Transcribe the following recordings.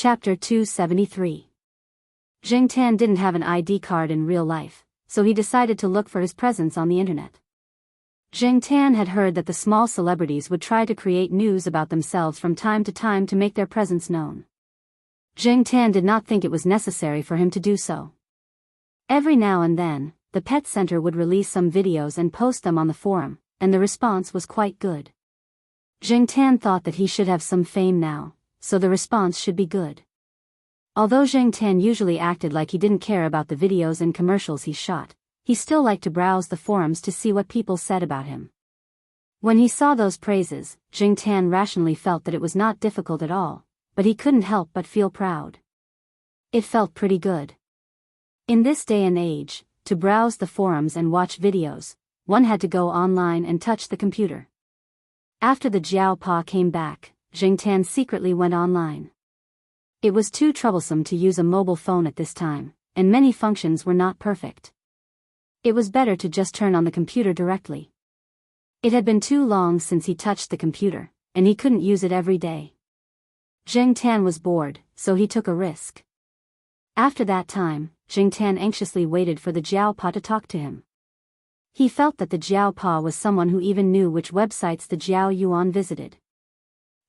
Chapter 273. Tan didn't have an ID card in real life, so he decided to look for his presence on the internet. Tan had heard that the small celebrities would try to create news about themselves from time to make their presence known. Tan did not think it was necessary for him to do so. Every now and then, the pet center would release some videos and post them on the forum, and the response was quite good. Tan thought that he should have some fame now, so the response should be good. Although Tan usually acted like he didn't care about the videos and commercials he shot, he still liked to browse the forums to see what people said about him. When he saw those praises, Tan rationally felt that it was not difficult at all, but he couldn't help but feel proud. It felt pretty good. In this day and age, to browse the forums and watch videos, one had to go online and touch the computer. After the Jiao Pa came back, Tan secretly went online. It was too troublesome to use a mobile phone at this time, and many functions were not perfect. It was better to just turn on the computer directly. It had been too long since he touched the computer, and he couldn't use it every day. Tan was bored, so he took a risk. After that time, Tan anxiously waited for the Jiao Pa to talk to him. He felt that the Jiao Pa was someone who even knew which websites the Jiao Yuan visited.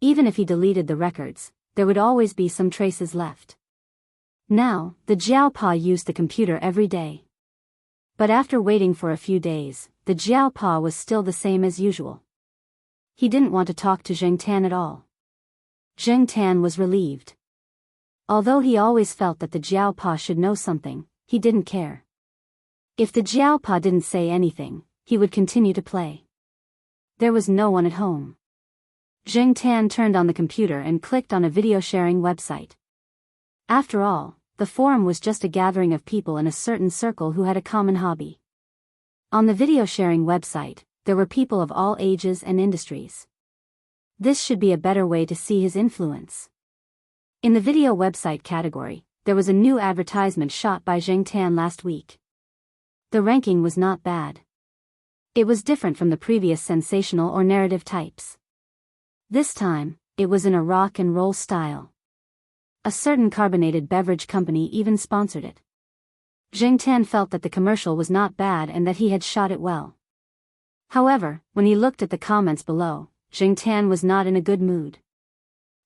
Even if he deleted the records, there would always be some traces left. Now, the Jiao Pa used the computer every day. But after waiting for a few days, the Jiao Pa was still the same as usual. He didn't want to talk to Tan at all. Tan was relieved. Although he always felt that the Jiao Pa should know something, he didn't care. If the Jiao Pa didn't say anything, he would continue to play. There was no one at home. Tan turned on the computer and clicked on a video sharing website. After all, the forum was just a gathering of people in a certain circle who had a common hobby. On the video sharing website, there were people of all ages and industries. This should be a better way to see his influence. In the video website category, there was a new advertisement shot by Tan last week. The ranking was not bad. It was different from the previous sensational or narrative types. This time, it was in a rock and roll style. A certain carbonated beverage company even sponsored it. Tan felt that the commercial was not bad and that he had shot it well. However, when he looked at the comments below, Tan was not in a good mood.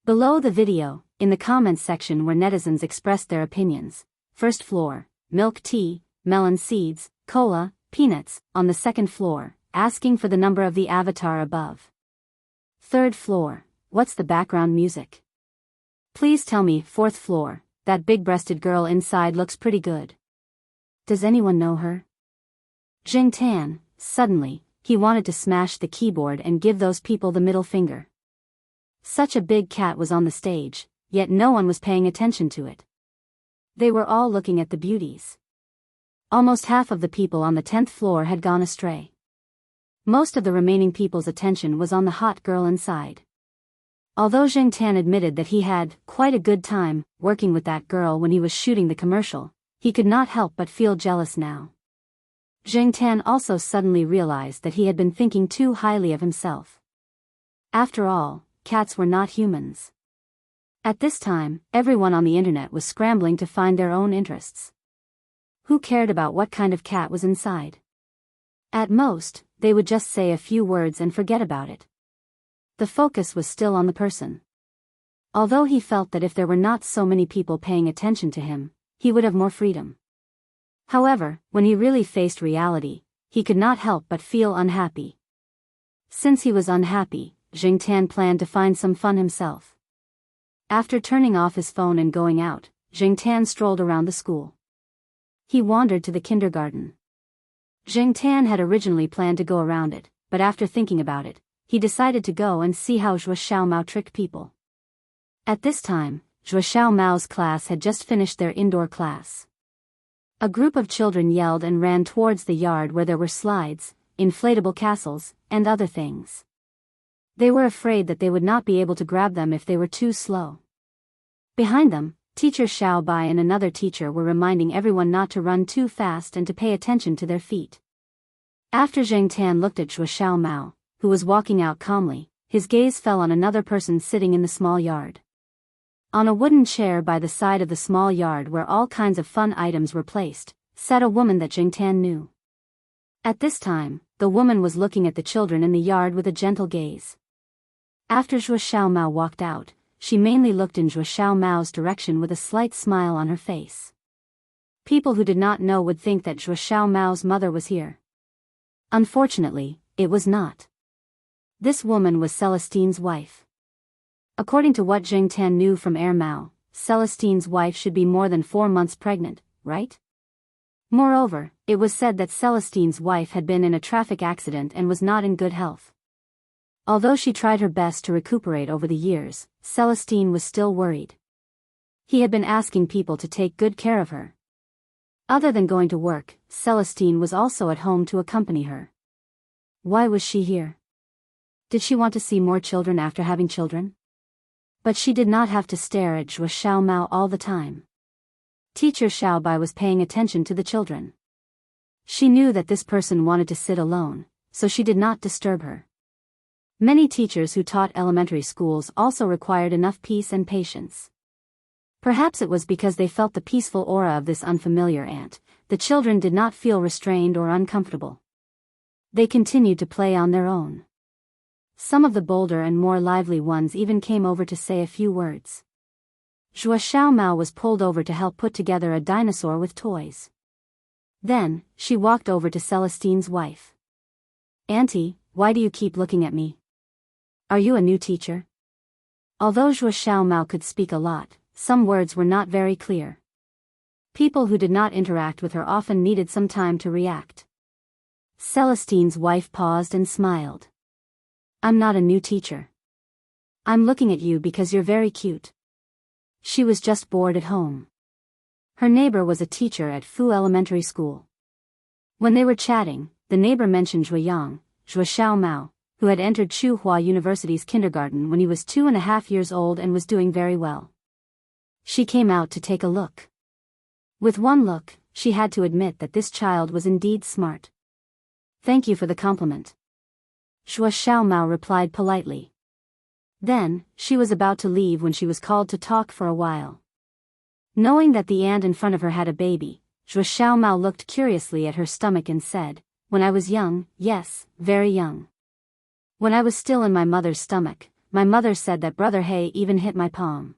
Below the video, in the comments section where netizens expressed their opinions: first floor, milk tea, melon seeds, cola, peanuts; on the second floor, asking for the number of the avatar above. Third floor, what's the background music? Please tell me. Fourth floor, that big-breasted girl inside looks pretty good. Does anyone know her? Tan, suddenly, he wanted to smash the keyboard and give those people the middle finger. Such a big cat was on the stage, yet no one was paying attention to it. They were all looking at the beauties. Almost half of the people on the 10th floor had gone astray. Most of the remaining people's attention was on the hot girl inside. Although Tan admitted that he had quite a good time working with that girl when he was shooting the commercial, he could not help but feel jealous now. Tan also suddenly realized that he had been thinking too highly of himself. After all, cats were not humans. At this time, everyone on the internet was scrambling to find their own interests. Who cared about what kind of cat was inside? At most, they would just say a few words and forget about it. The focus was still on the person. Although he felt that if there were not so many people paying attention to him, he would have more freedom. However, when he really faced reality, he could not help but feel unhappy. Since he was unhappy, Tan planned to find some fun himself. After turning off his phone and going out, Tan strolled around the school. He wandered to the kindergarten. Tan had originally planned to go around it, but after thinking about it, he decided to go and see how Zhuo Xiaomao tricked people. At this time, Zhuo Xiaomao's class had just finished their indoor class. A group of children yelled and ran towards the yard where there were slides, inflatable castles, and other things. They were afraid that they would not be able to grab them if they were too slow. Behind them, Teacher Xiao Bai and another teacher were reminding everyone not to run too fast and to pay attention to their feet. After Tan looked at Zhuo Xiaomao, who was walking out calmly, his gaze fell on another person sitting in the small yard. On a wooden chair by the side of the small yard where all kinds of fun items were placed, sat a woman that Jingtan knew. At this time, the woman was looking at the children in the yard with a gentle gaze. After Zhuo Xiaomao walked out, she mainly looked in Zhuo Xiaomao's direction with a slight smile on her face. People who did not know would think that Zhuo Xiaomao's mother was here. Unfortunately, it was not. This woman was Celestine's wife. According to what Jingtan knew from Mao, Celestine's wife should be more than 4 months pregnant, right? Moreover, it was said that Celestine's wife had been in a traffic accident and was not in good health. Although she tried her best to recuperate over the years, Celestine was still worried. He had been asking people to take good care of her. Other than going to work, Celestine was also at home to accompany her. Why was she here? Did she want to see more children after having children? But she did not have to stare at Zhuo Xiaomao all the time. Teacher Xiaobai was paying attention to the children. She knew that this person wanted to sit alone, so she did not disturb her. Many teachers who taught elementary schools also required enough peace and patience. Perhaps it was because they felt the peaceful aura of this unfamiliar aunt. The children did not feel restrained or uncomfortable. They continued to play on their own. Some of the bolder and more lively ones even came over to say a few words. Zhuo Xiaomao was pulled over to help put together a dinosaur with toys. Then, she walked over to Celestine's wife. "Auntie, why do you keep looking at me? Are you a new teacher?" Although Zhuo Xiaomao could speak a lot, some words were not very clear. People who did not interact with her often needed some time to react. Celestine's wife paused and smiled. "I'm not a new teacher. I'm looking at you because you're very cute." She was just bored at home. Her neighbor was a teacher at Fu Elementary School. When they were chatting, the neighbor mentioned Zhuo Xiaomao, who had entered Tsinghua University's kindergarten when he was 2.5 years old and was doing very well. She came out to take a look. With one look, she had to admit that this child was indeed smart. "Thank you for the compliment." Zhuo Xiaomao replied politely. Then, she was about to leave when she was called to talk for a while. Knowing that the aunt in front of her had a baby, Zhuo Xiaomao looked curiously at her stomach and said, "When I was young, yes, very young. When I was still in my mother's stomach, my mother said that Brother He even hit my palm."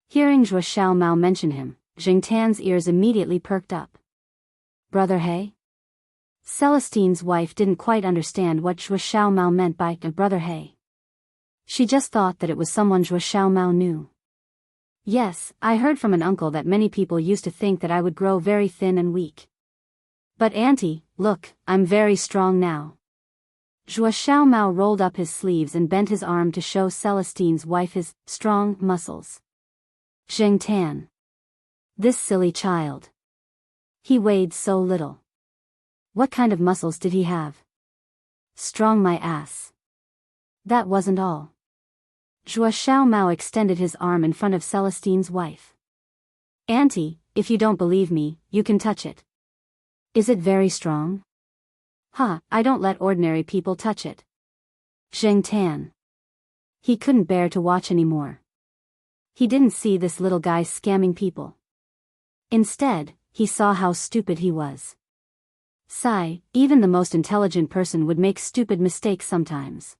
Hearing Zhuo Xiaomao mention him, Jingtan's ears immediately perked up. Brother He? Celestine's wife didn't quite understand what Zhuo Xiaomao meant by Brother He. She just thought that it was someone Zhuo Xiaomao knew. "Yes, I heard from an uncle that many people used to think that I would grow very thin and weak. But auntie, look, I'm very strong now." Zhuo Xiaomao rolled up his sleeves and bent his arm to show Celestine's wife his strong muscles. Jingtan. This silly child. He weighed so little. What kind of muscles did he have? Strong my ass. That wasn't all. Zhuo Xiaomao extended his arm in front of Celestine's wife. "Auntie, if you don't believe me, you can touch it. Is it very strong?" I don't let ordinary people touch it." Jingtan. He couldn't bear to watch anymore. He didn't see this little guy scamming people. Instead, he saw how stupid he was. Even the most intelligent person would make stupid mistakes sometimes.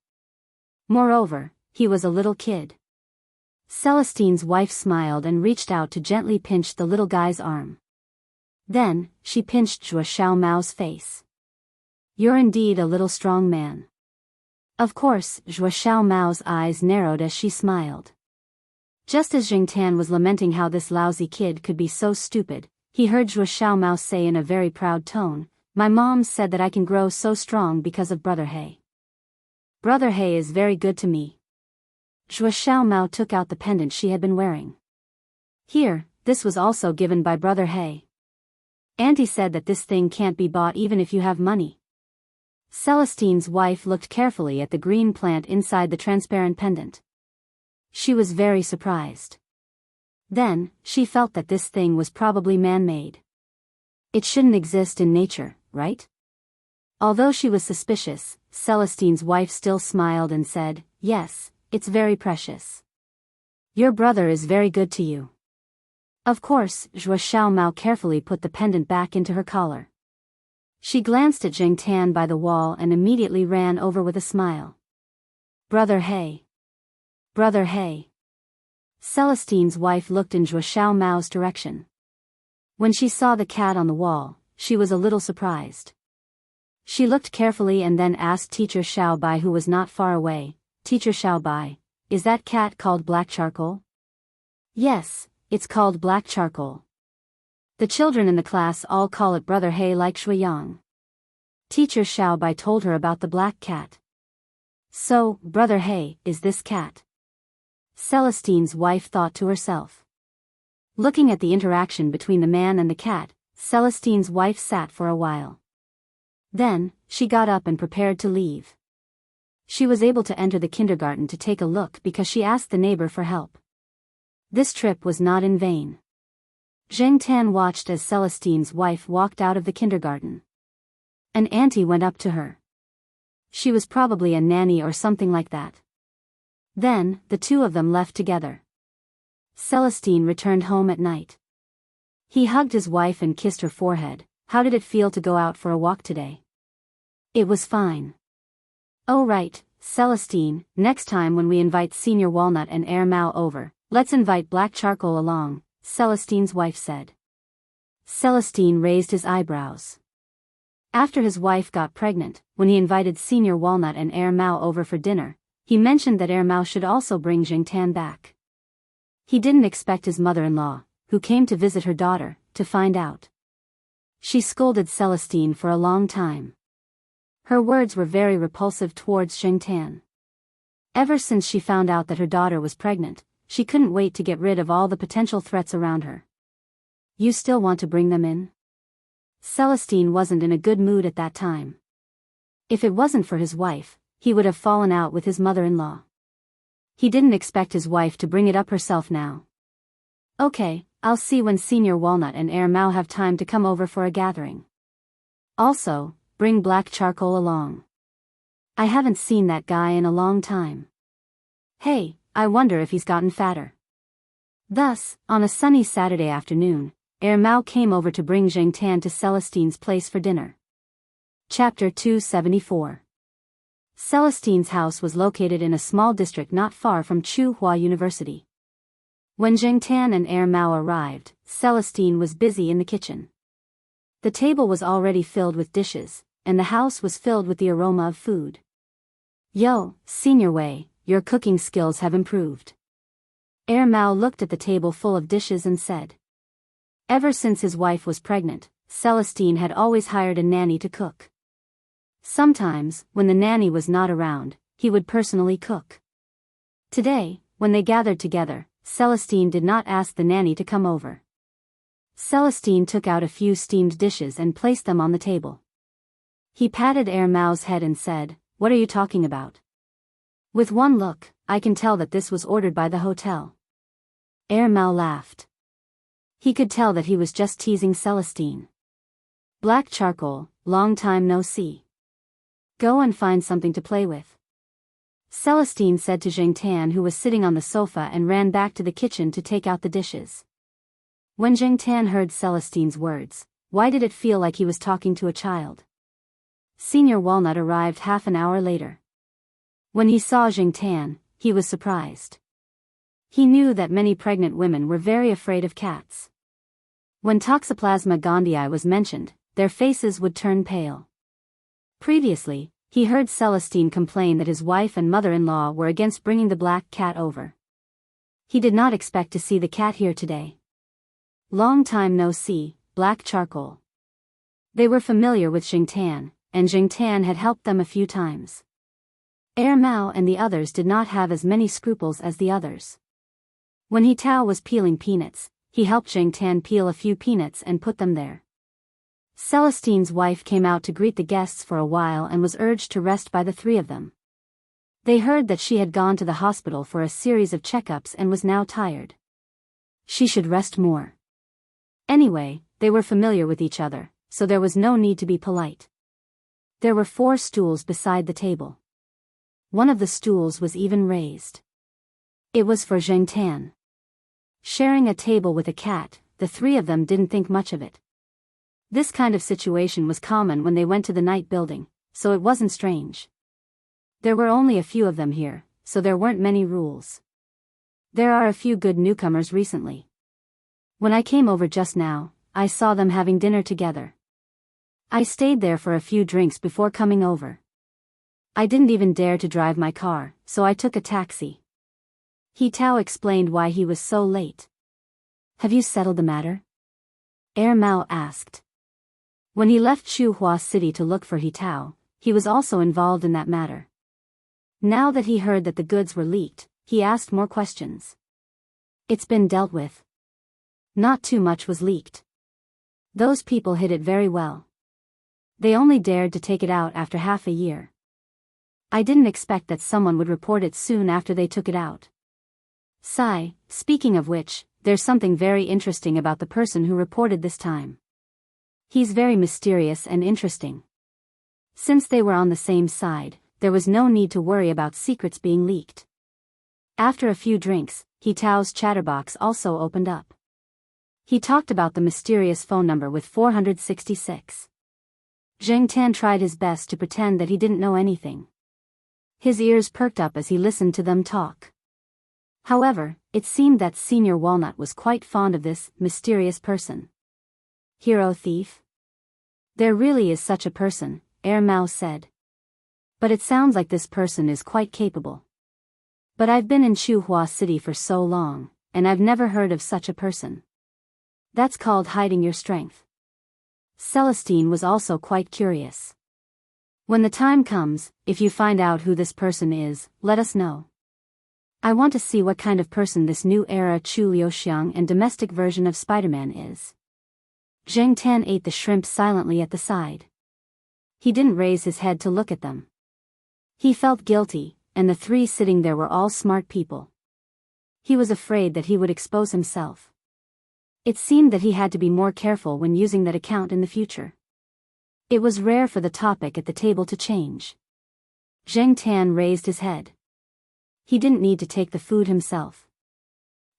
Moreover, he was a little kid. Celestine's wife smiled and reached out to gently pinch the little guy's arm. Then, she pinched Zhuo Xiaomao's face. "You're indeed a little strong man." Of course, Zhuo Xiaomao's eyes narrowed as she smiled. Just as Jingtan was lamenting how this lousy kid could be so stupid, he heard Zhuo Xiaomao say in a very proud tone, "My mom said that I can grow so strong because of Brother He. Brother He is very good to me." Zhuo Xiaomao took out the pendant she had been wearing. "Here, this was also given by Brother He. Auntie said that this thing can't be bought even if you have money." Celestine's wife looked carefully at the green plant inside the transparent pendant. She was very surprised. Then, she felt that this thing was probably man-made. It shouldn't exist in nature, right? Although she was suspicious, Celestine's wife still smiled and said, "Yes, it's very precious. Your brother is very good to you. Of course. Zhuo Xiaomao carefully put the pendant back into her collar. She glanced at Jing Tan by the wall and immediately ran over with a smile. Brother He. Brother He. Celestine's wife looked in Zhuo Xiaomao's direction. When she saw the cat on the wall, she was a little surprised. She looked carefully and then asked Teacher Xiaobai, who was not far away, Teacher Xiaobai, is that cat called black charcoal? Yes, it's called black charcoal. The children in the class all call it Brother He like Shuiyang. Teacher Xiaobai told her about the black cat. So, Brother He, is this cat? Celestine's wife thought to herself. Looking at the interaction between the man and the cat, Celestine's wife sat for a while. Then, she got up and prepared to leave. She was able to enter the kindergarten to take a look because she asked the neighbor for help. This trip was not in vain. Zheng Tan watched as Celestine's wife walked out of the kindergarten. An auntie went up to her. She was probably a nanny or something like that. Then, the two of them left together. Celestine returned home at night. He hugged his wife and kissed her forehead. How did it feel to go out for a walk today? It was fine. Oh right, Celestine, next time when we invite Senior Walnut and Air Mao over, let's invite Black Charcoal along, Celestine's wife said. Celestine raised his eyebrows. After his wife got pregnant, when he invited Senior Walnut and Air Mao over for dinner, he mentioned that Air Mao should also bring Jing Tan back. He didn't expect his mother-in-law, who came to visit her daughter, to find out. She scolded Celestine for a long time. Her words were very repulsive towards Jing Tan. Ever since she found out that her daughter was pregnant, she couldn't wait to get rid of all the potential threats around her. You still want to bring them in? Celestine wasn't in a good mood at that time. If it wasn't for his wife, he would have fallen out with his mother-in-law. He didn't expect his wife to bring it up herself now. Okay, I'll see when Senior Walnut and Air Mao have time to come over for a gathering. Also, bring Black Charcoal along. I haven't seen that guy in a long time. Hey, I wonder if he's gotten fatter. Thus, on a sunny Saturday afternoon, Air Mao came over to bring Jing Tan to Celestine's place for dinner. Chapter 274. Celestine's house was located in a small district not far from Tsinghua University. When Jing Tan and Air Mao arrived, Celestine was busy in the kitchen. The table was already filled with dishes, and the house was filled with the aroma of food. Yo, Senior Wei, your cooking skills have improved. Air Mao looked at the table full of dishes and said. Ever since his wife was pregnant, Celestine had always hired a nanny to cook. Sometimes, when the nanny was not around, he would personally cook. Today, when they gathered together, Celestine did not ask the nanny to come over. Celestine took out a few steamed dishes and placed them on the table. He patted Air Mao's head and said, "What are you talking about?" With one look, I can tell that this was ordered by the hotel. Air Mao laughed. He could tell that he was just teasing Celestine. Black Charcoal, long time no see. Go and find something to play with. Celestine said to Jing Tan, who was sitting on the sofa, and ran back to the kitchen to take out the dishes. When Jing Tan heard Celestine's words, why did it feel like he was talking to a child? Senior Walnut arrived half an hour later. When he saw Jing Tan, he was surprised. He knew that many pregnant women were very afraid of cats. When Toxoplasma gondii was mentioned, their faces would turn pale. Previously, he heard Celestine complain that his wife and mother-in-law were against bringing the black cat over. He did not expect to see the cat here today. Long time no see, Black Charcoal. They were familiar with Jing Tan, and Jing Tan had helped them a few times. Air Mao and the others did not have as many scruples as the others. When He Tao was peeling peanuts, he helped Jing Tan peel a few peanuts and put them there. Celestine's wife came out to greet the guests for a while and was urged to rest by the three of them. They heard that she had gone to the hospital for a series of checkups and was now tired. She should rest more. Anyway, they were familiar with each other, so there was no need to be polite. There were 4 stools beside the table. One of the stools was even raised. It was for Zheng Tan. Sharing a table with a cat, the three of them didn't think much of it. This kind of situation was common when they went to the night building, so it wasn't strange. There were only a few of them here, so there weren't many rules. There are a few good newcomers recently. When I came over just now, I saw them having dinner together. I stayed there for a few drinks before coming over. I didn't even dare to drive my car, so I took a taxi. He Tao explained why he was so late. Have you settled the matter? Mao asked. When he left Chuhua City to look for He Tao, he was also involved in that matter. Now that he heard that the goods were leaked, he asked more questions. It's been dealt with. Not too much was leaked. Those people hid it very well. They only dared to take it out after half a year. I didn't expect that someone would report it soon after they took it out. Speaking of which, there's something very interesting about the person who reported this time. He's very mysterious and interesting. Since they were on the same side, there was no need to worry about secrets being leaked. After a few drinks, He Tao's chatterbox also opened up. He talked about the mysterious phone number with 466. Zheng Tan tried his best to pretend that he didn't know anything. His ears perked up as he listened to them talk. However, it seemed that Senior Walnut was quite fond of this mysterious person. Hero thief? There really is such a person, Mao said. But it sounds like this person is quite capable. But I've been in Chuhua City for so long, and I've never heard of such a person. That's called hiding your strength. Celestine was also quite curious. When the time comes, if you find out who this person is, let us know. I want to see what kind of person this new era Chu Liuxiang and domestic version of Spider-Man is. Zheng Tan ate the shrimp silently at the side. He didn't raise his head to look at them. He felt guilty, and the three sitting there were all smart people. He was afraid that he would expose himself. It seemed that he had to be more careful when using that account in the future. It was rare for the topic at the table to change. Zheng Tan raised his head. He didn't need to take the food himself.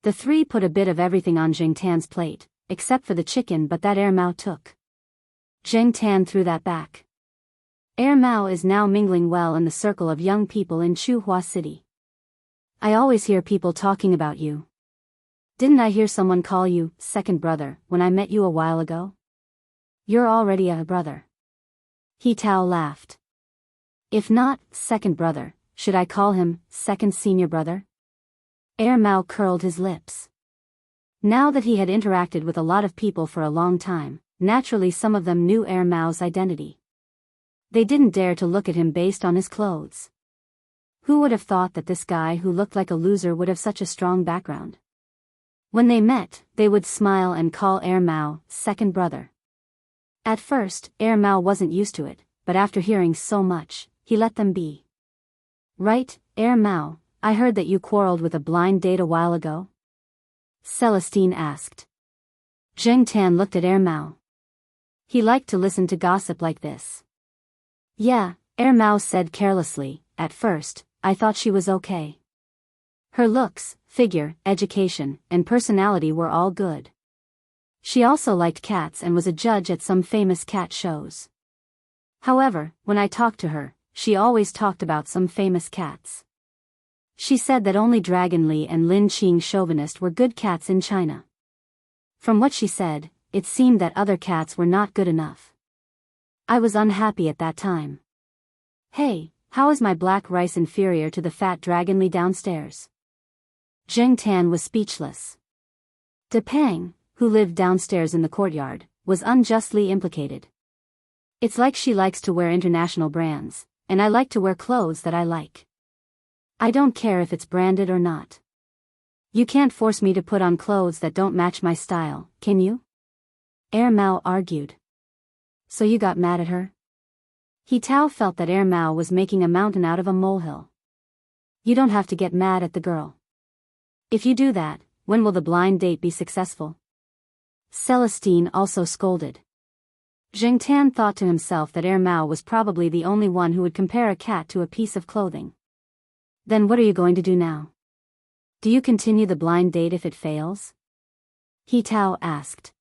The three put a bit of everything on Zheng Tan's plate, except for the chicken, but that Mao took. Zheng Tan threw that back. Mao is now mingling well in the circle of young people in Chuhua City. I always hear people talking about you. Didn't I hear someone call you second brother when I met you a while ago? You're already a brother. He Tao laughed. If not second brother, should I call him second senior brother? Mao curled his lips. Now that he had interacted with a lot of people for a long time, naturally some of them knew Mao's identity. They didn't dare to look at him based on his clothes. Who would have thought that this guy who looked like a loser would have such a strong background? When they met, they would smile and call Mao second brother. At first, Mao wasn't used to it, but after hearing so much, he let them be. Right, Mao, I heard that you quarreled with a blind date a while ago? Celestine asked. Zheng Tan looked at Mao. He liked to listen to gossip like this. Yeah, Mao said carelessly. At first, I thought she was okay. Her looks, figure, education, and personality were all good. She also liked cats and was a judge at some famous cat shows. However, when I talked to her, she always talked about some famous cats. She said that only Dragon Li and Lin Qing Chauvinist were good cats in China. From what she said, it seemed that other cats were not good enough. I was unhappy at that time. Hey, how is my black rice inferior to the fat Dragon Li downstairs? Zheng Tan was speechless. De Pang, who lived downstairs in the courtyard, was unjustly implicated. It's like she likes to wear international brands, and I like to wear clothes that I like. I don't care if it's branded or not. You can't force me to put on clothes that don't match my style, can you? Mao argued. So you got mad at her? He Tao felt that Mao was making a mountain out of a molehill. You don't have to get mad at the girl. If you do that, when will the blind date be successful? Celestine also scolded. Zheng Tan thought to himself that Mao was probably the only one who would compare a cat to a piece of clothing. Then what are you going to do now? Do you continue the blind date if it fails? He Tao asked.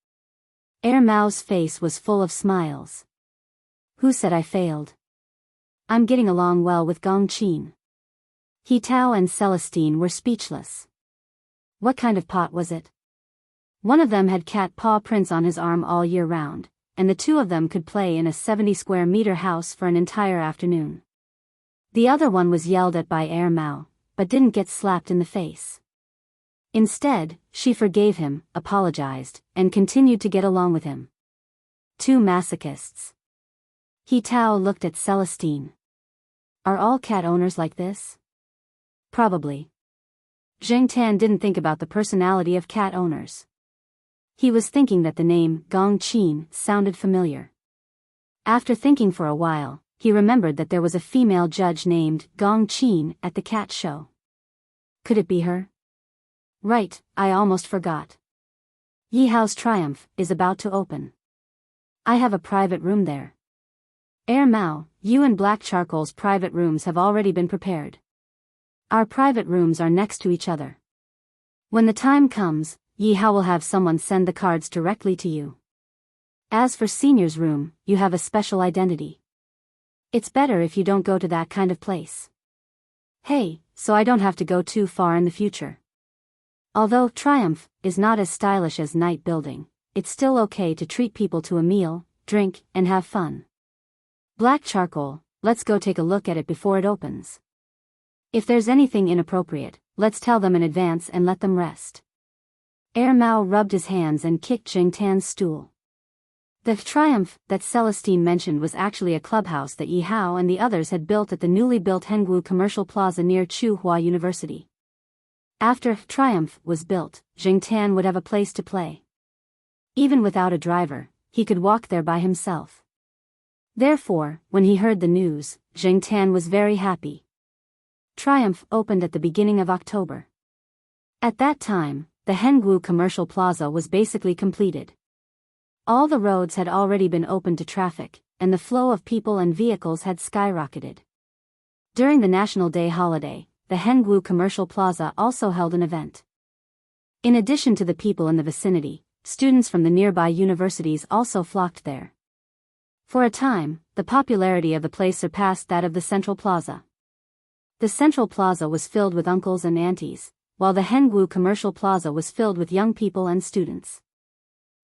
Mao's face was full of smiles. Who said I failed? I'm getting along well with Gong Qin. He Tao and Celestine were speechless. What kind of pot was it? One of them had cat paw prints on his arm all year round, and the two of them could play in a 70-square-meter house for an entire afternoon. The other one was yelled at by Mao, but didn't get slapped in the face. Instead, she forgave him, apologized, and continued to get along with him. Two masochists. He Tao looked at Celestine. Are all cat owners like this? Probably. Zheng Tan didn't think about the personality of cat owners. He was thinking that the name Gong Qin sounded familiar. After thinking for a while, he remembered that there was a female judge named Gong Qin at the cat show. Could it be her? Right, I almost forgot. Yi Hao's Triumph is about to open. I have a private room there. Mao, you and Black Charcoal's private rooms have already been prepared. Our private rooms are next to each other. When the time comes, Yi Hao will have someone send the cards directly to you. As for Senior's room, you have a special identity. It's better if you don't go to that kind of place. Hey, so I don't have to go too far in the future. Although Triumph is not as stylish as Night Building, it's still okay to treat people to a meal, drink, and have fun. Black Charcoal, let's go take a look at it before it opens. If there's anything inappropriate, let's tell them in advance and let them rest. Mao rubbed his hands and kicked Zheng Tan's stool. The Triumph that Celestine mentioned was actually a clubhouse that Yi Hao and the others had built at the newly built Hengwu Commercial Plaza near Tsinghua University. After Triumph was built, Zheng Tan would have a place to play. Even without a driver, he could walk there by himself. Therefore, when he heard the news, Zheng Tan was very happy. Triumph opened at the beginning of October. At that time, the Hengwu Commercial Plaza was basically completed. All the roads had already been opened to traffic, and the flow of people and vehicles had skyrocketed. During the National Day holiday, the Hengwu Commercial Plaza also held an event. In addition to the people in the vicinity, students from the nearby universities also flocked there. For a time, the popularity of the place surpassed that of the Central Plaza. The Central Plaza was filled with uncles and aunties, while the Hengwu Commercial Plaza was filled with young people and students.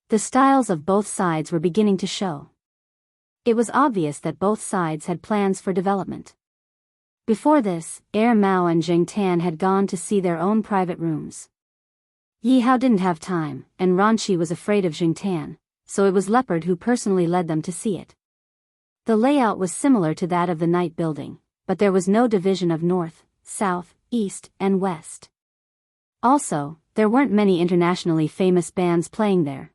The styles of both sides were beginning to show. It was obvious that both sides had plans for development. Before this, Mao and Zheng Tan had gone to see their own private rooms. Yi Hao didn't have time, and Ranqi was afraid of Zheng Tan, so it was Leopard who personally led them to see it. The layout was similar to that of the Night Building, but there was no division of north, south, east, and west. Also, there weren't many internationally famous bands playing there.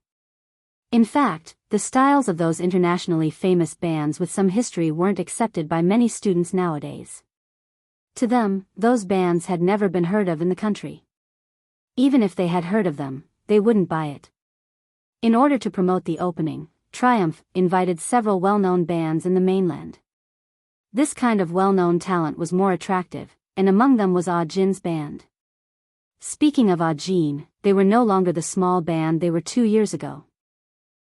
In fact, the styles of those internationally famous bands with some history weren't accepted by many students nowadays. To them, those bands had never been heard of in the country. Even if they had heard of them, they wouldn't buy it. In order to promote the opening, Triumph invited several well-known bands in the mainland. This kind of well-known talent was more attractive, and among them was Ah Jin's band. Speaking of Ah Jin, they were no longer the small band they were 2 years ago.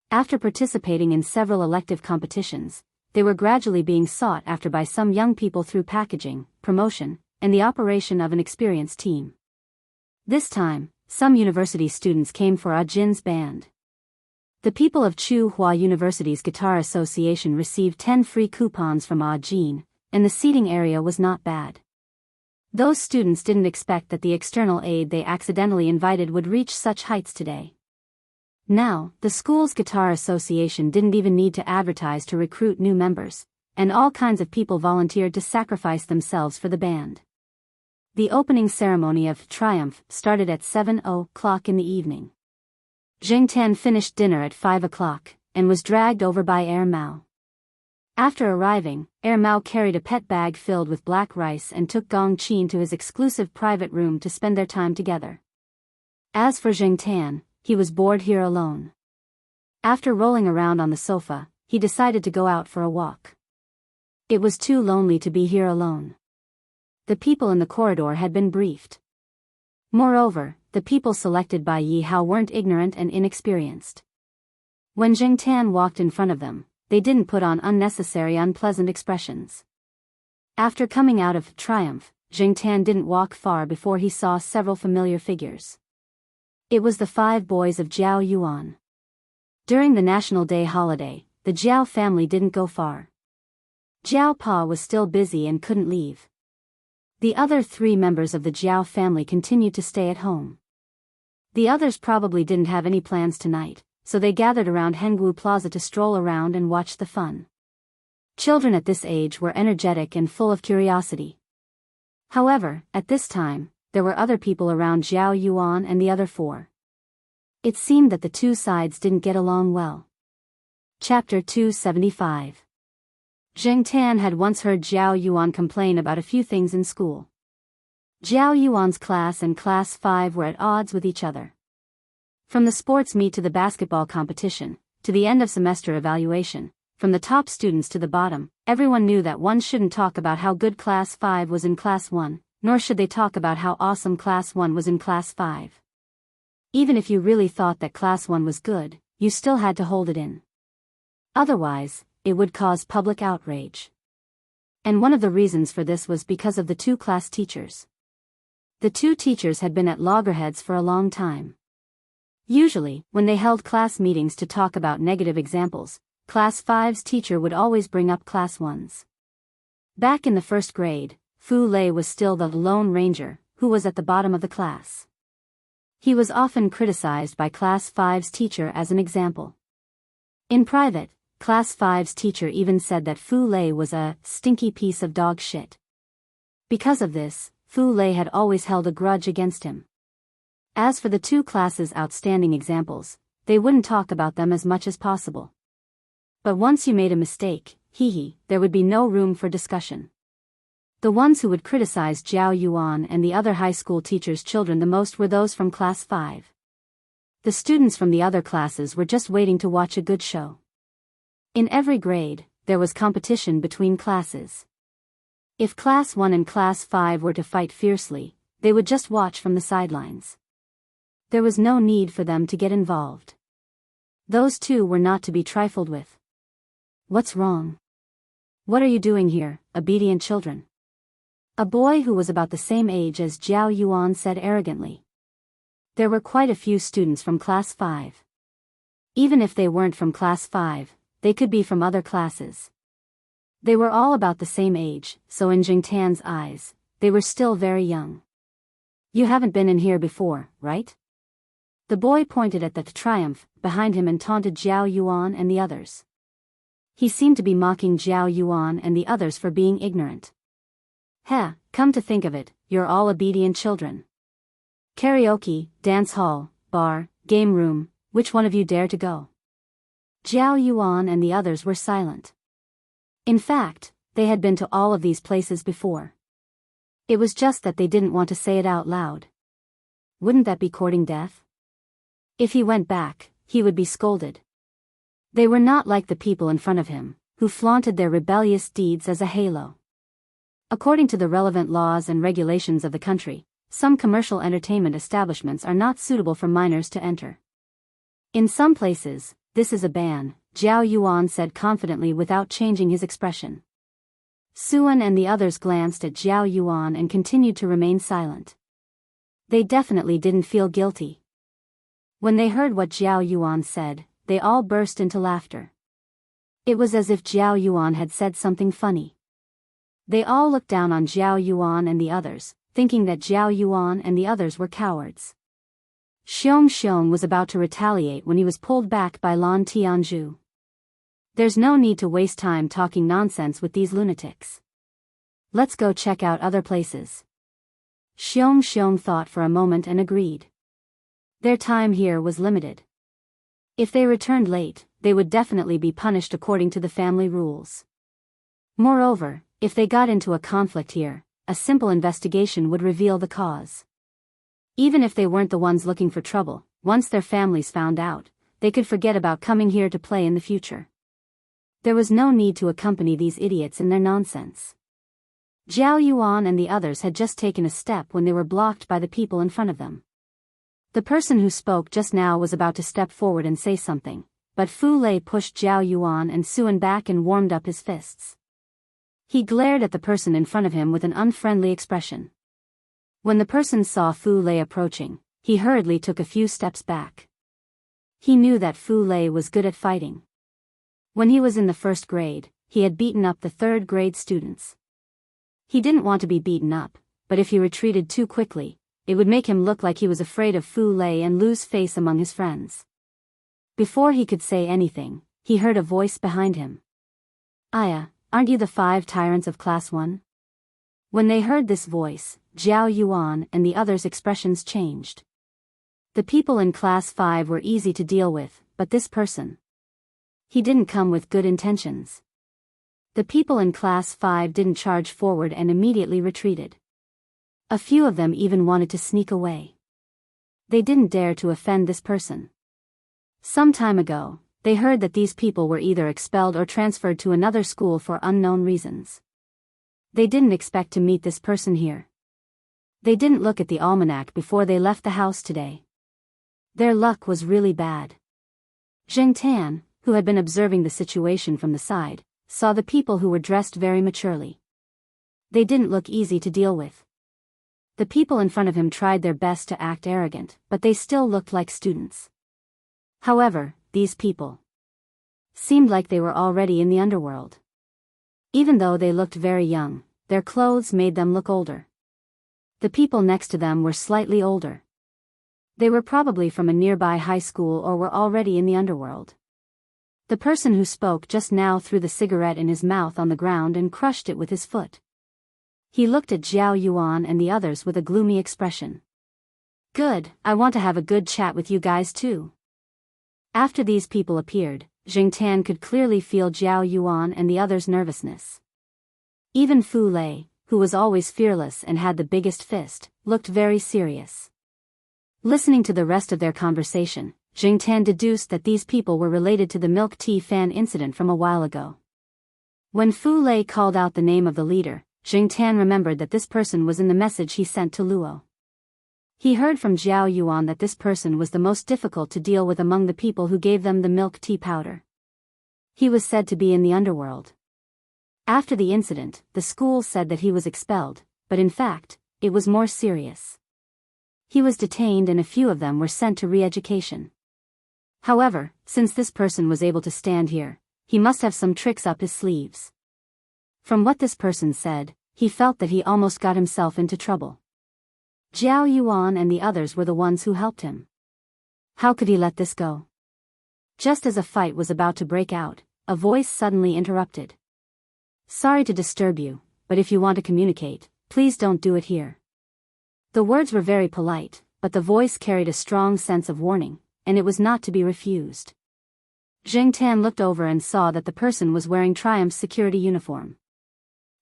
After participating in several elective competitions, they were gradually being sought after by some young people through packaging, promotion, and the operation of an experienced team. This time, some university students came for Ah Jin's band. The people of Tsinghua University's Guitar Association received 10 free coupons from Ah Jin, and the seating area was not bad. Those students didn't expect that the external aid they accidentally invited would reach such heights today. Now, the school's Guitar Association didn't even need to advertise to recruit new members, and all kinds of people volunteered to sacrifice themselves for the band. The opening ceremony of Triumph started at 7:00 in the evening. Zheng Tan finished dinner at 5 o'clock, and was dragged over by Mao. After arriving, Mao carried a pet bag filled with black rice and took Gong Qin to his exclusive private room to spend their time together. As for Zheng Tan, he was bored here alone. After rolling around on the sofa, he decided to go out for a walk. It was too lonely to be here alone. The people in the corridor had been briefed. Moreover, the people selected by Yi Hao weren't ignorant and inexperienced. When Jingtan walked in front of them, they didn't put on unnecessary unpleasant expressions. After coming out of triumph, Jingtan didn't walk far before he saw several familiar figures. It was the 5 boys of Jiao Yuan. During the National Day holiday, the Jiao family didn't go far. Jiao Pa was still busy and couldn't leave. The other 3 members of the Jiao family continued to stay at home. The others probably didn't have any plans tonight, so they gathered around Hengwu Plaza to stroll around and watch the fun. Children at this age were energetic and full of curiosity. However, at this time, there were other people around Jiao Yuan and the other 4. It seemed that the 2 sides didn't get along well. Chapter 275. Zheng Tan had once heard Jiao Yuan complain about a few things in school. Jiao Yuan's class and Class 5 were at odds with each other. From the sports meet to the basketball competition, to the end of semester evaluation, from the top students to the bottom, everyone knew that one shouldn't talk about how good Class 5 was in Class 1, nor should they talk about how awesome Class 1 was in Class 5. Even if you really thought that Class 1 was good, you still had to hold it in. Otherwise, it would cause public outrage. And one of the reasons for this was because of the 2 class teachers. The 2 teachers had been at loggerheads for a long time. Usually, when they held class meetings to talk about negative examples, Class 5's teacher would always bring up Class 1's. Back in the 1st grade, Fu Lei was still the Lone Ranger, who was at the bottom of the class. He was often criticized by Class 5's teacher as an example. In private, Class 5's teacher even said that Fu Lei was a stinky piece of dog shit. Because of this, Fu Lei had always held a grudge against him. As for the 2 classes' outstanding examples, they wouldn't talk about them as much as possible. But once you made a mistake, there would be no room for discussion. The ones who would criticize Jiao Yuan and the other high school teachers' children the most were those from Class 5. The students from the other classes were just waiting to watch a good show. In every grade, there was competition between classes. If Class 1 and Class 5 were to fight fiercely, they would just watch from the sidelines. There was no need for them to get involved. Those 2 were not to be trifled with. What's wrong? What are you doing here, obedient children? A boy who was about the same age as Jiao Yuan said arrogantly. There were quite a few students from Class 5. Even if they weren't from Class 5, they could be from other classes. They were all about the same age, so in Jingtan's eyes, they were still very young. You haven't been in here before, right? The boy pointed at the triumph behind him and taunted Jiao Yuan and the others. He seemed to be mocking Jiao Yuan and the others for being ignorant. Come to think of it, you're all obedient children. Karaoke, dance hall, bar, game room, which one of you dare to go? Jiao Yuan and the others were silent. In fact, they had been to all of these places before. It was just that they didn't want to say it out loud. Wouldn't that be courting death? If he went back, he would be scolded. They were not like the people in front of him, who flaunted their rebellious deeds as a halo. According to the relevant laws and regulations of the country, some commercial entertainment establishments are not suitable for minors to enter. In some places, this is a ban, Jiao Yuan said confidently without changing his expression. Suan and the others glanced at Jiao Yuan and continued to remain silent. They definitely didn't feel guilty. When they heard what Jiao Yuan said, they all burst into laughter. It was as if Jiao Yuan had said something funny. They all looked down on Jiao Yuan and the others, thinking that Jiao Yuan and the others were cowards. Xiong was about to retaliate when he was pulled back by Lan Tianzhu. There's no need to waste time talking nonsense with these lunatics. Let's go check out other places. Xiong thought for a moment and agreed. Their time here was limited. If they returned late, they would definitely be punished according to the family rules. Moreover, if they got into a conflict here, a simple investigation would reveal the cause. Even if they weren't the ones looking for trouble, once their families found out, they could forget about coming here to play in the future. There was no need to accompany these idiots in their nonsense. Zhao Yuan and the others had just taken a step when they were blocked by the people in front of them. The person who spoke just now was about to step forward and say something, but Fu Lei pushed Zhao Yuan and Suan back and warmed up his fists. He glared at the person in front of him with an unfriendly expression. When the person saw Fu Lei approaching, he hurriedly took a few steps back. He knew that Fu Lei was good at fighting. When he was in the first grade, he had beaten up the third grade students. He didn't want to be beaten up, but if he retreated too quickly, it would make him look like he was afraid of Fu Lei and lose face among his friends. Before he could say anything, he heard a voice behind him. "Aya, aren't you the 5 tyrants of Class 1? When they heard this voice, Zhao Yuan and the others' expressions changed. The people in Class 5 were easy to deal with, but this person. He didn't come with good intentions. The people in Class 5 didn't charge forward and immediately retreated. A few of them even wanted to sneak away. They didn't dare to offend this person. Some time ago, they heard that these people were either expelled or transferred to another school for unknown reasons. They didn't expect to meet this person here. They didn't look at the almanac before they left the house today. Their luck was really bad. Zheng Tan, who had been observing the situation from the side, saw the people who were dressed very maturely. They didn't look easy to deal with. The people in front of him tried their best to act arrogant, but they still looked like students. However, these people seemed like they were already in the underworld. Even though they looked very young, their clothes made them look older. The people next to them were slightly older. They were probably from a nearby high school or were already in the underworld. The person who spoke just now threw the cigarette in his mouth on the ground and crushed it with his foot. He looked at Zhao Yuan and the others with a gloomy expression. "Good, I want to have a good chat with you guys too." After these people appeared, Zheng Tan could clearly feel Zhao Yuan and the others' nervousness. Even Fu Lei, who was always fearless and had the biggest fist, looked very serious. Listening to the rest of their conversation, Zheng Tan deduced that these people were related to the milk tea fan incident from a while ago. When Fu Lei called out the name of the leader, Zheng Tan remembered that this person was in the message he sent to Luo. He heard from Zhao Yuan that this person was the most difficult to deal with among the people who gave them the milk tea powder. He was said to be in the underworld. After the incident, the school said that he was expelled, but in fact, it was more serious. He was detained and a few of them were sent to re-education. However, since this person was able to stand here, he must have some tricks up his sleeves. From what this person said, he felt that he almost got himself into trouble. Zhao Yuan and the others were the ones who helped him. How could he let this go? Just as a fight was about to break out, a voice suddenly interrupted. "Sorry to disturb you, but if you want to communicate, please don't do it here." The words were very polite, but the voice carried a strong sense of warning, and it was not to be refused. Zheng Tan looked over and saw that the person was wearing Triumph's security uniform.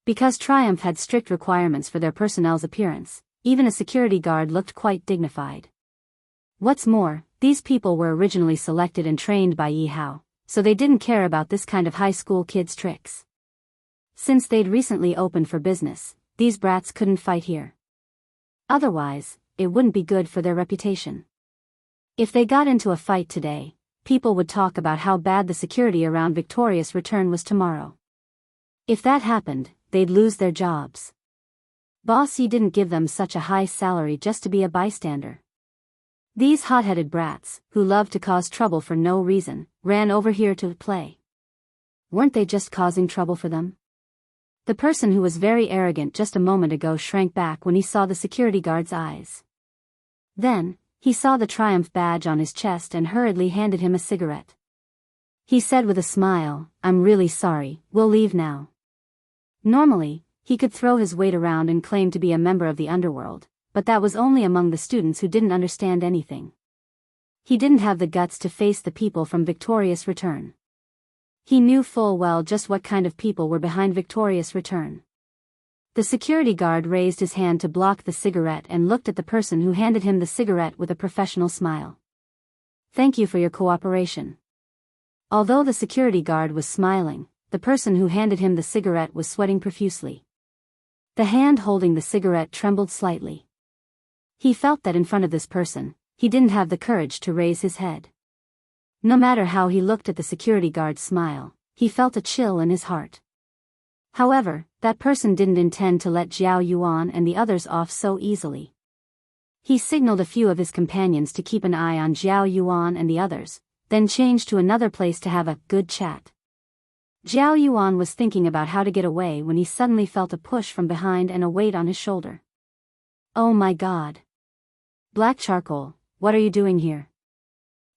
Because Triumph had strict requirements for their personnel's appearance, even a security guard looked quite dignified. What's more, these people were originally selected and trained by Yi Hao, so they didn't care about this kind of high school kids' tricks. Since they'd recently opened for business, these brats couldn't fight here. Otherwise, it wouldn't be good for their reputation. If they got into a fight today, people would talk about how bad the security around Victorious Return was tomorrow. If that happened, they'd lose their jobs. Boss Yi didn't give them such a high salary just to be a bystander. These hot-headed brats, who loved to cause trouble for no reason, ran over here to play. Weren't they just causing trouble for them? The person who was very arrogant just a moment ago shrank back when he saw the security guard's eyes. Then, he saw the Triumph badge on his chest and hurriedly handed him a cigarette. He said with a smile, "I'm really sorry, we'll leave now." Normally, he could throw his weight around and claim to be a member of the underworld, but that was only among the students who didn't understand anything. He didn't have the guts to face the people from Victorious Return. He knew full well just what kind of people were behind Victorious Return. The security guard raised his hand to block the cigarette and looked at the person who handed him the cigarette with a professional smile. "Thank you for your cooperation." Although the security guard was smiling, the person who handed him the cigarette was sweating profusely. The hand holding the cigarette trembled slightly. He felt that in front of this person, he didn't have the courage to raise his head. No matter how he looked at the security guard's smile, he felt a chill in his heart. However, that person didn't intend to let Zhao Yuan and the others off so easily. He signaled a few of his companions to keep an eye on Zhao Yuan and the others, then changed to another place to have a good chat. Zhao Yuan was thinking about how to get away when he suddenly felt a push from behind and a weight on his shoulder. Oh my God! Black Charcoal, what are you doing here?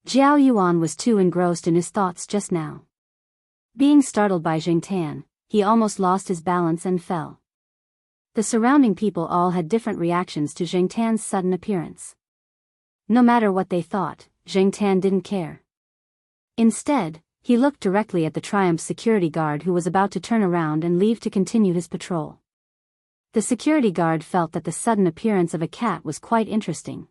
Zhao Yuan was too engrossed in his thoughts just now. Being startled by Jingtan, he almost lost his balance and fell. The surrounding people all had different reactions to Jingtan's sudden appearance. No matter what they thought, Jingtan didn't care. Instead, he looked directly at the Triumph security guard who was about to turn around and leave to continue his patrol. The security guard felt that the sudden appearance of a cat was quite interesting.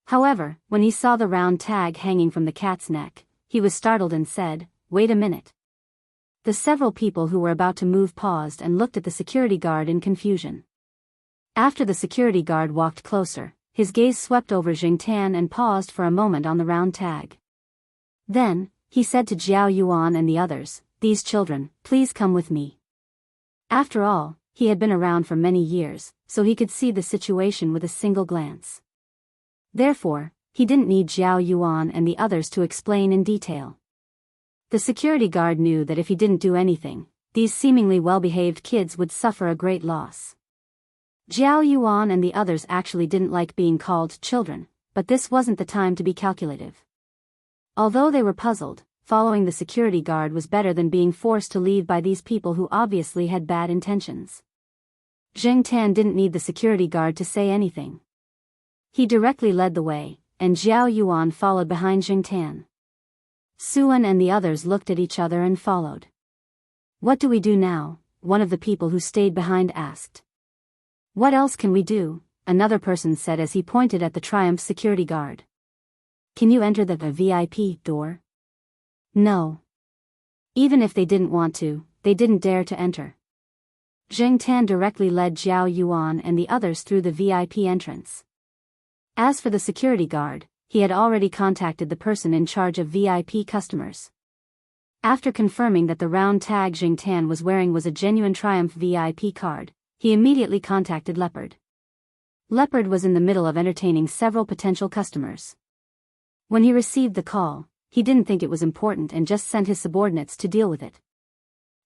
However, when he saw the round tag hanging from the cat's neck, he was startled and said, "Wait a minute." The several people who were about to move paused and looked at the security guard in confusion. After the security guard walked closer, his gaze swept over Jingtan and paused for a moment on the round tag. Then, he said to Zhao Yuan and the others, "These children, please come with me." After all, he had been around for many years, so he could see the situation with a single glance. Therefore, he didn't need Zhao Yuan and the others to explain in detail. The security guard knew that if he didn't do anything, these seemingly well-behaved kids would suffer a great loss. Zhao Yuan and the others actually didn't like being called children, but this wasn't the time to be calculative. Although they were puzzled, following the security guard was better than being forced to leave by these people who obviously had bad intentions. Jingtan didn't need the security guard to say anything. He directly led the way, and Zhao Yuan followed behind Jingtan. Suan and the others looked at each other and followed. "What do we do now?" one of the people who stayed behind asked. "What else can we do?" another person said as he pointed at the Triumph security guard. "Can you enter the VIP door?" No. Even if they didn't want to, they didn't dare to enter. Jingtan directly led Zhao Yuan and the others through the VIP entrance. As for the security guard, he had already contacted the person in charge of VIP customers. After confirming that the round tag Jingtan was wearing was a genuine Triumph VIP card, he immediately contacted Leopard. Leopard was in the middle of entertaining several potential customers. When he received the call, he didn't think it was important and just sent his subordinates to deal with it.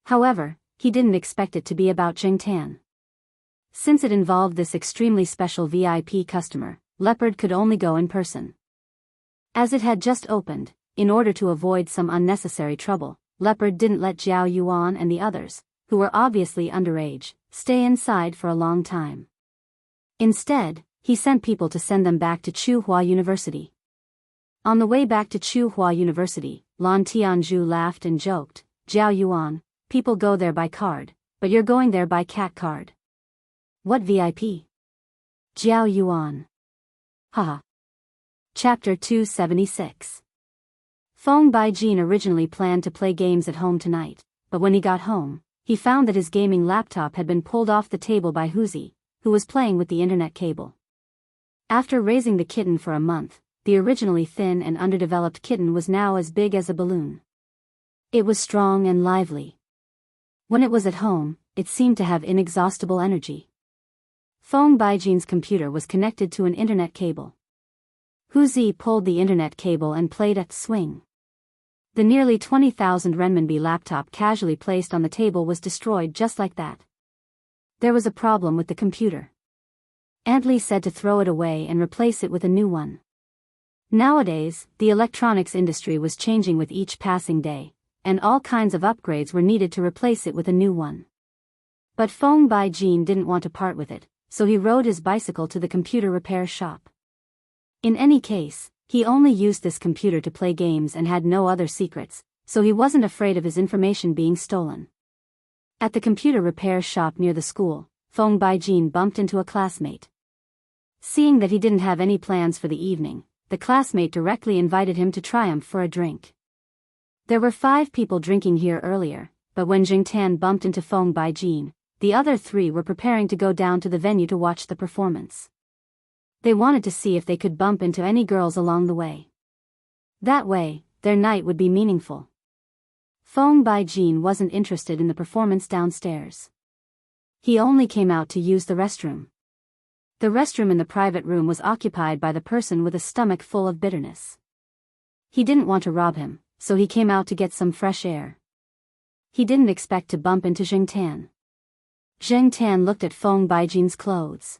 However, he didn't expect it to be about Jingtan. Since it involved this extremely special VIP customer, Leopard could only go in person. As it had just opened, in order to avoid some unnecessary trouble, Leopard didn't let Zhao Yuan and the others, who were obviously underage, stay inside for a long time. Instead, he sent people to send them back to Tsinghua University. On the way back to Tsinghua University, Lan Tianzhu laughed and joked, "Zhao Yuan, people go there by card, but you're going there by cat card." "What VIP?" Zhao Yuan. Haha. Chapter 276. Feng Baijin originally planned to play games at home tonight, but when he got home, he found that his gaming laptop had been pulled off the table by Huzi, who was playing with the internet cable. After raising the kitten for a month, the originally thin and underdeveloped kitten was now as big as a balloon. It was strong and lively. When it was at home, it seemed to have inexhaustible energy. Feng Baijin's computer was connected to an internet cable. Huzi pulled the internet cable and played at Swing. The nearly 20,000 renminbi laptop casually placed on the table was destroyed just like that. There was a problem with the computer. Aunt Lee said to throw it away and replace it with a new one. Nowadays, the electronics industry was changing with each passing day, and all kinds of upgrades were needed to replace it with a new one. But Feng Baijin didn't want to part with it, so he rode his bicycle to the computer repair shop. In any case, he only used this computer to play games and had no other secrets, so he wasn't afraid of his information being stolen. At the computer repair shop near the school, Feng Baijin bumped into a classmate. Seeing that he didn't have any plans for the evening, the classmate directly invited him to Triumph for a drink. There were 5 people drinking here earlier, but when Jingtan bumped into Feng Baijin, the other three were preparing to go down to the venue to watch the performance. They wanted to see if they could bump into any girls along the way. That way, their night would be meaningful. Feng Baijin wasn't interested in the performance downstairs. He only came out to use the restroom. The restroom in the private room was occupied by the person with a stomach full of bitterness. He didn't want to rob him, so he came out to get some fresh air. He didn't expect to bump into Zheng Tan. Zheng Tan looked at Feng Baijin's clothes.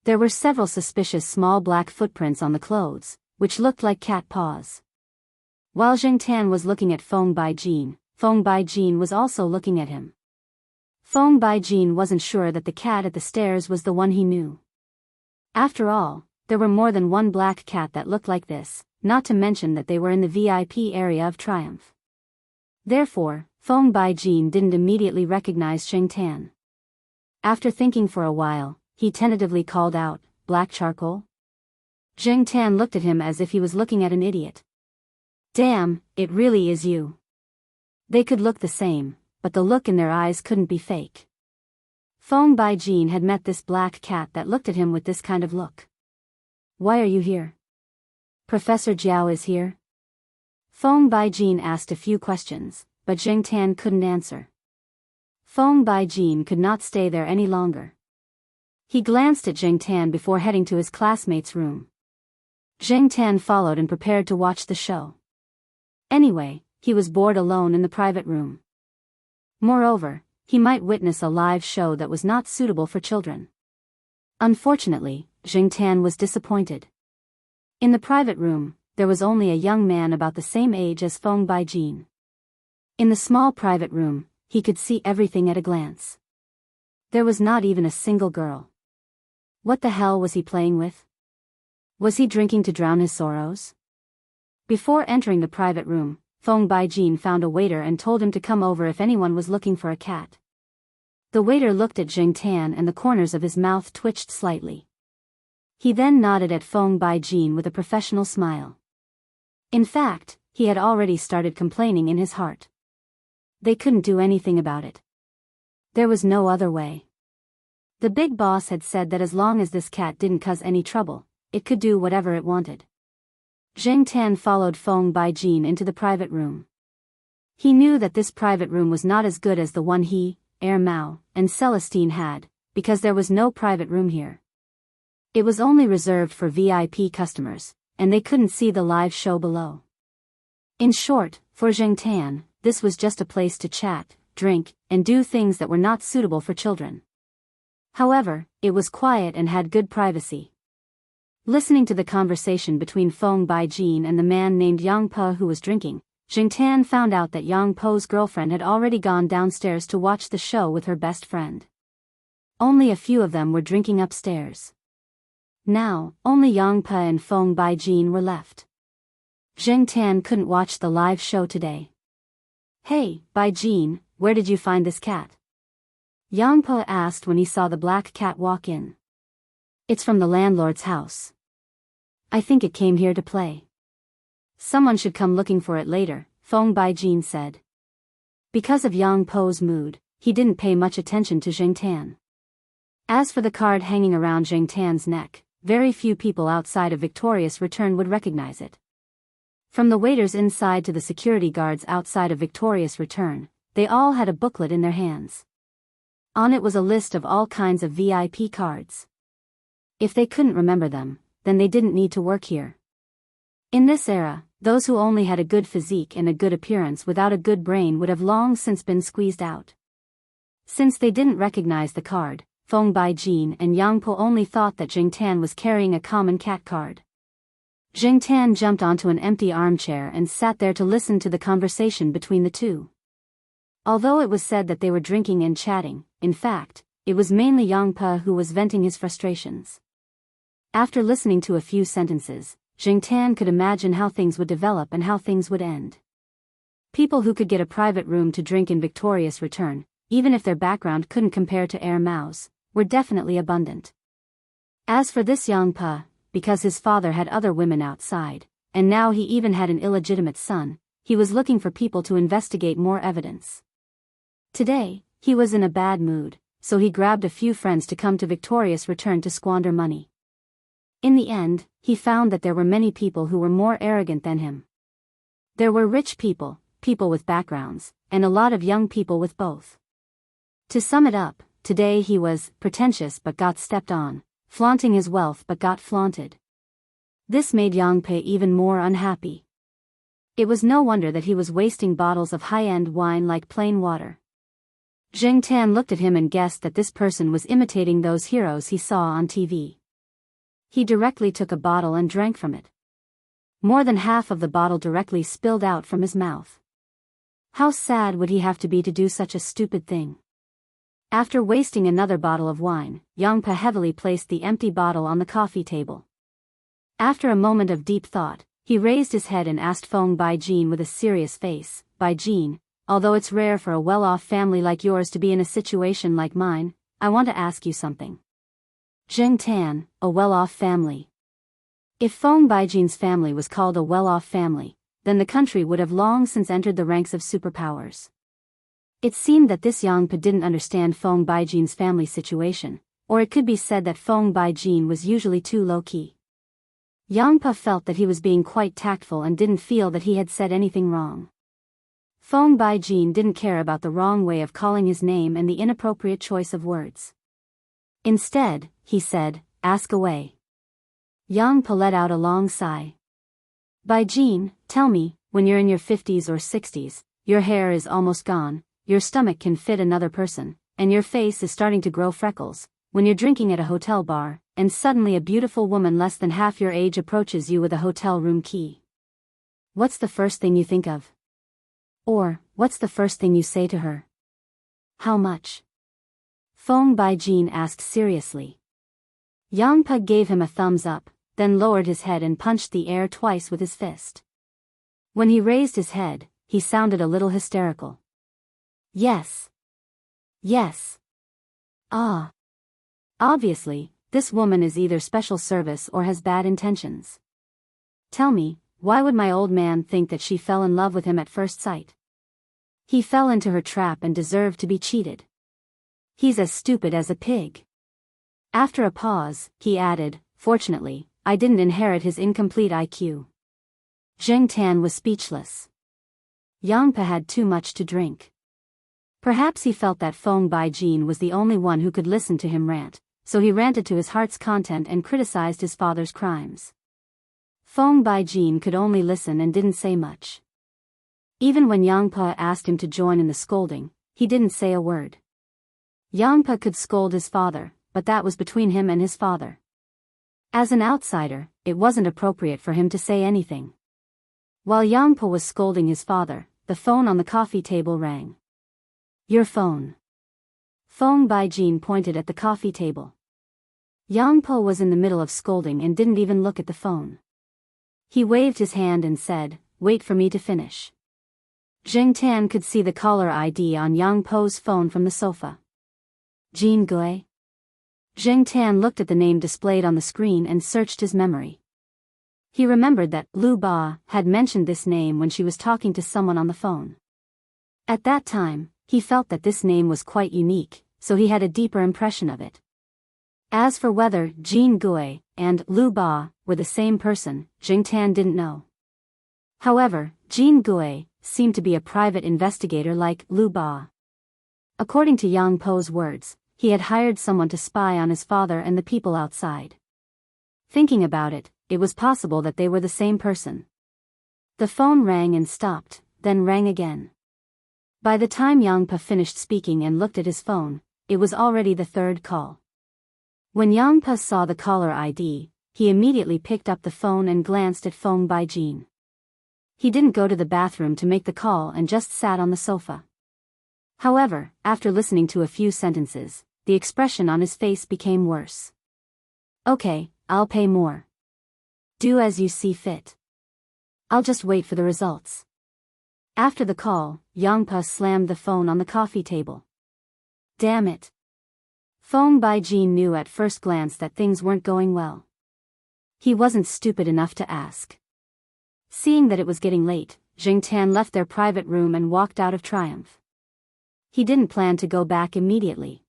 There were several suspicious small black footprints on the clothes, which looked like cat paws. While Zheng Tan was looking at Feng Baijin was also looking at him. Feng Baijin wasn't sure that the cat at the stairs was the one he knew. After all, there were more than one black cat that looked like this, not to mention that they were in the VIP area of Triumph. Therefore, Feng Baijin didn't immediately recognize Zheng Tan. After thinking for a while, he tentatively called out, "Black charcoal?" Zheng Tan looked at him as if he was looking at an idiot. "Damn, it really is you." They could look the same, but the look in their eyes couldn't be fake. Feng Baijin had met this black cat that looked at him with this kind of look. "Why are you here? Professor Jiao is here?" Feng Baijin asked a few questions, but Zheng Tan couldn't answer. Feng Baijin could not stay there any longer. He glanced at Zheng Tan before heading to his classmate's room. Zheng Tan followed and prepared to watch the show. Anyway, he was bored alone in the private room. Moreover, he might witness a live show that was not suitable for children. Unfortunately, Zheng Tan was disappointed. In the private room, there was only a young man about the same age as Feng Baijin. In the small private room, he could see everything at a glance. There was not even a single girl. What the hell was he playing with? Was he drinking to drown his sorrows? Before entering the private room, Feng Baijin found a waiter and told him to come over if anyone was looking for a cat. The waiter looked at Zheng Tan and the corners of his mouth twitched slightly. He then nodded at Feng Baijin with a professional smile. In fact, he had already started complaining in his heart. They couldn't do anything about it. There was no other way. The big boss had said that as long as this cat didn't cause any trouble, it could do whatever it wanted. Zheng Tan followed Feng Baijin into the private room. He knew that this private room was not as good as the one he, Mao, and Celestine had, because there was no private room here. It was only reserved for VIP customers, and they couldn't see the live show below. In short, for Zheng Tan, this was just a place to chat, drink, and do things that were not suitable for children. However, it was quiet and had good privacy. Listening to the conversation between Feng Baijin and the man named Yang Po who was drinking, Zheng Tan found out that Yang Po's girlfriend had already gone downstairs to watch the show with her best friend. Only a few of them were drinking upstairs. Now, only Yang Po and Feng Baijin were left. Zheng Tan couldn't watch the live show today. "Hey, Baijin, where did you find this cat?" Yang Po asked when he saw the black cat walk in. "It's from the landlord's house. I think it came here to play. Someone should come looking for it later," Feng Baijin said. Because of Yang Po's mood, he didn't pay much attention to Zheng Tan. As for the card hanging around Zheng Tan's neck, very few people outside of Victorious Return would recognize it. From the waiters inside to the security guards outside of Victorious Return, they all had a booklet in their hands. On it was a list of all kinds of VIP cards. If they couldn't remember them, then they didn't need to work here. In this era, those who only had a good physique and a good appearance without a good brain would have long since been squeezed out. Since they didn't recognize the card, Feng Baijin and Yang Po only thought that Zheng Tan was carrying a common cat card. Zheng Tan jumped onto an empty armchair and sat there to listen to the conversation between the two. Although it was said that they were drinking and chatting, in fact, it was mainly Yang Po who was venting his frustrations. After listening to a few sentences, Zheng Tan could imagine how things would develop and how things would end. People who could get a private room to drink in Victorious Return, even if their background couldn't compare to Mao's, were definitely abundant. As for this Yang Po, because his father had other women outside, and now he even had an illegitimate son, he was looking for people to investigate more evidence. Today, he was in a bad mood, so he grabbed a few friends to come to Victorious return to squander money. In the end, he found that there were many people who were more arrogant than him. There were rich people, people with backgrounds, and a lot of young people with both. To sum it up, today he was pretentious but got stepped on, flaunting his wealth but got flaunted. This made Yangpe even more unhappy. It was no wonder that he was wasting bottles of high-end wine like plain water. Zheng Tan looked at him and guessed that this person was imitating those heroes he saw on TV. He directly took a bottle and drank from it. More than half of the bottle directly spilled out from his mouth. How sad would he have to be to do such a stupid thing? After wasting another bottle of wine, Yangpe heavily placed the empty bottle on the coffee table. After a moment of deep thought, he raised his head and asked Feng Baijin with a serious face, "Baijin, although it's rare for a well-off family like yours to be in a situation like mine, I want to ask you something." Zheng Tan, a well-off family. If Feng Baijin's family was called a well-off family, then the country would have long since entered the ranks of superpowers. It seemed that this Yangpe didn't understand Feng Baijin's family situation, or it could be said that Feng Baijin was usually too low-key. Yangpe felt that he was being quite tactful and didn't feel that he had said anything wrong. Feng Baijin didn't care about the wrong way of calling his name and the inappropriate choice of words. Instead, he said, "Ask away." Yangpe let out a long sigh. "Baijin, tell me, when you're in your 50s or 60s, your hair is almost gone, your stomach can fit another person, and your face is starting to grow freckles, when you're drinking at a hotel bar, and suddenly a beautiful woman less than half your age approaches you with a hotel room key. What's the first thing you think of? Or, what's the first thing you say to her? How much?" Feng Baijin asked seriously. Yangpe gave him a thumbs up, then lowered his head and punched the air twice with his fist. When he raised his head, he sounded a little hysterical. "Yes. Yes. Ah. Obviously, this woman is either special service or has bad intentions. Tell me, why would my old man think that she fell in love with him at first sight? He fell into her trap and deserved to be cheated. He's as stupid as a pig." After a pause, he added, "Fortunately, I didn't inherit his incomplete IQ." Zheng Tan was speechless. Yangpe had too much to drink. Perhaps he felt that Feng Baijin was the only one who could listen to him rant, so he ranted to his heart's content and criticized his father's crimes. Feng Baijin could only listen and didn't say much. Even when Yangpe asked him to join in the scolding, he didn't say a word. Yangpe could scold his father, but that was between him and his father. As an outsider, it wasn't appropriate for him to say anything. While Yangpe was scolding his father, the phone on the coffee table rang. "Your phone." Feng Baijin pointed at the coffee table. Yangpe was in the middle of scolding and didn't even look at the phone. He waved his hand and said, "Wait for me to finish." Zheng Tan could see the caller ID on Yangpe's phone from the sofa. Jin Gui. Zheng Tan looked at the name displayed on the screen and searched his memory. He remembered that Lu Ba had mentioned this name when she was talking to someone on the phone. At that time, he felt that this name was quite unique, so he had a deeper impression of it. As for whether Jin Gui and Lu Ba were the same person, Zheng Tan didn't know. However, Jin Gui seemed to be a private investigator like Lu Ba. According to Yangpe's words, he had hired someone to spy on his father and the people outside. Thinking about it, it was possible that they were the same person. The phone rang and stopped, then rang again. By the time Yangpe finished speaking and looked at his phone, it was already the third call. When Yangpe saw the caller ID, he immediately picked up the phone and glanced at Feng Baijin. He didn't go to the bathroom to make the call and just sat on the sofa. However, after listening to a few sentences, the expression on his face became worse. "Okay, I'll pay more. Do as you see fit. I'll just wait for the results." After the call, Yangpe slammed the phone on the coffee table. Damn it. Feng Baijin knew at first glance that things weren't going well. He wasn't stupid enough to ask. Seeing that it was getting late, Zheng Tan left their private room and walked out of triumph. He didn't plan to go back immediately.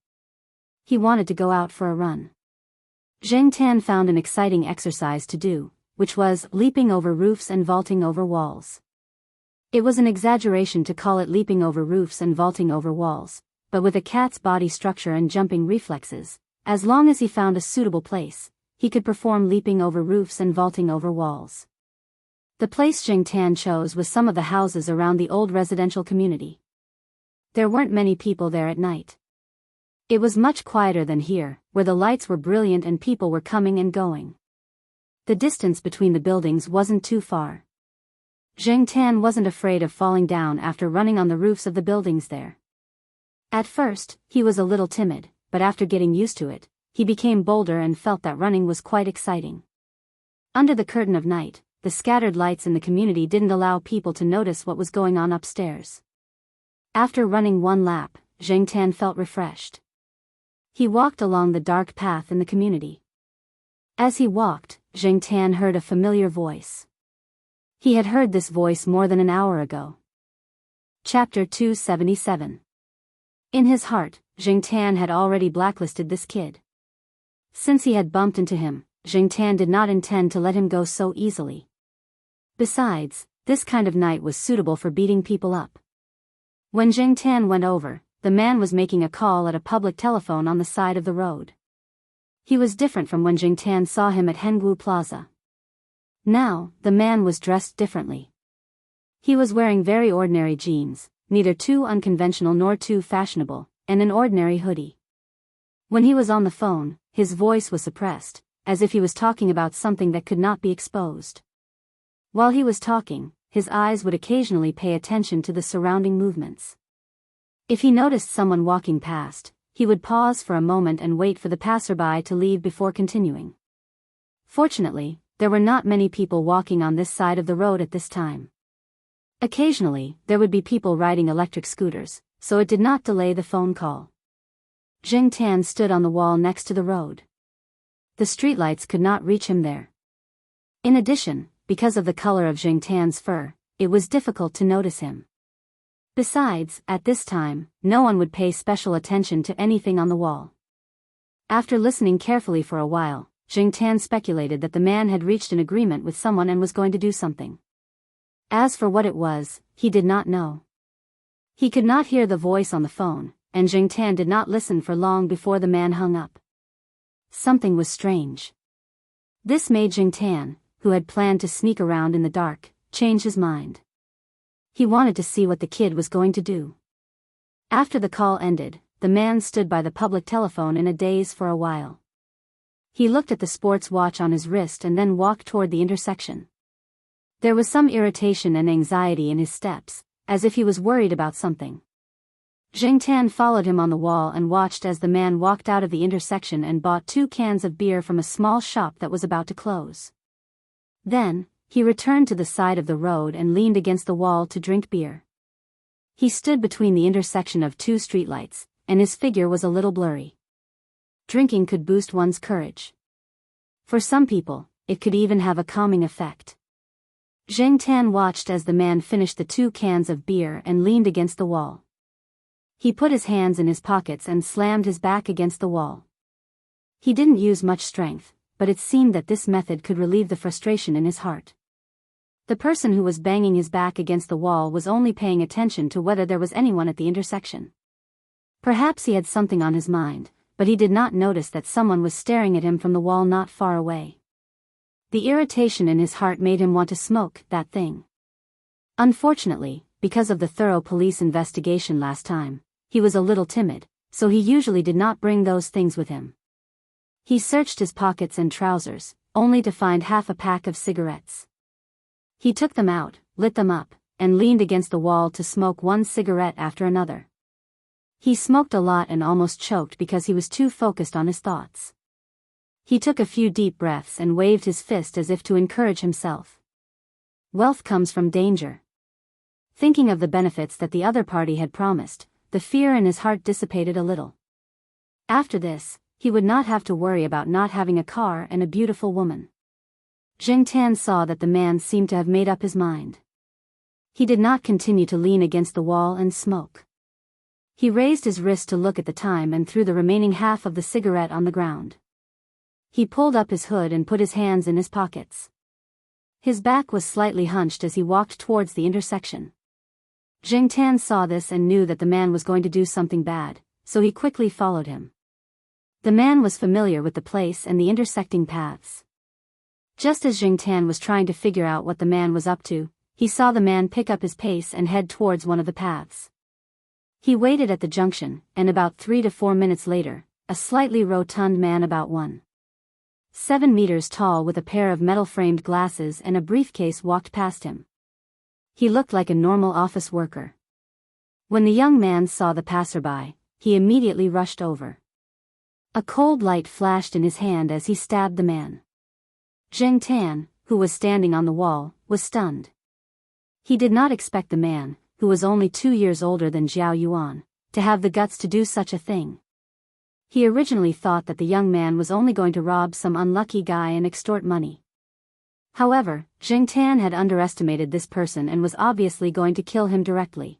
he wanted to go out for a run. Zheng Tan found an exciting exercise to do, which was leaping over roofs and vaulting over walls. It was an exaggeration to call it leaping over roofs and vaulting over walls, but with a cat's body structure and jumping reflexes, as long as he found a suitable place, he could perform leaping over roofs and vaulting over walls. The place Zheng Tan chose was some of the houses around the old residential community. There weren't many people there at night. It was much quieter than here, where the lights were brilliant and people were coming and going. The distance between the buildings wasn't too far. Zheng Tan wasn't afraid of falling down after running on the roofs of the buildings there. At first, he was a little timid, but after getting used to it, he became bolder and felt that running was quite exciting. Under the curtain of night, the scattered lights in the community didn't allow people to notice what was going on upstairs. After running one lap, Zheng Tan felt refreshed. He walked along the dark path in the community. As he walked, Zheng Tan heard a familiar voice. He had heard this voice more than an hour ago. Chapter 277. In his heart, Zheng Tan had already blacklisted this kid. Since he had bumped into him, Zheng Tan did not intend to let him go so easily. Besides, this kind of night was suitable for beating people up. When Zheng Tan went over, the man was making a call at a public telephone on the side of the road. He was different from when Zheng Tan saw him at Hengwu Plaza. Now, the man was dressed differently. He was wearing very ordinary jeans, neither too unconventional nor too fashionable, and an ordinary hoodie. When he was on the phone, his voice was suppressed, as if he was talking about something that could not be exposed. While he was talking, his eyes would occasionally pay attention to the surrounding movements. If he noticed someone walking past, he would pause for a moment and wait for the passerby to leave before continuing. Fortunately, there were not many people walking on this side of the road at this time. Occasionally, there would be people riding electric scooters, so it did not delay the phone call. Zheng Tan stood on the wall next to the road. The streetlights could not reach him there. In addition, because of the color of Zheng Tan's fur, it was difficult to notice him. Besides, at this time, no one would pay special attention to anything on the wall. After listening carefully for a while, Zheng Tan speculated that the man had reached an agreement with someone and was going to do something. As for what it was, he did not know. He could not hear the voice on the phone, and Zheng Tan did not listen for long before the man hung up. Something was strange. This made Zheng Tan, who had planned to sneak around in the dark, change his mind. He wanted to see what the kid was going to do. After the call ended, the man stood by the public telephone in a daze for a while. He looked at the sports watch on his wrist and then walked toward the intersection. There was some irritation and anxiety in his steps, as if he was worried about something. Zheng Tan followed him on the wall and watched as the man walked out of the intersection and bought 2 cans of beer from a small shop that was about to close. Then, he returned to the side of the road and leaned against the wall to drink beer. He stood between the intersection of 2 streetlights, and his figure was a little blurry. Drinking could boost one's courage. For some people, it could even have a calming effect. Zheng Tan watched as the man finished the 2 cans of beer and leaned against the wall. He put his hands in his pockets and slammed his back against the wall. He didn't use much strength, but it seemed that this method could relieve the frustration in his heart. The person who was banging his back against the wall was only paying attention to whether there was anyone at the intersection. Perhaps he had something on his mind, but he did not notice that someone was staring at him from the wall not far away. The irritation in his heart made him want to smoke that thing. Unfortunately, because of the thorough police investigation last time, he was a little timid, so he usually did not bring those things with him. He searched his pockets and trousers, only to find half a pack of cigarettes. He took them out, lit them up, and leaned against the wall to smoke one cigarette after another. He smoked a lot and almost choked because he was too focused on his thoughts. He took a few deep breaths and waved his fist as if to encourage himself. Wealth comes from danger. Thinking of the benefits that the other party had promised, the fear in his heart dissipated a little. After this, he would not have to worry about not having a car and a beautiful woman. Zheng Tan saw that the man seemed to have made up his mind. He did not continue to lean against the wall and smoke. He raised his wrist to look at the time and threw the remaining half of the cigarette on the ground. He pulled up his hood and put his hands in his pockets. His back was slightly hunched as he walked towards the intersection. Jingtan saw this and knew that the man was going to do something bad, so he quickly followed him. The man was familiar with the place and the intersecting paths. Just as Jingtan was trying to figure out what the man was up to, he saw the man pick up his pace and head towards one of the paths. He waited at the junction, and about 3 to 4 minutes later, a slightly rotund man about 1.7 meters tall with a pair of metal-framed glasses and a briefcase walked past him. He looked like a normal office worker. When the young man saw the passerby, he immediately rushed over. A cold light flashed in his hand as he stabbed the man. Jingtan, who was standing on the wall, was stunned. He did not expect the man, who was only 2 years older than Zhao Yuan, to have the guts to do such a thing. He originally thought that the young man was only going to rob some unlucky guy and extort money. However, Jingtan had underestimated this person and was obviously going to kill him directly.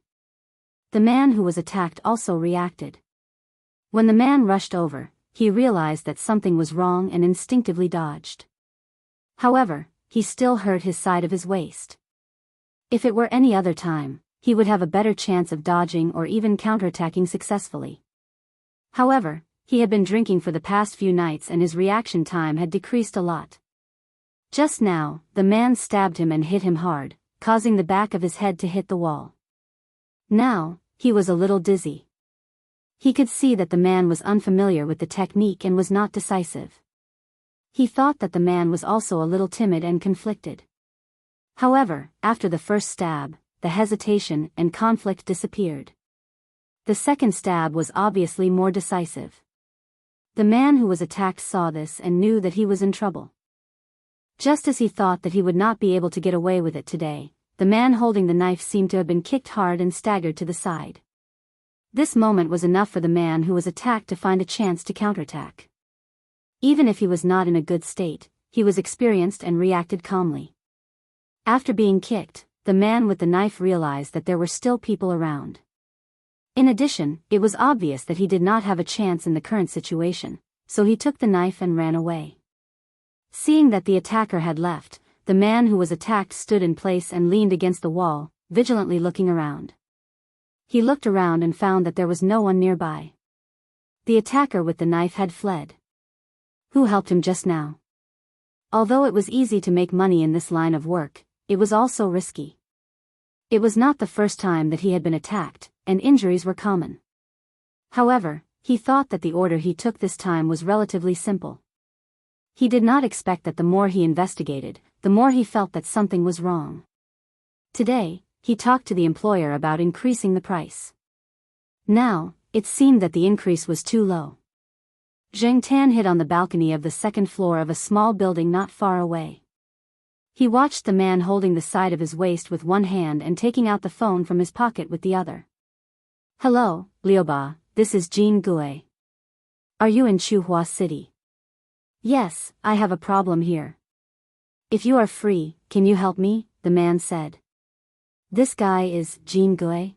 The man who was attacked also reacted. When the man rushed over, he realized that something was wrong and instinctively dodged. However, he still hurt his side of his waist. If it were any other time, he would have a better chance of dodging or even counterattacking successfully. However, he had been drinking for the past few nights and his reaction time had decreased a lot. Just now, the man stabbed him and hit him hard, causing the back of his head to hit the wall. Now, he was a little dizzy. He could see that the man was unfamiliar with the technique and was not decisive. He thought that the man was also a little timid and conflicted. However, after the first stab, the hesitation and conflict disappeared. The second stab was obviously more decisive. The man who was attacked saw this and knew that he was in trouble. Just as he thought that he would not be able to get away with it today, the man holding the knife seemed to have been kicked hard and staggered to the side. This moment was enough for the man who was attacked to find a chance to counterattack. Even if he was not in a good state, he was experienced and reacted calmly. After being kicked, the man with the knife realized that there were still people around. In addition, it was obvious that he did not have a chance in the current situation, so he took the knife and ran away. Seeing that the attacker had left, the man who was attacked stood in place and leaned against the wall, vigilantly looking around. He looked around and found that there was no one nearby. The attacker with the knife had fled. Who helped him just now? Although it was easy to make money in this line of work, it was also risky. It was not the first time that he had been attacked, and injuries were common. However, he thought that the order he took this time was relatively simple. He did not expect that the more he investigated, the more he felt that something was wrong. Today, he talked to the employer about increasing the price. Now, it seemed that the increase was too low. Jingtan hid on the balcony of the second floor of a small building not far away. He watched the man holding the side of his waist with one hand and taking out the phone from his pocket with the other. Hello, Liuba, this is Jean Gue. Are you in Chuhua City? Yes, I have a problem here. If you are free, can you help me? The man said. This guy is Jean Gue?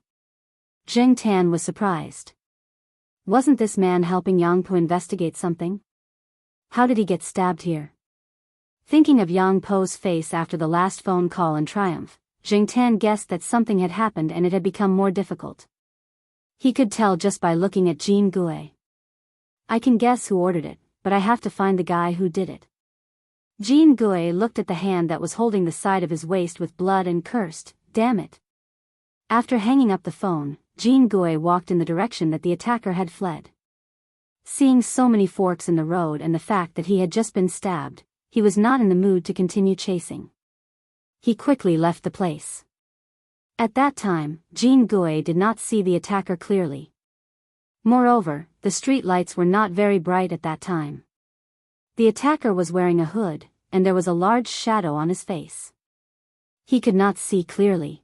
Jingtan was surprised. Wasn't this man helping Yang Po investigate something? How did he get stabbed here? Thinking of Yang Po's face after the last phone call in triumph, Jingtan guessed that something had happened and it had become more difficult. He could tell just by looking at Jean Gue. I can guess who ordered it, but I have to find the guy who did it. Jean Gue looked at the hand that was holding the side of his waist with blood and cursed, damn it. After hanging up the phone, Jean Gue walked in the direction that the attacker had fled. Seeing so many forks in the road and the fact that he had just been stabbed, he was not in the mood to continue chasing. He quickly left the place. At that time, Jean Gue did not see the attacker clearly. Moreover, the street lights were not very bright at that time. The attacker was wearing a hood, and there was a large shadow on his face. He could not see clearly.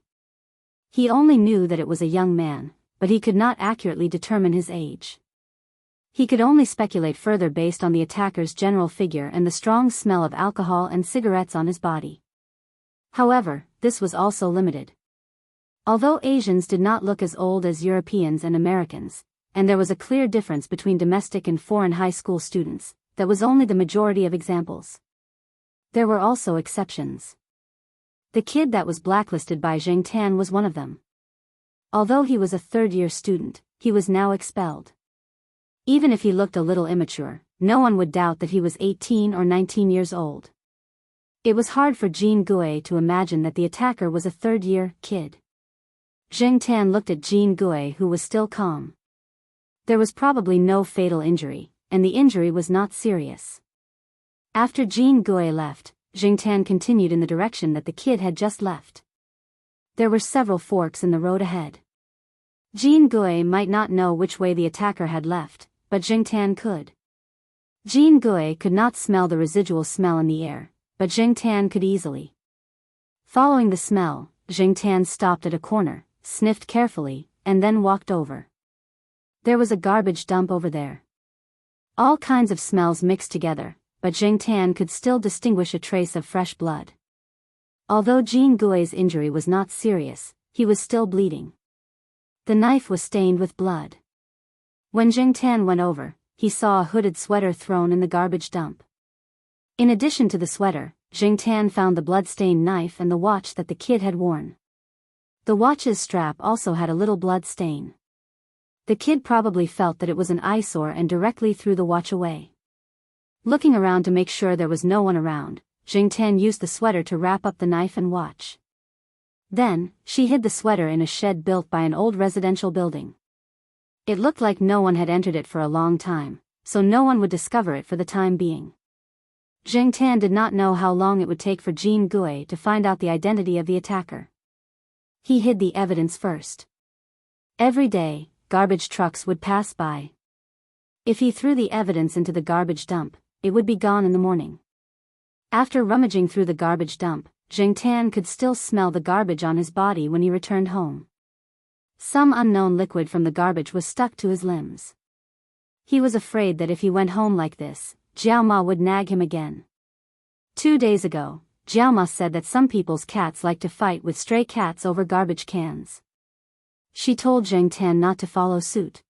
He only knew that it was a young man, but he could not accurately determine his age. He could only speculate further based on the attacker's general figure and the strong smell of alcohol and cigarettes on his body. However, this was also limited. Although Asians did not look as old as Europeans and Americans, and there was a clear difference between domestic and foreign high school students, that was only the majority of examples. There were also exceptions. The kid that was blacklisted by Zheng Tan was one of them. Although he was a third-year student, he was now expelled. Even if he looked a little immature, no one would doubt that he was 18 or 19 years old. It was hard for Jean Gui to imagine that the attacker was a third-year kid. Zheng Tan looked at Jean Gui, who was still calm. There was probably no fatal injury, and the injury was not serious. After Jean Gui left, Zheng Tan continued in the direction that the kid had just left. There were several forks in the road ahead. Jean Gui might not know which way the attacker had left, but Zheng Tan could. Jean Gui could not smell the residual smell in the air, but Zheng Tan could easily. Following the smell, Zheng Tan stopped at a corner, sniffed carefully, and then walked over. There was a garbage dump over there. All kinds of smells mixed together, but Zheng Tan could still distinguish a trace of fresh blood. Although Jean Gui's injury was not serious, he was still bleeding. The knife was stained with blood. When Zheng Tan went over, he saw a hooded sweater thrown in the garbage dump. In addition to the sweater, Zheng Tan found the blood-stained knife and the watch that the kid had worn. The watch's strap also had a little blood stain. The kid probably felt that it was an eyesore and directly threw the watch away. Looking around to make sure there was no one around, Zheng Tan used the sweater to wrap up the knife and watch. Then, she hid the sweater in a shed built by an old residential building. It looked like no one had entered it for a long time, so no one would discover it for the time being. Zheng Tan did not know how long it would take for Jean Gui to find out the identity of the attacker. He hid the evidence first. Every day, garbage trucks would pass by. If he threw the evidence into the garbage dump, it would be gone in the morning. After rummaging through the garbage dump, Zheng Tan could still smell the garbage on his body when he returned home. Some unknown liquid from the garbage was stuck to his limbs. He was afraid that if he went home like this, Jiao Ma would nag him again. 2 days ago, Jiao Ma said that some people's cats like to fight with stray cats over garbage cans. She told Zheng Tan not to follow suit.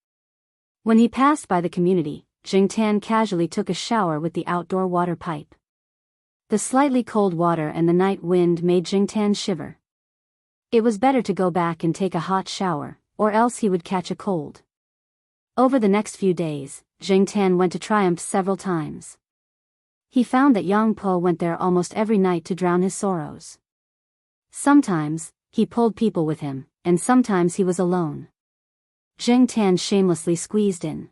When he passed by the community, Zheng Tan casually took a shower with the outdoor water pipe. The slightly cold water and the night wind made Zheng Tan shiver. It was better to go back and take a hot shower, or else he would catch a cold. Over the next few days, Zheng Tan went to Triumph several times. He found that Yang Po went there almost every night to drown his sorrows. Sometimes, he pulled people with him, and sometimes he was alone. Zheng Tan shamelessly squeezed in.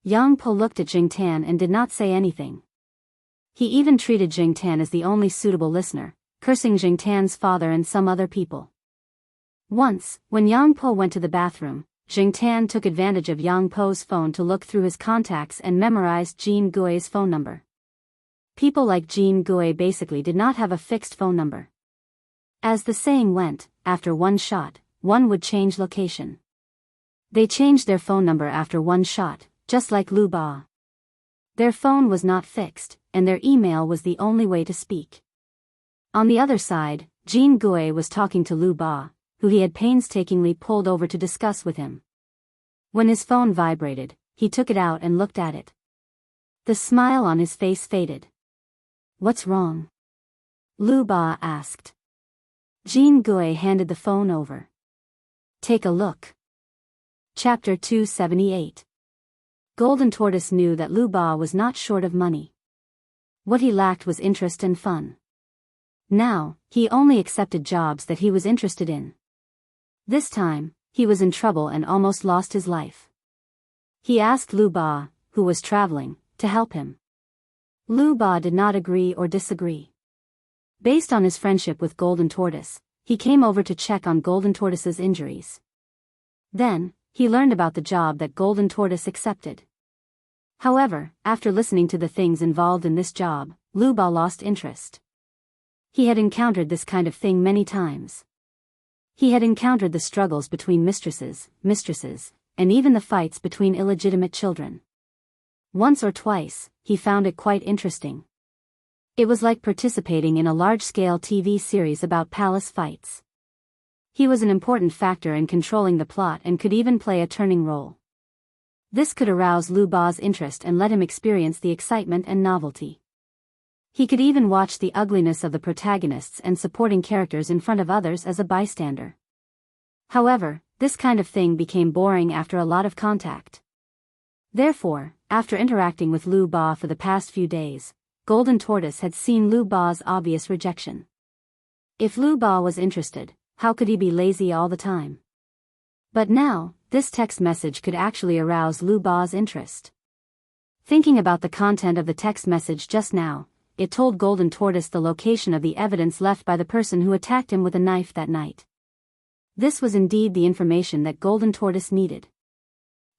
Yang Po looked at Zheng Tan and did not say anything. He even treated Zheng Tan as the only suitable listener, cursing Zheng Tan's father and some other people. Once, when Yang Po went to the bathroom, Zheng Tan took advantage of Yang Po's phone to look through his contacts and memorized Jean Gui's phone number. People like Jean Gui basically did not have a fixed phone number. As the saying went, after one shot, one would change location. They changed their phone number after one shot, just like Lu Ba. Their phone was not fixed, and their email was the only way to speak. On the other side, Jean Gui was talking to Lu Ba, who he had painstakingly pulled over to discuss with him. When his phone vibrated, he took it out and looked at it. The smile on his face faded. "What's wrong?" Lu Ba asked. Jean Gui handed the phone over. "Take a look." Chapter 278. Golden Tortoise knew that Lu Ba was not short of money. What he lacked was interest and fun. Now, he only accepted jobs that he was interested in. This time, he was in trouble and almost lost his life. He asked Lu Ba, who was traveling, to help him. Lu Ba did not agree or disagree. Based on his friendship with Golden Tortoise, he came over to check on Golden Tortoise's injuries. Then, he learned about the job that Golden Tortoise accepted. However, after listening to the things involved in this job, Lu Ba lost interest. He had encountered this kind of thing many times. He had encountered the struggles between mistresses, and even the fights between illegitimate children. Once or twice, he found it quite interesting. It was like participating in a large-scale TV series about palace fights. He was an important factor in controlling the plot and could even play a turning role. This could arouse Lu Ba's interest and let him experience the excitement and novelty. He could even watch the ugliness of the protagonists and supporting characters in front of others as a bystander. However, this kind of thing became boring after a lot of contact. Therefore, after interacting with Lu Ba for the past few days, Golden Tortoise had seen Lu Ba's obvious rejection. If Lu Ba was interested, how could he be lazy all the time? But now, this text message could actually arouse Lu Ba's interest. Thinking about the content of the text message just now, it told Golden Tortoise the location of the evidence left by the person who attacked him with a knife that night. This was indeed the information that Golden Tortoise needed.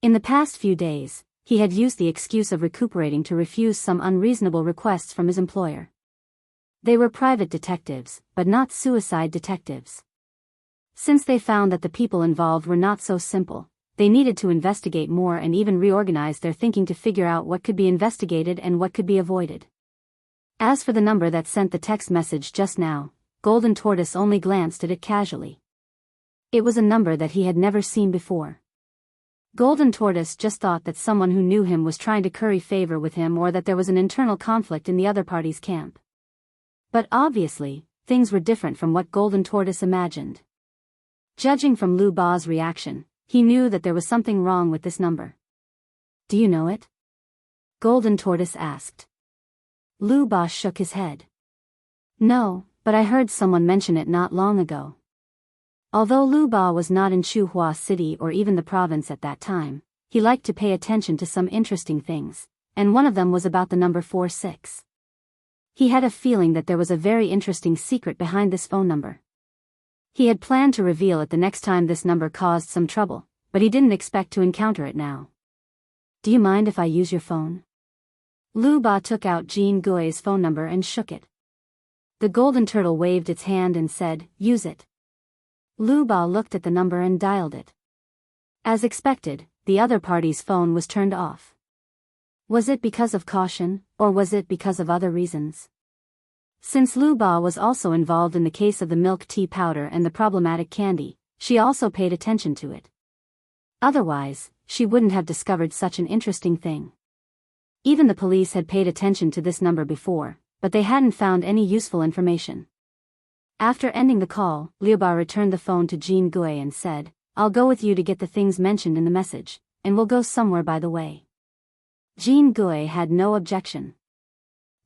In the past few days, he had used the excuse of recuperating to refuse some unreasonable requests from his employer. They were private detectives, but not suicide detectives. Since they found that the people involved were not so simple, they needed to investigate more and even reorganize their thinking to figure out what could be investigated and what could be avoided. As for the number that sent the text message just now, Golden Tortoise only glanced at it casually. It was a number that he had never seen before. Golden Tortoise just thought that someone who knew him was trying to curry favor with him or that there was an internal conflict in the other party's camp. But obviously, things were different from what Golden Tortoise imagined. Judging from Lu Ba's reaction, he knew that there was something wrong with this number. "Do you know it?" Golden Tortoise asked. Lu Ba shook his head. "No, but I heard someone mention it not long ago." Although Lu Ba was not in Chuhua City or even the province at that time, he liked to pay attention to some interesting things, and one of them was about the number 46. He had a feeling that there was a very interesting secret behind this phone number. He had planned to reveal it the next time this number caused some trouble, but he didn't expect to encounter it now. "Do you mind if I use your phone?" Lu Ba took out Jean Gui's phone number and shook it. The golden turtle waved its hand and said, "Use it." Lu Ba looked at the number and dialed it. As expected, the other party's phone was turned off. Was it because of caution, or was it because of other reasons? Since Lu Ba was also involved in the case of the milk tea powder and the problematic candy, she also paid attention to it. Otherwise, she wouldn't have discovered such an interesting thing. Even the police had paid attention to this number before, but they hadn't found any useful information. After ending the call, Liu Ba returned the phone to Jean Gui and said, "I'll go with you to get the things mentioned in the message, and we'll go somewhere by the way." Jean Gui had no objection.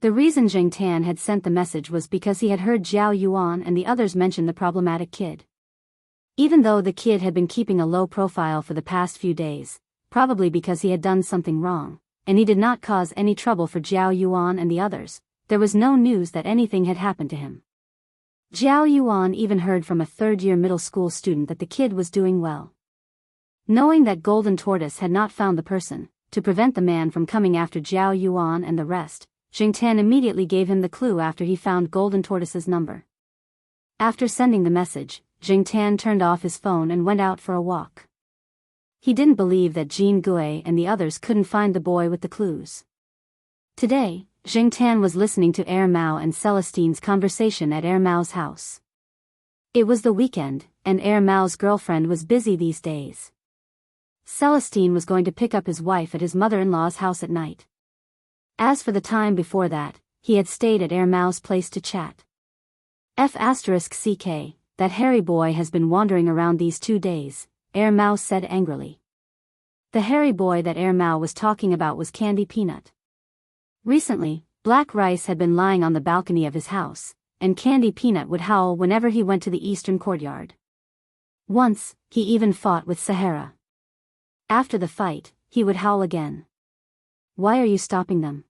The reason Zheng Tan had sent the message was because he had heard Zhao Yuan and the others mention the problematic kid. Even though the kid had been keeping a low profile for the past few days, probably because he had done something wrong, and he did not cause any trouble for Zhao Yuan and the others, there was no news that anything had happened to him. Zhao Yuan even heard from a third-year middle school student that the kid was doing well. Knowing that Golden Tortoise had not found the person, to prevent the man from coming after Zhao Yuan and the rest, Zheng Tan immediately gave him the clue after he found Golden Tortoise's number. After sending the message, Zheng Tan turned off his phone and went out for a walk. He didn't believe that Jean Gui and the others couldn't find the boy with the clues. Today, Zheng Tan was listening to Er Mao and Celestine's conversation at Er Mao's house. It was the weekend, and Er Mao's girlfriend was busy these days. Celestine was going to pick up his wife at his mother-in-law's house at night. As for the time before that, he had stayed at Er Mao's place to chat. F***CK, that hairy boy has been wandering around these 2 days, Er Mao said angrily. The hairy boy that Er Mao was talking about was Candy Peanut. Recently, Black Rice had been lying on the balcony of his house, and Candy Peanut would howl whenever he went to the eastern courtyard. Once, he even fought with Sahara. After the fight, he would howl again. "Why are you stopping them?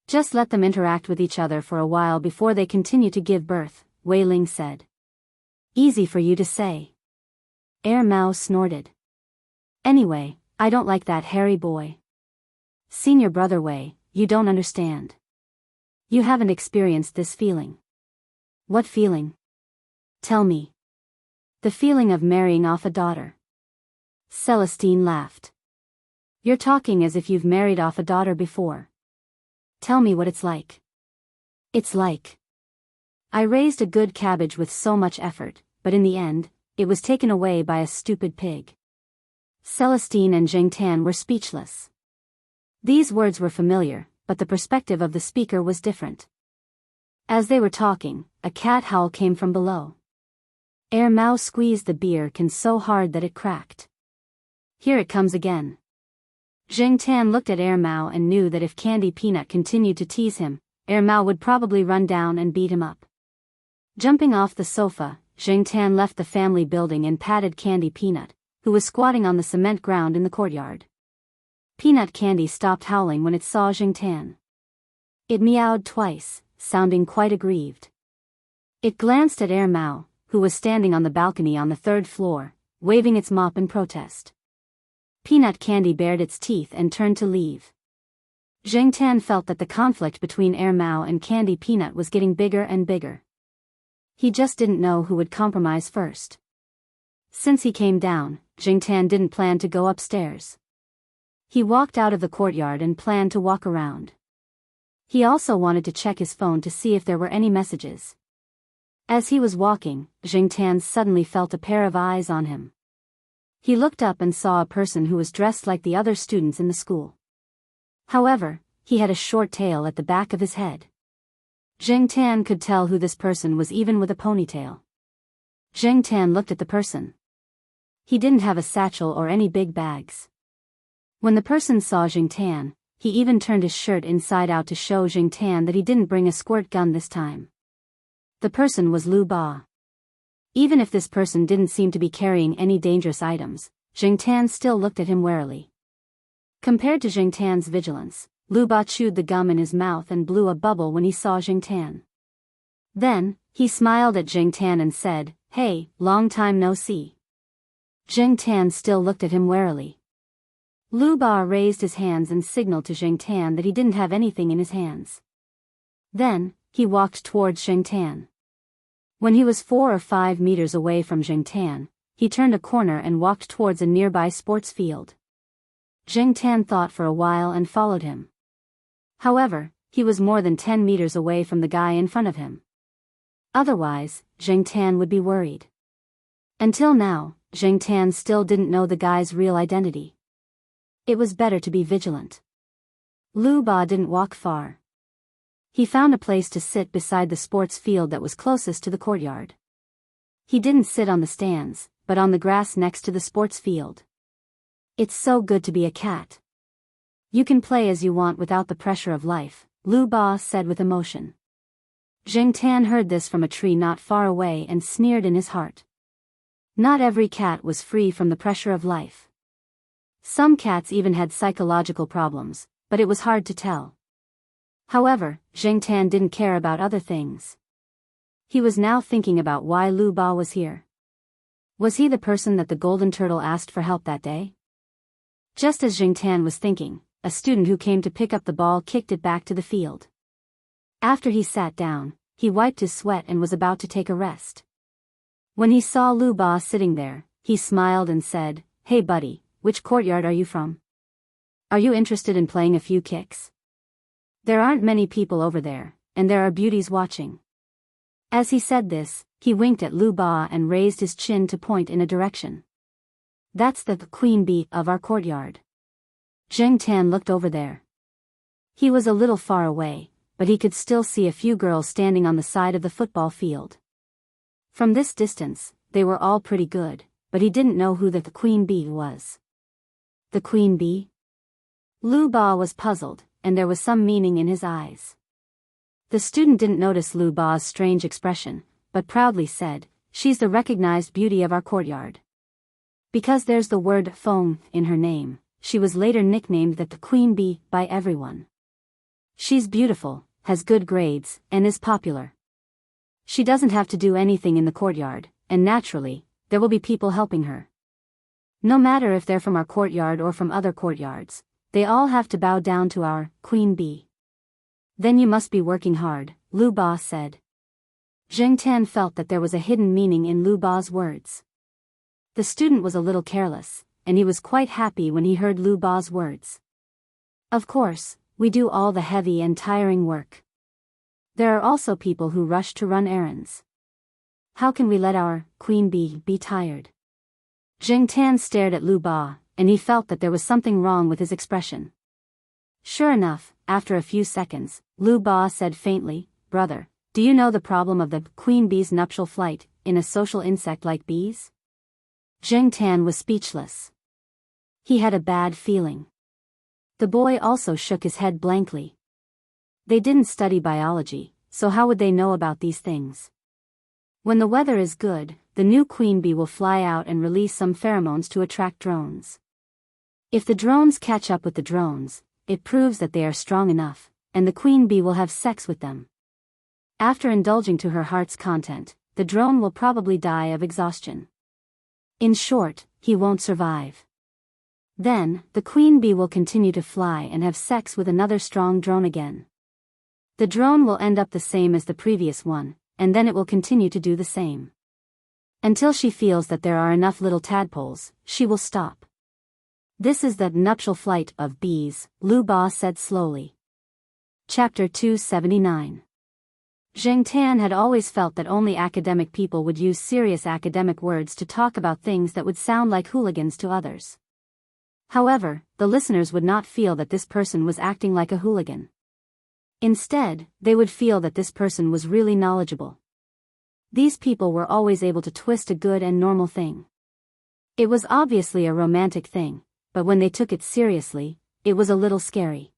Just let them interact with each other for a while before they continue to give birth," Wei Ling said. "Easy for you to say." Er Mao snorted. "Anyway, I don't like that hairy boy. Senior brother Wei, you don't understand. You haven't experienced this feeling." "What feeling? Tell me." "The feeling of marrying off a daughter." Celestine laughed. "You're talking as if you've married off a daughter before. Tell me what it's like." "It's like. I raised a good cabbage with so much effort, but in the end, it was taken away by a stupid pig. Celestine and Jingtan were speechless. These words were familiar, but the perspective of the speaker was different. As they were talking, a cat howl came from below. Mao squeezed the beer can so hard that it cracked. Here it comes again. Jingtan looked at Mao and knew that if Candy Peanut continued to tease him, Mao would probably run down and beat him up. Jumping off the sofa, Jingtan left the family building and patted Candy Peanut, who was squatting on the cement ground in the courtyard. Peanut Candy stopped howling when it saw Jingtan. It meowed twice, sounding quite aggrieved. It glanced at Mao, who was standing on the balcony on the third floor, waving its mop in protest. Peanut Candy bared its teeth and turned to leave. Jingtan felt that the conflict between Mao and Candy Peanut was getting bigger and bigger. He just didn't know who would compromise first. Since he came down, Jingtan didn't plan to go upstairs. He walked out of the courtyard and planned to walk around. He also wanted to check his phone to see if there were any messages. As he was walking, Jingtan suddenly felt a pair of eyes on him. He looked up and saw a person who was dressed like the other students in the school. However, he had a short tail at the back of his head. Jingtan could tell who this person was even with a ponytail. Jingtan looked at the person. He didn't have a satchel or any big bags. When the person saw Jingtan, he even turned his shirt inside out to show Jingtan that he didn't bring a squirt gun this time. The person was Lu Ba. Even if this person didn't seem to be carrying any dangerous items, Jingtan still looked at him warily. Compared to Jingtan's vigilance, Lu Ba chewed the gum in his mouth and blew a bubble when he saw Jingtan. Then, he smiled at Jingtan and said, "Hey, long time no see." Jingtan still looked at him warily. Lu Ba raised his hands and signaled to Jingtan that he didn't have anything in his hands. Then, he walked towards Jingtan. When he was 4 or 5 meters away from Jingtan, he turned a corner and walked towards a nearby sports field. Jingtan thought for a while and followed him. However, he was more than 10 meters away from the guy in front of him. Otherwise, Jingtan would be worried. Until now, Jingtan still didn't know the guy's real identity. It was better to be vigilant. Lu Ba didn't walk far. He found a place to sit beside the sports field that was closest to the courtyard. He didn't sit on the stands, but on the grass next to the sports field. It's so good to be a cat. You can play as you want without the pressure of life, Lu Ba said with emotion. Jingtan heard this from a tree not far away and sneered in his heart. Not every cat was free from the pressure of life. Some cats even had psychological problems, but it was hard to tell. However, Jingtan didn't care about other things. He was now thinking about why Lu Ba was here. Was he the person that the golden turtle asked for help that day? Just as Jingtan was thinking, a student who came to pick up the ball kicked it back to the field. After he sat down, he wiped his sweat and was about to take a rest. When he saw Lu Ba sitting there, he smiled and said, "Hey buddy, which courtyard are you from? Are you interested in playing a few kicks? There aren't many people over there, and there are beauties watching." As he said this, he winked at Lu Ba and raised his chin to point in a direction. "That's the queen bee of our courtyard." Jingtan looked over there. He was a little far away, but he could still see a few girls standing on the side of the football field. From this distance, they were all pretty good, but he didn't know who the queen bee was. The queen bee? Lu Ba was puzzled, and there was some meaning in his eyes. The student didn't notice Lu Ba's strange expression, but proudly said, "She's the recognized beauty of our courtyard." Because there's the word "feng" in her name, she was later nicknamed the queen bee by everyone. She's beautiful, has good grades, and is popular. She doesn't have to do anything in the courtyard, and naturally, there will be people helping her. No matter if they're from our courtyard or from other courtyards, they all have to bow down to our queen bee. Then you must be working hard, Lu Ba said. Jingtan felt that there was a hidden meaning in Lu Ba's words. The student was a little careless, and he was quite happy when he heard Lu Ba's words. Of course, we do all the heavy and tiring work. There are also people who rush to run errands. How can we let our queen bee be tired? Jing Tan stared at Lu Ba, and he felt that there was something wrong with his expression. Sure enough, after a few seconds, Lu Ba said faintly, "Brother, do you know the problem of the queen bee's nuptial flight in a social insect like bees?" Jing Tan was speechless. He had a bad feeling. The boy also shook his head blankly. They didn't study biology, so how would they know about these things? When the weather is good, the new queen bee will fly out and release some pheromones to attract drones. If the drones catch up with the drones, it proves that they are strong enough, and the queen bee will have sex with them. After indulging to her heart's content, the drone will probably die of exhaustion. In short, he won't survive. Then, the queen bee will continue to fly and have sex with another strong drone again. The drone will end up the same as the previous one, and then it will continue to do the same. Until she feels that there are enough little tadpoles, she will stop. This is the nuptial flight of bees, Lu Ba said slowly. Chapter 279. Jing Tan had always felt that only academic people would use serious academic words to talk about things that would sound like hooligans to others. However, the listeners would not feel that this person was acting like a hooligan. Instead, they would feel that this person was really knowledgeable. These people were always able to twist a good and normal thing. It was obviously a romantic thing, but when they took it seriously, it was a little scary.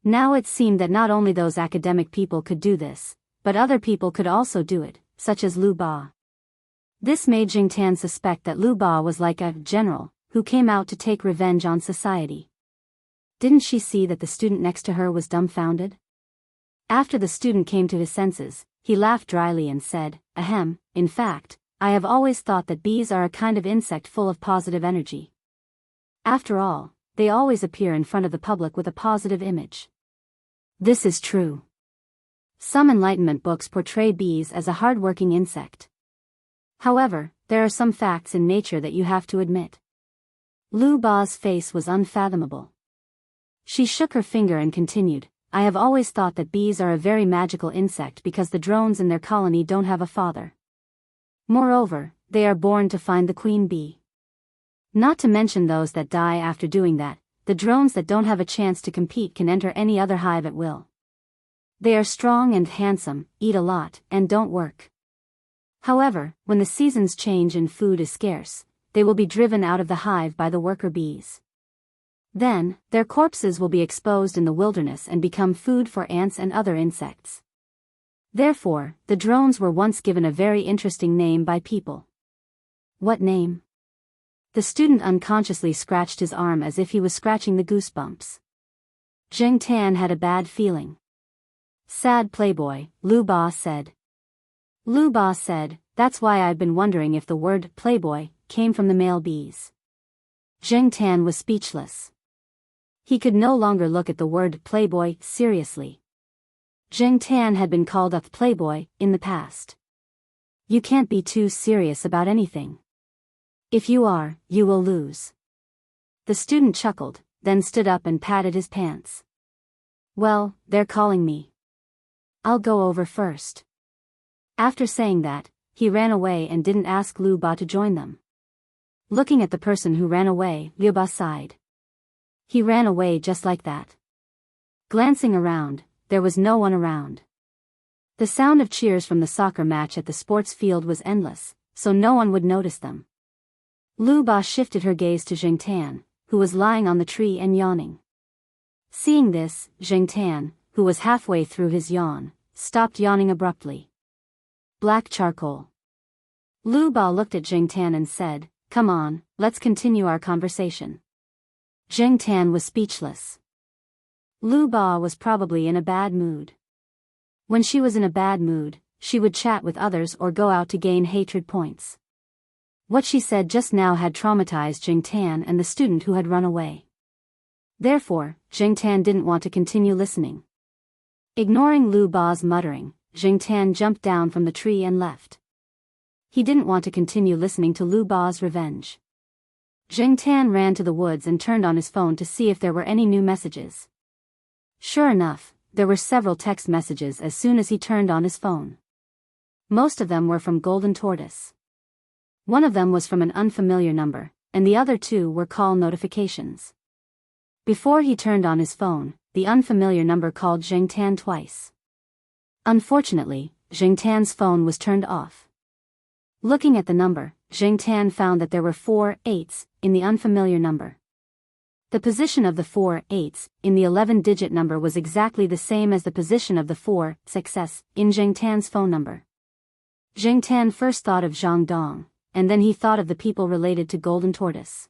Now it seemed that not only those academic people could do this, but other people could also do it, such as Lu Ba. This made Jing Tan suspect that Lu Ba was like a general who came out to take revenge on society. Didn't she see that the student next to her was dumbfounded? After the student came to his senses, he laughed dryly and said, "Ahem, in fact, I have always thought that bees are a kind of insect full of positive energy. After all, they always appear in front of the public with a positive image." This is true. Some Enlightenment books portray bees as a hard-working insect. However, there are some facts in nature that you have to admit. Lu Ba's face was unfathomable. She shook her finger and continued, "I have always thought that bees are a very magical insect because the drones in their colony don't have a father. Moreover, they are born to find the queen bee. Not to mention those that die after doing that, the drones that don't have a chance to compete can enter any other hive at will. They are strong and handsome, eat a lot, and don't work. However, when the seasons change and food is scarce, they will be driven out of the hive by the worker bees. Then, their corpses will be exposed in the wilderness and become food for ants and other insects. Therefore, the drones were once given a very interesting name by people." "What name?" The student unconsciously scratched his arm as if he was scratching the goosebumps. Jing Tan had a bad feeling. "Sad playboy," Lu Ba said. Lu Ba said, "That's why I've been wondering if the word playboy came from the male bees." Jing Tan was speechless. He could no longer look at the word playboy seriously. Jing Tan had been called a playboy in the past. You can't be too serious about anything. If you are, you will lose. The student chuckled, then stood up and patted his pants. "Well, they're calling me. I'll go over first." After saying that, he ran away and didn't ask Lu Ba to join them. Looking at the person who ran away, Lu Ba sighed. He ran away just like that. Glancing around, there was no one around. The sound of cheers from the soccer match at the sports field was endless, so no one would notice them. Lu Ba shifted her gaze to Jing Tan, who was lying on the tree and yawning. Seeing this, Jing Tan, who was halfway through his yawn, stopped yawning abruptly. Black charcoal. Lu Ba looked at Jing Tan and said, "Come on, let's continue our conversation." Jing Tan was speechless. Lu Ba was probably in a bad mood. When she was in a bad mood, she would chat with others or go out to gain hatred points. What she said just now had traumatized Jing Tan and the student who had run away. Therefore, Jing Tan didn't want to continue listening. Ignoring Lu Ba's muttering, Jing Tan jumped down from the tree and left. He didn't want to continue listening to Lu Ba's revenge. Jing Tan ran to the woods and turned on his phone to see if there were any new messages. Sure enough, there were several text messages as soon as he turned on his phone. Most of them were from Golden Tortoise. One of them was from an unfamiliar number, and the other two were call notifications. Before he turned on his phone, the unfamiliar number called Jingtan twice. Unfortunately, Jingtan's phone was turned off. Looking at the number, Jingtan found that there were 4 8s in the unfamiliar number. The position of the 4 8s in the 11-digit number was exactly the same as the position of the 4 6s in Jingtan's phone number. Jingtan first thought of Zhang Dong, and then he thought of the people related to Golden Tortoise.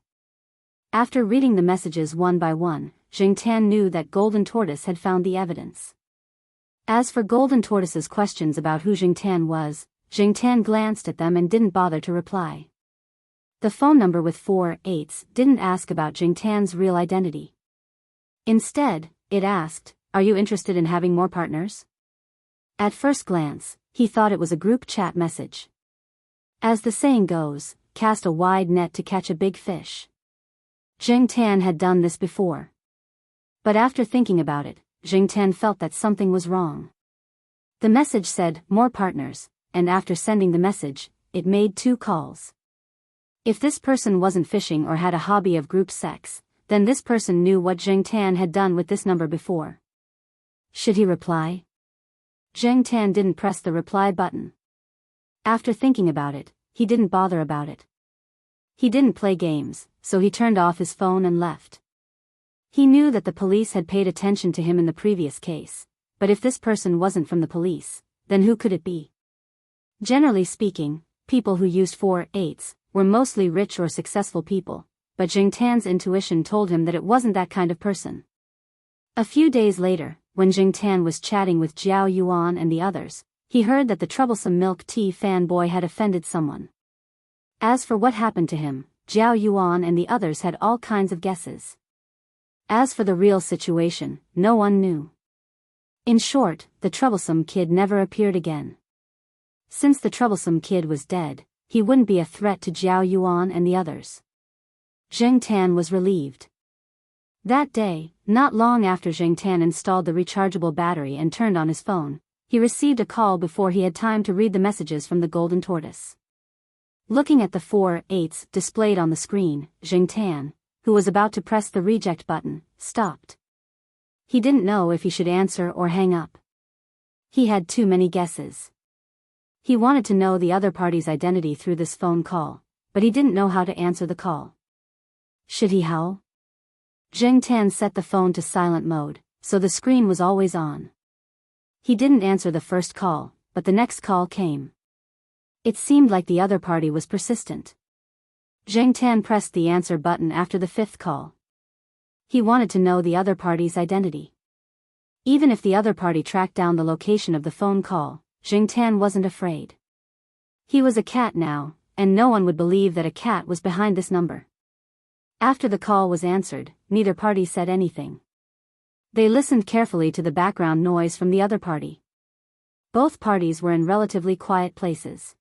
After reading the messages one by one, Jingtan knew that Golden Tortoise had found the evidence. As for Golden Tortoise's questions about who Jingtan was, Jingtan glanced at them and didn't bother to reply. The phone number with 4 8s didn't ask about Jingtan's real identity. Instead, it asked, "Are you interested in having more partners?" At first glance, he thought it was a group chat message. As the saying goes, cast a wide net to catch a big fish. Jingtan had done this before. But after thinking about it, Jingtan felt that something was wrong. The message said, "More partners," and after sending the message, it made 2 calls. If this person wasn't fishing or had a hobby of group sex, then this person knew what Jingtan had done with this number before. Should he reply? Jingtan didn't press the reply button. After thinking about it, he didn't bother about it. He didn't play games, so he turned off his phone and left. He knew that the police had paid attention to him in the previous case, but if this person wasn't from the police, then who could it be? Generally speaking, people who used 4 8s were mostly rich or successful people, but Jingtan's intuition told him that it wasn't that kind of person. A few days later, when Jingtan was chatting with Jiao Yuan and the others, he heard that the troublesome milk tea fanboy had offended someone. As for what happened to him, Jiao Yuan and the others had all kinds of guesses. As for the real situation, no one knew. In short, the troublesome kid never appeared again. Since the troublesome kid was dead, he wouldn't be a threat to Jiao Yuan and the others. Jingtan was relieved. That day, not long after Jingtan installed the rechargeable battery and turned on his phone, he received a call before he had time to read the messages from the Golden Tortoise. Looking at the 4 8s displayed on the screen, Jingtan, who was about to press the reject button, stopped. He didn't know if he should answer or hang up. He had too many guesses. He wanted to know the other party's identity through this phone call, but he didn't know how to answer the call. Should he howl? Jingtan set the phone to silent mode, so the screen was always on. He didn't answer the first call, but the next call came. It seemed like the other party was persistent. Jingtan pressed the answer button after the 5th call. He wanted to know the other party's identity. Even if the other party tracked down the location of the phone call, Jingtan wasn't afraid. He was a cat now, and no one would believe that a cat was behind this number. After the call was answered, neither party said anything. They listened carefully to the background noise from the other party. Both parties were in relatively quiet places.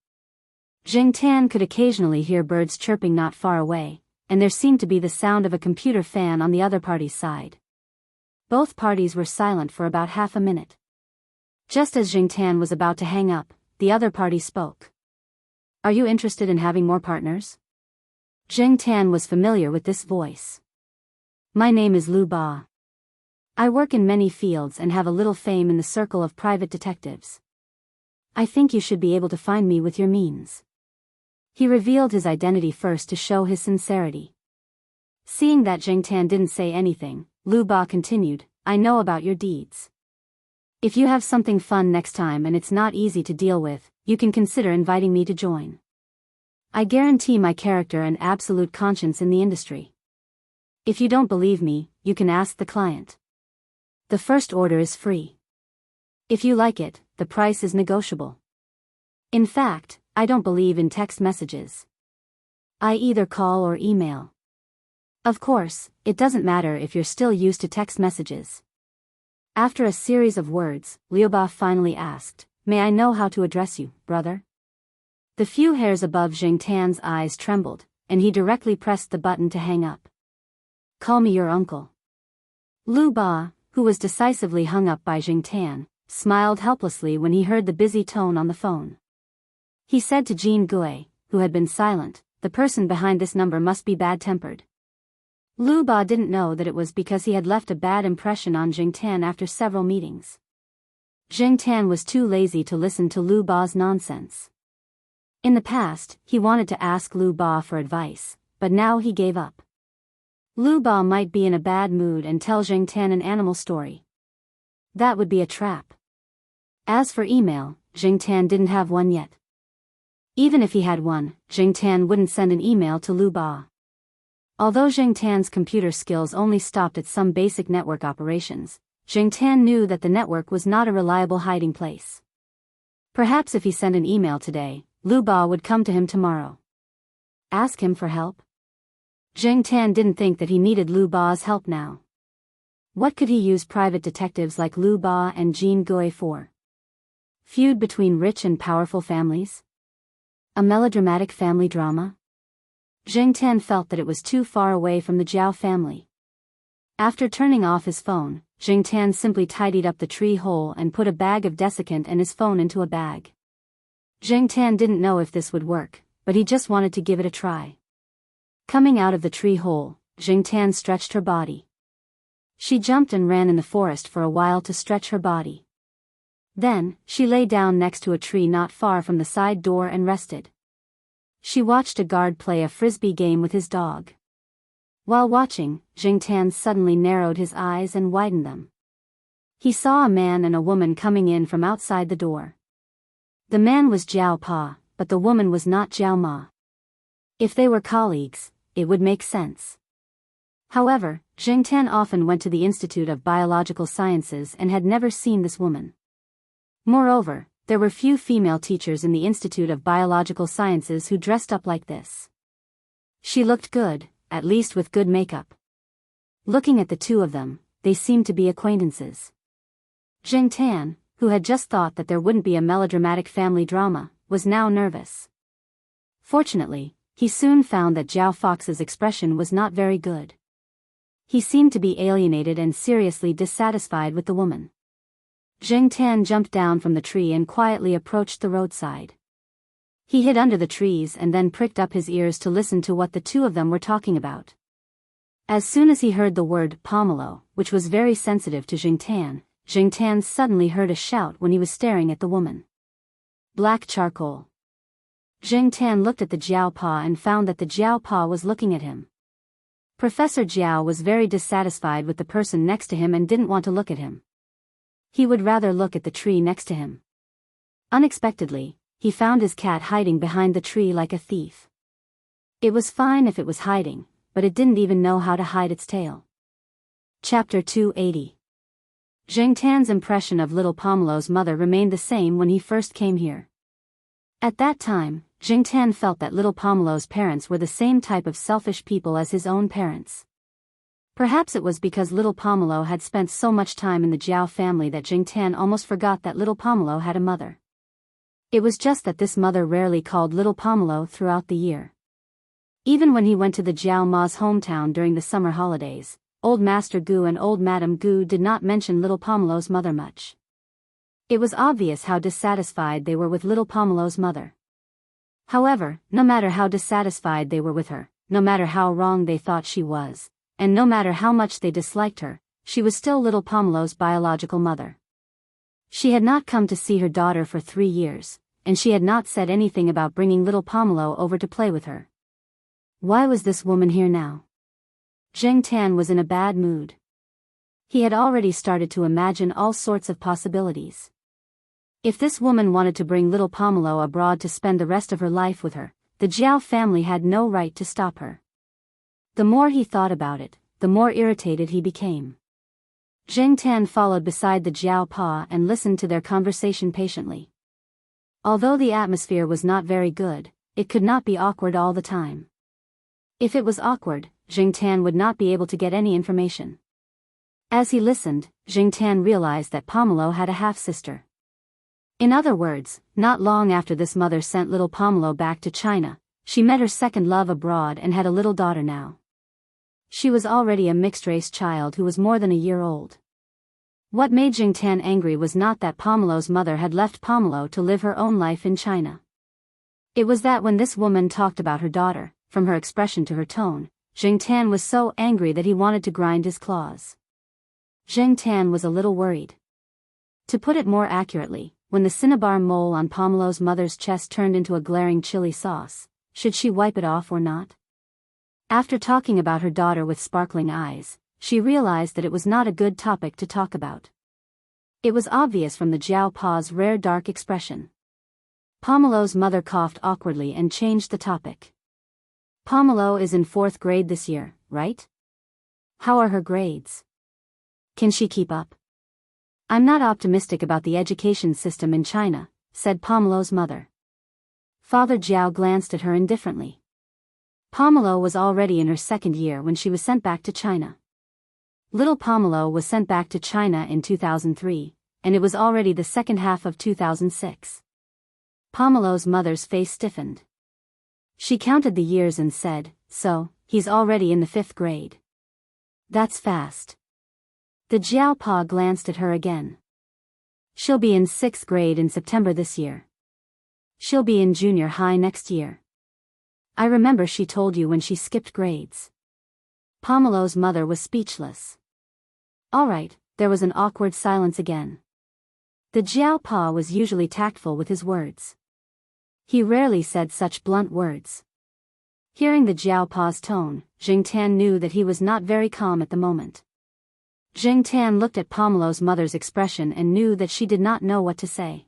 Jingtan could occasionally hear birds chirping not far away, and there seemed to be the sound of a computer fan on the other party's side. Both parties were silent for about half a minute. Just as Jingtan was about to hang up, the other party spoke. "Are you interested in having more partners?" Jingtan was familiar with this voice. "My name is Lu Ba. I work in many fields and have a little fame in the circle of private detectives. I think you should be able to find me with your means." He revealed his identity first to show his sincerity. Seeing that Jingtan didn't say anything, Lu Ba continued, "I know about your deeds. If you have something fun next time and it's not easy to deal with, you can consider inviting me to join. I guarantee my character and absolute conscience in the industry. If you don't believe me, you can ask the client. The first order is free. If you like it, the price is negotiable. In fact, I don't believe in text messages. I either call or email. Of course, it doesn't matter if you're still used to text messages." After a series of words, Liu Ba finally asked, "May I know how to address you, brother?" The few hairs above Jingtan's eyes trembled, and he directly pressed the button to hang up. "Call me your uncle." Liu Ba, who was decisively hung up by Jingtan, smiled helplessly when he heard the busy tone on the phone. He said to Jean Gui, who had been silent, "The person behind this number must be bad-tempered." Lu Ba didn't know that it was because he had left a bad impression on Jing Tan after several meetings. Jing Tan was too lazy to listen to Lu Ba's nonsense. In the past, he wanted to ask Lu Ba for advice, but now he gave up. Lu Ba might be in a bad mood and tell Jing Tan an animal story. That would be a trap. As for email, Jing Tan didn't have one yet. Even if he had one, Jing Tan wouldn't send an email to Lu Ba. Although Jing Tan's computer skills only stopped at some basic network operations, Jing Tan knew that the network was not a reliable hiding place. Perhaps if he sent an email today, Lu Ba would come to him tomorrow. Ask him for help? Jing Tan didn't think that he needed Lu Ba's help now. What could he use private detectives like Lu Ba and Jean Gui for? Feud between rich and powerful families? A melodramatic family drama? Jing Tan felt that it was too far away from the Jiao family. After turning off his phone, Jing Tan simply tidied up the tree hole and put a bag of desiccant and his phone into a bag. Jing Tan didn't know if this would work, but he just wanted to give it a try. Coming out of the tree hole, Jing Tan stretched her body. She jumped and ran in the forest for a while to stretch her body. Then, she lay down next to a tree not far from the side door and rested. She watched a guard play a frisbee game with his dog. While watching, Jing Tan suddenly narrowed his eyes and widened them. He saw a man and a woman coming in from outside the door. The man was Jiao Pa, but the woman was not Jiao Ma. If they were colleagues, it would make sense. However, Jing Tan often went to the Institute of Biological Sciences and had never seen this woman. Moreover, there were few female teachers in the Institute of Biological Sciences who dressed up like this. She looked good, at least with good makeup. Looking at the two of them, they seemed to be acquaintances. Jing Tan, who had just thought that there wouldn't be a melodramatic family drama, was now nervous. Fortunately, he soon found that Jiao Fox's expression was not very good. He seemed to be alienated and seriously dissatisfied with the woman. Jing Tan jumped down from the tree and quietly approached the roadside. He hid under the trees and then pricked up his ears to listen to what the two of them were talking about. As soon as he heard the word pomelo, which was very sensitive to Jing Tan suddenly heard a shout when he was staring at the woman. Black charcoal. Jing Tan looked at the Jiao Pa and found that the Jiao Pa was looking at him. Professor Jiao was very dissatisfied with the person next to him and didn't want to look at him. He would rather look at the tree next to him. Unexpectedly, he found his cat hiding behind the tree like a thief. It was fine if it was hiding, but it didn't even know how to hide its tail. Chapter 280. Jing Tan's impression of little Pomelo's mother remained the same when he first came here. At that time, Jing Tan felt that little Pomelo's parents were the same type of selfish people as his own parents. Perhaps it was because little Pomelo had spent so much time in the Jiao family that Jing Tan almost forgot that little Pomelo had a mother. It was just that this mother rarely called little Pomelo throughout the year. Even when he went to the Jiao Ma's hometown during the summer holidays, Old Master Gu and Old Madam Gu did not mention little Pomelo's mother much. It was obvious how dissatisfied they were with little Pomelo's mother. However, no matter how dissatisfied they were with her, no matter how wrong they thought she was, and no matter how much they disliked her, she was still little Pomelo's biological mother. She had not come to see her daughter for 3 years, and she had not said anything about bringing little Pomelo over to play with her. Why was this woman here now? Jing Tan was in a bad mood. He had already started to imagine all sorts of possibilities. If this woman wanted to bring little Pomelo abroad to spend the rest of her life with her, the Jiao family had no right to stop her. The more he thought about it, the more irritated he became. Jing Tan followed beside the Jiao Pa and listened to their conversation patiently. Although the atmosphere was not very good, it could not be awkward all the time. If it was awkward, Jing Tan would not be able to get any information. As he listened, Jing Tan realized that Pomelo had a half-sister. In other words, not long after this mother sent little Pomelo back to China, she met her second love abroad and had a little daughter now. She was already a mixed-race child who was more than a year old. What made Jing Tan angry was not that Pomelo's mother had left Pomelo to live her own life in China. It was that when this woman talked about her daughter, from her expression to her tone, Zheng Tan was so angry that he wanted to grind his claws. Zheng Tan was a little worried. To put it more accurately, when the cinnabar mole on Pomelo's mother's chest turned into a glaring chili sauce, should she wipe it off or not? After talking about her daughter with sparkling eyes, she realized that it was not a good topic to talk about. It was obvious from the Jiao Pa's rare dark expression. Pomelo's mother coughed awkwardly and changed the topic. Pomelo is in 4th grade this year, right? How are her grades? Can she keep up? I'm not optimistic about the education system in China, said Pomelo's mother. Father Jiao glanced at her indifferently. Pomelo was already in her 2nd year when she was sent back to China. Little Pomelo was sent back to China in 2003, and it was already the second half of 2006. Pomelo's mother's face stiffened. She counted the years and said, "So, he's already in the 5th grade. That's fast." The Jiao Pa glanced at her again. She'll be in 6th grade in September this year. She'll be in junior high next year. I remember she told you when she skipped grades. Pomelo's mother was speechless. All right, there was an awkward silence again. The Jiao Pa was usually tactful with his words. He rarely said such blunt words. Hearing the Jiao Pa's tone, Zheng Tan knew that he was not very calm at the moment. Zheng Tan looked at Pomelo's mother's expression and knew that she did not know what to say.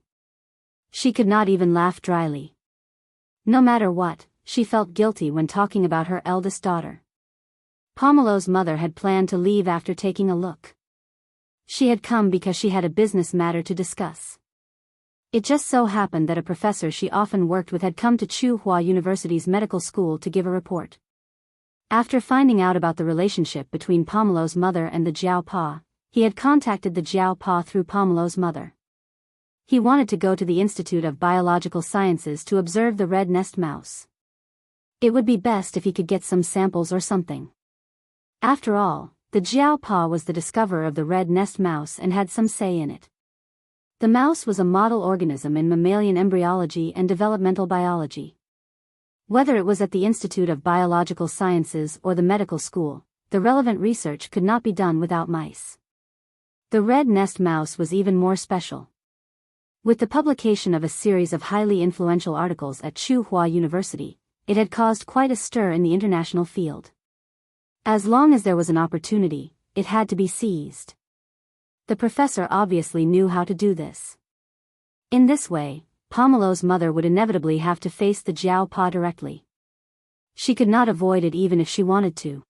She could not even laugh dryly. No matter what, she felt guilty when talking about her eldest daughter. Pomelo's mother had planned to leave after taking a look. She had come because she had a business matter to discuss. It just so happened that a professor she often worked with had come to Tsinghua University's medical school to give a report. After finding out about the relationship between Pomelo's mother and the Jiao Pa, he had contacted the Jiao Pa through Pomelo's mother. He wanted to go to the Institute of Biological Sciences to observe the red nest mouse. It would be best if he could get some samples or something. After all, the Jiao Pa was the discoverer of the red nest mouse and had some say in it. The mouse was a model organism in mammalian embryology and developmental biology. Whether it was at the Institute of Biological Sciences or the medical school, the relevant research could not be done without mice. The red nest mouse was even more special. With the publication of a series of highly influential articles at Tsinghua University, it had caused quite a stir in the international field. As long as there was an opportunity, it had to be seized. The professor obviously knew how to do this. In this way, Pomelo's mother would inevitably have to face the Jiao Pa directly. She could not avoid it even if she wanted to.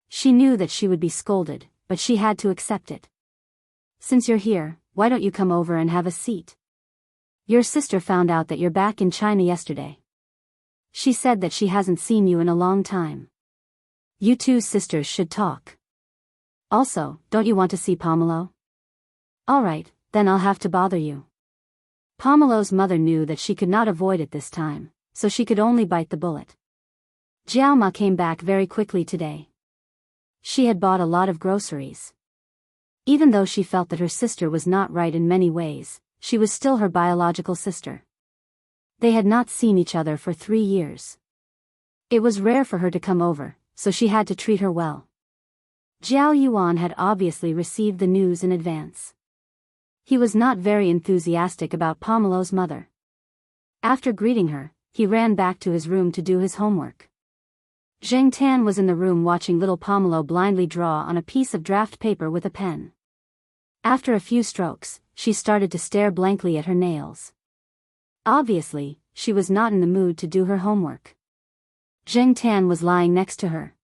She knew that she would be scolded, but she had to accept it. Since you're here, why don't you come over and have a seat? Your sister found out that you're back in China yesterday. She said that she hasn't seen you in a long time. You two sisters should talk. Also, don't you want to see Pomelo? All right, then I'll have to bother you. Pomelo's mother knew that she could not avoid it this time, so she could only bite the bullet. Jiao Ma came back very quickly today. She had bought a lot of groceries. Even though she felt that her sister was not right in many ways, she was still her biological sister. They had not seen each other for 3 years. It was rare for her to come over, so she had to treat her well. Jiao Yuan had obviously received the news in advance. He was not very enthusiastic about Pomelo's mother. After greeting her, he ran back to his room to do his homework. Zheng Tan was in the room watching little Pomelo blindly draw on a piece of draft paper with a pen. After a few strokes, she started to stare blankly at her nails. Obviously, she was not in the mood to do her homework. Zheng Tan was lying next to her.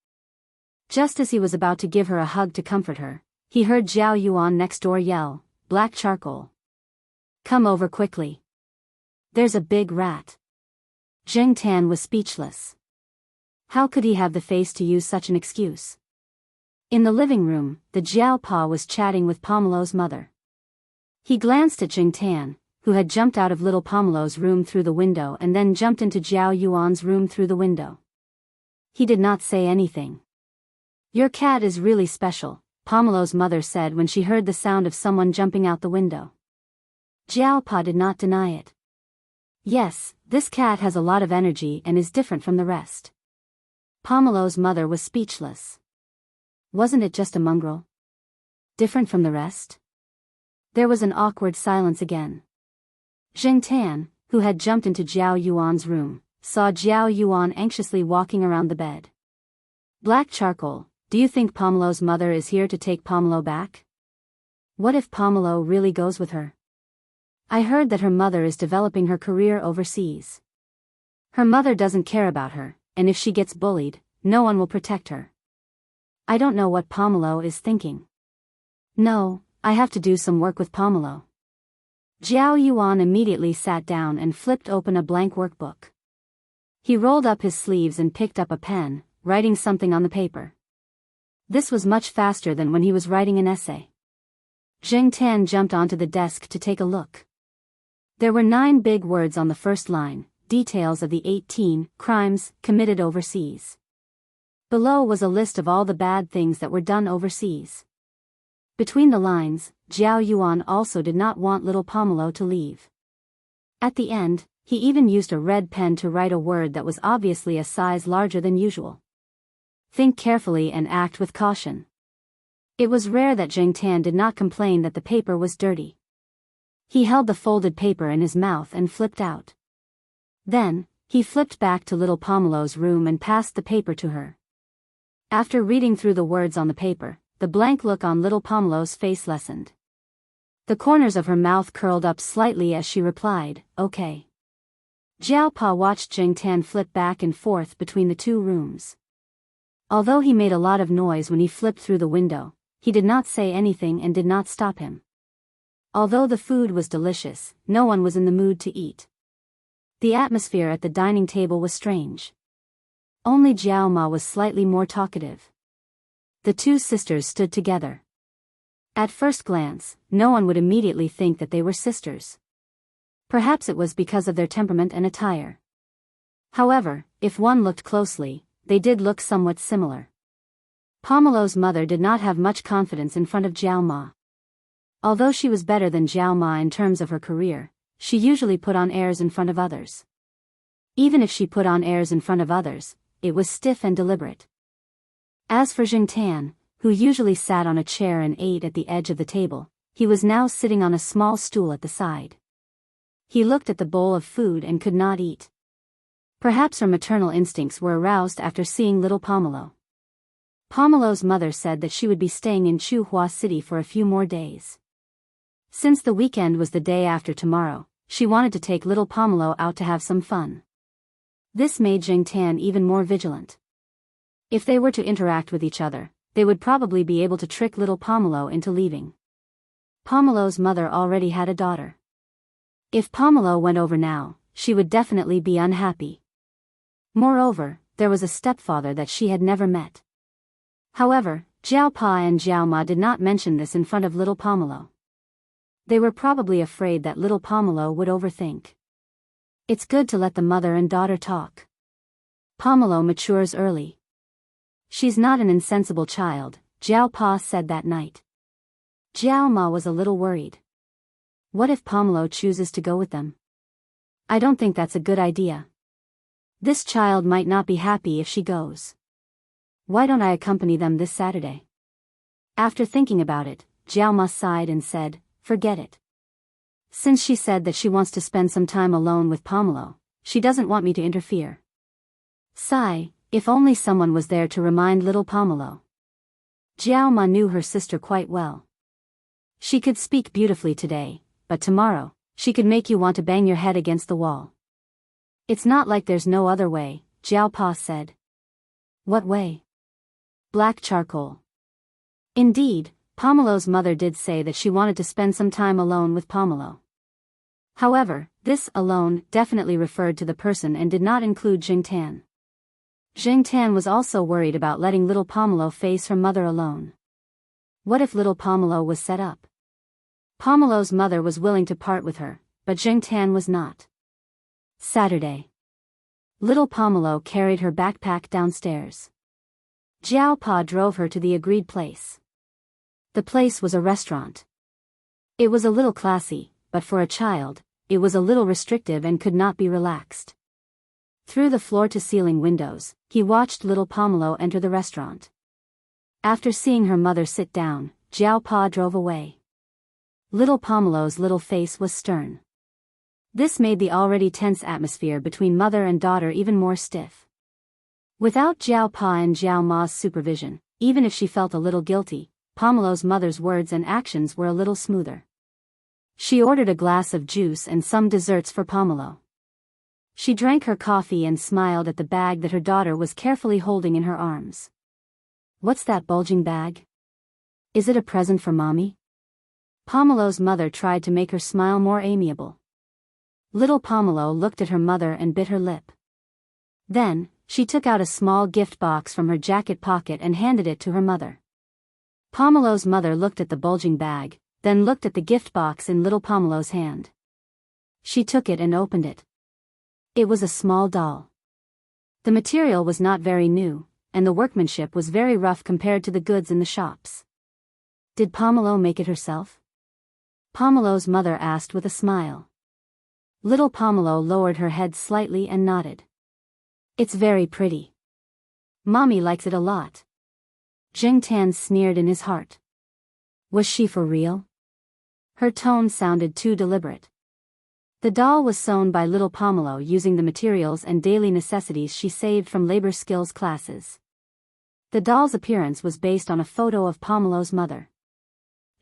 Just as he was about to give her a hug to comfort her, he heard Jiao Yuan next door yell, "Black charcoal. Come over quickly. There's a big rat." Zheng Tan was speechless. How could he have the face to use such an excuse? In the living room, the Jiao Pa was chatting with Pomelo's mother. He glanced at Zheng Tan, who had jumped out of little Pomelo's room through the window and then jumped into Jiao Yuan's room through the window. He did not say anything. "Your cat is really special," Pomelo's mother said when she heard the sound of someone jumping out the window. Jiao Pa did not deny it. "Yes, This cat has a lot of energy and is different from the rest. Pomelo's mother was speechless. Wasn't it just a mongrel? Different from the rest? There was an awkward silence again. Zheng Tan, who had jumped into Jiao Yuan's room, saw Jiao Yuan anxiously walking around the bed. Black Charcoal, do you think Pomelo's mother is here to take Pomelo back? What if Pomelo really goes with her? I heard that her mother is developing her career overseas. Her mother doesn't care about her, and if she gets bullied, no one will protect her. I don't know what Pomelo is thinking. No, I have to do some work with Pomelo. Jiao Yuan immediately sat down and flipped open a blank workbook. He rolled up his sleeves and picked up a pen, writing something on the paper. This was much faster than when he was writing an essay. Zheng Tan jumped onto the desk to take a look. There were 9 big words on the first line, details of the 18 crimes committed overseas. Below was a list of all the bad things that were done overseas. Between the lines, Jiao Yuan also did not want little Pomelo to leave. At the end, he even used a red pen to write a word that was obviously a size larger than usual. Think carefully and act with caution. It was rare that Zheng Tan did not complain that the paper was dirty. He held the folded paper in his mouth and flipped out. Then, he flipped back to little Pomelo's room and passed the paper to her. After reading through the words on the paper, the blank look on little Pomelo's face lessened. The corners of her mouth curled up slightly as she replied, okay. Jiao Pa watched Zheng Tan flip back and forth between the 2 rooms. Although he made a lot of noise when he flipped through the window, he did not say anything and did not stop him. Although the food was delicious, no one was in the mood to eat. The atmosphere at the dining table was strange. Only Jiao Ma was slightly more talkative. The 2 sisters stood together. At first glance, no one would immediately think that they were sisters. Perhaps it was because of their temperament and attire. However, if one looked closely, they did look somewhat similar. Pomelo's mother did not have much confidence in front of Jiao Ma. Although she was better than Jiao Ma in terms of her career, she usually put on airs in front of others. Even if she put on airs in front of others, it was stiff and deliberate. As for Zheng Tan, who usually sat on a chair and ate at the edge of the table, he was now sitting on a small stool at the side. He looked at the bowl of food and could not eat. Perhaps her maternal instincts were aroused after seeing little Pomelo. Pomelo's mother said that she would be staying in Chuhua City for a few more days. Since the weekend was the day after tomorrow, she wanted to take little Pomelo out to have some fun. This made Zheng Tan even more vigilant. If they were to interact with each other, they would probably be able to trick little Pomelo into leaving. Pomelo's mother already had a daughter. If Pomelo went over now, she would definitely be unhappy. Moreover, there was a stepfather that she had never met. However, Jiao Pa and Jiao Ma did not mention this in front of little Pomelo. They were probably afraid that little Pomelo would overthink. It's good to let the mother and daughter talk. Pomelo matures early. She's not an insensible child, Jiao Pa said that night. Jiao Ma was a little worried. What if Pomelo chooses to go with them? I don't think that's a good idea. This child might not be happy if she goes. Why don't I accompany them this Saturday? After thinking about it, Jiao Ma sighed and said, forget it. Since she said that she wants to spend some time alone with Pomelo, she doesn't want me to interfere. Sigh, if only someone was there to remind little Pomelo. Jiao Ma knew her sister quite well. She could speak beautifully today, but tomorrow, she could make you want to bang your head against the wall. It's not like there's no other way, Jiao Pa said. What way? Black Charcoal. Indeed, Pomelo's mother did say that she wanted to spend some time alone with Pomelo. However, this alone definitely referred to the person and did not include Zheng Tan. Zheng Tan was also worried about letting little Pomelo face her mother alone. What if little Pomelo was set up? Pomelo's mother was willing to part with her, but Zheng Tan was not. Saturday. Little Pomelo carried her backpack downstairs. Jiao Pa drove her to the agreed place. The place was a restaurant. It was a little classy, but for a child, it was a little restrictive and could not be relaxed. Through the floor-to-ceiling windows, he watched little Pomelo enter the restaurant. After seeing her mother sit down, Jiao Pa drove away. Little Pomelo's little face was stern. This made the already tense atmosphere between mother and daughter even more stiff. Without Jiao Pa and Jiao Ma's supervision, even if she felt a little guilty, Pomelo's mother's words and actions were a little smoother. She ordered a glass of juice and some desserts for Pomelo. She drank her coffee and smiled at the bag that her daughter was carefully holding in her arms. "What's that bulging bag? Is it a present for Mommy?" Pomelo's mother tried to make her smile more amiable. Little Pomelo looked at her mother and bit her lip. Then, she took out a small gift box from her jacket pocket and handed it to her mother. Pomelo's mother looked at the bulging bag, then looked at the gift box in little Pomelo's hand. She took it and opened it. It was a small doll. The material was not very new, and the workmanship was very rough compared to the goods in the shops. "Did Pomelo make it herself?" Pomelo's mother asked with a smile. Little Pomelo lowered her head slightly and nodded. "It's very pretty. Mommy likes it a lot." Jingtan sneered in his heart. Was she for real? Her tone sounded too deliberate. The doll was sewn by little Pomelo using the materials and daily necessities she saved from labor skills classes. The doll's appearance was based on a photo of Pomelo's mother.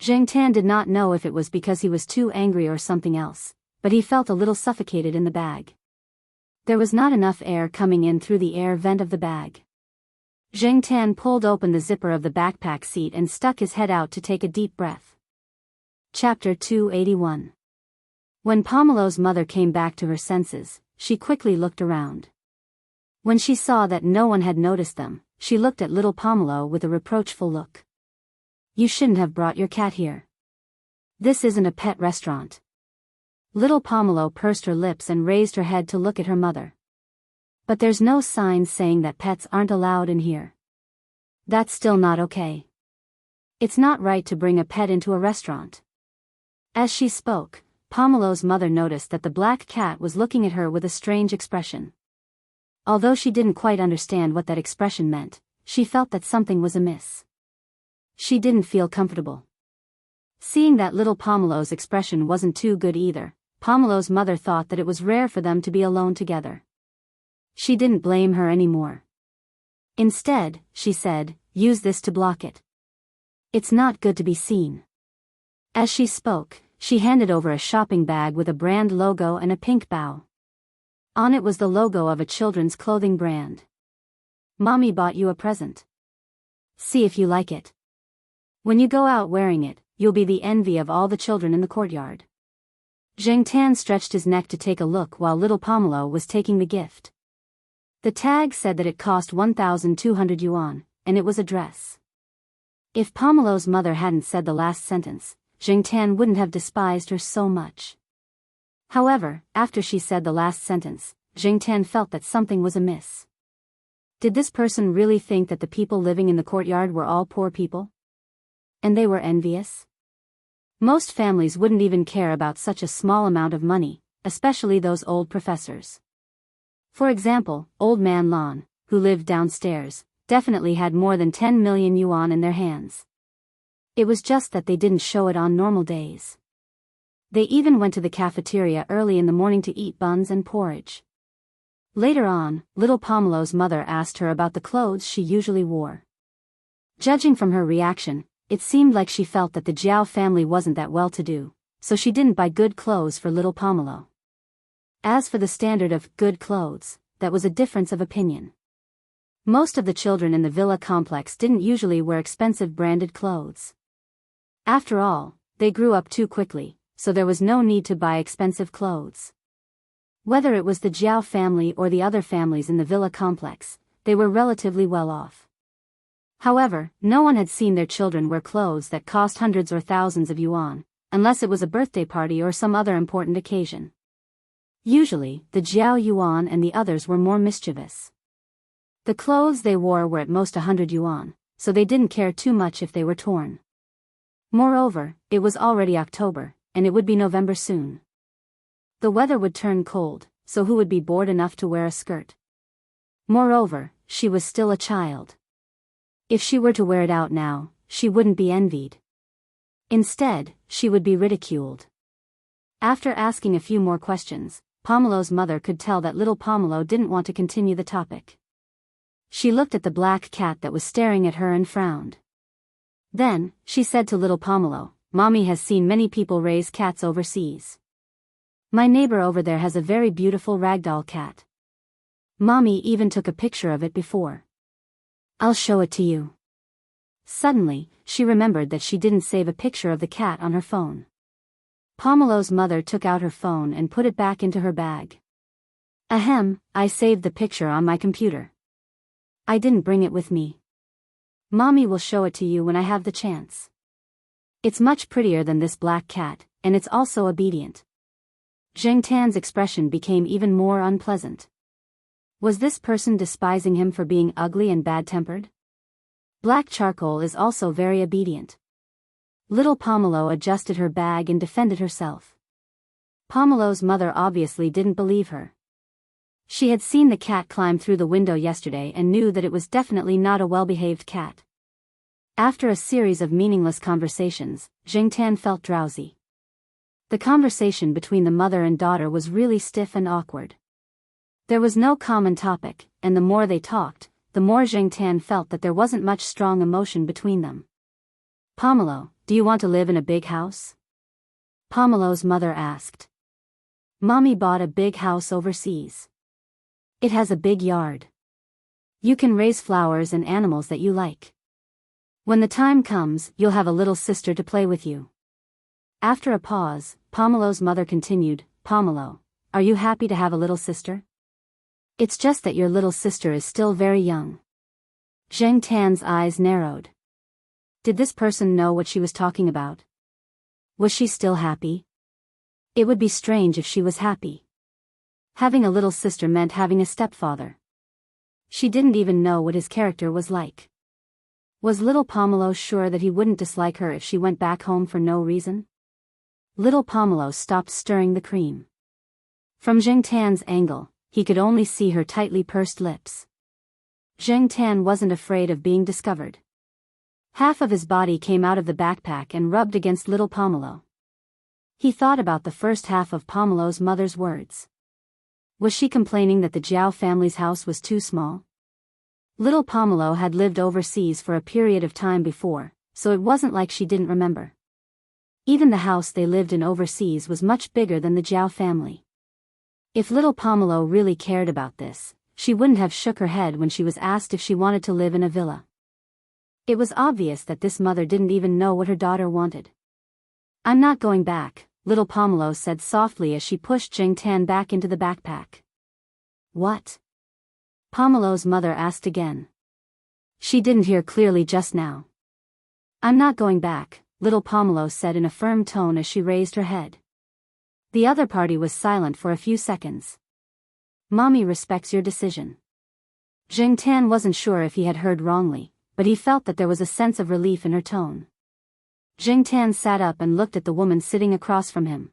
Jingtan did not know if it was because he was too angry or something else, but he felt a little suffocated in the bag. There was not enough air coming in through the air vent of the bag. Jingtan pulled open the zipper of the backpack seat and stuck his head out to take a deep breath. Chapter 281. When Pomelo's mother came back to her senses, she quickly looked around. When she saw that no one had noticed them, she looked at little Pomelo with a reproachful look. "You shouldn't have brought your cat here. This isn't a pet restaurant." Little Pomelo pursed her lips and raised her head to look at her mother. "But there's no sign saying that pets aren't allowed in here." "That's still not okay. It's not right to bring a pet into a restaurant." As she spoke, Pomelo's mother noticed that the black cat was looking at her with a strange expression. Although she didn't quite understand what that expression meant, she felt that something was amiss. She didn't feel comfortable. Seeing that little Pomelo's expression wasn't too good either, Pomelo's mother thought that it was rare for them to be alone together. She didn't blame her anymore. Instead, she said, "Use this to block it. It's not good to be seen." As she spoke, she handed over a shopping bag with a brand logo and a pink bow. On it was the logo of a children's clothing brand. "Mommy bought you a present. See if you like it. When you go out wearing it, you'll be the envy of all the children in the courtyard." Jingtan stretched his neck to take a look while little Pomelo was taking the gift. The tag said that it cost 1,200 yuan, and it was a dress. If Pomelo's mother hadn't said the last sentence, Jingtan wouldn't have despised her so much. However, after she said the last sentence, Jingtan felt that something was amiss. Did this person really think that the people living in the courtyard were all poor people? And they were envious? Most families wouldn't even care about such a small amount of money, especially those old professors. For example, Old Man Lon, who lived downstairs, definitely had more than 10 million yuan in their hands. It was just that they didn't show it on normal days. They even went to the cafeteria early in the morning to eat buns and porridge. Later on, little Pomelo's mother asked her about the clothes she usually wore. Judging from her reaction, it seemed like she felt that the Jiao family wasn't that well-to-do, so she didn't buy good clothes for little Pomelo. As for the standard of good clothes, that was a difference of opinion. Most of the children in the villa complex didn't usually wear expensive branded clothes. After all, they grew up too quickly, so there was no need to buy expensive clothes. Whether it was the Jiao family or the other families in the villa complex, they were relatively well off. However, no one had seen their children wear clothes that cost hundreds or thousands of yuan, unless it was a birthday party or some other important occasion. Usually, the Jiao Yuan and the others were more mischievous. The clothes they wore were at most 100 yuan, so they didn't care too much if they were torn. Moreover, it was already October, and it would be November soon. The weather would turn cold, so who would be bored enough to wear a skirt? Moreover, she was still a child. If she were to wear it out now, she wouldn't be envied. Instead, she would be ridiculed. After asking a few more questions, Pomelo's mother could tell that little Pomelo didn't want to continue the topic. She looked at the black cat that was staring at her and frowned. Then, she said to little Pomelo, "Mommy has seen many people raise cats overseas. My neighbor over there has a very beautiful ragdoll cat. Mommy even took a picture of it before. I'll show it to you." Suddenly, she remembered that she didn't save a picture of the cat on her phone. Pomelo's mother took out her phone and put it back into her bag. "Ahem, I saved the picture on my computer. I didn't bring it with me. Mommy will show it to you when I have the chance. It's much prettier than this black cat, and it's also obedient." Zheng Tan's expression became even more unpleasant. Was this person despising him for being ugly and bad-tempered? Black charcoal is also very obedient. Little Pomelo adjusted her bag and defended herself. Pomelo's mother obviously didn't believe her. She had seen the cat climb through the window yesterday and knew that it was definitely not a well-behaved cat. After a series of meaningless conversations, Zheng Tan felt drowsy. The conversation between the mother and daughter was really stiff and awkward. There was no common topic, and the more they talked, the more Zheng Tan felt that there wasn't much strong emotion between them. "Pomelo, do you want to live in a big house?" Pomelo's mother asked. "Mommy bought a big house overseas. It has a big yard. You can raise flowers and animals that you like. When the time comes, you'll have a little sister to play with you." After a pause, Pomelo's mother continued, "Pomelo, are you happy to have a little sister? It's just that your little sister is still very young." Zheng Tan's eyes narrowed. Did this person know what she was talking about? Was she still happy? It would be strange if she was happy. Having a little sister meant having a stepfather. She didn't even know what his character was like. Was little Pomelo sure that he wouldn't dislike her if she went back home for no reason? Little Pomelo stopped stirring the cream. From Zheng Tan's angle, he could only see her tightly pursed lips. Zheng Tan wasn't afraid of being discovered. Half of his body came out of the backpack and rubbed against little Pomelo. He thought about the first half of Pomelo's mother's words. Was she complaining that the Jiao family's house was too small? Little Pomelo had lived overseas for a period of time before, so it wasn't like she didn't remember. Even the house they lived in overseas was much bigger than the Jiao family. If little Pomelo really cared about this, she wouldn't have shook her head when she was asked if she wanted to live in a villa. It was obvious that this mother didn't even know what her daughter wanted. "I'm not going back," little Pomelo said softly as she pushed Zheng Tan back into the backpack. "What?" Pomelo's mother asked again. She didn't hear clearly just now. "I'm not going back," little Pomelo said in a firm tone as she raised her head. The other party was silent for a few seconds. "Mommy respects your decision." Zheng Tan wasn't sure if he had heard wrongly, but he felt that there was a sense of relief in her tone. Zheng Tan sat up and looked at the woman sitting across from him.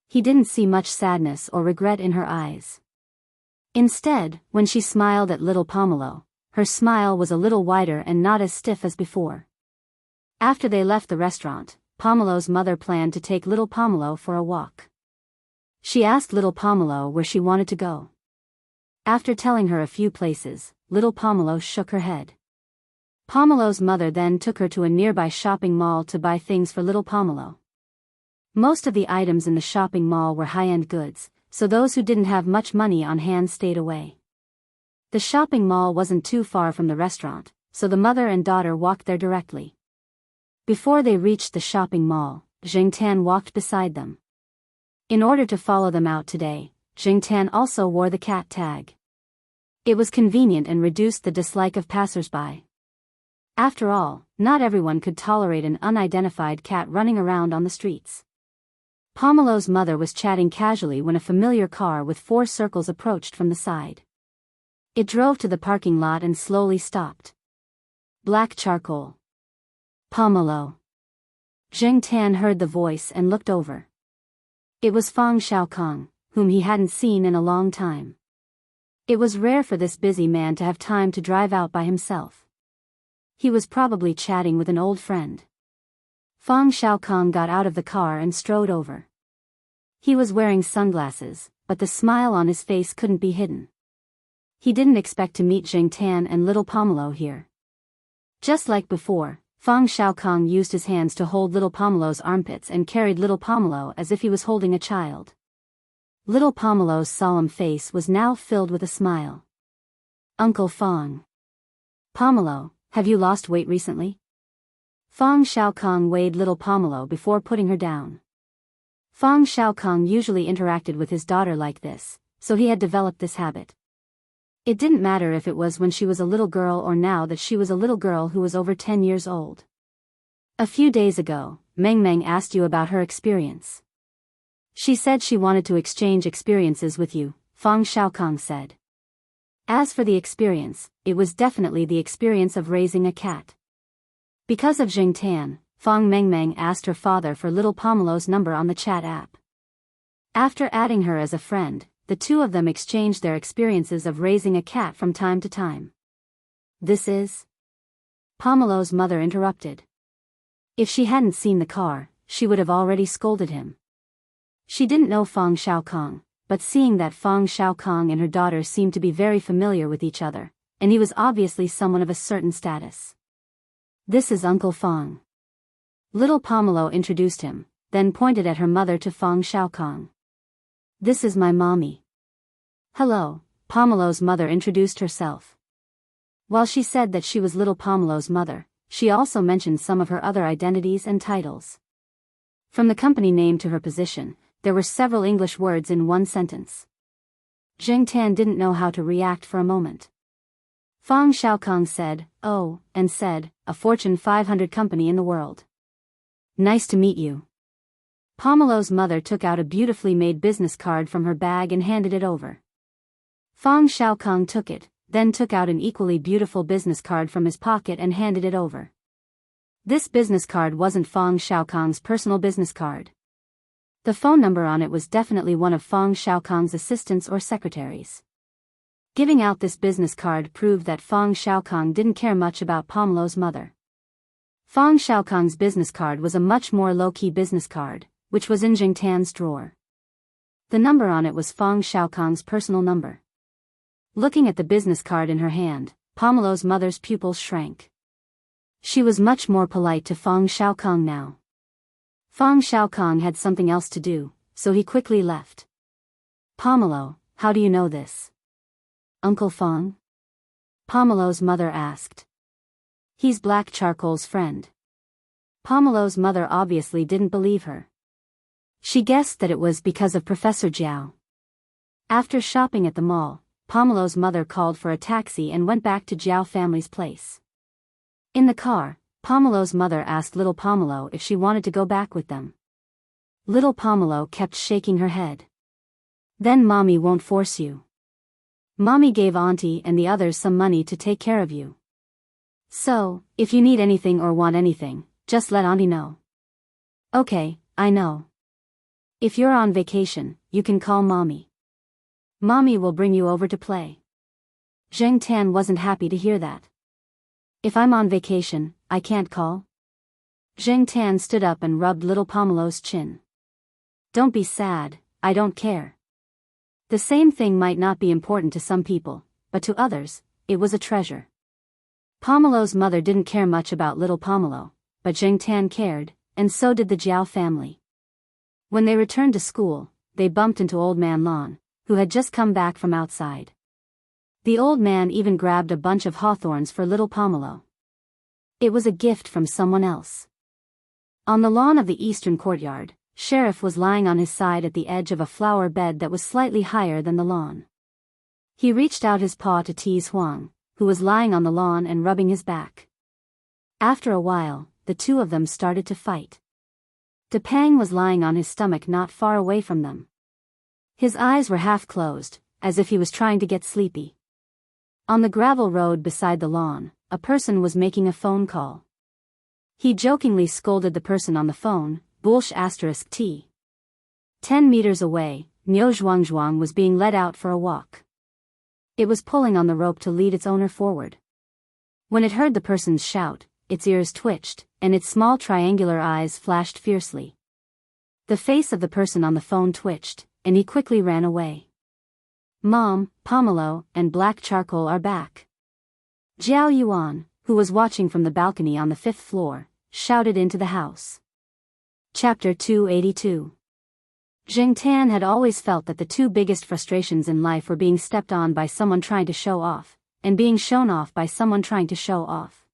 He didn't see much sadness or regret in her eyes. Instead, when she smiled at little Pomelo, her smile was a little wider and not as stiff as before. After they left the restaurant, Pomelo's mother planned to take little Pomelo for a walk. She asked little Pomelo where she wanted to go. After telling her a few places, little Pomelo shook her head. Pomelo's mother then took her to a nearby shopping mall to buy things for little Pomelo. Most of the items in the shopping mall were high-end goods, so those who didn't have much money on hand stayed away. The shopping mall wasn't too far from the restaurant, so the mother and daughter walked there directly. Before they reached the shopping mall, Zheng Tan walked beside them. In order to follow them out today, Zheng Tan also wore the cat tag. It was convenient and reduced the dislike of passers-by. After all, not everyone could tolerate an unidentified cat running around on the streets. Pomelo's mother was chatting casually when a familiar car with 4 circles approached from the side. It drove to the parking lot and slowly stopped. Black charcoal. "Pomelo." Zheng Tan heard the voice and looked over. It was Fang Xiaokong, whom he hadn't seen in a long time. It was rare for this busy man to have time to drive out by himself. He was probably chatting with an old friend. Fang Xiaokong got out of the car and strode over. He was wearing sunglasses, but the smile on his face couldn't be hidden. He didn't expect to meet Jing Tan and little Pomelo here. Just like before, Fang Xiaokong used his hands to hold little Pomelo's armpits and carried little Pomelo as if he was holding a child. Little Pomelo's solemn face was now filled with a smile. Uncle Fang. Pomelo, have you lost weight recently? Fang Xiaokong weighed little Pomelo before putting her down. Fang Xiaokong usually interacted with his daughter like this, so he had developed this habit. It didn't matter if it was when she was a little girl or now that she was a little girl who was over 10 years old. A few days ago, Meng Meng asked you about her experience. She said she wanted to exchange experiences with you, Fang Xiaokong said. As for the experience, it was definitely the experience of raising a cat. Because of Jing Tan, Fang Mengmeng asked her father for little Pomelo's number on the chat app. After adding her as a friend, the two of them exchanged their experiences of raising a cat from time to time. This is... Pomelo's mother interrupted. If she hadn't seen the car, she would have already scolded him. She didn't know Fang Xiaokong, but seeing that Fang Xiaokong and her daughter seemed to be very familiar with each other, and he was obviously someone of a certain status. This is Uncle Fang. Little Pomelo introduced him, then pointed at her mother to Fang Xiaokong. This is my mommy. Hello, Pomelo's mother introduced herself. While she said that she was little Pomelo's mother, she also mentioned some of her other identities and titles. From the company name to her position, there were several English words in one sentence. Jing Tan didn't know how to react for a moment. Fang Xiaokong said, "Oh," and said, "A Fortune 500 company in the world. Nice to meet you." Pomelo's mother took out a beautifully made business card from her bag and handed it over. Fang Xiaokong took it, then took out an equally beautiful business card from his pocket and handed it over. This business card wasn't Fang Xiaokong's personal business card. The phone number on it was definitely one of Fang Xiaokong's assistants or secretaries. Giving out this business card proved that Fang Xiaokong didn't care much about Pomelo's mother. Fang Xiaokong's business card was a much more low-key business card, which was in Jing Tan's drawer. The number on it was Fang Xiaokong's personal number. Looking at the business card in her hand, Pomelo's mother's pupils shrank. She was much more polite to Fang Xiaokong now. Fang Xiaokong had something else to do, so he quickly left. Pomelo, how do you know this? Uncle Fang? Pomelo's mother asked. He's Black Charcoal's friend. Pomelo's mother obviously didn't believe her. She guessed that it was because of Professor Jiao. After shopping at the mall, Pomelo's mother called for a taxi and went back to Jiao family's place. In the car, Pomelo's mother asked little Pomelo if she wanted to go back with them. Little Pomelo kept shaking her head. Then Mommy won't force you. Mommy gave Auntie and the others some money to take care of you. So, if you need anything or want anything, just let Auntie know. Okay, I know. If you're on vacation, you can call Mommy. Mommy will bring you over to play. Jing Tan wasn't happy to hear that. If I'm on vacation, I can't call? Jing Tan stood up and rubbed little Pomelo's chin. Don't be sad, I don't care. The same thing might not be important to some people, but to others, it was a treasure. Pomelo's mother didn't care much about little Pomelo, but Jing Tan cared, and so did the Jiao family. When they returned to school, they bumped into Old Man Lon, who had just come back from outside. The old man even grabbed a bunch of hawthorns for little Pomelo. It was a gift from someone else. On the lawn of the eastern courtyard, Sheriff was lying on his side at the edge of a flower bed that was slightly higher than the lawn. He reached out his paw to tease Huang, who was lying on the lawn and rubbing his back. After a while, the two of them started to fight. Depang was lying on his stomach not far away from them. His eyes were half closed, as if he was trying to get sleepy. On the gravel road beside the lawn, a person was making a phone call. He jokingly scolded the person on the phone, Bullsh *T. 10 meters away, Niu Zhuangzhuang was being led out for a walk. It was pulling on the rope to lead its owner forward. When it heard the person's shout, its ears twitched, and its small triangular eyes flashed fiercely. The face of the person on the phone twitched, and he quickly ran away. Mom, Pomelo, and Black Charcoal are back. Jiao Yuan, who was watching from the balcony on the 5th floor, shouted into the house. Chapter 282. Zheng Tan had always felt that the two biggest frustrations in life were being stepped on by someone trying to show off, and being shown off by someone trying to show off.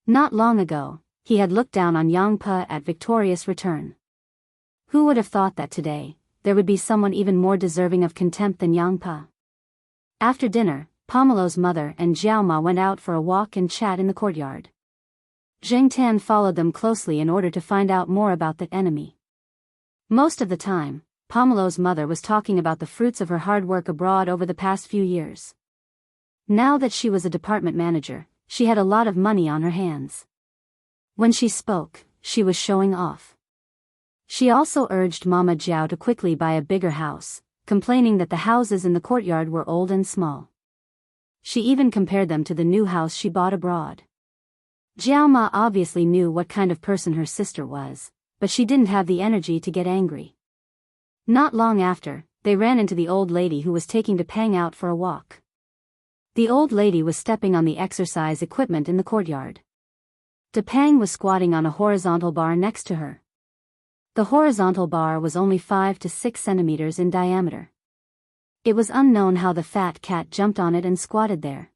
Not long ago, he had looked down on Yang Pe at victorious return. Who would have thought that today, there would be someone even more deserving of contempt than Yang Pe? After dinner, Pomelo's mother and Jiao Ma went out for a walk and chat in the courtyard. Zheng Tan followed them closely in order to find out more about the enemy. Most of the time, Pomelo's mother was talking about the fruits of her hard work abroad over the past few years. Now that she was a department manager, she had a lot of money on her hands. When she spoke, she was showing off. She also urged Mama Jiao to quickly buy a bigger house, complaining that the houses in the courtyard were old and small. She even compared them to the new house she bought abroad. Jiao Ma obviously knew what kind of person her sister was, but she didn't have the energy to get angry. Not long after, they ran into the old lady who was taking Depang out for a walk. The old lady was stepping on the exercise equipment in the courtyard. Depang was squatting on a horizontal bar next to her. The horizontal bar was only 5 to 6 centimeters in diameter. It was unknown how the fat cat jumped on it and squatted there.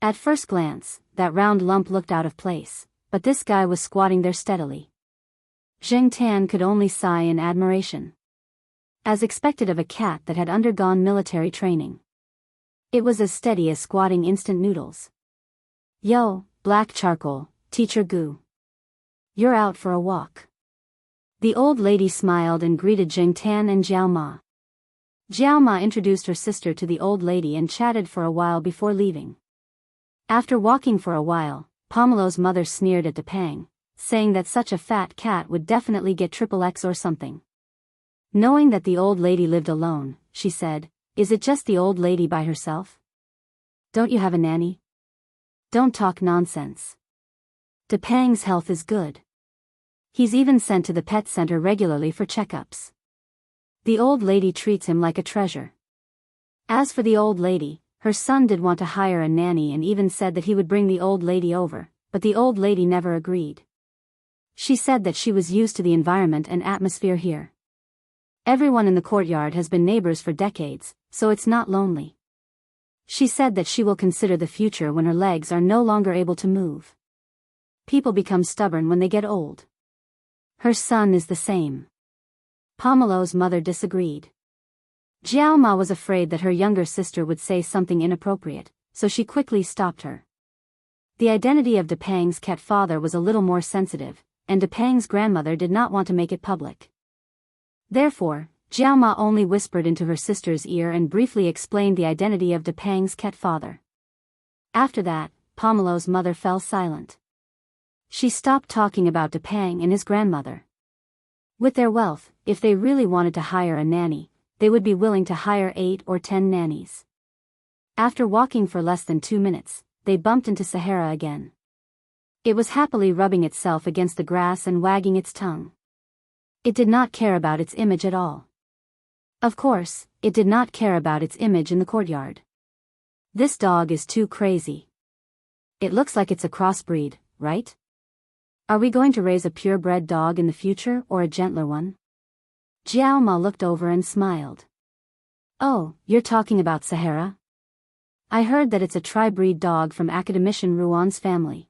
At first glance, that round lump looked out of place, but this guy was squatting there steadily. Zheng Tan could only sigh in admiration. As expected of a cat that had undergone military training. It was as steady as squatting instant noodles. Yo, Black Charcoal, Teacher Gu. You're out for a walk. The old lady smiled and greeted Zheng Tan and Jiao Ma. Jiao Ma introduced her sister to the old lady and chatted for a while before leaving. After walking for a while, Pomelo's mother sneered at Depang, saying that such a fat cat would definitely get XXX or something. Knowing that the old lady lived alone, she said, "Is it just the old lady by herself? Don't you have a nanny? Don't talk nonsense. Depang's health is good. He's even sent to the pet center regularly for checkups. The old lady treats him like a treasure." As for the old lady, her son did want to hire a nanny and even said that he would bring the old lady over, but the old lady never agreed. She said that she was used to the environment and atmosphere here. Everyone in the courtyard has been neighbors for decades, so it's not lonely. She said that she will consider the future when her legs are no longer able to move. People become stubborn when they get old. Her son is the same. Pomelo's mother disagreed. Jiao Ma was afraid that her younger sister would say something inappropriate, so she quickly stopped her. The identity of Depang's cat father was a little more sensitive, and Depang's grandmother did not want to make it public. Therefore, Jiao Ma only whispered into her sister's ear and briefly explained the identity of Depang's cat father. After that, Pomelo's mother fell silent. She stopped talking about Depang and his grandmother. With their wealth, if they really wanted to hire a nanny, they would be willing to hire 8 or 10 nannies. After walking for less than 2 minutes, they bumped into Sahara again. It was happily rubbing itself against the grass and wagging its tongue. It did not care about its image at all. Of course, it did not care about its image in the courtyard. This dog is too crazy. It looks like it's a crossbreed, right? Are we going to raise a purebred dog in the future or a gentler one? Jiao Ma looked over and smiled. Oh, you're talking about Sahara? I heard that it's a tri-breed dog from Academician Ruan's family.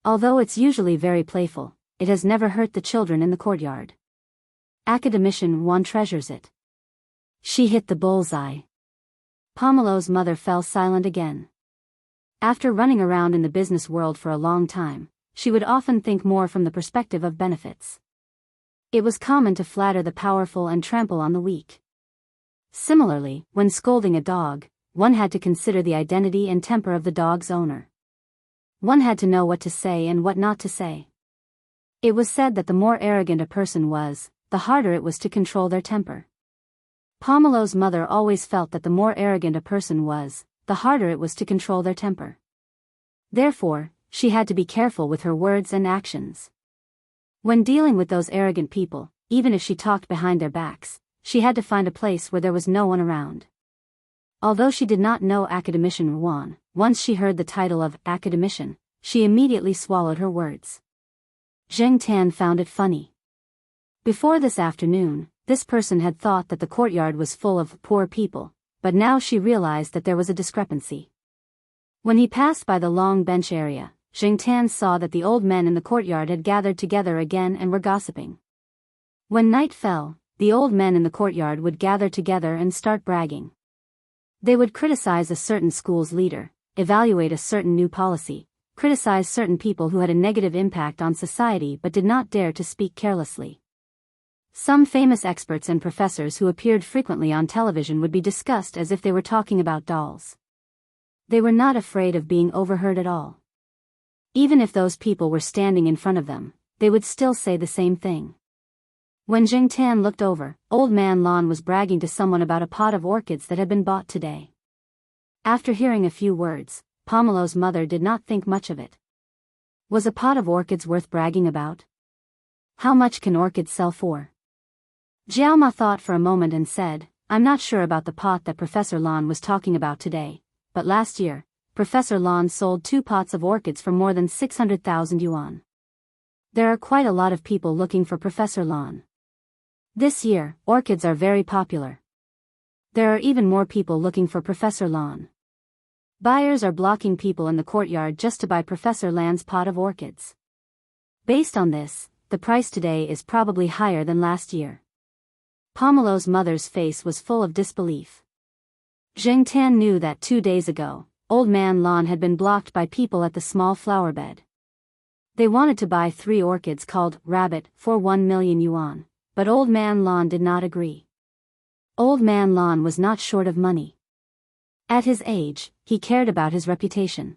Although it's usually very playful, it has never hurt the children in the courtyard. Academician Ruan treasures it. She hit the bullseye. Pomelo's mother fell silent again. After running around in the business world for a long time, she would often think more from the perspective of benefits. It was common to flatter the powerful and trample on the weak. Similarly, when scolding a dog, one had to consider the identity and temper of the dog's owner. One had to know what to say and what not to say. It was said that the more arrogant a person was, the harder it was to control their temper. Pomelo's mother always felt that the more arrogant a person was, the harder it was to control their temper. Therefore, she had to be careful with her words and actions. When dealing with those arrogant people, even if she talked behind their backs, she had to find a place where there was no one around. Although she did not know academician Ruan, once she heard the title of academician, she immediately swallowed her words. Zheng Tan found it funny. Before this afternoon, this person had thought that the courtyard was full of poor people, but now she realized that there was a discrepancy. When he passed by the long bench area, Zheng Tan saw that the old men in the courtyard had gathered together again and were gossiping. When night fell, the old men in the courtyard would gather together and start bragging. They would criticize a certain school's leader, evaluate a certain new policy, criticize certain people who had a negative impact on society but did not dare to speak carelessly. Some famous experts and professors who appeared frequently on television would be discussed as if they were talking about dolls. They were not afraid of being overheard at all. Even if those people were standing in front of them, they would still say the same thing. When Zheng Tan looked over, Old Man Lan was bragging to someone about a pot of orchids that had been bought today. After hearing a few words, Pomelo's mother did not think much of it. Was a pot of orchids worth bragging about? How much can orchids sell for? Jiaoma thought for a moment and said, I'm not sure about the pot that Professor Lan was talking about today, but last year, Professor Lan sold 2 pots of orchids for more than 600,000 yuan. There are quite a lot of people looking for Professor Lan. This year, orchids are very popular. There are even more people looking for Professor Lan. Buyers are blocking people in the courtyard just to buy Professor Lan's pot of orchids. Based on this, the price today is probably higher than last year. Pomelo's mother's face was full of disbelief. Zheng Tan knew that 2 days ago, Old Man Lan had been blocked by people at the small flower bed. They wanted to buy 3 orchids called Rabbit for 1 million yuan, but Old Man Lan did not agree. Old Man Lan was not short of money. At his age, he cared about his reputation.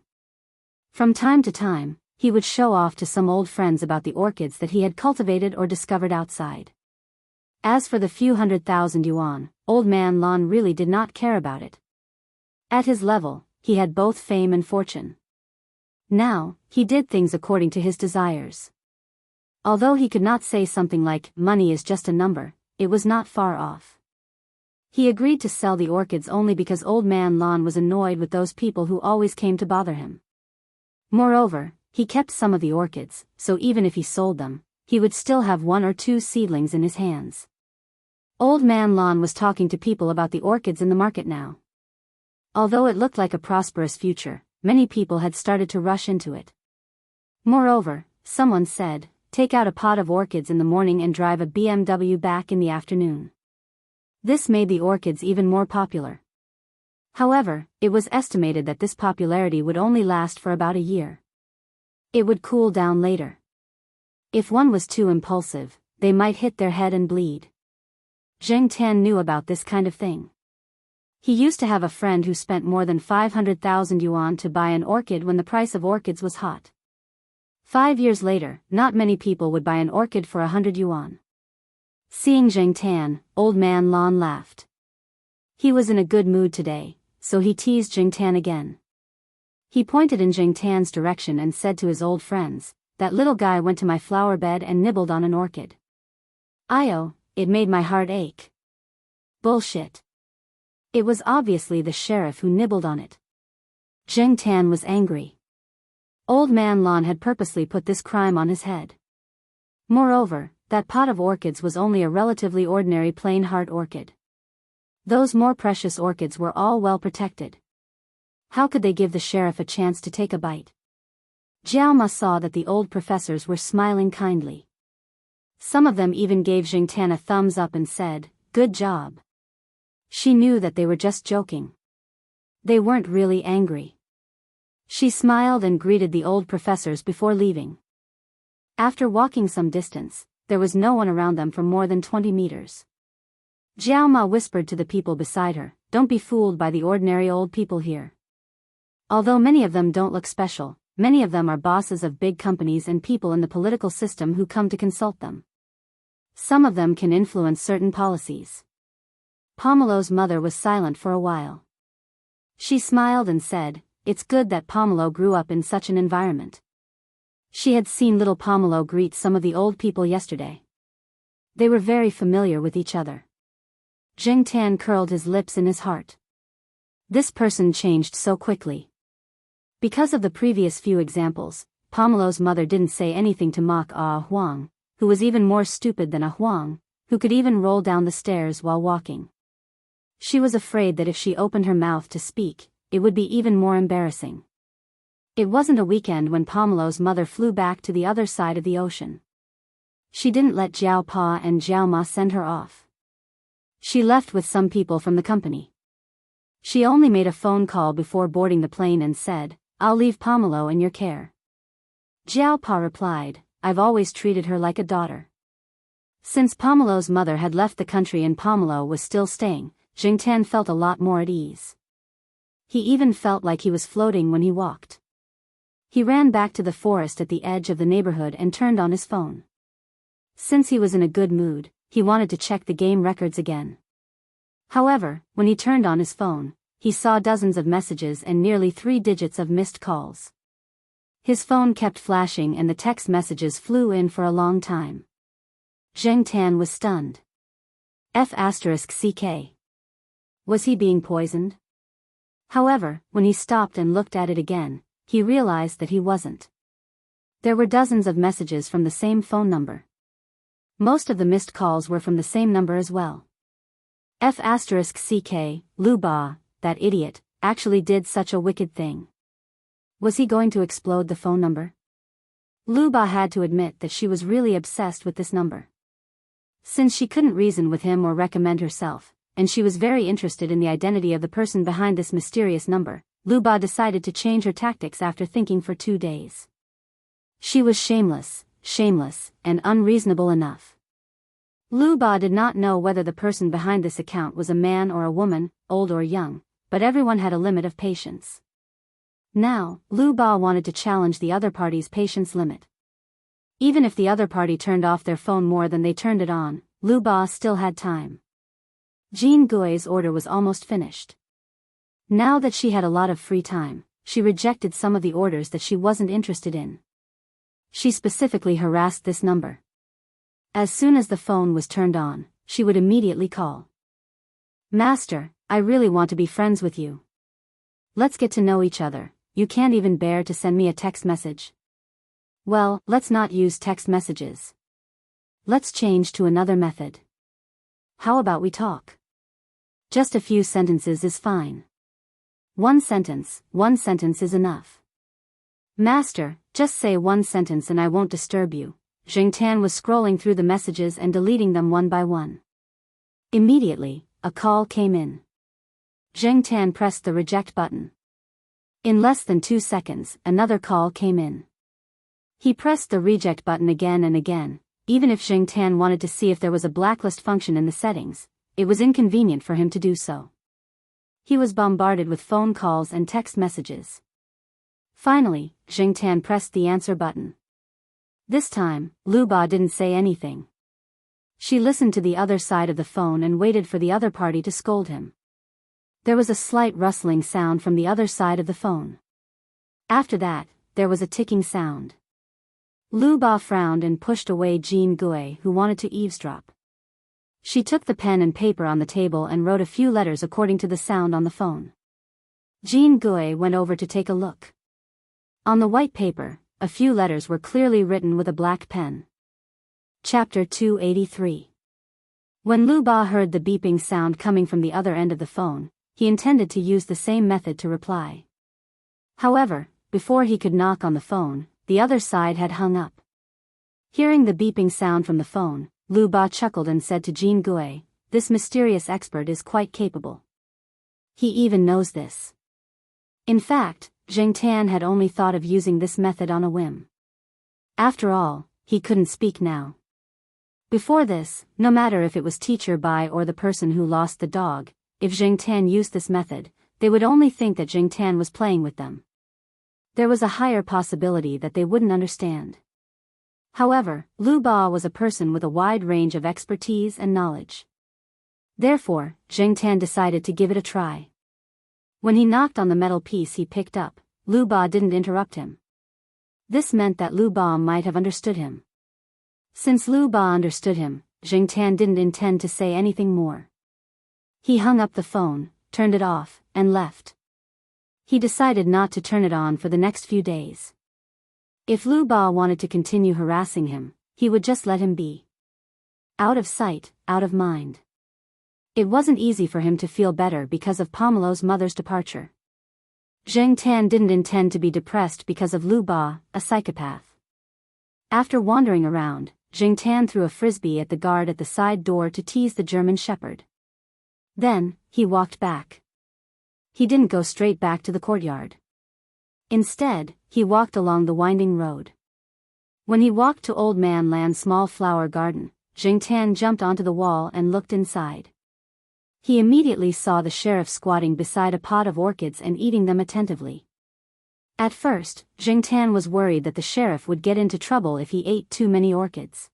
From time to time, he would show off to some old friends about the orchids that he had cultivated or discovered outside. As for the few 100,000 yuan, Old Man Lan really did not care about it. At his level, he had both fame and fortune. Now, he did things according to his desires. Although he could not say something like, money is just a number, it was not far off. He agreed to sell the orchids only because Old Man Lan was annoyed with those people who always came to bother him. Moreover, he kept some of the orchids, so even if he sold them, he would still have 1 or 2 seedlings in his hands. Old Man Lan was talking to people about the orchids in the market now. Although it looked like a prosperous future, many people had started to rush into it. Moreover, someone said, take out a pot of orchids in the morning and drive a BMW back in the afternoon. This made the orchids even more popular. However, it was estimated that this popularity would only last for about a year. It would cool down later. If one was too impulsive, they might hit their head and bleed. Zheng Tan knew about this kind of thing. He used to have a friend who spent more than 500,000 yuan to buy an orchid when the price of orchids was hot. 5 years later, not many people would buy an orchid for 100 yuan. Seeing Zheng Tan, Old Man Lan laughed. He was in a good mood today, so he teased Zheng Tan again. He pointed in Zheng Tan's direction and said to his old friends, that little guy went to my flower bed and nibbled on an orchid. Io, it made my heart ache. Bullshit. It was obviously the sheriff who nibbled on it. Zheng Tan was angry. Old Man Lan had purposely put this crime on his head. Moreover, that pot of orchids was only a relatively ordinary plain heart orchid. Those more precious orchids were all well protected. How could they give the sheriff a chance to take a bite? Jiaoma saw that the old professors were smiling kindly. Some of them even gave Zheng Tan a thumbs up and said, good job. She knew that they were just joking. They weren't really angry. She smiled and greeted the old professors before leaving. After walking some distance, there was no one around them for more than 20 meters. Jiaoma whispered to the people beside her, don't be fooled by the ordinary old people here. Although many of them don't look special, many of them are bosses of big companies and people in the political system who come to consult them. Some of them can influence certain policies. Pomelo's mother was silent for a while. She smiled and said, "It's good that Pomelo grew up in such an environment." She had seen little Pomelo greet some of the old people yesterday. They were very familiar with each other. Jingtan curled his lips in his heart. This person changed so quickly. Because of the previous few examples, Pomelo's mother didn't say anything to mock Ah Huang, who was even more stupid than Ah Huang, who could even roll down the stairs while walking. She was afraid that if she opened her mouth to speak, it would be even more embarrassing. It wasn't a weekend when Pomelo's mother flew back to the other side of the ocean. She didn't let Jiao Pa and Jiao Ma send her off. She left with some people from the company. She only made a phone call before boarding the plane and said, "I'll leave Pomelo in your care." Jiao Pa replied, "I've always treated her like a daughter." Since Pomelo's mother had left the country and Pomelo was still staying, Jingtan felt a lot more at ease. He even felt like he was floating when he walked. He ran back to the forest at the edge of the neighborhood and turned on his phone. Since he was in a good mood, he wanted to check the game records again. However, when he turned on his phone, he saw dozens of messages and nearly 3 digits of missed calls. His phone kept flashing and the text messages flew in for a long time. Zheng Tan was stunned. F***ck. Was he being poisoned? However, when he stopped and looked at it again, he realized that he wasn't. There were dozens of messages from the same phone number. Most of the missed calls were from the same number as well. F***ck, Lu Ba, that idiot, actually did such a wicked thing. Was he going to explode the phone number? Lu Ba had to admit that she was really obsessed with this number. Since she couldn't reason with him or recommend herself, and she was very interested in the identity of the person behind this mysterious number, Lu Ba decided to change her tactics after thinking for 2 days. She was shameless, and unreasonable enough. Lu Ba did not know whether the person behind this account was a man or a woman, old or young, but everyone had a limit of patience. Now, Lu Ba wanted to challenge the other party's patience limit. Even if the other party turned off their phone more than they turned it on, Lu Ba still had time. Jean Gui's order was almost finished. Now that she had a lot of free time, she rejected some of the orders that she wasn't interested in. She specifically harassed this number. As soon as the phone was turned on, she would immediately call. "Master, I really want to be friends with you. Let's get to know each other. You can't even bear to send me a text message. Well, let's not use text messages. Let's change to another method. How about we talk? Just a few sentences is fine. One sentence is enough. Master, just say one sentence and I won't disturb you." Zheng Tan was scrolling through the messages and deleting them one by one. Immediately, a call came in. Zheng Tan pressed the reject button. In less than 2 seconds, another call came in. He pressed the reject button again and again. Even if Zheng Tan wanted to see if there was a blacklist function in the settings, it was inconvenient for him to do so. He was bombarded with phone calls and text messages. Finally, Zheng Tan pressed the answer button. This time, Lu Ba didn't say anything. She listened to the other side of the phone and waited for the other party to scold him. There was a slight rustling sound from the other side of the phone. After that, there was a ticking sound. Lu Ba frowned and pushed away Jean Gui, who wanted to eavesdrop. She took the pen and paper on the table and wrote a few letters according to the sound on the phone. Jean Gui went over to take a look. On the white paper, a few letters were clearly written with a black pen. Chapter 283. When Lu Ba heard the beeping sound coming from the other end of the phone, he intended to use the same method to reply. However, before he could knock on the phone, the other side had hung up. Hearing the beeping sound from the phone, Lu Ba chuckled and said to Jean Gui, "This mysterious expert is quite capable. He even knows this." In fact, Zheng Tan had only thought of using this method on a whim. After all, he couldn't speak now. Before this, no matter if it was Teacher Bai or the person who lost the dog, if Zheng Tan used this method, they would only think that Zheng Tan was playing with them. There was a higher possibility that they wouldn't understand. However, Lu Ba was a person with a wide range of expertise and knowledge. Therefore, Zheng Tan decided to give it a try. When he knocked on the metal piece he picked up, Lu Ba didn't interrupt him. This meant that Lu Ba might have understood him. Since Lu Ba understood him, Zheng Tan didn't intend to say anything more. He hung up the phone, turned it off, and left. He decided not to turn it on for the next few days. If Lu Ba wanted to continue harassing him, he would just let him be. Out of sight, out of mind. It wasn't easy for him to feel better because of Pomelo's mother's departure. Zheng Tan didn't intend to be depressed because of Lu Ba, a psychopath. After wandering around, Zheng Tan threw a frisbee at the guard at the side door to tease the German shepherd. Then, he walked back. He didn't go straight back to the courtyard. Instead, he walked along the winding road. When he walked to Old Man Land's small flower garden, Zheng Tan jumped onto the wall and looked inside. He immediately saw the sheriff squatting beside a pot of orchids and eating them attentively. At first, Zheng Tan was worried that the sheriff would get into trouble if he ate too many orchids.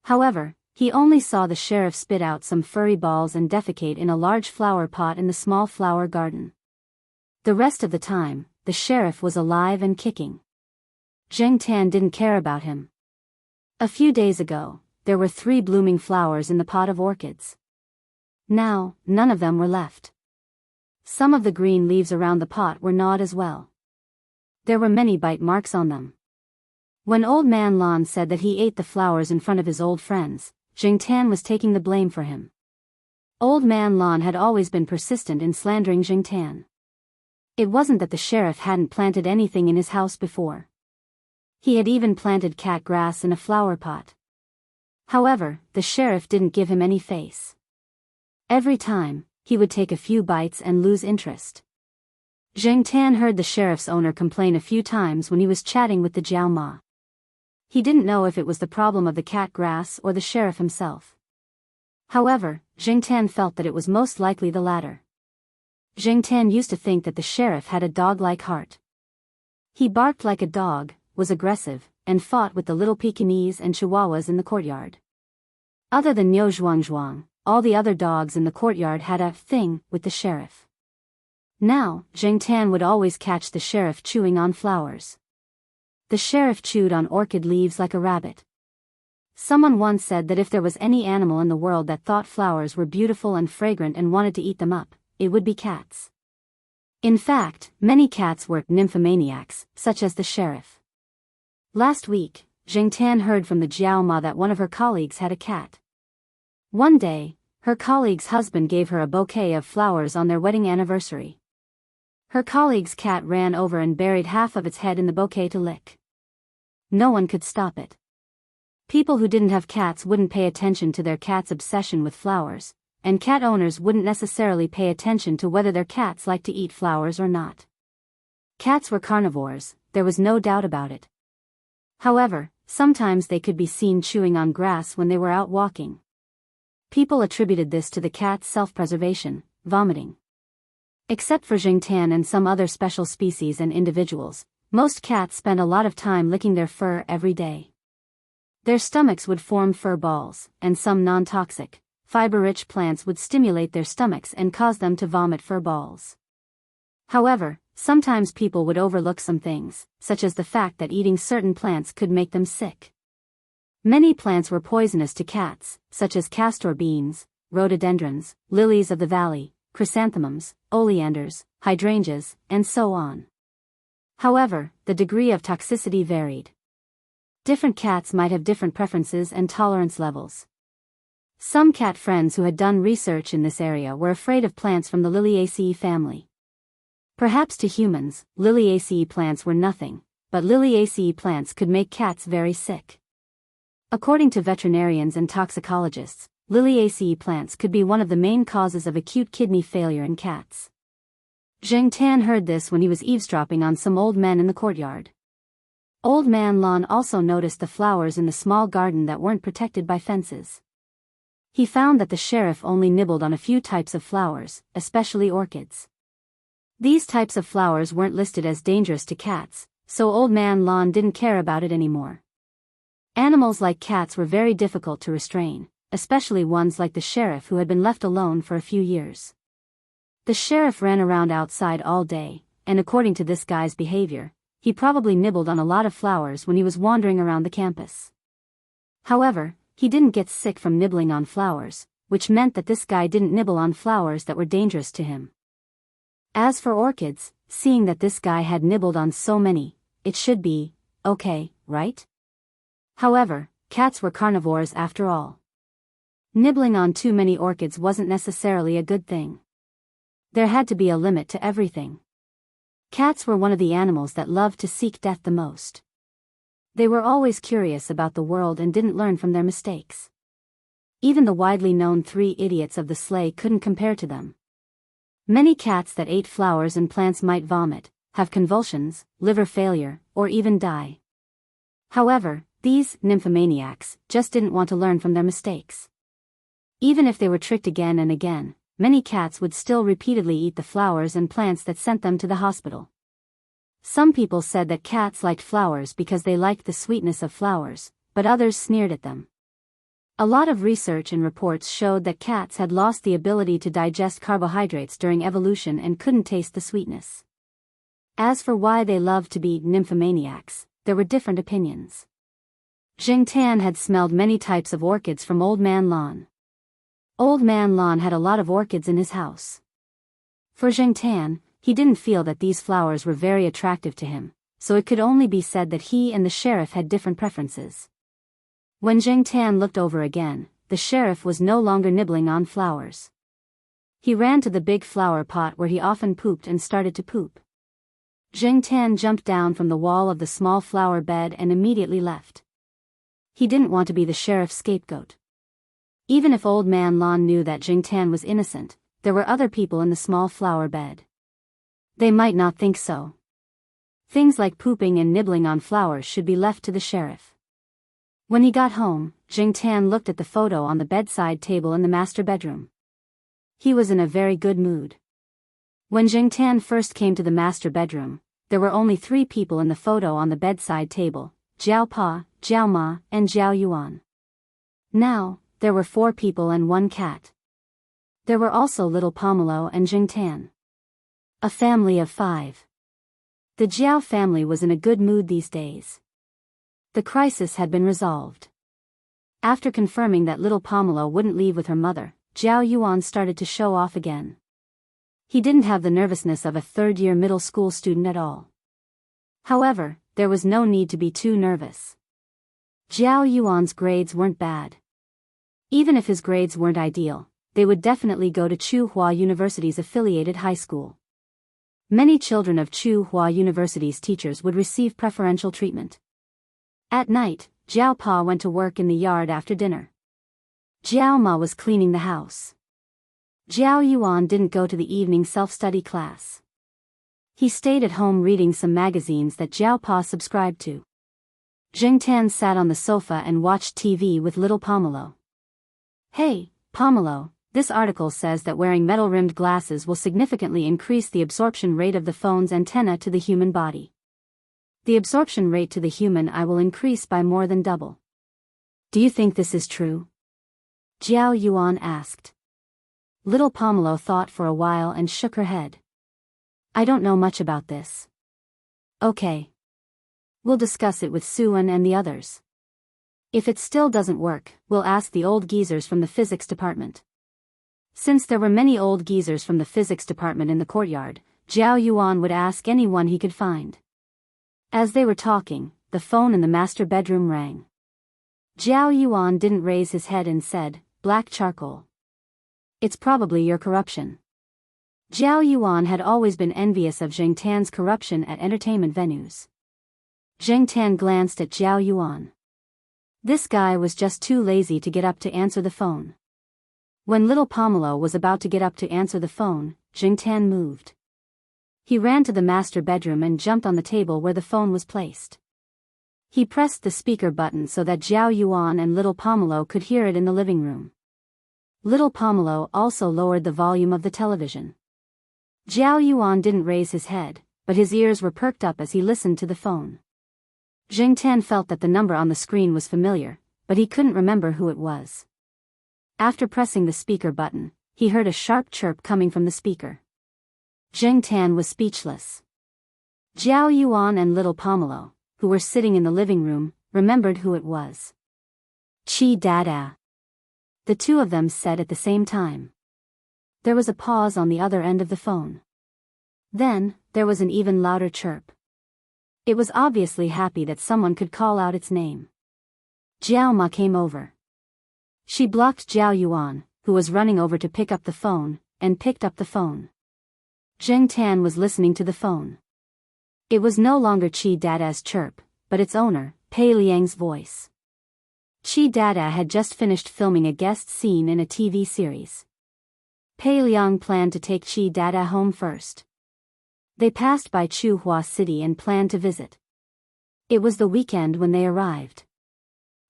However, he only saw the sheriff spit out some furry balls and defecate in a large flower pot in the small flower garden. The rest of the time, the sheriff was alive and kicking. Zheng Tan didn't care about him. A few days ago, there were 3 blooming flowers in the pot of orchids. Now, none of them were left. Some of the green leaves around the pot were gnawed as well. There were many bite marks on them. When Old Man Lon said that he ate the flowers in front of his old friends, Zheng Tan was taking the blame for him. Old Man Lon had always been persistent in slandering Zheng Tan. It wasn't that the sheriff hadn't planted anything in his house before. He had even planted cat grass in a flower pot. However, the sheriff didn't give him any face. Every time, he would take a few bites and lose interest. Zheng Tan heard the sheriff's owner complain a few times when he was chatting with the Jiao Ma. He didn't know if it was the problem of the cat grass or the sheriff himself. However, Zheng Tan felt that it was most likely the latter. Zheng Tan used to think that the sheriff had a dog-like heart. He barked like a dog, was aggressive, and fought with the little Pekingese and Chihuahuas in the courtyard. Other than Niu Zhuang, all the other dogs in the courtyard had a thing with the sheriff. Now, Zheng Tan would always catch the sheriff chewing on flowers. The sheriff chewed on orchid leaves like a rabbit. Someone once said that if there was any animal in the world that thought flowers were beautiful and fragrant and wanted to eat them up, it would be cats. In fact, many cats were nymphomaniacs, such as the sheriff. Last week, Zheng Tan heard from the Jiao Ma that one of her colleagues had a cat. One day, her colleague's husband gave her a bouquet of flowers on their wedding anniversary. Her colleague's cat ran over and buried half of its head in the bouquet to lick. No one could stop it. People who didn't have cats wouldn't pay attention to their cat's obsession with flowers, and cat owners wouldn't necessarily pay attention to whether their cats liked to eat flowers or not. Cats were carnivores, there was no doubt about it. However, sometimes they could be seen chewing on grass when they were out walking. People attributed this to the cat's self-preservation, vomiting. Except for Zheng Tan and some other special species and individuals, most cats spend a lot of time licking their fur every day. Their stomachs would form fur balls, and some non-toxic, fiber-rich plants would stimulate their stomachs and cause them to vomit fur balls. However, sometimes people would overlook some things, such as the fact that eating certain plants could make them sick. Many plants were poisonous to cats, such as castor beans, rhododendrons, lilies of the valley, chrysanthemums, oleanders, hydrangeas, and so on. However, the degree of toxicity varied. Different cats might have different preferences and tolerance levels. Some cat friends who had done research in this area were afraid of plants from the Liliaceae family. Perhaps to humans, Liliaceae plants were nothing, but Liliaceae plants could make cats very sick. According to veterinarians and toxicologists, Liliaceae plants could be one of the main causes of acute kidney failure in cats. Zheng Tan heard this when he was eavesdropping on some old men in the courtyard. Old Man Lon also noticed the flowers in the small garden that weren't protected by fences. He found that the sheriff only nibbled on a few types of flowers, especially orchids. These types of flowers weren't listed as dangerous to cats, so Old Man Lon didn't care about it anymore. Animals like cats were very difficult to restrain, especially ones like the sheriff who had been left alone for a few years. The sheriff ran around outside all day, and according to this guy's behavior, he probably nibbled on a lot of flowers when he was wandering around the campus. However, he didn't get sick from nibbling on flowers, which meant that this guy didn't nibble on flowers that were dangerous to him. As for orchids, seeing that this guy had nibbled on so many, it should be okay, right? However, cats were carnivores after all. Nibbling on too many orchids wasn't necessarily a good thing. There had to be a limit to everything. Cats were one of the animals that loved to seek death the most. They were always curious about the world and didn't learn from their mistakes. Even the widely known 3 idiots of the sleigh couldn't compare to them. Many cats that ate flowers and plants might vomit, have convulsions, liver failure, or even die. However, these nymphomaniacs just didn't want to learn from their mistakes. Even if they were tricked again and again, many cats would still repeatedly eat the flowers and plants that sent them to the hospital. Some people said that cats liked flowers because they liked the sweetness of flowers, but others sneered at them. A lot of research and reports showed that cats had lost the ability to digest carbohydrates during evolution and couldn't taste the sweetness. As for why they loved to be nymphomaniacs, there were different opinions. Enchanting had smelled many types of orchids from Old Man Lawn. Old Man Lawn had a lot of orchids in his house. For Enchanting, he didn't feel that these flowers were very attractive to him, so it could only be said that he and the sheriff had different preferences. When Enchanting looked over again, the sheriff was no longer nibbling on flowers. He ran to the big flower pot where he often pooped and started to poop. Enchanting jumped down from the wall of the small flower bed and immediately left. He didn't want to be the sheriff's scapegoat. Even if Old Man Lawn knew that Enchanting was innocent, there were other people in the small flower bed. They might not think so. Things like pooping and nibbling on flowers should be left to the sheriff. When he got home, Enchanting looked at the photo on the bedside table in the master bedroom. He was in a very good mood. When Enchanting first came to the master bedroom, there were only 3 people in the photo on the bedside table: Jiao Pa, Jiao Ma, and Jiao Yuan. Now, there were 4 people and 1 cat. There were also little Pomelo and Enchanting. A family of 5. The Jiao family was in a good mood these days. The crisis had been resolved. After confirming that little Pomelo wouldn't leave with her mother, Jiao Yuan started to show off again. He didn't have the nervousness of a third-year middle school student at all. However, there was no need to be too nervous. Jiao Yuan's grades weren't bad. Even if his grades weren't ideal, they would definitely go to Tsinghua University's affiliated high school. Many children of Tsinghua University's teachers would receive preferential treatment. At night, Jiao Pa went to work in the yard after dinner. Jiao Ma was cleaning the house. Jiao Yuan didn't go to the evening self-study class. He stayed at home reading some magazines that Jiao Pa subscribed to. Enchanting sat on the sofa and watched TV with little Pomelo. "Hey, Pomelo, this article says that wearing metal-rimmed glasses will significantly increase the absorption rate of the phone's antenna to the human body. The absorption rate to the human eye will increase by more than double. Do you think this is true?" Jiao Yuan asked. Little Pomelo thought for a while and shook her head. "I don't know much about this." "Okay. We'll discuss it with Suan and the others. If it still doesn't work, we'll ask the old geezers from the physics department." Since there were many old geezers from the physics department in the courtyard, Jiao Yuan would ask anyone he could find. As they were talking, the phone in the master bedroom rang. Jiao Yuan didn't raise his head and said, "Black charcoal. It's probably your corruption." Jiao Yuan had always been envious of Enchanting's corruption at entertainment venues. Enchanting glanced at Jiao Yuan. This guy was just too lazy to get up to answer the phone. When little Pomelo was about to get up to answer the phone, Enchanting moved. He ran to the master bedroom and jumped on the table where the phone was placed. He pressed the speaker button so that Jiao Yuan and little Pomelo could hear it in the living room. Little Pomelo also lowered the volume of the television. Jiao Yuan didn't raise his head, but his ears were perked up as he listened to the phone. Jing Tan felt that the number on the screen was familiar, but he couldn't remember who it was. After pressing the speaker button, he heard a sharp chirp coming from the speaker. Jing Tan was speechless. Jiao Yuan and little Pomelo, who were sitting in the living room, remembered who it was. Chi Dada. The two of them said at the same time. There was a pause on the other end of the phone. Then, there was an even louder chirp. It was obviously happy that someone could call out its name. Jiao Ma came over. She blocked Jiao Yuan, who was running over to pick up the phone, and picked up the phone. Jing Tan was listening to the phone. It was no longer Chi Dada's chirp, but its owner, Pei Liang's voice. Chi Dada had just finished filming a guest scene in a TV series. Pei Liang planned to take Chi Dada home first. They passed by Chuhua City and planned to visit. It was the weekend when they arrived.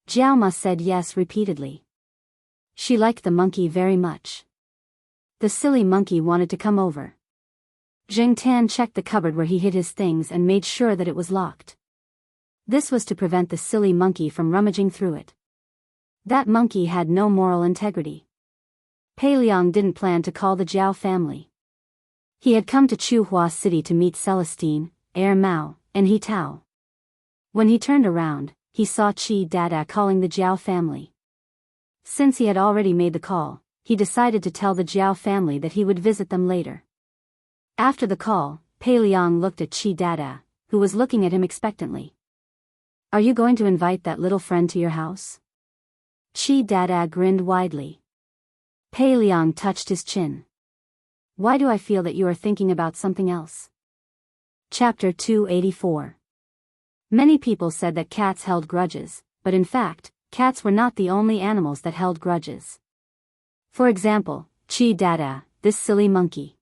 Jiao Ma said yes repeatedly. She liked the monkey very much. The silly monkey wanted to come over. Jing Tan checked the cupboard where he hid his things and made sure that it was locked. This was to prevent the silly monkey from rummaging through it. That monkey had no moral integrity. Pei Liang didn't plan to call the Jiao family. He had come to Chuhua City to meet Celestine, Er Mao, and He Tao. When he turned around, he saw Chi Dada calling the Jiao family. Since he had already made the call, he decided to tell the Jiao family that he would visit them later. After the call, Pei Liang looked at Chi Dada, who was looking at him expectantly. Are you going to invite that little friend to your house? Chi Dada grinned widely. Pei Liang touched his chin. Why do I feel that you are thinking about something else? Chapter 284. Many people said that cats held grudges, but in fact, cats were not the only animals that held grudges. For example, Chi Dada, this silly monkey.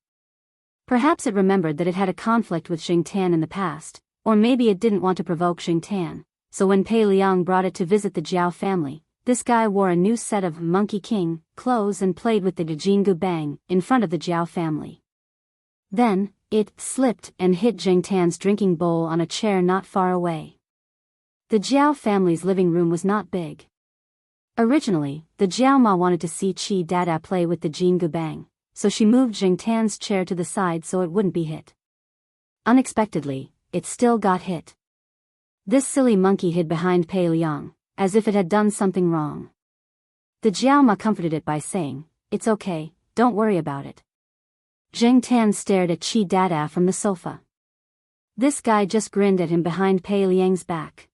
Perhaps it remembered that it had a conflict with Jing Tan in the past, or maybe it didn't want to provoke Jing Tan, so when Pei Liang brought it to visit the Jiao family, this guy wore a new set of Monkey King clothes and played with the Jingu Bang in front of the Jiao family. Then, it slipped and hit Jing Tan's drinking bowl on a chair not far away. The Jiao family's living room was not big. Originally, the Jiao Ma wanted to see Chi Dada play with the Jingu Bang, so she moved Jing Tan's chair to the side so it wouldn't be hit. Unexpectedly, it still got hit. This silly monkey hid behind Pei Liang, as if it had done something wrong. The Jiao Ma comforted it by saying, "It's okay, don't worry about it." Jing Tan stared at Chi Dada from the sofa. This guy just grinned at him behind Pei Liang's back.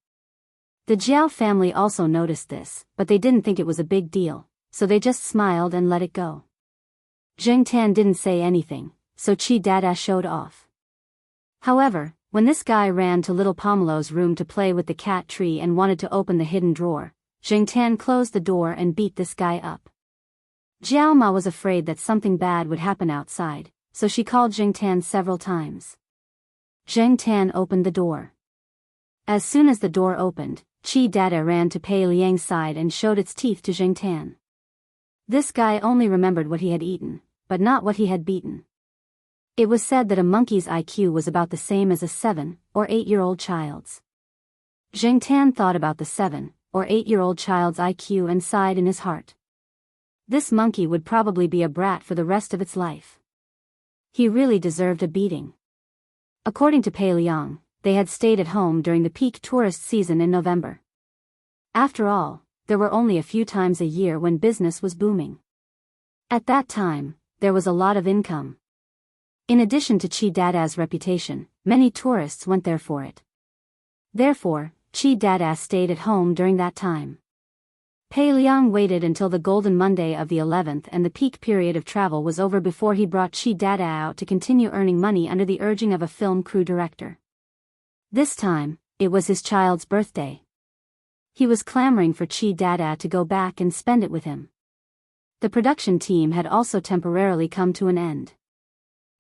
The Jiao family also noticed this, but they didn't think it was a big deal, so they just smiled and let it go. Jing Tan didn't say anything, so Chi Dada showed off. However, when this guy ran to little Pomelo's room to play with the cat tree and wanted to open the hidden drawer, Jing Tan closed the door and beat this guy up. Jiao Ma was afraid that something bad would happen outside, so she called Jing Tan several times. Jing Tan opened the door. As soon as the door opened, Chi Dada ran to Pei Liang's side and showed its teeth to Jing Tan. This guy only remembered what he had eaten, but not what he had beaten. It was said that a monkey's IQ was about the same as a 7- or 8-year-old child's. Jing Tan thought about the 7- or 8-year-old child's IQ and sighed in his heart. This monkey would probably be a brat for the rest of its life. He really deserved a beating. According to Pei Liang, they had stayed at home during the peak tourist season in November. After all, there were only a few times a year when business was booming. At that time, there was a lot of income. In addition to Chi Dada's reputation, many tourists went there for it. Therefore, Chi Dada stayed at home during that time. Pei Liang waited until the Golden Monday of the 11th and the peak period of travel was over before he brought Chi Dada out to continue earning money under the urging of a film crew director. This time, it was his child's birthday. He was clamoring for Chi Dada to go back and spend it with him. The production team had also temporarily come to an end.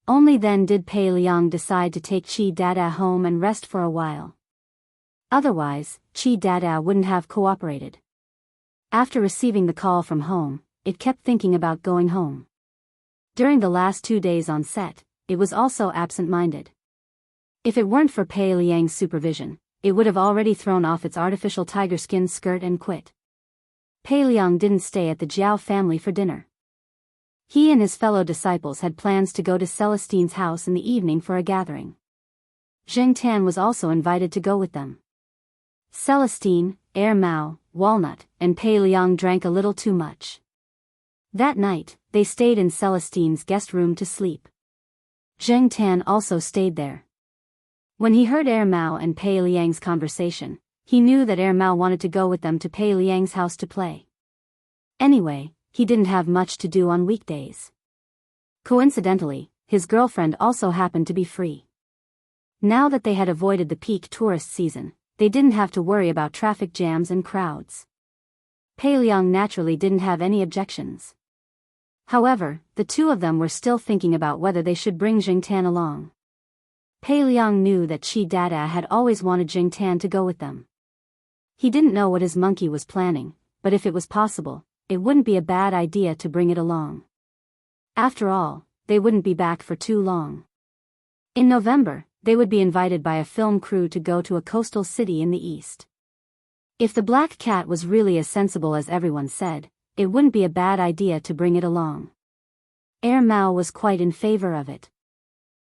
Only then did Pei Liang decide to take Chi Dada home and rest for a while. Otherwise, Chi Dada wouldn't have cooperated. After receiving the call from home, it kept thinking about going home. During the last 2 days on set, it was also absent-minded. If it weren't for Pei Liang's supervision, it would have already thrown off its artificial tiger skin skirt and quit. Pei Liang didn't stay at the Jiao family for dinner. He and his fellow disciples had plans to go to Celestine's house in the evening for a gathering. Zheng Tan was also invited to go with them. Celestine, Air Mao, Walnut, and Pei Liang drank a little too much. That night, they stayed in Celestine's guest room to sleep. Zheng Tan also stayed there. When he heard Air Mao and Pei Liang's conversation, he knew that Air Mao wanted to go with them to Pei Liang's house to play. Anyway, he didn't have much to do on weekdays. Coincidentally, his girlfriend also happened to be free. Now that they had avoided the peak tourist season, they didn't have to worry about traffic jams and crowds. Pei Liang naturally didn't have any objections. However, the two of them were still thinking about whether they should bring Zheng Tan along. Pei Liang knew that Chi Dada had always wanted Zheng Tan to go with them. He didn't know what his monkey was planning, but if it was possible, it wouldn't be a bad idea to bring it along. After all, they wouldn't be back for too long. In November, they would be invited by a film crew to go to a coastal city in the east. If the black cat was really as sensible as everyone said, it wouldn't be a bad idea to bring it along. Air Mao was quite in favor of it.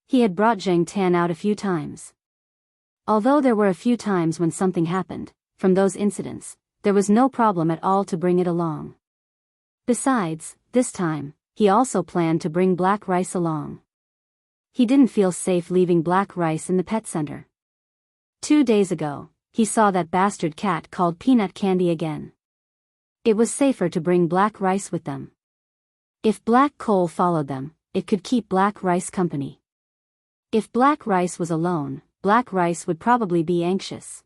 He had brought Zheng Tan out a few times. Although there were a few times when something happened, from those incidents, there was no problem at all to bring it along. Besides, this time, he also planned to bring Black Rice along. He didn't feel safe leaving Black Rice in the pet center. 2 days ago, he saw that bastard cat called Peanut Candy again. It was safer to bring Black Rice with them. If Black Coal followed them, it could keep Black Rice company. If Black Rice was alone, Black Rice would probably be anxious.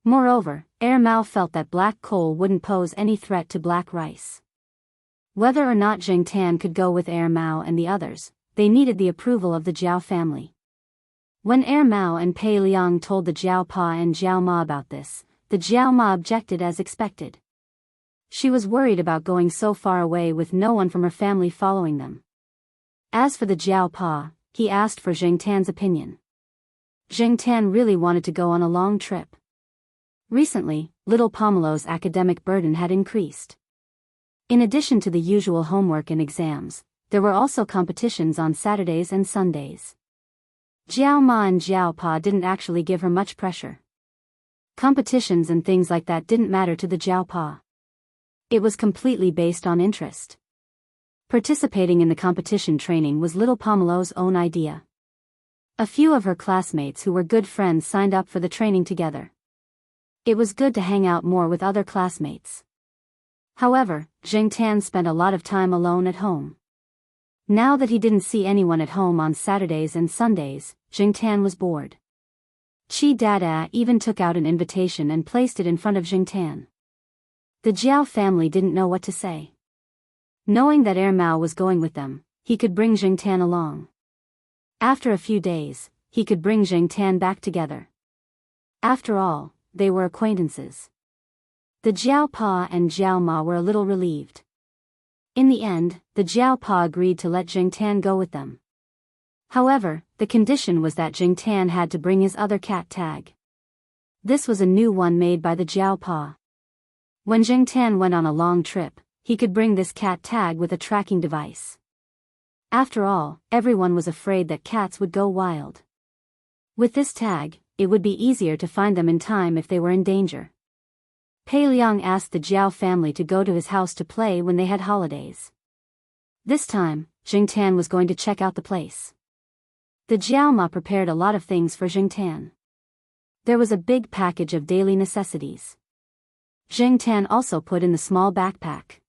Moreover, Air Mao felt that Black Coal wouldn't pose any threat to Black Rice. Whether or not Zheng Tan could go with Air Mao and the others, they needed the approval of the Jiao family. When Air Mao and Pei Liang told the Jiao Pa and Jiao Ma about this, the Jiao Ma objected as expected. She was worried about going so far away with no one from her family following them. As for the Jiao Pa, he asked for Zheng Tan's opinion. Zheng Tan really wanted to go on a long trip. Recently, little Pomelo's academic burden had increased. In addition to the usual homework and exams, there were also competitions on Saturdays and Sundays. Jiao Ma and Jiao Pa didn't actually give her much pressure. Competitions and things like that didn't matter to the Jiao Pa. It was completely based on interest. Participating in the competition training was little Pomelo's own idea. A few of her classmates who were good friends signed up for the training together. It was good to hang out more with other classmates. However, Zheng Tan spent a lot of time alone at home. Now that he didn't see anyone at home on Saturdays and Sundays, Zheng Tan was bored. Chi Dada even took out an invitation and placed it in front of Zheng Tan. The Jiao family didn't know what to say. Knowing that Air Mao was going with them, he could bring Zheng Tan along. After a few days, he could bring Zheng Tan back together. After all, they were acquaintances. The Jiao Pa and Jiao Ma were a little relieved. In the end, the Jiao Pa agreed to let Zheng Tan go with them. However, the condition was that Zheng Tan had to bring his other cat tag. This was a new one made by the Jiao Pa. When Zheng Tan went on a long trip, he could bring this cat tag with a tracking device. After all, everyone was afraid that cats would go wild. With this tag, it would be easier to find them in time if they were in danger. Pei Liang asked the Jiao family to go to his house to play when they had holidays. This time, Zheng Tan was going to check out the place. The Jiao Ma prepared a lot of things for Zheng Tan. There was a big package of daily necessities. Zheng Tan also put in the small backpack.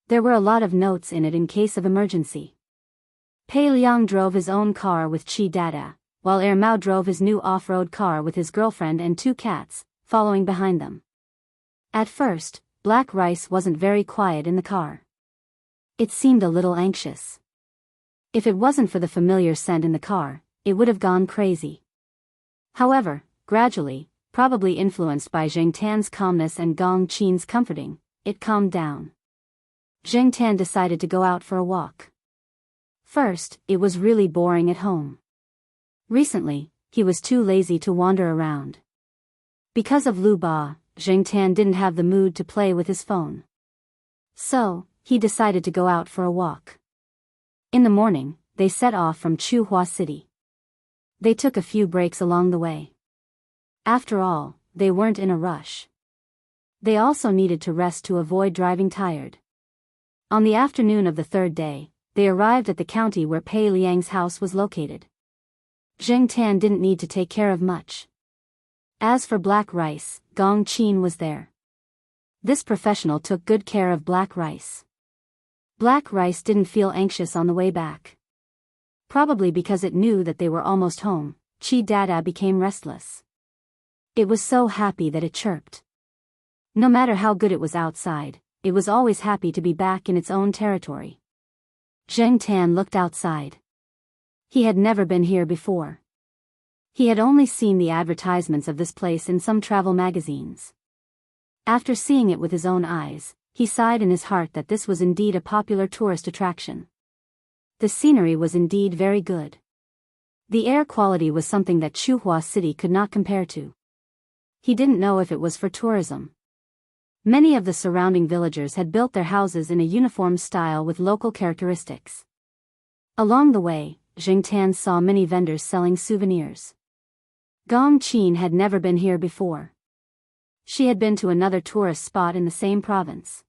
There were a lot of notes in it in case of emergency. Pei Liang drove his own car with Chi Dada, while Air Mao drove his new off-road car with his girlfriend and 2 cats, following behind them. At first, Black Rice wasn't very quiet in the car. It seemed a little anxious. If it wasn't for the familiar scent in the car, it would have gone crazy. However, gradually, probably influenced by Zheng Tan's calmness and Gong Qin's comforting, it calmed down. Zheng Tan decided to go out for a walk. First, it was really boring at home. Recently, he was too lazy to wander around. Because of Lu Ba, Zheng Tan didn't have the mood to play with his phone. So, he decided to go out for a walk. In the morning, they set off from Chuhua City. They took a few breaks along the way. After all, they weren't in a rush. They also needed to rest to avoid driving tired. On the afternoon of the third day, they arrived at the county where Pei Liang's house was located. Zheng Tan didn't need to take care of much. As for black rice, Gong Qin was there. This professional took good care of black rice. Black rice didn't feel anxious on the way back. Probably because it knew that they were almost home, Chi Dada became restless. It was so happy that it chirped. No matter how good it was outside, it was always happy to be back in its own territory. Zheng Tan looked outside. He had never been here before. He had only seen the advertisements of this place in some travel magazines. After seeing it with his own eyes, he sighed in his heart that this was indeed a popular tourist attraction. The scenery was indeed very good. The air quality was something that Chuhua City could not compare to. He didn't know if it was for tourism. Many of the surrounding villagers had built their houses in a uniform style with local characteristics. Along the way, Zheng Tan saw many vendors selling souvenirs. Gong Qin had never been here before. She had been to another tourist spot in the same province.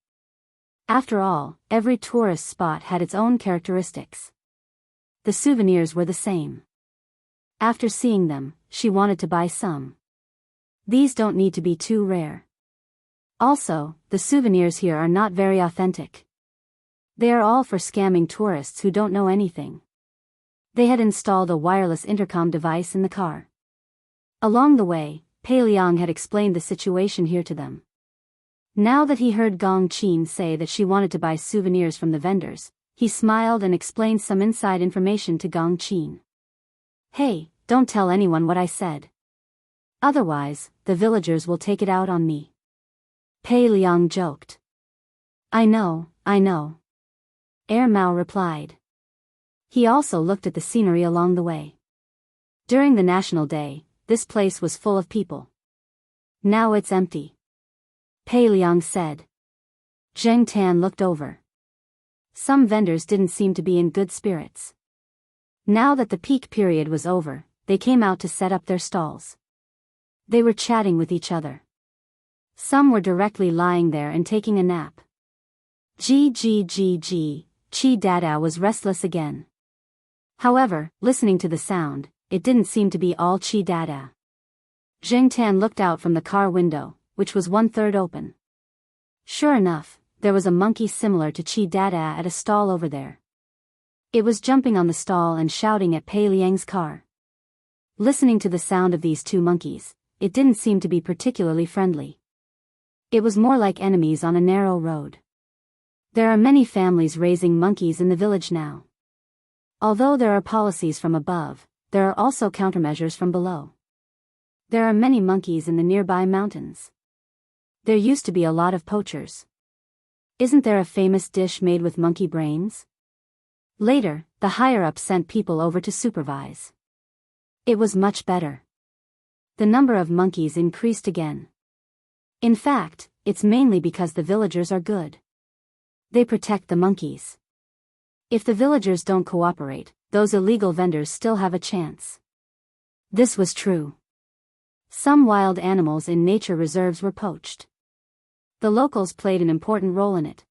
After all, every tourist spot had its own characteristics. The souvenirs were the same. After seeing them, she wanted to buy some. These don't need to be too rare. Also, the souvenirs here are not very authentic. They are all for scamming tourists who don't know anything. They had installed a wireless intercom device in the car. Along the way, Pei Liang had explained the situation here to them. Now that he heard Gong Qin say that she wanted to buy souvenirs from the vendors, he smiled and explained some inside information to Gong Qin. Hey, don't tell anyone what I said. Otherwise, the villagers will take it out on me. Pei Liang joked. I know. Mao replied. He also looked at the scenery along the way. During the National Day, this place was full of people. Now it's empty. Pei Liang said. Zheng Tan looked over. Some vendors didn't seem to be in good spirits. Now that the peak period was over, they came out to set up their stalls. They were chatting with each other. Some were directly lying there and taking a nap. Chi Dada was restless again. However, listening to the sound, it didn't seem to be all Chi Dada. Zheng Tan looked out from the car window, which was 1/3 open. Sure enough, there was a monkey similar to Chi Dada at a stall over there. It was jumping on the stall and shouting at Pei Liang's car. Listening to the sound of these two monkeys, it didn't seem to be particularly friendly. It was more like enemies on a narrow road. There are many families raising monkeys in the village now. Although there are policies from above, there are also countermeasures from below. There are many monkeys in the nearby mountains. There used to be a lot of poachers. Isn't there a famous dish made with monkey brains? Later, the higher-ups sent people over to supervise. It was much better. The number of monkeys increased again. In fact, it's mainly because the villagers are good. They protect the monkeys. If the villagers don't cooperate, those illegal vendors still have a chance. This was true. Some wild animals in nature reserves were poached. The locals played an important role in it.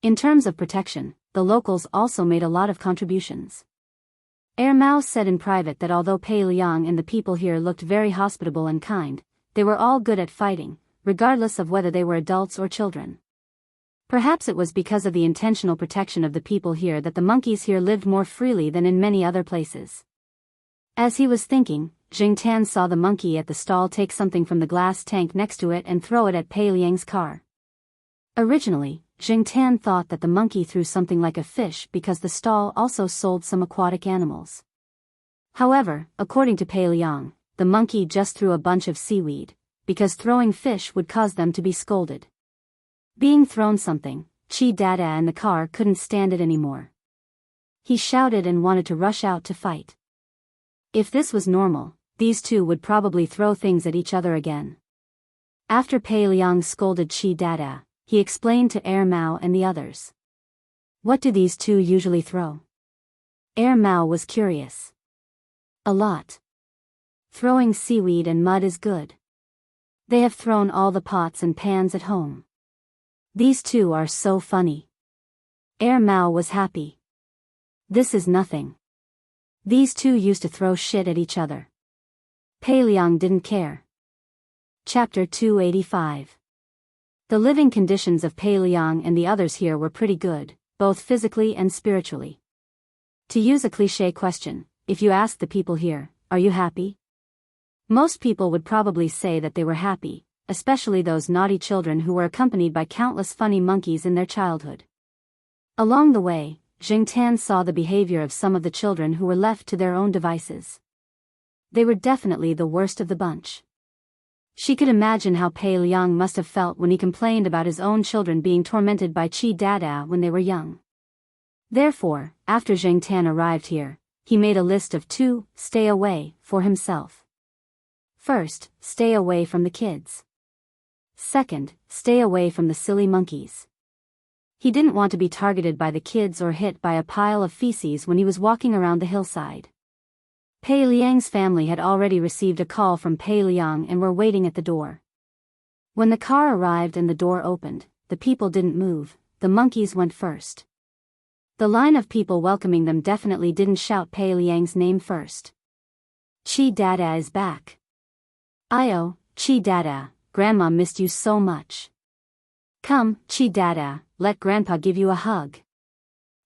In terms of protection, the locals also made a lot of contributions. Mao said in private that although Pei Liang and the people here looked very hospitable and kind, they were all good at fighting, regardless of whether they were adults or children. Perhaps it was because of the intentional protection of the people here that the monkeys here lived more freely than in many other places. As he was thinking, Zheng Tan saw the monkey at the stall take something from the glass tank next to it and throw it at Pei Liang's car. Originally, Zheng Tan thought that the monkey threw something like a fish because the stall also sold some aquatic animals. However, according to Pei Liang, the monkey just threw a bunch of seaweed, because throwing fish would cause them to be scolded. Being thrown something, Chi Dada and the car couldn't stand it anymore. He shouted and wanted to rush out to fight. If this was normal, these two would probably throw things at each other again. After Pei Liang scolded Chi Dada, he explained to Air Mao and the others. What do these two usually throw? Air Mao was curious. A lot. Throwing seaweed and mud is good. They have thrown all the pots and pans at home. These two are so funny. Air Mao was happy. This is nothing. These two used to throw shit at each other. Pei Liang didn't care. Chapter 285. The living conditions of Pei Liang and the others here were pretty good, both physically and spiritually. To use a cliché question, if you asked the people here, are you happy? Most people would probably say that they were happy, especially those naughty children who were accompanied by countless funny monkeys in their childhood. Along the way, Jingtan saw the behavior of some of the children who were left to their own devices. They were definitely the worst of the bunch. She could imagine how Pei Liang must have felt when he complained about his own children being tormented by Chi Dada when they were young. Therefore, after Jingtan arrived here, he made a list of 2, stay away, for himself. First, stay away from the kids. Second, stay away from the silly monkeys. He didn't want to be targeted by the kids or hit by a pile of feces when he was walking around the hillside. Pei Liang's family had already received a call from Pei Liang and were waiting at the door. When the car arrived and the door opened, the people didn't move, the monkeys went first. The line of people welcoming them definitely didn't shout Pei Liang's name first. Chi Dada is back. Ayo, Chi Dada, Grandma missed you so much. Come, Chi Dada, let Grandpa give you a hug.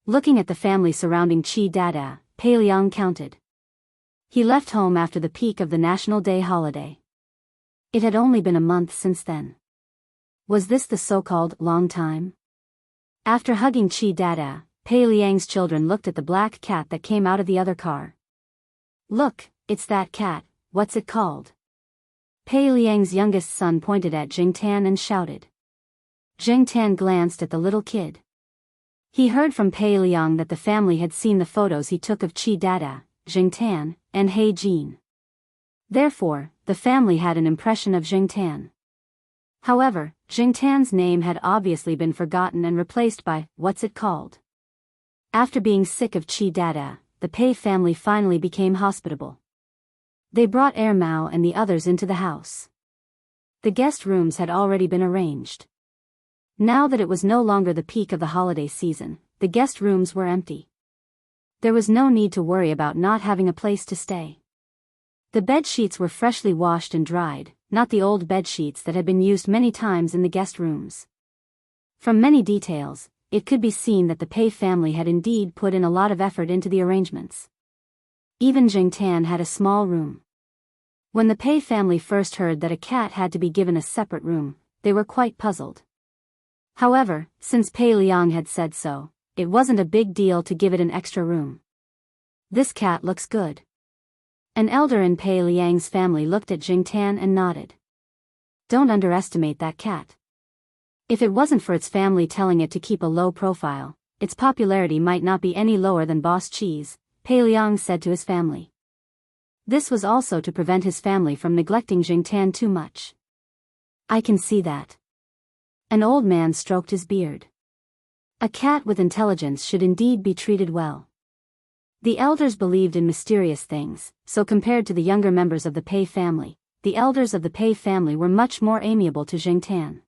Looking at the family surrounding Chi Dada, Pei Liang counted. He left home after the peak of the National Day holiday. It had only been a month since then. Was this the so-called long time? After hugging Chi Dada, Pei Liang's children looked at the black cat that came out of the other car. Look, it's that cat, what's it called? Pei Liang's youngest son pointed at Jingtan and shouted. Jingtan glanced at the little kid. He heard from Pei Liang that the family had seen the photos he took of Chi Dada, Jingtan, and He Jin. Therefore, the family had an impression of Jingtan. However, Jingtan's name had obviously been forgotten and replaced by, what's it called? After being sick of Chi Dada, the Pei family finally became hospitable. They brought Air Mao and the others into the house. The guest rooms had already been arranged. Now that it was no longer the peak of the holiday season, the guest rooms were empty. There was no need to worry about not having a place to stay. The bed sheets were freshly washed and dried, not the old bed sheets that had been used many times in the guest rooms. From many details, it could be seen that the Pei family had indeed put in a lot of effort into the arrangements. Even Jingtan had a small room. When the Pei family first heard that a cat had to be given a separate room, they were quite puzzled. However, since Pei Liang had said so, it wasn't a big deal to give it an extra room. This cat looks good. An elder in Pei Liang's family looked at Jingtan and nodded. Don't underestimate that cat. If it wasn't for its family telling it to keep a low profile, its popularity might not be any lower than Boss Cheese, Pei Liang said to his family. This was also to prevent his family from neglecting Jingtan too much. I can see that. An old man stroked his beard. A cat with intelligence should indeed be treated well. The elders believed in mysterious things, so compared to the younger members of the Pei family, the elders of the Pei family were much more amiable to Jingtan.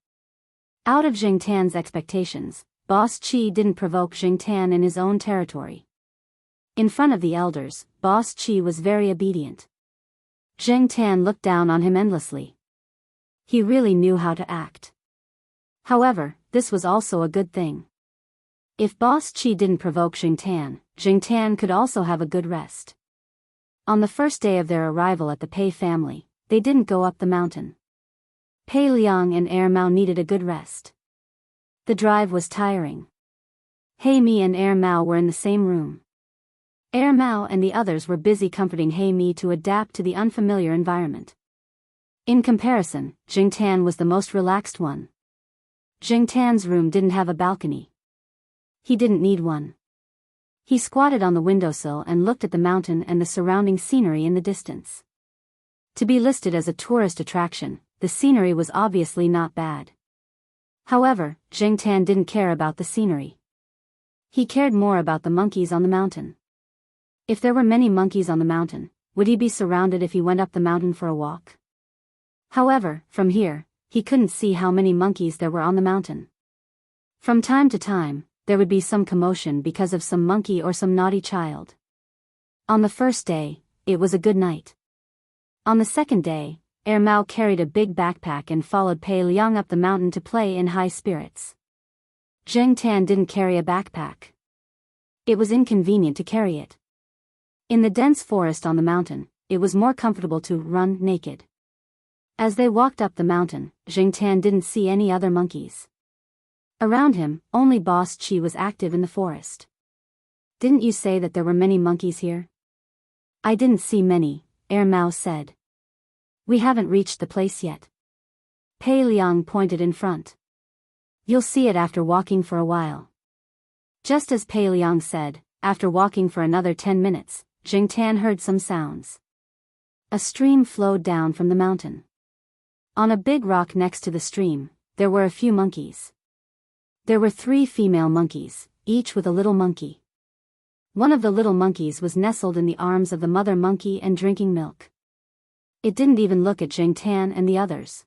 Out of Jingtan's expectations, Boss Chi didn't provoke Jingtan in his own territory. In front of the elders, Boss Chi was very obedient. Jingtan looked down on him endlessly. He really knew how to act. However, this was also a good thing. If Boss Chi didn't provoke Jingtan, Jingtan could also have a good rest. On the first day of their arrival at the Pei family, they didn't go up the mountain. Pei Liang and Air Mao needed a good rest. The drive was tiring. He Mi and Air Mao were in the same room. Air Mao and the others were busy comforting He Mi to adapt to the unfamiliar environment. In comparison, Jingtan was the most relaxed one. Jingtan's room didn't have a balcony. He didn't need one. He squatted on the windowsill and looked at the mountain and the surrounding scenery in the distance. To be listed as a tourist attraction, the scenery was obviously not bad. However, Jingtan didn't care about the scenery. He cared more about the monkeys on the mountain. If there were many monkeys on the mountain, would he be surrounded if he went up the mountain for a walk? However, from here, he couldn't see how many monkeys there were on the mountain. From time to time, there would be some commotion because of some monkey or some naughty child. On the first day, it was a good night. On the second day, Mao carried a big backpack and followed Pei Liang up the mountain to play in high spirits. Zheng Tan didn't carry a backpack. It was inconvenient to carry it. In the dense forest on the mountain, it was more comfortable to run naked. As they walked up the mountain, Zheng Tan didn't see any other monkeys. Around him, only Boss Chi was active in the forest. "Didn't you say that there were many monkeys here?" "I didn't see many," Mao said. "We haven't reached the place yet." Pei Liang pointed in front. "You'll see it after walking for a while." Just as Pei Liang said, after walking for another 10 minutes, Zheng Tan heard some sounds. A stream flowed down from the mountain. On a big rock next to the stream, there were a few monkeys. There were 3 female monkeys, each with a little monkey. One of the little monkeys was nestled in the arms of the mother monkey and drinking milk. It didn't even look at Zheng Tan and the others.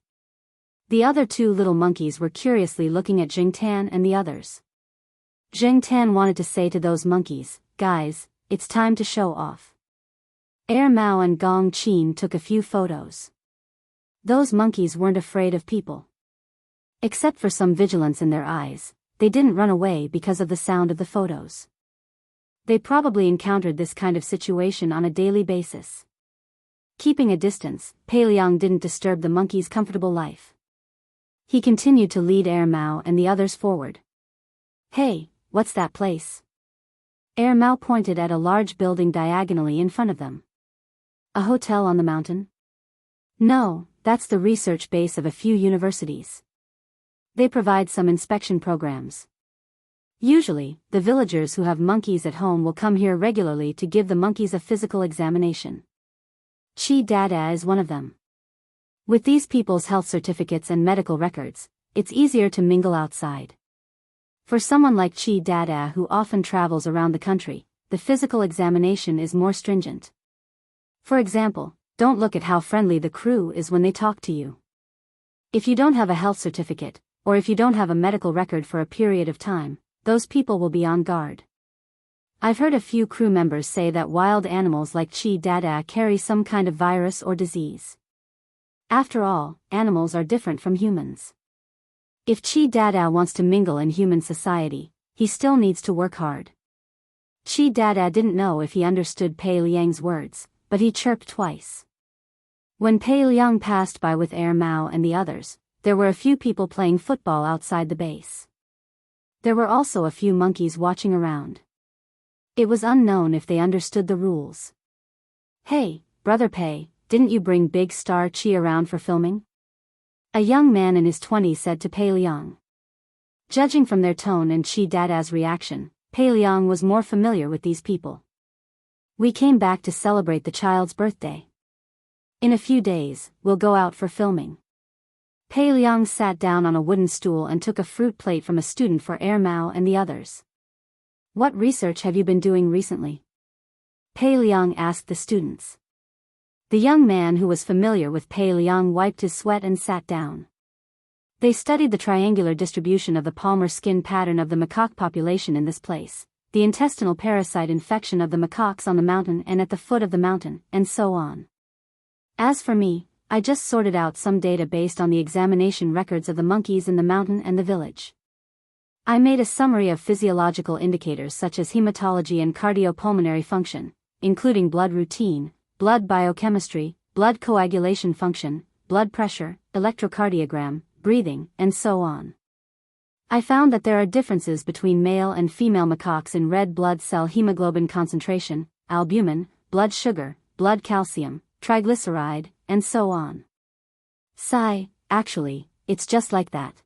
The other 2 little monkeys were curiously looking at Zheng Tan and the others. Zheng Tan wanted to say to those monkeys, "Guys, it's time to show off." Mao and Gong Qin took a few photos. Those monkeys weren't afraid of people. Except for some vigilance in their eyes, they didn't run away because of the sound of the photos. They probably encountered this kind of situation on a daily basis. Keeping a distance, Pei Liang didn't disturb the monkey's comfortable life. He continued to lead Mao and the others forward. "Hey, what's that place?" Mao pointed at a large building diagonally in front of them. "A hotel on the mountain?" "No, that's the research base of a few universities. They provide some inspection programs. Usually, the villagers who have monkeys at home will come here regularly to give the monkeys a physical examination. Chi Dada is one of them. With these people's health certificates and medical records, it's easier to mingle outside. For someone like Chi Dada who often travels around the country, the physical examination is more stringent. For example, don't look at how friendly the crew is when they talk to you. If you don't have a health certificate, or if you don't have a medical record for a period of time, those people will be on guard. I've heard a few crew members say that wild animals like Chi Dada carry some kind of virus or disease. After all, animals are different from humans. If Chi Dada wants to mingle in human society, he still needs to work hard. Chi Dada didn't know if he understood Pei Liang's words, but he chirped twice. When Pei Liang passed by with Mao and the others, there were a few people playing football outside the base. There were also a few monkeys watching around. It was unknown if they understood the rules. "Hey, Brother Pei, didn't you bring Big Star Chi around for filming?" A young man in his 20s said to Pei Liang. Judging from their tone and Chi Dada's reaction, Pei Liang was more familiar with these people. "We came back to celebrate the child's birthday. In a few days, we'll go out for filming." Pei Liang sat down on a wooden stool and took a fruit plate from a student for Mao and the others. "What research have you been doing recently?" Pei Liang asked the students. The young man who was familiar with Pei Liang wiped his sweat and sat down. They studied the triangular distribution of the palmar skin pattern of the macaque population in this place, the intestinal parasite infection of the macaques on the mountain and at the foot of the mountain, and so on. As for me, I just sorted out some data based on the examination records of the monkeys in the mountain and the village. I made a summary of physiological indicators such as hematology and cardiopulmonary function, including blood routine, blood biochemistry, blood coagulation function, blood pressure, electrocardiogram, breathing, and so on. I found that there are differences between male and female macaques in red blood cell hemoglobin concentration, albumin, blood sugar, blood calcium, triglyceride, and so on. Sigh, actually, it's just like that.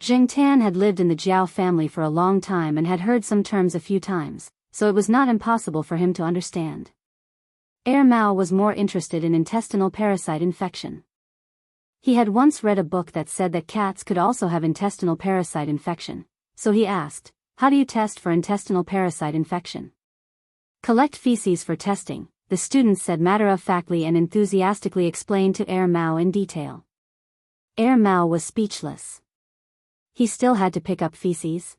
Zheng Tan had lived in the Jiao family for a long time and had heard some terms a few times, so it was not impossible for him to understand. Mao was more interested in intestinal parasite infection. He had once read a book that said that cats could also have intestinal parasite infection, so he asked, "How do you test for intestinal parasite infection?" "Collect feces for testing," the student said matter-of-factly and enthusiastically explained to Mao in detail. Mao was speechless. He still had to pick up feces?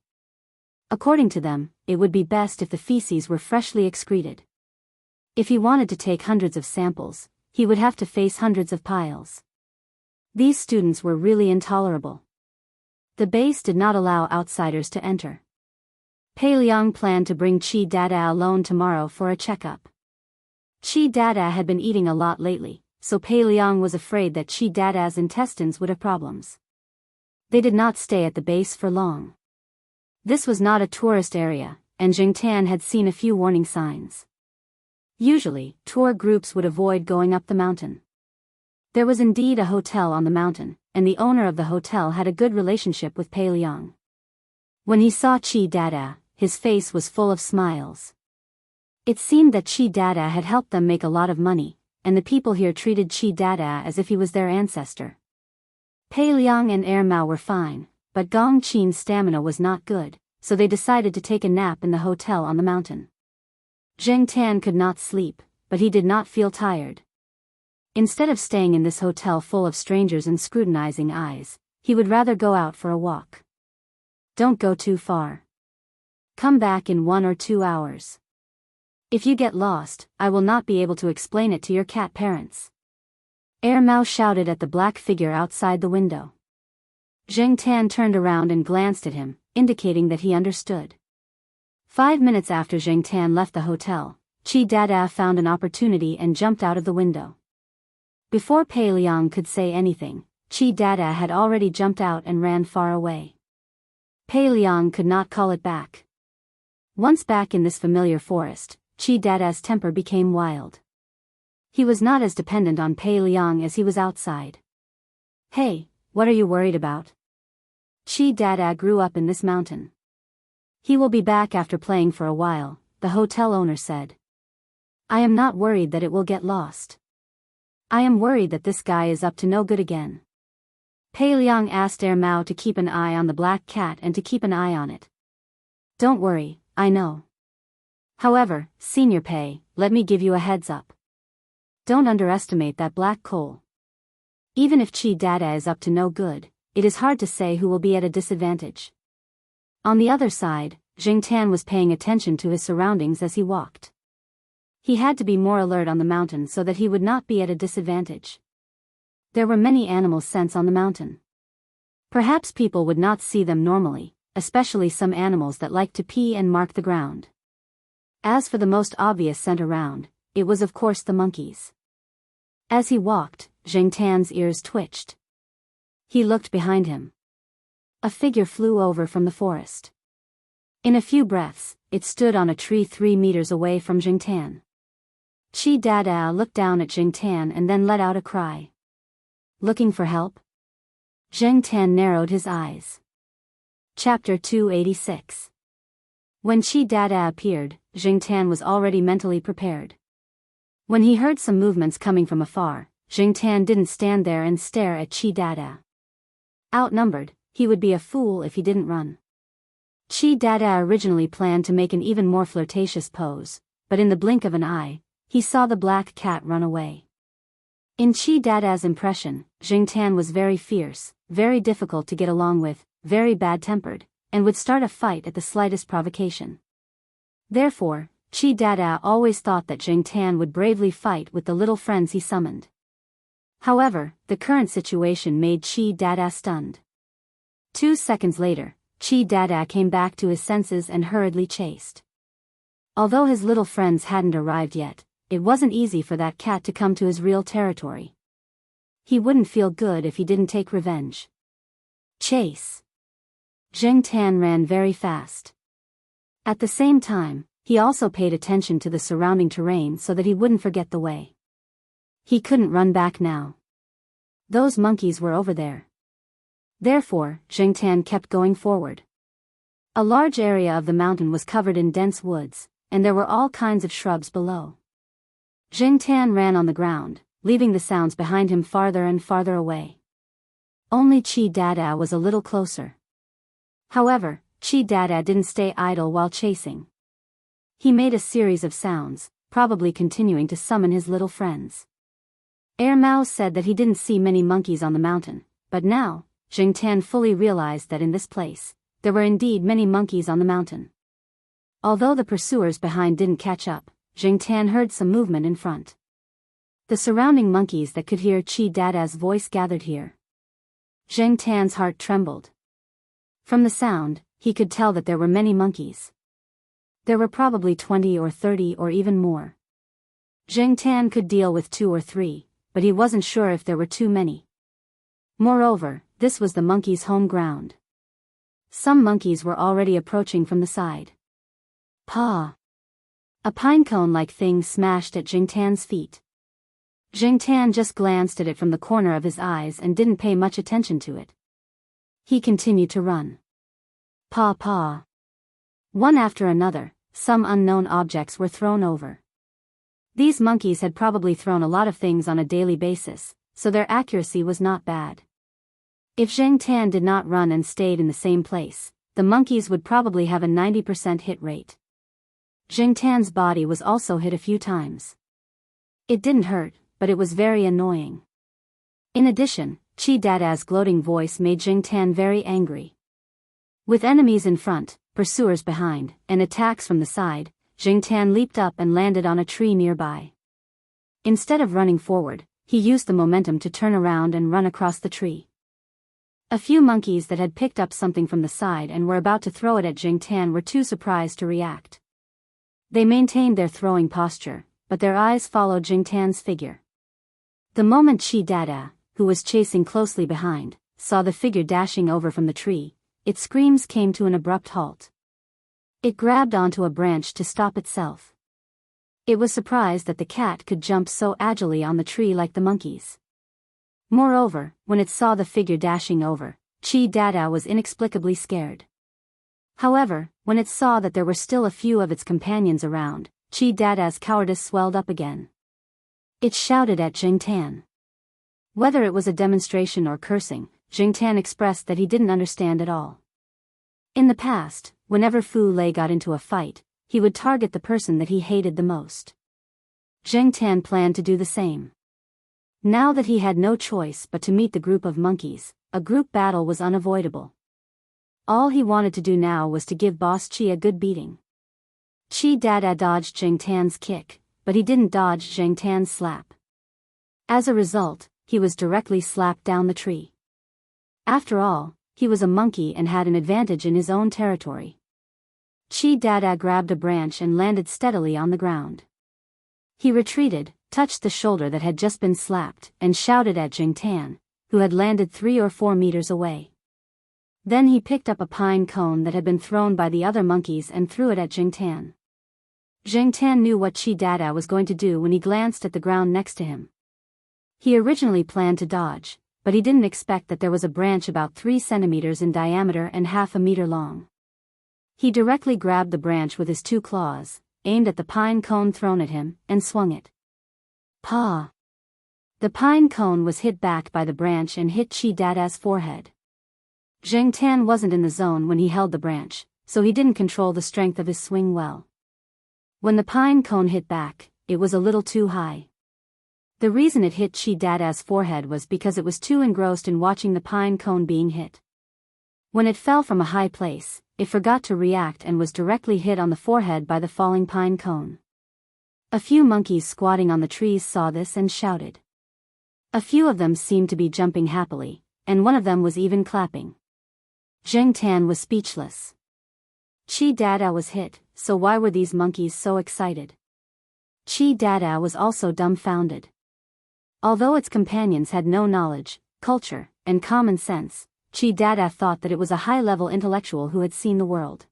According to them, it would be best if the feces were freshly excreted. If he wanted to take hundreds of samples, he would have to face hundreds of piles. These students were really intolerable. The base did not allow outsiders to enter. Pei Liang planned to bring Chi Dada alone tomorrow for a checkup. Chi Dada had been eating a lot lately, so Pei Liang was afraid that Chi Dada's intestines would have problems. They did not stay at the base for long. This was not a tourist area, and Jingtan had seen a few warning signs. Usually, tour groups would avoid going up the mountain. There was indeed a hotel on the mountain, and the owner of the hotel had a good relationship with Pei Liang. When he saw Chi Dada, his face was full of smiles. It seemed that Chi Dada had helped them make a lot of money, and the people here treated Chi Dada as if he was their ancestor. Pei Liang and Mao were fine, but Gong Qin's stamina was not good, so they decided to take a nap in the hotel on the mountain. Zheng Tan could not sleep, but he did not feel tired. Instead of staying in this hotel full of strangers and scrutinizing eyes, he would rather go out for a walk. Don't go too far. Come back in 1 or 2 hours. If you get lost, I will not be able to explain it to your cat parents. Mao shouted at the black figure outside the window. Zheng Tan turned around and glanced at him, indicating that he understood. 5 minutes after Zheng Tan left the hotel, Chi Dada found an opportunity and jumped out of the window. Before Pei Liang could say anything, Chi Dada had already jumped out and ran far away. Pei Liang could not call it back. Once back in this familiar forest, Chi Dada's temper became wild. He was not as dependent on Pei Liang as he was outside. "Hey, what are you worried about? Chi Dada grew up in this mountain. He will be back after playing for a while," the hotel owner said. "I am not worried that it will get lost. I am worried that this guy is up to no good again." Pei Liang asked Mao to keep an eye on the black cat and to keep an eye on it. "Don't worry, I know. However, Senior Pei, let me give you a heads up. Don't underestimate that black coal. Even if Chi Dada is up to no good, it is hard to say who will be at a disadvantage." On the other side, Zheng Tan was paying attention to his surroundings as he walked. He had to be more alert on the mountain so that he would not be at a disadvantage. There were many animal scents on the mountain. Perhaps people would not see them normally, especially some animals that like to pee and mark the ground. As for the most obvious scent around, it was of course the monkeys. As he walked, Zheng Tan's ears twitched. He looked behind him. A figure flew over from the forest. In a few breaths, it stood on a tree 3 meters away from Zheng Tan. Chi Dada looked down at Zheng Tan and then let out a cry. "Looking for help?" Zheng Tan narrowed his eyes. Chapter 286. When Chi Dada appeared, Zheng Tan was already mentally prepared. When he heard some movements coming from afar, Zheng Tan didn't stand there and stare at Chi Dada. Outnumbered, he would be a fool if he didn't run. Chi Dada originally planned to make an even more flirtatious pose, but in the blink of an eye, he saw the black cat run away. In Chi Dada's impression, Zheng Tan was very fierce, very difficult to get along with, very bad-tempered, and would start a fight at the slightest provocation. Therefore, Chi Dada always thought that Zheng Tan would bravely fight with the little friends he summoned. However, the current situation made Chi Dada stunned. 2 seconds later, Chi Dada came back to his senses and hurriedly chased. Although his little friends hadn't arrived yet, it wasn't easy for that cat to come to his real territory. He wouldn't feel good if he didn't take revenge. Chase. Zheng Tan ran very fast. At the same time, he also paid attention to the surrounding terrain so that he wouldn't forget the way. He couldn't run back now. Those monkeys were over there. Therefore, Zheng Tan kept going forward. A large area of the mountain was covered in dense woods, and there were all kinds of shrubs below. Zheng Tan ran on the ground, leaving the sounds behind him farther and farther away. Only Chi Dada was a little closer. However, Chi Dada didn't stay idle while chasing. He made a series of sounds, probably continuing to summon his little friends. Air Mouse said that he didn't see many monkeys on the mountain, but now, Jingtan fully realized that in this place, there were indeed many monkeys on the mountain. Although the pursuers behind didn't catch up, Jingtan heard some movement in front. The surrounding monkeys that could hear Chi Dada's voice gathered here. Jingtan's heart trembled. From the sound, he could tell that there were many monkeys. There were probably 20 or 30 or even more. Jingtan could deal with 2 or 3, but he wasn't sure if there were too many. Moreover, this was the monkeys' home ground. Some monkeys were already approaching from the side. Pa! A pinecone-like thing smashed at Jingtan's feet. Jingtan just glanced at it from the corner of his eyes and didn't pay much attention to it. He continued to run. Pa pa. One after another, some unknown objects were thrown over. These monkeys had probably thrown a lot of things on a daily basis, so their accuracy was not bad. If Jingtan did not run and stayed in the same place, the monkeys would probably have a 90% hit rate. Jingtan's body was also hit a few times. It didn't hurt, but it was very annoying. In addition, Chi Dada's gloating voice made Jingtan very angry. With enemies in front, pursuers behind, and attacks from the side, Jingtan leaped up and landed on a tree nearby. Instead of running forward, he used the momentum to turn around and run across the tree. A few monkeys that had picked up something from the side and were about to throw it at Jingtan were too surprised to react. They maintained their throwing posture, but their eyes followed Jingtan's figure. The moment Chi Dada, who was chasing closely behind, saw the figure dashing over from the tree, its screams came to an abrupt halt. It grabbed onto a branch to stop itself. It was surprised that the cat could jump so agilely on the tree like the monkeys. Moreover, when it saw the figure dashing over, Chi Dada was inexplicably scared. However, when it saw that there were still a few of its companions around, Chi Dada's cowardice swelled up again. It shouted at Jingtan. Whether it was a demonstration or cursing, Jingtan expressed that he didn't understand at all. In the past, whenever Fu Lei got into a fight, he would target the person that he hated the most. Jingtan planned to do the same. Now that he had no choice but to meet the group of monkeys, a group battle was unavoidable. All he wanted to do now was to give Boss Chi a good beating. Chi Dada dodged Jingtan's kick, but he didn't dodge Jingtan's slap. As a result, he was directly slapped down the tree. After all, he was a monkey and had an advantage in his own territory. Chi Dada grabbed a branch and landed steadily on the ground. He retreated, touched the shoulder that had just been slapped, and shouted at Jingtan, who had landed 3 or 4 meters away. Then he picked up a pine cone that had been thrown by the other monkeys and threw it at Jingtan. Jingtan knew what Chi Dada was going to do when he glanced at the ground next to him. He originally planned to dodge, but he didn't expect that there was a branch about 3 centimeters in diameter and half a meter long. He directly grabbed the branch with his 2 claws, aimed at the pine cone thrown at him, and swung it. Pa! The pine cone was hit back by the branch and hit Chi Dada's forehead. Jingtan wasn't in the zone when he held the branch, so he didn't control the strength of his swing well. When the pine cone hit back, it was a little too high. The reason it hit Chi Dada's forehead was because it was too engrossed in watching the pine cone being hit. When it fell from a high place, it forgot to react and was directly hit on the forehead by the falling pine cone. A few monkeys squatting on the trees saw this and shouted. A few of them seemed to be jumping happily, and one of them was even clapping. Jingtan was speechless. Chi Dada was hit, so why were these monkeys so excited? Chi Dada was also dumbfounded. Although its companions had no knowledge, culture, and common sense, Chi Dada thought that it was a high-level intellectual who had seen the world.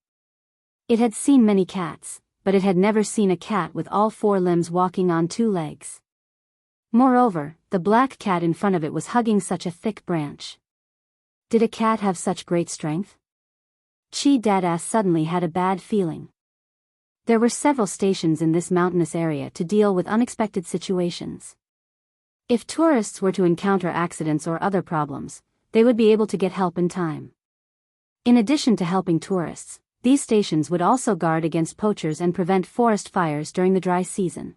It had seen many cats, but it had never seen a cat with all 4 limbs walking on 2 legs. Moreover, the black cat in front of it was hugging such a thick branch. Did a cat have such great strength? Chi Dada suddenly had a bad feeling. There were several stations in this mountainous area to deal with unexpected situations. If tourists were to encounter accidents or other problems, they would be able to get help in time. In addition to helping tourists, these stations would also guard against poachers and prevent forest fires during the dry season.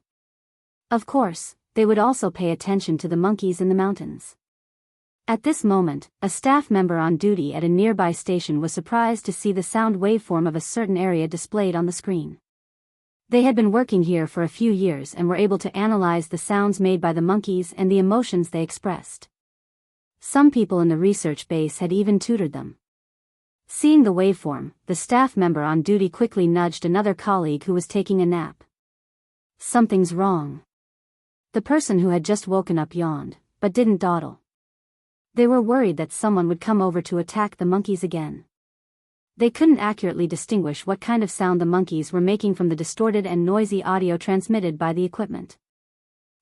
Of course, they would also pay attention to the monkeys in the mountains. At this moment, a staff member on duty at a nearby station was surprised to see the sound waveform of a certain area displayed on the screen. They had been working here for a few years and were able to analyze the sounds made by the monkeys and the emotions they expressed. Some people in the research base had even tutored them. Seeing the waveform, the staff member on duty quickly nudged another colleague who was taking a nap. "Something's wrong." The person who had just woken up yawned, but didn't dawdle. They were worried that someone would come over to attack the monkeys again. They couldn't accurately distinguish what kind of sound the monkeys were making from the distorted and noisy audio transmitted by the equipment.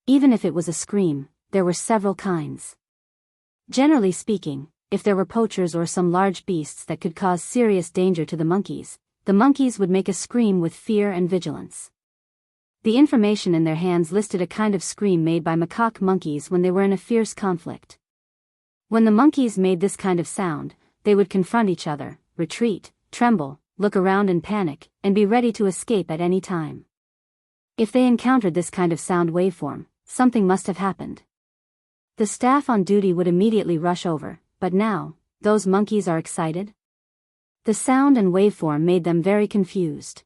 Even if it was a scream, there were several kinds. Generally speaking, if there were poachers or some large beasts that could cause serious danger to the monkeys would make a scream with fear and vigilance. The information in their hands listed a kind of scream made by macaque monkeys when they were in a fierce conflict. When the monkeys made this kind of sound, they would confront each other, retreat, tremble, look around in panic, and be ready to escape at any time. If they encountered this kind of sound waveform, something must have happened. The staff on duty would immediately rush over, but now, those monkeys are excited? The sound and waveform made them very confused.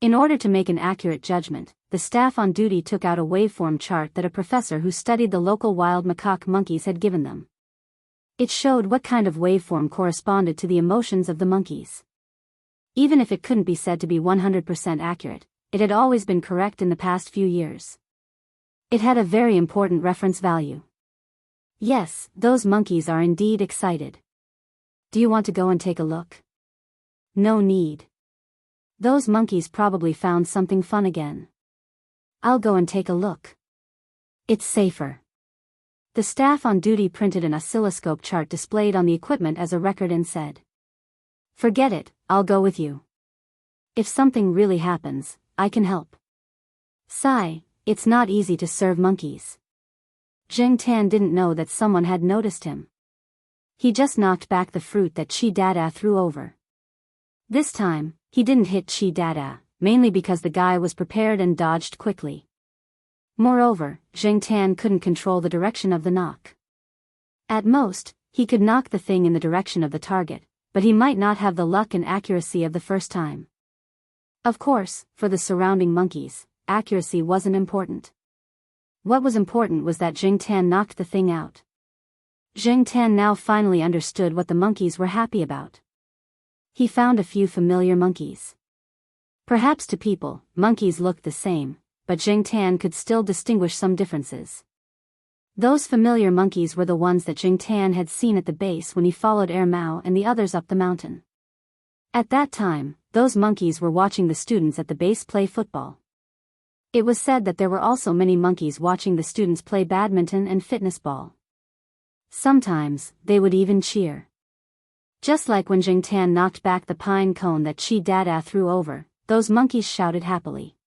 In order to make an accurate judgment, the staff on duty took out a waveform chart that a professor who studied the local wild macaque monkeys had given them. It showed what kind of waveform corresponded to the emotions of the monkeys. Even if it couldn't be said to be 100% accurate, it had always been correct in the past few years. It had a very important reference value. Yes, those monkeys are indeed excited. Do you want to go and take a look? No need. Those monkeys probably found something fun again. I'll go and take a look. It's safer. The staff on duty printed an oscilloscope chart displayed on the equipment as a record and said, "Forget it, I'll go with you. If something really happens, I can help." Sigh, it's not easy to serve monkeys. Zheng Tan didn't know that someone had noticed him. He just knocked back the fruit that Chi Dada threw over. This time, he didn't hit Chi Dada, mainly because the guy was prepared and dodged quickly. Moreover, Zheng Tan couldn't control the direction of the knock. At most, he could knock the thing in the direction of the target, but he might not have the luck and accuracy of the first time. Of course, for the surrounding monkeys, accuracy wasn't important. What was important was that Zheng Tan knocked the thing out. Zheng Tan now finally understood what the monkeys were happy about. He found a few familiar monkeys. Perhaps to people, monkeys looked the same, but Zheng Tan could still distinguish some differences. Those familiar monkeys were the ones that Zheng Tan had seen at the base when he followed Air Mao and the others up the mountain. At that time, those monkeys were watching the students at the base play football. It was said that there were also many monkeys watching the students play badminton and fitness ball. Sometimes, they would even cheer. Just like when Zheng Tan knocked back the pine cone that Chi Dada threw over, those monkeys shouted happily.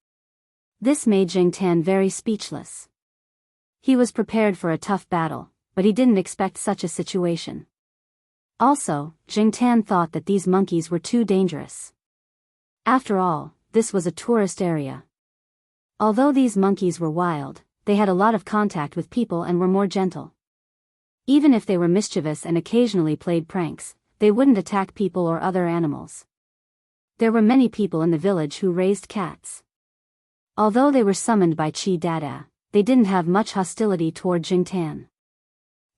This made Zheng Tan very speechless. He was prepared for a tough battle, but he didn't expect such a situation. Also, Zheng Tan thought that these monkeys were too dangerous. After all, this was a tourist area. Although these monkeys were wild, they had a lot of contact with people and were more gentle. Even if they were mischievous and occasionally played pranks, they wouldn't attack people or other animals. There were many people in the village who raised cats. Although they were summoned by Chi Dada, they didn't have much hostility toward Zheng Tan.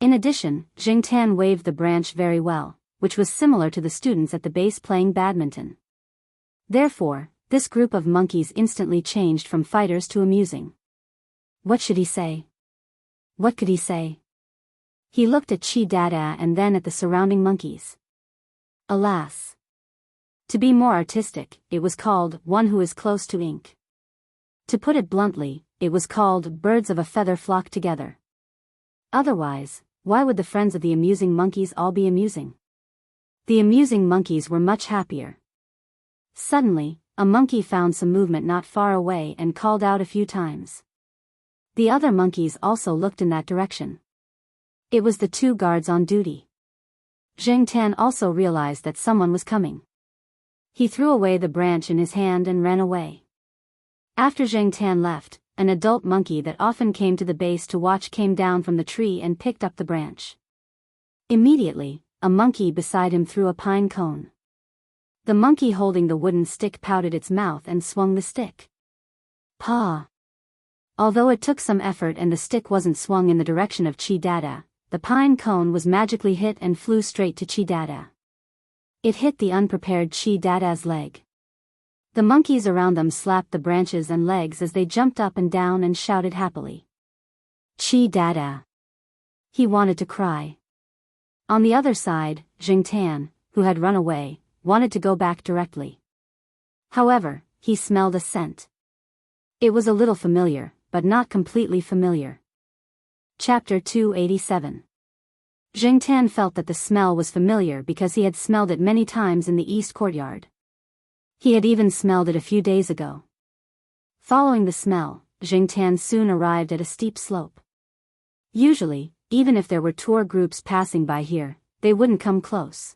In addition, Zheng Tan waved the branch very well, which was similar to the students at the base playing badminton. Therefore, this group of monkeys instantly changed from fighters to amusing. What should he say? What could he say? He looked at Chi Dada and then at the surrounding monkeys. Alas! To be more artistic, it was called one who is close to ink. To put it bluntly, it was called birds of a feather flock together. Otherwise, why would the friends of the amusing monkeys all be amusing? The amusing monkeys were much happier. Suddenly, a monkey found some movement not far away and called out a few times. The other monkeys also looked in that direction. It was the two guards on duty. Zheng Tan also realized that someone was coming. He threw away the branch in his hand and ran away. After Zheng Tan left, an adult monkey that often came to the base to watch came down from the tree and picked up the branch. Immediately, a monkey beside him threw a pine cone. The monkey holding the wooden stick pouted its mouth and swung the stick. Paw! Although it took some effort and the stick wasn't swung in the direction of Chi Dada, the pine cone was magically hit and flew straight to Chi Dada. It hit the unprepared Chi Dada's leg. The monkeys around them slapped the branches and legs as they jumped up and down and shouted happily. Chi Dada! He wanted to cry. On the other side, Zheng Tan, who had run away, wanted to go back directly. However, he smelled a scent. It was a little familiar, but not completely familiar. Chapter 287. Zheng Tan felt that the smell was familiar because he had smelled it many times in the east courtyard. He had even smelled it a few days ago. Following the smell, Zheng Tan soon arrived at a steep slope. Usually, even if there were tour groups passing by here, they wouldn't come close.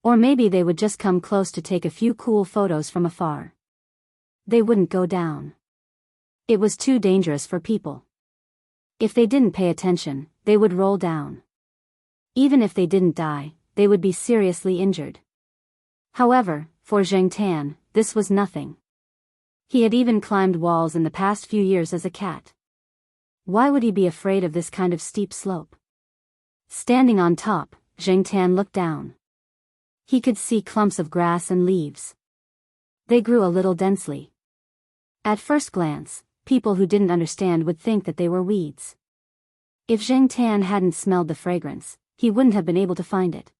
Or maybe they would just come close to take a few cool photos from afar. They wouldn't go down. It was too dangerous for people. If they didn't pay attention, they would roll down. Even if they didn't die, they would be seriously injured. However, for Zheng Tan, this was nothing. He had even climbed walls in the past few years as a cat. Why would he be afraid of this kind of steep slope? Standing on top, Zheng Tan looked down. He could see clumps of grass and leaves. They grew a little densely. At first glance, people who didn't understand would think that they were weeds. If Zheng Tan hadn't smelled the fragrance, he wouldn't have been able to find it.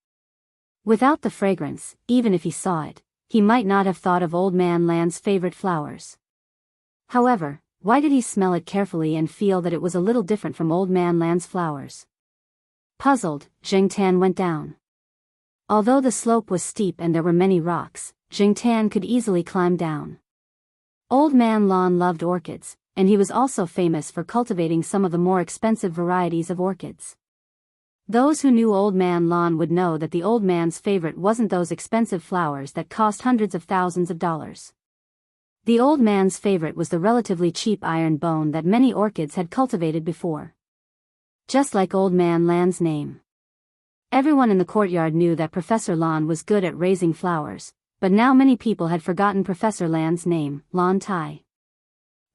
Without the fragrance, even if he saw it, he might not have thought of Old Man Land's favorite flowers. However, why did he smell it carefully and feel that it was a little different from Old Man Land's flowers? Puzzled, Zheng Tan went down. Although the slope was steep and there were many rocks, Zheng Tan could easily climb down. Old Man Lan loved orchids, and he was also famous for cultivating some of the more expensive varieties of orchids. Those who knew Old Man Lan would know that the old man's favorite wasn't those expensive flowers that cost hundreds of thousands of dollars. The old man's favorite was the relatively cheap iron bone that many orchids had cultivated before. Just like Old Man Lan's name. Everyone in the courtyard knew that Professor Lan was good at raising flowers, but now many people had forgotten Professor Lan's name, Lan Tai.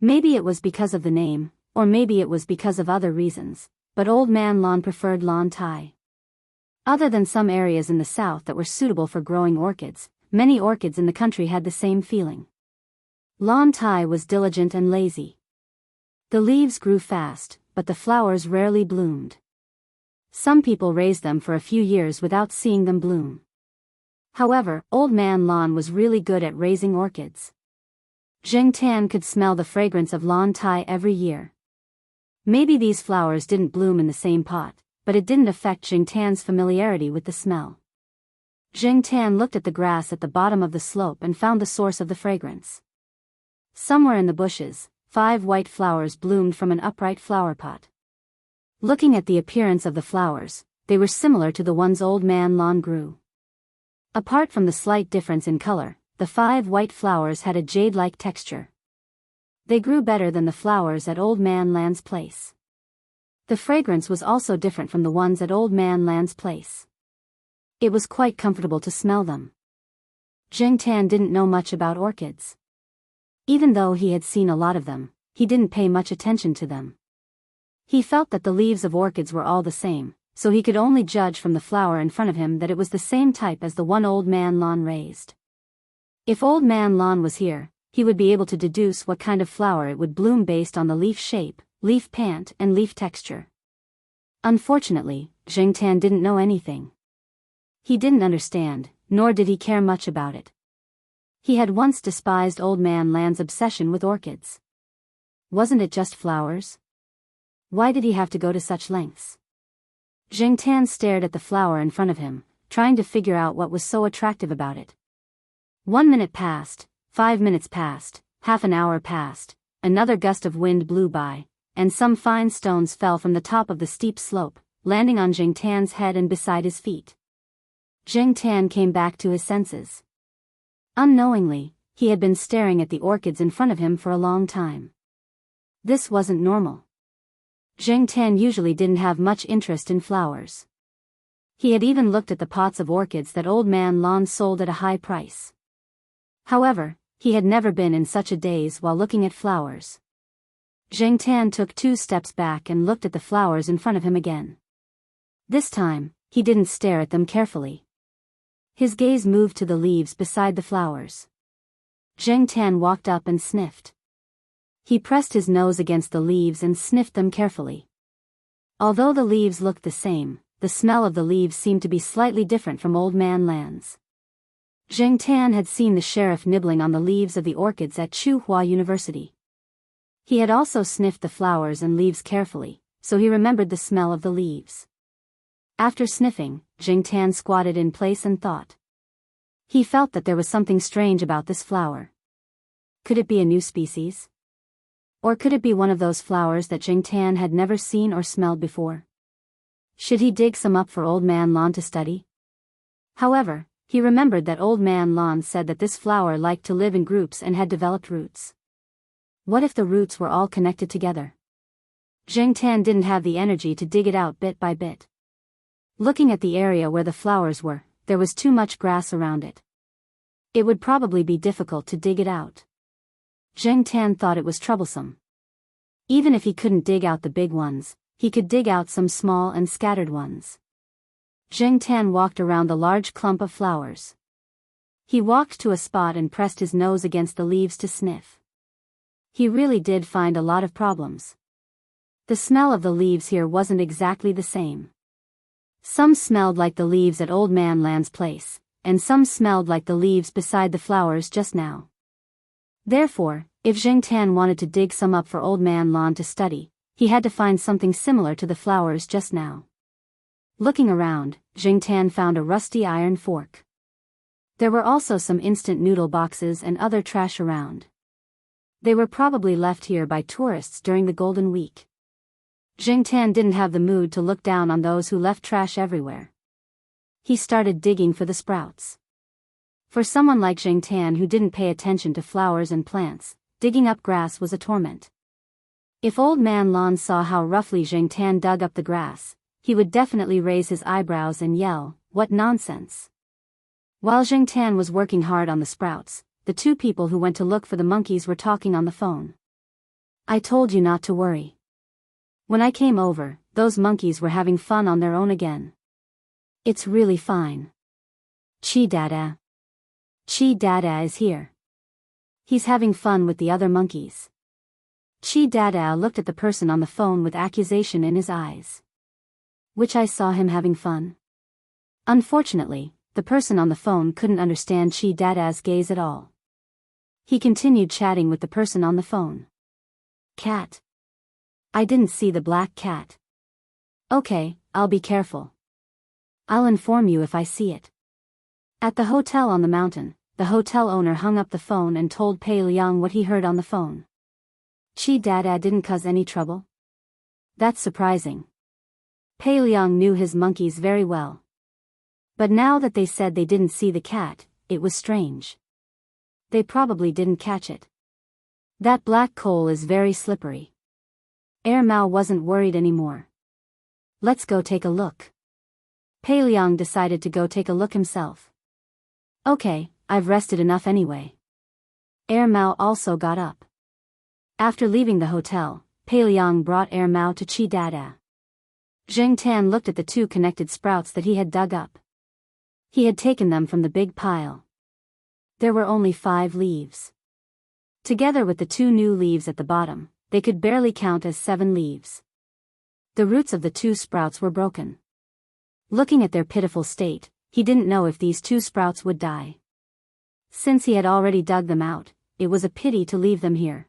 Maybe it was because of the name, or maybe it was because of other reasons, but Old Man Lan preferred Lan Tai. Other than some areas in the south that were suitable for growing orchids, many orchids in the country had the same feeling. Lan Tai was diligent and lazy. The leaves grew fast, but the flowers rarely bloomed. Some people raised them for a few years without seeing them bloom. However, Old Man Lan was really good at raising orchids. Zheng Tan could smell the fragrance of Lan Tai every year. Maybe these flowers didn't bloom in the same pot, but it didn't affect Zheng Tan's familiarity with the smell. Zheng Tan looked at the grass at the bottom of the slope and found the source of the fragrance. Somewhere in the bushes, 5 white flowers bloomed from an upright flower pot. Looking at the appearance of the flowers, they were similar to the ones Old Man Lan grew. Apart from the slight difference in color, the 5 white flowers had a jade-like texture. They grew better than the flowers at Old Man Lan's place. The fragrance was also different from the ones at Old Man Lan's place. It was quite comfortable to smell them. Zheng Tan didn't know much about orchids. Even though he had seen a lot of them, he didn't pay much attention to them. He felt that the leaves of orchids were all the same, so he could only judge from the flower in front of him that it was the same type as the one Old Man Lan raised. If Old Man Lan was here, he would be able to deduce what kind of flower it would bloom based on the leaf shape, leaf pant, and leaf texture. Unfortunately, Zheng Tan didn't know anything. He didn't understand, nor did he care much about it. He had once despised Old Man Lan's obsession with orchids. Wasn't it just flowers? Why did he have to go to such lengths? Zheng Tan stared at the flower in front of him, trying to figure out what was so attractive about it. 1 minute passed, 5 minutes passed, half an hour passed, another gust of wind blew by, and some fine stones fell from the top of the steep slope, landing on Zheng Tan's head and beside his feet. Jing Tan came back to his senses. Unknowingly, he had been staring at the orchids in front of him for a long time. This wasn't normal. Jing Tan usually didn't have much interest in flowers. He had even looked at the pots of orchids that Old Man Lon sold at a high price. However, he had never been in such a daze while looking at flowers. Jing Tan took 2 steps back and looked at the flowers in front of him again. This time, he didn't stare at them carefully. His gaze moved to the leaves beside the flowers. Jing Tan walked up and sniffed. He pressed his nose against the leaves and sniffed them carefully. Although the leaves looked the same, the smell of the leaves seemed to be slightly different from Old Man Lan's. Jing Tan had seen the sheriff nibbling on the leaves of the orchids at Tsinghua University. He had also sniffed the flowers and leaves carefully, so he remembered the smell of the leaves. After sniffing, Jing Tan squatted in place and thought. He felt that there was something strange about this flower. Could it be a new species? Or could it be one of those flowers that Jing Tan had never seen or smelled before? Should he dig some up for Old Man Lon to study? However, he remembered that Old Man Lon said that this flower liked to live in groups and had developed roots. What if the roots were all connected together? Jing Tan didn't have the energy to dig it out bit by bit. Looking at the area where the flowers were, there was too much grass around it. It would probably be difficult to dig it out. Jing Tan thought it was troublesome. Even if he couldn't dig out the big ones, he could dig out some small and scattered ones. Jing Tan walked around the large clump of flowers. He walked to a spot and pressed his nose against the leaves to sniff. He really did find a lot of problems. The smell of the leaves here wasn't exactly the same. Some smelled like the leaves at Old Man Lan's place, and some smelled like the leaves beside the flowers just now. Therefore, if Jing Tan wanted to dig some up for Old Man Lon to study, he had to find something similar to the flowers just now. Looking around, Jing Tan found a rusty iron fork. There were also some instant noodle boxes and other trash around. They were probably left here by tourists during the Golden Week. Jing Tan didn't have the mood to look down on those who left trash everywhere. He started digging for the sprouts. For someone like Jing Tan who didn't pay attention to flowers and plants, digging up grass was a torment. If Old Man Lon saw how roughly Jing Tan dug up the grass, he would definitely raise his eyebrows and yell, "What nonsense!" While Jing Tan was working hard on the sprouts, the 2 people who went to look for the monkeys were talking on the phone. "I told you not to worry. When I came over, those monkeys were having fun on their own again. It's really fine. Chi Dada. Chi Dada is here. He's having fun with the other monkeys." Chi Dada looked at the person on the phone with accusation in his eyes. "Which I saw him having fun?" Unfortunately, the person on the phone couldn't understand Chi Dada's gaze at all. He continued chatting with the person on the phone. "Cat. I didn't see the black cat. Okay, I'll be careful. I'll inform you if I see it." At the hotel on the mountain, the hotel owner hung up the phone and told Pei Liang what he heard on the phone. Chi Dada didn't cause any trouble? That's surprising. Pei Liang knew his monkeys very well. But now that they said they didn't see the cat, it was strange. They probably didn't catch it. That black coal is very slippery. Mao wasn't worried anymore. "Let's go take a look." Pei Liang decided to go take a look himself. "Okay, I've rested enough anyway." Mao also got up. After leaving the hotel, Pei Liang brought Mao to Chi Dada. Jing Tan looked at the 2 connected sprouts that he had dug up. He had taken them from the big pile. There were only 5 leaves. Together with the 2 new leaves at the bottom, they could barely count as 7 leaves. The roots of the 2 sprouts were broken. Looking at their pitiful state, he didn't know if these 2 sprouts would die. Since he had already dug them out, it was a pity to leave them here.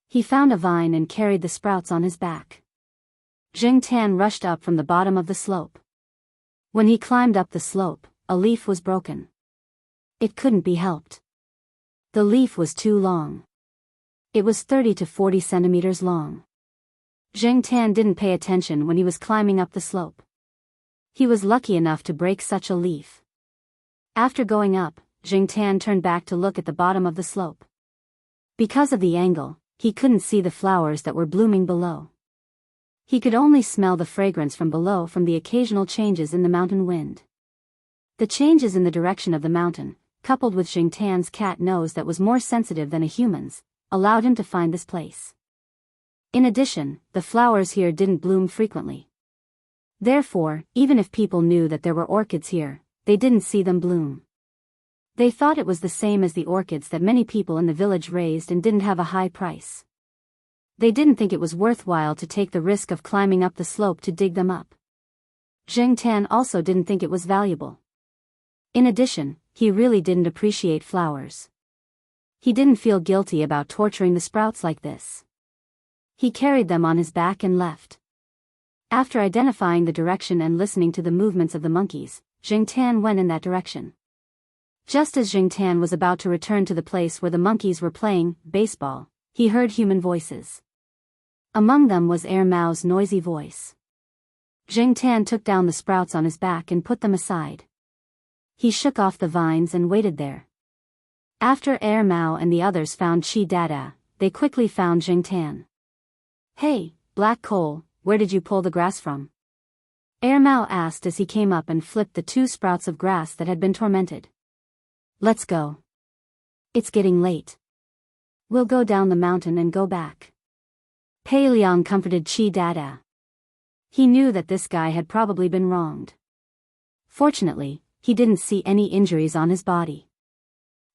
He found a vine and carried the sprouts on his back. Jing Tan rushed up from the bottom of the slope. When he climbed up the slope, a leaf was broken. It couldn't be helped. The leaf was too long. It was 30 to 40 centimeters long. Jing Tan didn't pay attention when he was climbing up the slope. He was lucky enough to break such a leaf. After going up, Jingtan turned back to look at the bottom of the slope. Because of the angle, he couldn't see the flowers that were blooming below. He could only smell the fragrance from below from the occasional changes in the mountain wind. The changes in the direction of the mountain, coupled with Jingtan's cat nose that was more sensitive than a human's, allowed him to find this place. In addition, the flowers here didn't bloom frequently. Therefore, even if people knew that there were orchids here, they didn't see them bloom. They thought it was the same as the orchids that many people in the village raised and didn't have a high price. They didn't think it was worthwhile to take the risk of climbing up the slope to dig them up. Jingtan also didn't think it was valuable. In addition, he really didn't appreciate flowers. He didn't feel guilty about torturing the sprouts like this. He carried them on his back and left. After identifying the direction and listening to the movements of the monkeys, Jingtan went in that direction. Just as Jingtan was about to return to the place where the monkeys were playing baseball, he heard human voices. Among them was Mao's noisy voice. Jingtan took down the sprouts on his back and put them aside. He shook off the vines and waited there. After Mao and the others found Chi Dada, they quickly found Jingtan. "Hey, Black Coal, where did you pull the grass from?" Mao asked as he came up and flipped the 2 sprouts of grass that had been tormented. "Let's go. It's getting late. We'll go down the mountain and go back." Pei Liang comforted Chi Dada. He knew that this guy had probably been wronged. Fortunately, he didn't see any injuries on his body.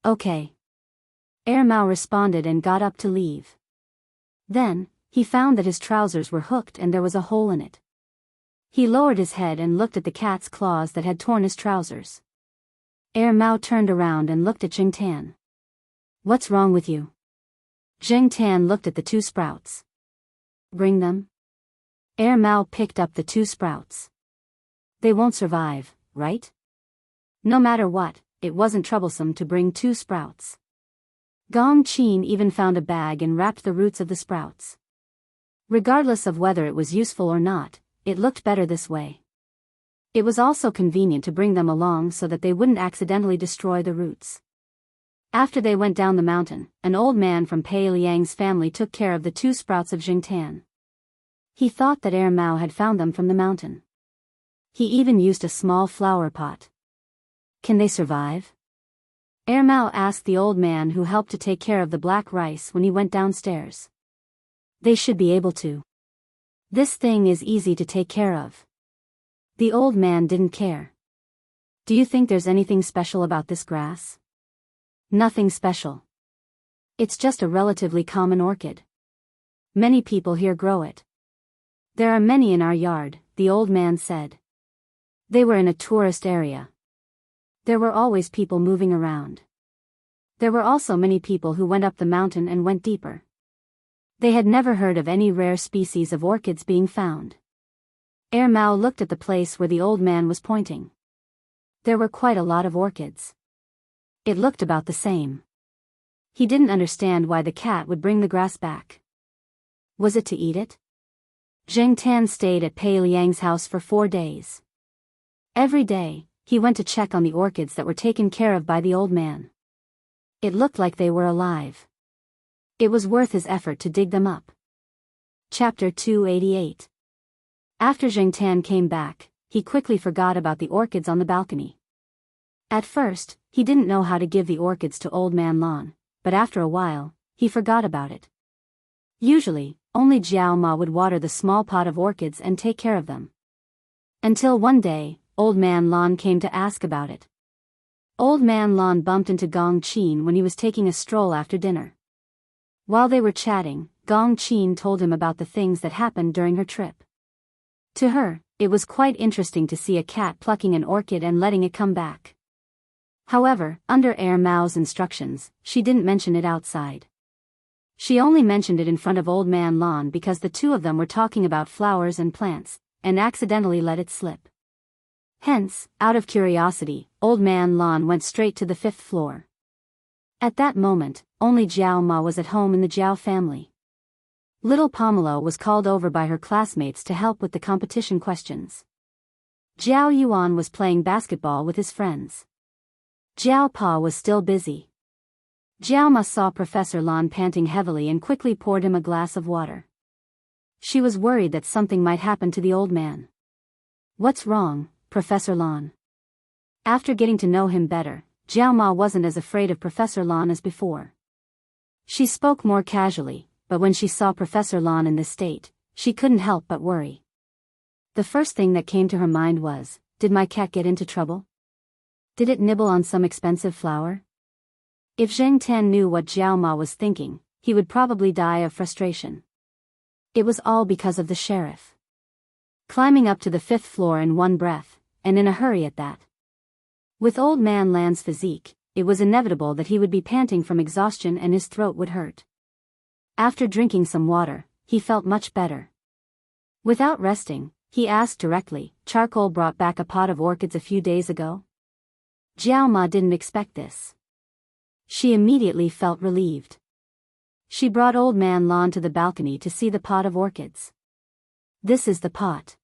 "Okay." Mao responded and got up to leave. Then, he found that his trousers were hooked and there was a hole in it. He lowered his head and looked at the cat's claws that had torn his trousers. Mao turned around and looked at Jingtan. "What's wrong with you?" Jingtan looked at the 2 sprouts. "Bring them." Mao picked up the 2 sprouts. "They won't survive, right?" No matter what, it wasn't troublesome to bring 2 sprouts. Gong Qin even found a bag and wrapped the roots of the sprouts. Regardless of whether it was useful or not, it looked better this way. It was also convenient to bring them along so that they wouldn't accidentally destroy the roots. After they went down the mountain, an old man from Pei Liang's family took care of the 2 sprouts of Jingtan. He thought that Mao had found them from the mountain. He even used a small flower pot. "Can they survive?" Mao asked the old man who helped to take care of the black rice when he went downstairs. "They should be able to. This thing is easy to take care of." The old man didn't care. "Do you think there's anything special about this grass?" "Nothing special. It's just a relatively common orchid. Many people here grow it." "There are many in our yard," the old man said. They were in a tourist area. There were always people moving around. There were also many people who went up the mountain and went deeper. They had never heard of any rare species of orchids being found. Mao looked at the place where the old man was pointing. There were quite a lot of orchids. It looked about the same. He didn't understand why the cat would bring the grass back. Was it to eat it? Jingtan stayed at Pei Liang's house for 4 days. Every day, he went to check on the orchids that were taken care of by the old man. It looked like they were alive. It was worth his effort to dig them up. Chapter 288. After Jingtan came back, he quickly forgot about the orchids on the balcony. At first, he didn't know how to give the orchids to Old Man Lon, but after a while, he forgot about it. Usually, only Jiao Ma would water the small pot of orchids and take care of them. Until one day, Old Man Lon came to ask about it. Old Man Lon bumped into Gong Qin when he was taking a stroll after dinner. While they were chatting, Gong Qin told him about the things that happened during her trip. To her, it was quite interesting to see a cat plucking an orchid and letting it come back. However, under Mao's instructions, she didn't mention it outside. She only mentioned it in front of Old Man Lon because the 2 of them were talking about flowers and plants, and accidentally let it slip. Hence, out of curiosity, Old Man Lon went straight to the 5th floor. At that moment, only Jiao Ma was at home in the Jiao family. Little Pomelo was called over by her classmates to help with the competition questions. Jiao Yuan was playing basketball with his friends. Jiao Pa was still busy. Jiao Ma saw Professor Lan panting heavily and quickly poured him a glass of water. She was worried that something might happen to the old man. "What's wrong, Professor Lan?" After getting to know him better, Jiao Ma wasn't as afraid of Professor Lan as before. She spoke more casually, but when she saw Professor Lan in this state, she couldn't help but worry. The first thing that came to her mind was, did my cat get into trouble? Did it nibble on some expensive flower? If Zheng Tan knew what Jiao Ma was thinking, he would probably die of frustration. It was all because of the sheriff. Climbing up to the 5th floor in one breath, and in a hurry at that. With Old Man Lan's physique, it was inevitable that he would be panting from exhaustion and his throat would hurt. After drinking some water, he felt much better. Without resting, he asked directly, "Charcoal brought back a pot of orchids a few days ago?" Jiao Ma didn't expect this. She immediately felt relieved. She brought Old Man Lan to the balcony to see the pot of orchids. "This is the pot."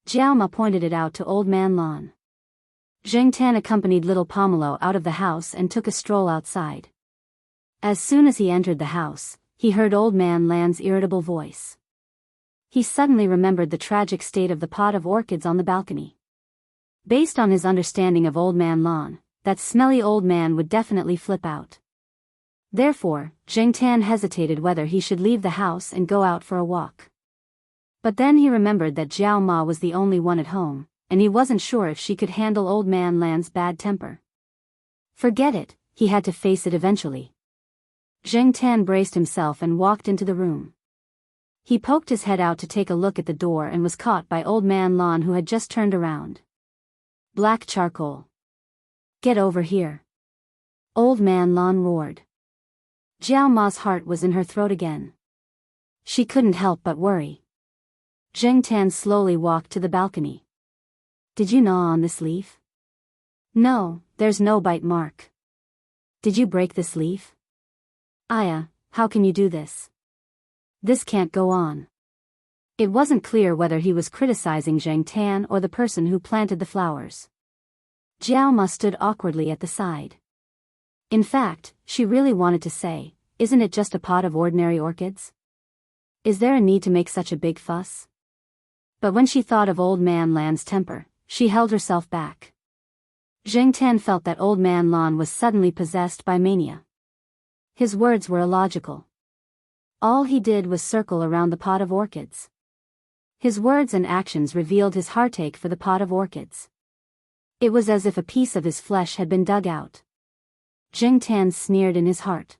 Jiao Ma pointed it out to Old Man Lan. Zheng Tan accompanied little Pomelo out of the house and took a stroll outside. As soon as he entered the house, he heard Old Man Lan's irritable voice. He suddenly remembered the tragic state of the pot of orchids on the balcony. Based on his understanding of Old Man Lan, that smelly old man would definitely flip out. Therefore, Zheng Tan hesitated whether he should leave the house and go out for a walk. But then he remembered that Jiao Ma was the only one at home, and he wasn't sure if she could handle Old Man Lan's bad temper. Forget it, he had to face it eventually. Zheng Tan braced himself and walked into the room. He poked his head out to take a look at the door and was caught by Old Man Lan, who had just turned around. "Black charcoal. Get over here." Old Man Lan roared. Jiao Ma's heart was in her throat again. She couldn't help but worry. Zheng Tan slowly walked to the balcony. "Did you gnaw on this leaf?" "No, there's no bite mark." "Did you break this leaf?" "Aya, how can you do this? This can't go on." It wasn't clear whether he was criticizing Zheng Tan or the person who planted the flowers. Jiao Ma stood awkwardly at the side. In fact, she really wanted to say, "Isn't it just a pot of ordinary orchids? Is there a need to make such a big fuss?" But when she thought of Old Man Lan's temper, she held herself back. Zheng Tan felt that Old Man Lan was suddenly possessed by mania. His words were illogical. All he did was circle around the pot of orchids. His words and actions revealed his heartache for the pot of orchids. It was as if a piece of his flesh had been dug out. Zheng Tan sneered in his heart.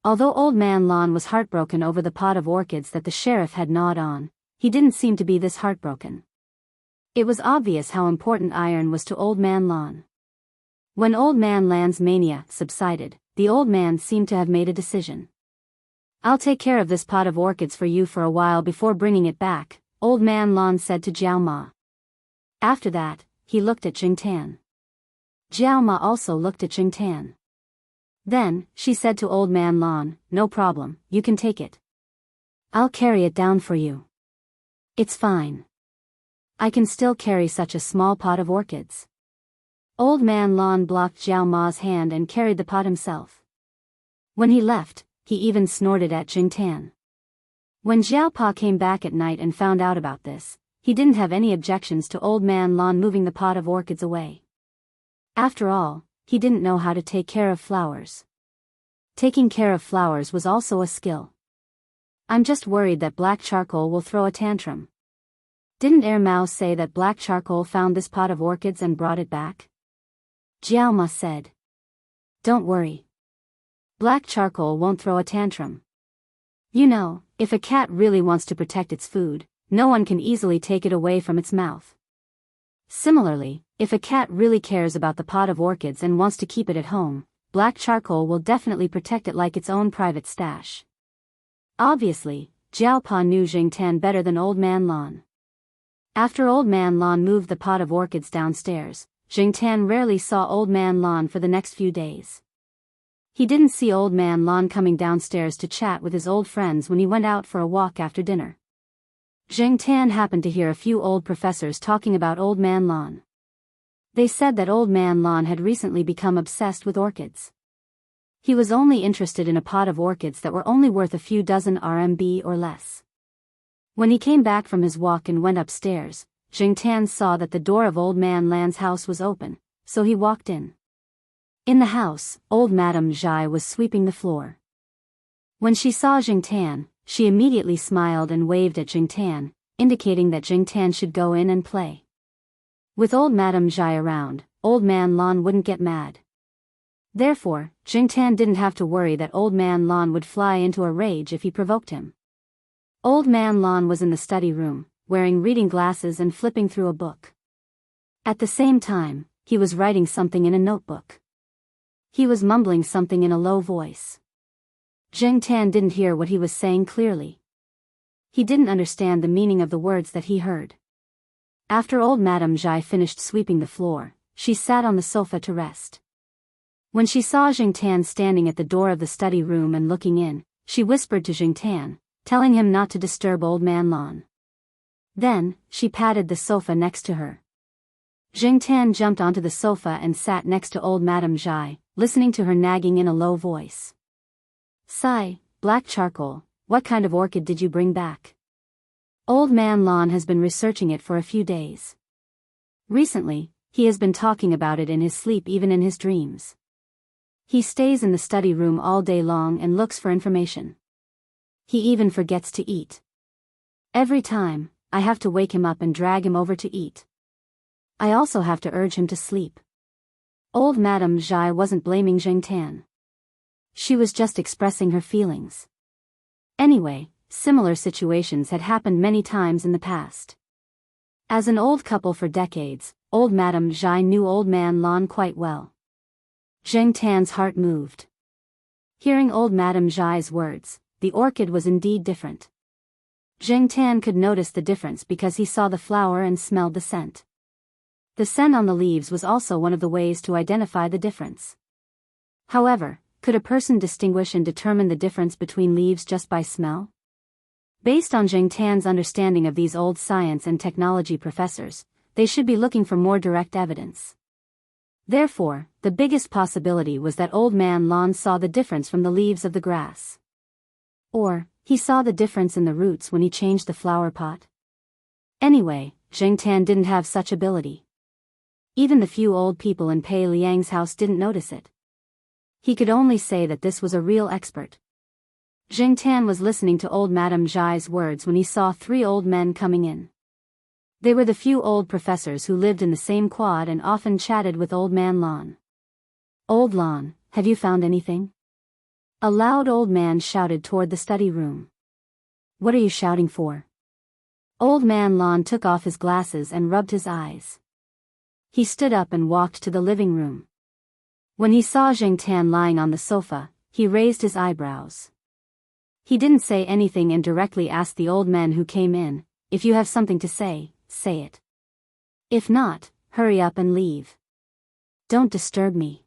Although Old Man Lan was heartbroken over the pot of orchids that the sheriff had gnawed on, he didn't seem to be this heartbroken. It was obvious how important iron was to Old Man Lan. When Old Man Lan's mania subsided, the old man seemed to have made a decision. "I'll take care of this pot of orchids for you for a while before bringing it back," Old Man Lan said to Jiao Ma. After that, he looked at Zheng Tan. Jiao Ma also looked at Zheng Tan. Then, she said to Old Man Lan, "No problem, you can take it. I'll carry it down for you. It's fine. I can still carry such a small pot of orchids." Old Man Lan blocked Jiao Ma's hand and carried the pot himself. When he left, he even snorted at Zheng Tan. When Jiao Pa came back at night and found out about this, he didn't have any objections to Old Man Lan moving the pot of orchids away. After all, he didn't know how to take care of flowers. Taking care of flowers was also a skill. "I'm just worried that black charcoal will throw a tantrum. Didn't Mao say that black charcoal found this pot of orchids and brought it back?" Jiao Ma said. "Don't worry. Black charcoal won't throw a tantrum. You know, if a cat really wants to protect its food, no one can easily take it away from its mouth. Similarly, if a cat really cares about the pot of orchids and wants to keep it at home, black charcoal will definitely protect it like its own private stash." Obviously, Jiao Pa knew Zheng Tan better than Old Man Lan. After Old Man Lan moved the pot of orchids downstairs, Zheng Tan rarely saw Old Man Lan for the next few days. He didn't see Old Man Lan coming downstairs to chat with his old friends when he went out for a walk after dinner. Zheng Tan happened to hear a few old professors talking about Old Man Lan. They said that Old Man Lan had recently become obsessed with orchids. He was only interested in a pot of orchids that were only worth a few dozen RMB or less. When he came back from his walk and went upstairs, Zheng Tan saw that the door of Old Man Lan's house was open, so he walked in. In the house, old Madame Zhai was sweeping the floor. When she saw Zheng Tan, she immediately smiled and waved at Zheng Tan, indicating that Zheng Tan should go in and play. With old Madame Zhai around, Old Man Lan wouldn't get mad. Therefore, Zheng Tan didn't have to worry that Old Man Lan would fly into a rage if he provoked him. Old Man Lan was in the study room, wearing reading glasses and flipping through a book. At the same time, he was writing something in a notebook. He was mumbling something in a low voice. Zheng Tan didn't hear what he was saying clearly. He didn't understand the meaning of the words that he heard. After old Madame Zhai finished sweeping the floor, she sat on the sofa to rest. When she saw Zheng Tan standing at the door of the study room and looking in, she whispered to Zheng Tan, telling him not to disturb Old Man Lan. Then, she patted the sofa next to her. Zheng Tan jumped onto the sofa and sat next to old Madame Zhai, listening to her nagging in a low voice. "Sigh, black charcoal, what kind of orchid did you bring back? Old Man Lan has been researching it for a few days. Recently, he has been talking about it in his sleep, even in his dreams. He stays in the study room all day long and looks for information. He even forgets to eat. Every time, I have to wake him up and drag him over to eat. I also have to urge him to sleep." Old Madame Zhai wasn't blaming Zheng Tan. She was just expressing her feelings. Anyway, similar situations had happened many times in the past. As an old couple for decades, old Madame Zhai knew Old Man Lan quite well. Zheng Tan's heart moved. Hearing old Madame Zhai's words, the orchid was indeed different. Zheng Tan could notice the difference because he saw the flower and smelled the scent. The scent on the leaves was also one of the ways to identify the difference. However, could a person distinguish and determine the difference between leaves just by smell? Based on Zheng Tan's understanding of these old science and technology professors, they should be looking for more direct evidence. Therefore, the biggest possibility was that Old Man Lan saw the difference from the leaves of the grass. Or, he saw the difference in the roots when he changed the flower pot. Anyway, Zheng Tan didn't have such ability. Even the few old people in Pei Liang's house didn't notice it. He could only say that this was a real expert. Zheng Tan was listening to old Madame Zhai's words when he saw 3 old men coming in. They were the few old professors who lived in the same quad and often chatted with Old Man Lan. "Old Lan, have you found anything?" A loud old man shouted toward the study room. "What are you shouting for?" Old Man Lan took off his glasses and rubbed his eyes. He stood up and walked to the living room. When he saw Zheng Tan lying on the sofa, he raised his eyebrows. He didn't say anything and directly asked the old men who came in, "If you have something to say, say it. If not, hurry up and leave. Don't disturb me."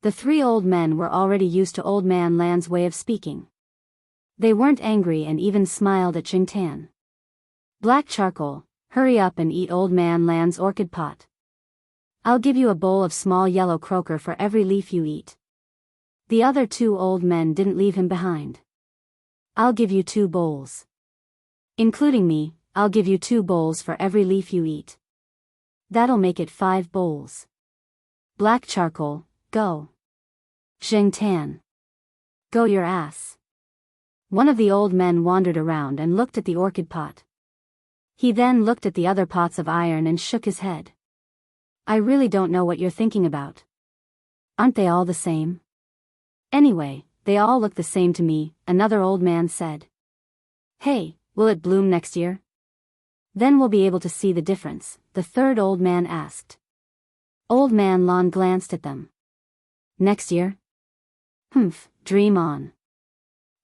The 3 old men were already used to Old Man Lan's way of speaking. They weren't angry and even smiled at Zheng Tan. "Black charcoal, hurry up and eat Old Man Lan's orchid pot. I'll give you a bowl of small yellow croaker for every leaf you eat." The other 2 old men didn't leave him behind. "I'll give you 2 bowls. Including me, I'll give you 2 bowls for every leaf you eat. That'll make it 5 bowls. Black charcoal, go. Zheng Tan. Go your ass." One of the old men wandered around and looked at the orchid pot. He then looked at the other pots of iron and shook his head. "I really don't know what you're thinking about. Aren't they all the same?" "Anyway, they all look the same to me," another old man said. "Hey, will it bloom next year? Then we'll be able to see the difference," the third old man asked. Old Man Lan glanced at them. "Next year? Humph, dream on.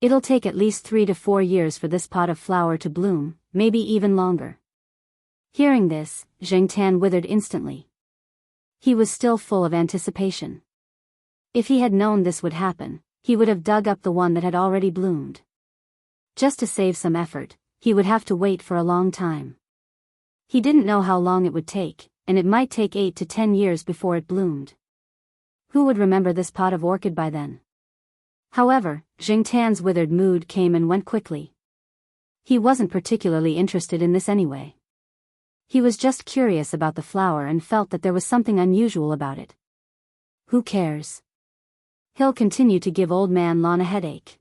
It'll take at least 3 to 4 years for this pot of flower to bloom, maybe even longer." Hearing this, Zheng Tan withered instantly. He was still full of anticipation. If he had known this would happen, he would have dug up the one that had already bloomed. Just to save some effort, he would have to wait for a long time. He didn't know how long it would take, and it might take 8 to 10 years before it bloomed. Who would remember this pot of orchid by then? However, Jingtan's withered mood came and went quickly. He wasn't particularly interested in this anyway. He was just curious about the flower and felt that there was something unusual about it. Who cares? He'll continue to give Old Man Lon a headache.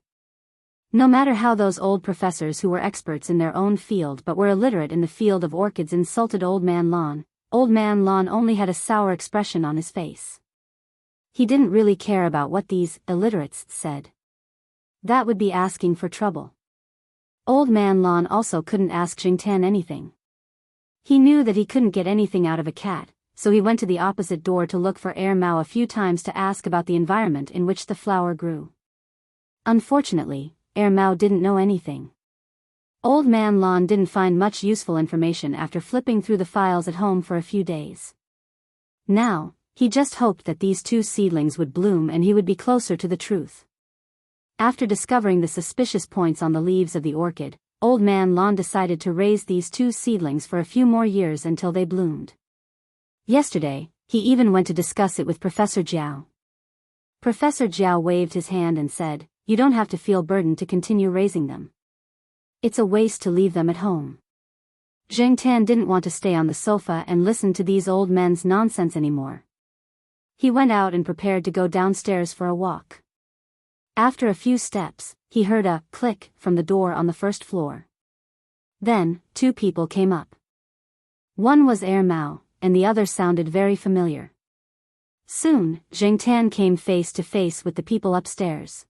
No matter how those old professors who were experts in their own field but were illiterate in the field of orchids insulted Old Man Lon only had a sour expression on his face. He didn't really care about what these illiterates said. That would be asking for trouble. Old Man Lon also couldn't ask Jingtan anything. He knew that he couldn't get anything out of a cat, so he went to the opposite door to look for Mao a few times to ask about the environment in which the flower grew. Unfortunately, Mao didn't know anything. Old Man Lon didn't find much useful information after flipping through the files at home for a few days. Now, he just hoped that these 2 seedlings would bloom and he would be closer to the truth. After discovering the suspicious points on the leaves of the orchid, Old Man Lon decided to raise these 2 seedlings for a few more years until they bloomed. Yesterday, he even went to discuss it with Professor Jiao. Professor Jiao waved his hand and said, "You don't have to feel burdened to continue raising them. It's a waste to leave them at home." Jingtan didn't want to stay on the sofa and listen to these old men's nonsense anymore. He went out and prepared to go downstairs for a walk. After a few steps, he heard a click from the door on the first floor. Then, 2 people came up. One was Mao, and the other sounded very familiar. Soon, Jingtan came face to face with the people upstairs.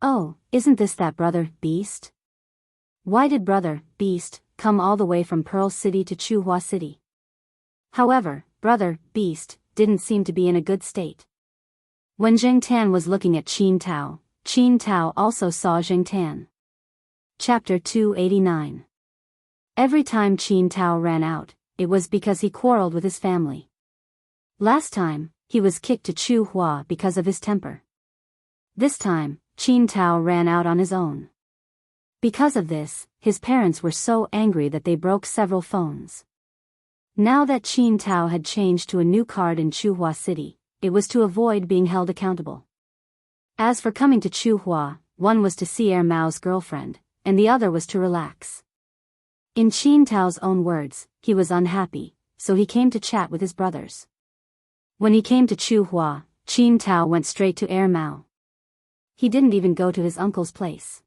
"Oh, isn't this that Brother Beast? Why did Brother Beast come all the way from Pearl City to Chuhua City?" However, Brother Beast didn't seem to be in a good state. When Jingtan was looking at Qin Tao also saw Jingtan. Chapter 289. Every time Qin Tao ran out, it was because he quarreled with his family. Last time, he was kicked to Chuhua because of his temper. This time, Qin Tao ran out on his own. Because of this, his parents were so angry that they broke several phones. Now that Qin Tao had changed to a new card in Chuhua City, it was to avoid being held accountable. As for coming to Chuhua, one was to see Mao's girlfriend, and the other was to relax. In Qin Tao's own words, he was unhappy, so he came to chat with his brothers. When he came to Chuhua, Qin Tao went straight to Mao. He didn't even go to his uncle's place.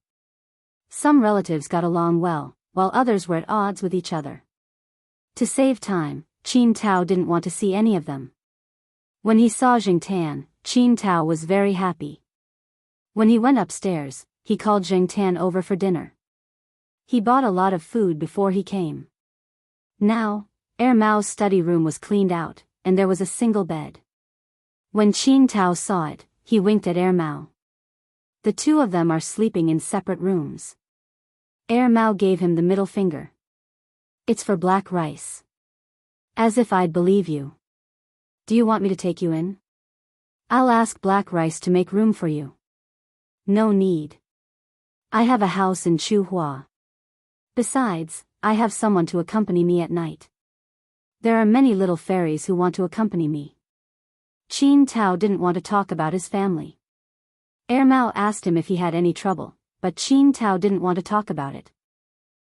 Some relatives got along well, while others were at odds with each other. To save time, Qin Tao didn't want to see any of them. When he saw Jingtan, Qin Tao was very happy. When he went upstairs, he called Jingtan over for dinner. He bought a lot of food before he came. Now, Mao's study room was cleaned out, and there was a single bed. When Qin Tao saw it, he winked at Mao. The 2 of them are sleeping in separate rooms. Mao gave him the middle finger. "It's for black rice." "As if I'd believe you. Do you want me to take you in?" "I'll ask black rice to make room for you." "No need. I have a house in Chuhua. Besides, I have someone to accompany me at night. There are many little fairies who want to accompany me." Qin Tao didn't want to talk about his family. Mao asked him if he had any trouble, but Qin Tao didn't want to talk about it.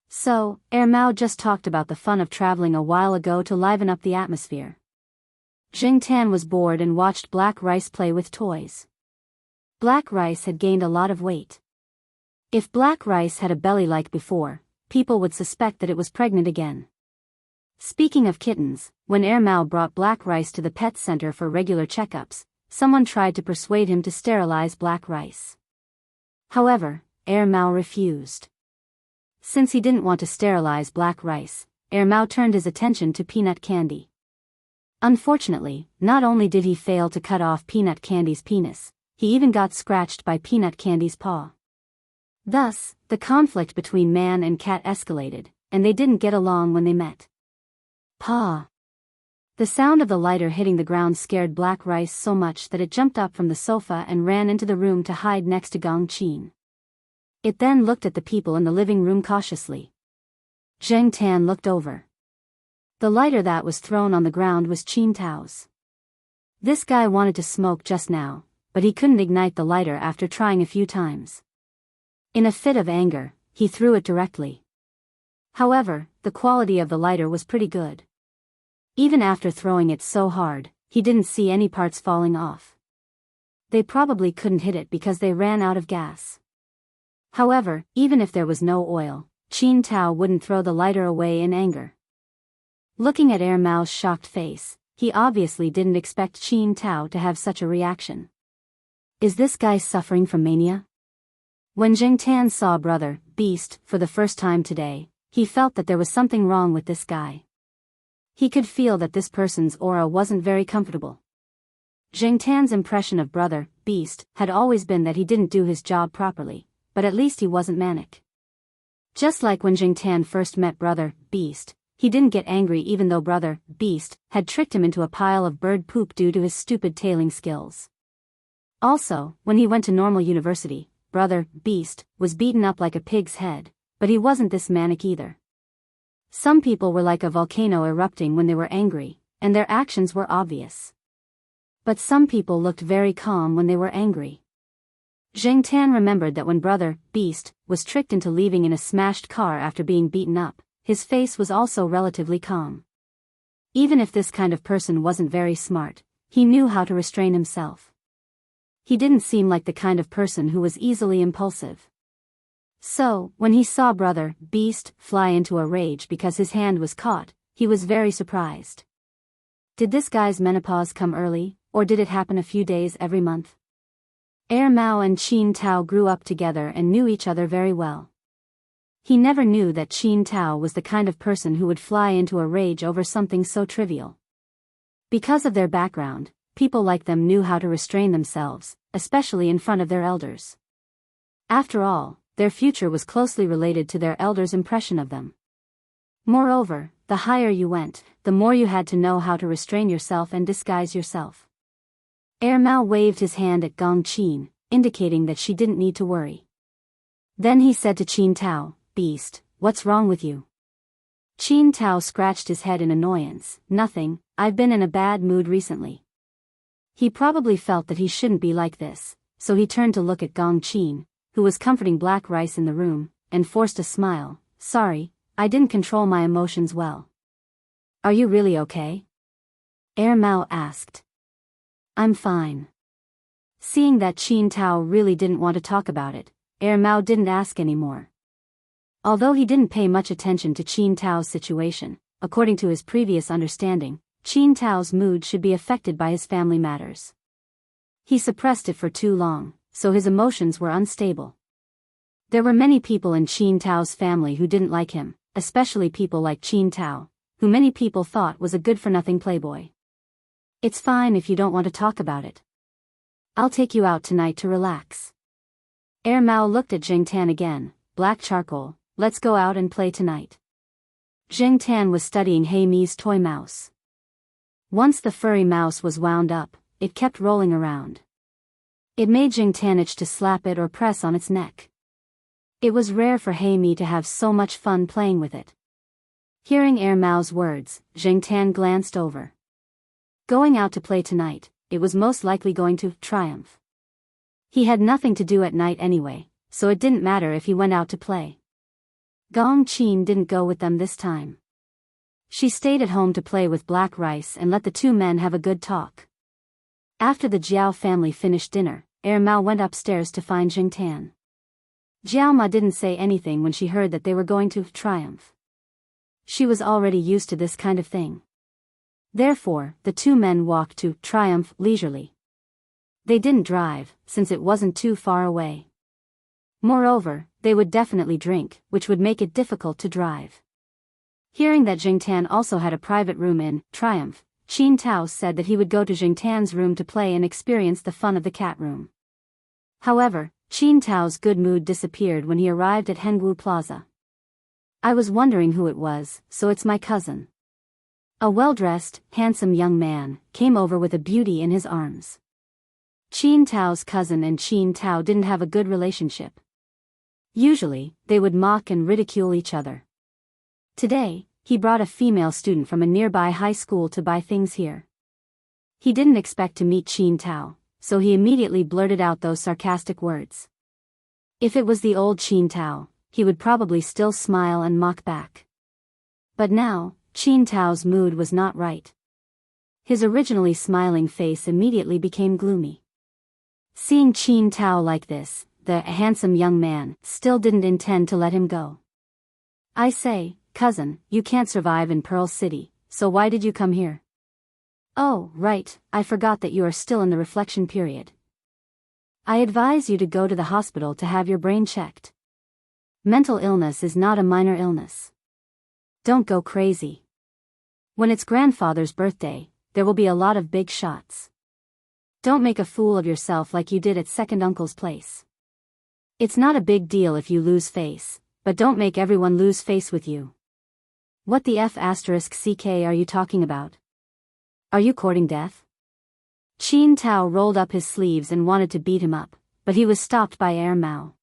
So, Mao just talked about the fun of traveling a while ago to liven up the atmosphere. Jingtan was bored and watched Black Rice play with toys. Black Rice had gained a lot of weight. If Black Rice had a belly like before, people would suspect that it was pregnant again. Speaking of kittens, when Mao brought Black Rice to the pet center for regular checkups, someone tried to persuade him to sterilize Black Rice. However, Mao refused. Since he didn't want to sterilize Black Rice, Mao turned his attention to peanut candy. Unfortunately, not only did he fail to cut off Peanut Candy's penis, he even got scratched by Peanut Candy's paw. Thus, the conflict between man and cat escalated, and they didn't get along when they met. Paw! The sound of the lighter hitting the ground scared Black Rice so much that it jumped up from the sofa and ran into the room to hide next to Gong Qin. It then looked at the people in the living room cautiously. Zheng Tan looked over. The lighter that was thrown on the ground was Qin Tao's. This guy wanted to smoke just now, but he couldn't ignite the lighter after trying a few times. In a fit of anger, he threw it directly. However, the quality of the lighter was pretty good. Even after throwing it so hard, he didn't see any parts falling off. They probably couldn't hit it because they ran out of gas. However, even if there was no oil, Qin Tao wouldn't throw the lighter away in anger. Looking at Mao's shocked face, he obviously didn't expect Qin Tao to have such a reaction. Is this guy suffering from mania? When Zheng Tan saw Brother Beast for the first time today, he felt that there was something wrong with this guy. He could feel that this person's aura wasn't very comfortable. Zheng Tan's impression of Brother Beast had always been that he didn't do his job properly, but at least he wasn't manic. Just like when Zheng Tan first met Brother Beast, he didn't get angry even though Brother Beast had tricked him into a pile of bird poop due to his stupid tailing skills. Also, when he went to normal university, Brother Beast was beaten up like a pig's head, but he wasn't this manic either. Some people were like a volcano erupting when they were angry, and their actions were obvious. But some people looked very calm when they were angry. Zheng Tan remembered that when Brother Beast was tricked into leaving in a smashed car after being beaten up, his face was also relatively calm. Even if this kind of person wasn't very smart, he knew how to restrain himself. He didn't seem like the kind of person who was easily impulsive. So, when he saw Brother Beast fly into a rage because his hand was caught, he was very surprised. Did this guy's menopause come early, or did it happen a few days every month? Mao and Qin Tao grew up together and knew each other very well. He never knew that Qin Tao was the kind of person who would fly into a rage over something so trivial. Because of their background, people like them knew how to restrain themselves, especially in front of their elders. After all, their future was closely related to their elders' impression of them. Moreover, the higher you went, the more you had to know how to restrain yourself and disguise yourself. Mao waved his hand at Gong Qin, indicating that she didn't need to worry. Then he said to Qin Tao, "Beast, what's wrong with you?" Qin Tao scratched his head in annoyance. "Nothing, I've been in a bad mood recently." He probably felt that he shouldn't be like this, so he turned to look at Gong Qin, who was comforting Black Rice in the room, and forced a smile. "Sorry, I didn't control my emotions well." "Are you really okay?" Mao asked. "I'm fine." Seeing that Qin Tao really didn't want to talk about it, Mao didn't ask anymore. Although he didn't pay much attention to Qin Tao's situation, according to his previous understanding, Qin Tao's mood should be affected by his family matters. He suppressed it for too long, so his emotions were unstable. There were many people in Qin Tao's family who didn't like him, especially people like Qin Tao, who many people thought was a good-for-nothing playboy. "It's fine if you don't want to talk about it. I'll take you out tonight to relax." Mao looked at Zheng Tan again. "Black charcoal, let's go out and play tonight." Zheng Tan was studying Hei Mi's toy mouse. Once the furry mouse was wound up, it kept rolling around. It made Zheng Tan itch to slap it or press on its neck. It was rare for Hei Mi to have so much fun playing with it. Hearing Mao's words, Zheng Tan glanced over. Going out to play tonight, it was most likely going to triumph. He had nothing to do at night anyway, so it didn't matter if he went out to play. Gong Qin didn't go with them this time. She stayed at home to play with Black Rice and let the two men have a good talk. After the Jiao family finished dinner, Mao went upstairs to find Zheng Tan. Jiao Ma didn't say anything when she heard that they were going to triumph. She was already used to this kind of thing. Therefore, the two men walked to triumph leisurely. They didn't drive, since it wasn't too far away. Moreover, they would definitely drink, which would make it difficult to drive. Hearing that Zheng Tan also had a private room in Triumph, Qin Tao said that he would go to Zheng Tan's room to play and experience the fun of the cat room. However, Qin Tao's good mood disappeared when he arrived at Hengwu Plaza. "I was wondering who it was, so it's my cousin." A well-dressed, handsome young man came over with a beauty in his arms. Qin Tao's cousin and Qin Tao didn't have a good relationship. Usually, they would mock and ridicule each other. Today, he brought a female student from a nearby high school to buy things here. He didn't expect to meet Qin Tao, so he immediately blurted out those sarcastic words. If it was the old Qin Tao, he would probably still smile and mock back. But now, Qin Tao's mood was not right. His originally smiling face immediately became gloomy. Seeing Qin Tao like this, the handsome young man still didn't intend to let him go. I say, cousin, you can't survive in Pearl City, so why did you come here? Oh, right, I forgot that you are still in the reflection period. I advise you to go to the hospital to have your brain checked. Mental illness is not a minor illness. Don't go crazy. When it's grandfather's birthday, there will be a lot of big shots. Don't make a fool of yourself like you did at second uncle's place. It's not a big deal if you lose face, but don't make everyone lose face with you. What the F***ck are you talking about? Are you courting death? Qin Tao rolled up his sleeves and wanted to beat him up, but he was stopped by Mao.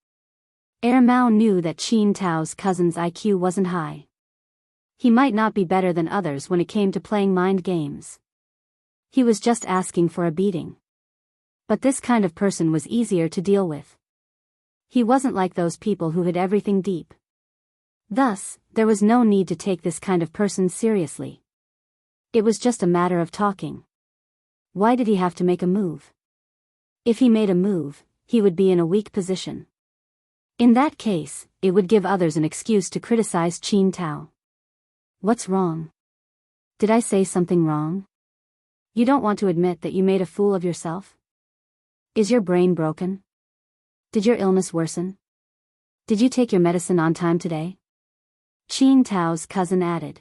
Mao knew that Qin Tao's cousin's IQ wasn't high. He might not be better than others when it came to playing mind games. He was just asking for a beating. But this kind of person was easier to deal with. He wasn't like those people who hid everything deep. Thus, there was no need to take this kind of person seriously. It was just a matter of talking. Why did he have to make a move? If he made a move, he would be in a weak position. In that case, it would give others an excuse to criticize Qin Tao. What's wrong? Did I say something wrong? You don't want to admit that you made a fool of yourself? Is your brain broken? Did your illness worsen? Did you take your medicine on time today? Qin Tao's cousin added.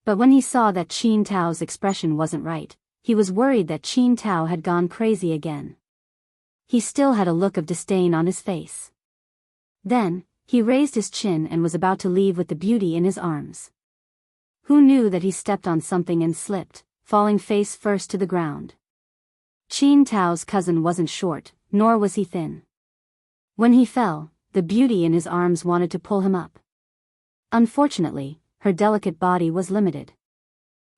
But when he saw that Qin Tao's expression wasn't right, he was worried that Qin Tao had gone crazy again. He still had a look of disdain on his face. Then, he raised his chin and was about to leave with the beauty in his arms. Who knew that he stepped on something and slipped, falling face first to the ground? Qin Tao's cousin wasn't short, nor was he thin. When he fell, the beauty in his arms wanted to pull him up. Unfortunately, her delicate body was limited.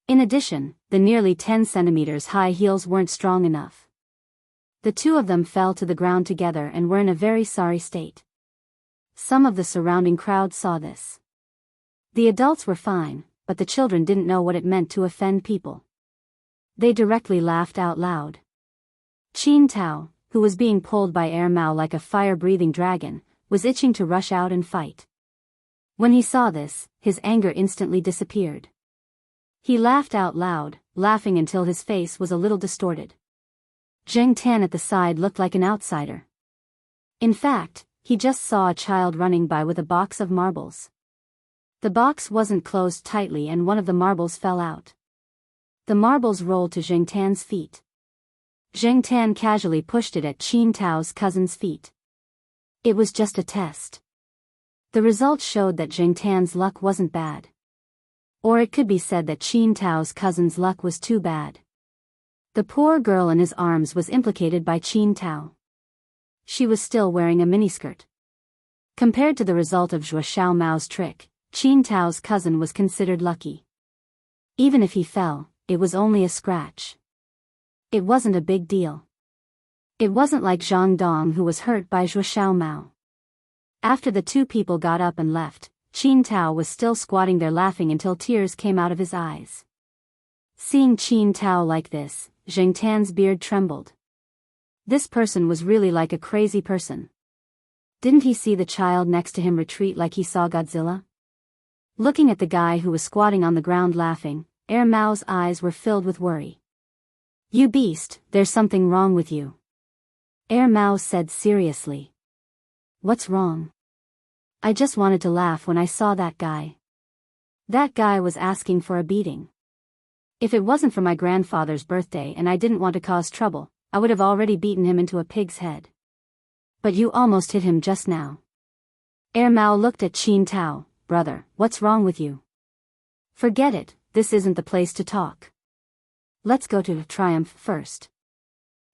In addition, the nearly 10 centimeters high heels weren't strong enough. The two of them fell to the ground together and were in a very sorry state. Some of the surrounding crowd saw this. The adults were fine, but the children didn't know what it meant to offend people. They directly laughed out loud. Qin Tao, who was being pulled by Mao like a fire-breathing dragon, was itching to rush out and fight. When he saw this, his anger instantly disappeared. He laughed out loud, laughing until his face was a little distorted. Zheng Tan at the side looked like an outsider. In fact, he just saw a child running by with a box of marbles. The box wasn't closed tightly and one of the marbles fell out. The marbles rolled to Zheng Tan's feet. Zheng Tan casually pushed it at Qin Tao's cousin's feet. It was just a test. The results showed that Zheng Tan's luck wasn't bad. Or it could be said that Qin Tao's cousin's luck was too bad. The poor girl in his arms was implicated by Qin Tao. She was still wearing a miniskirt. Compared to the result of Zhuo Xiaomao's trick, Qin Tao's cousin was considered lucky. Even if he fell, it was only a scratch. It wasn't a big deal. It wasn't like Zhang Dong who was hurt by Zhuo Xiaomao. After the two people got up and left, Qin Tao was still squatting there laughing until tears came out of his eyes. Seeing Qin Tao like this, Zheng Tan's beard trembled. This person was really like a crazy person. Didn't he see the child next to him retreat like he saw Godzilla? Looking at the guy who was squatting on the ground laughing, Mao's eyes were filled with worry. You beast, there's something wrong with you. Mao said seriously. What's wrong? I just wanted to laugh when I saw that guy. That guy was asking for a beating. If it wasn't for my grandfather's birthday and I didn't want to cause trouble, I would have already beaten him into a pig's head. But you almost hit him just now. Mao looked at Qin Tao. Brother, what's wrong with you? Forget it, this isn't the place to talk. Let's go to Triumph first.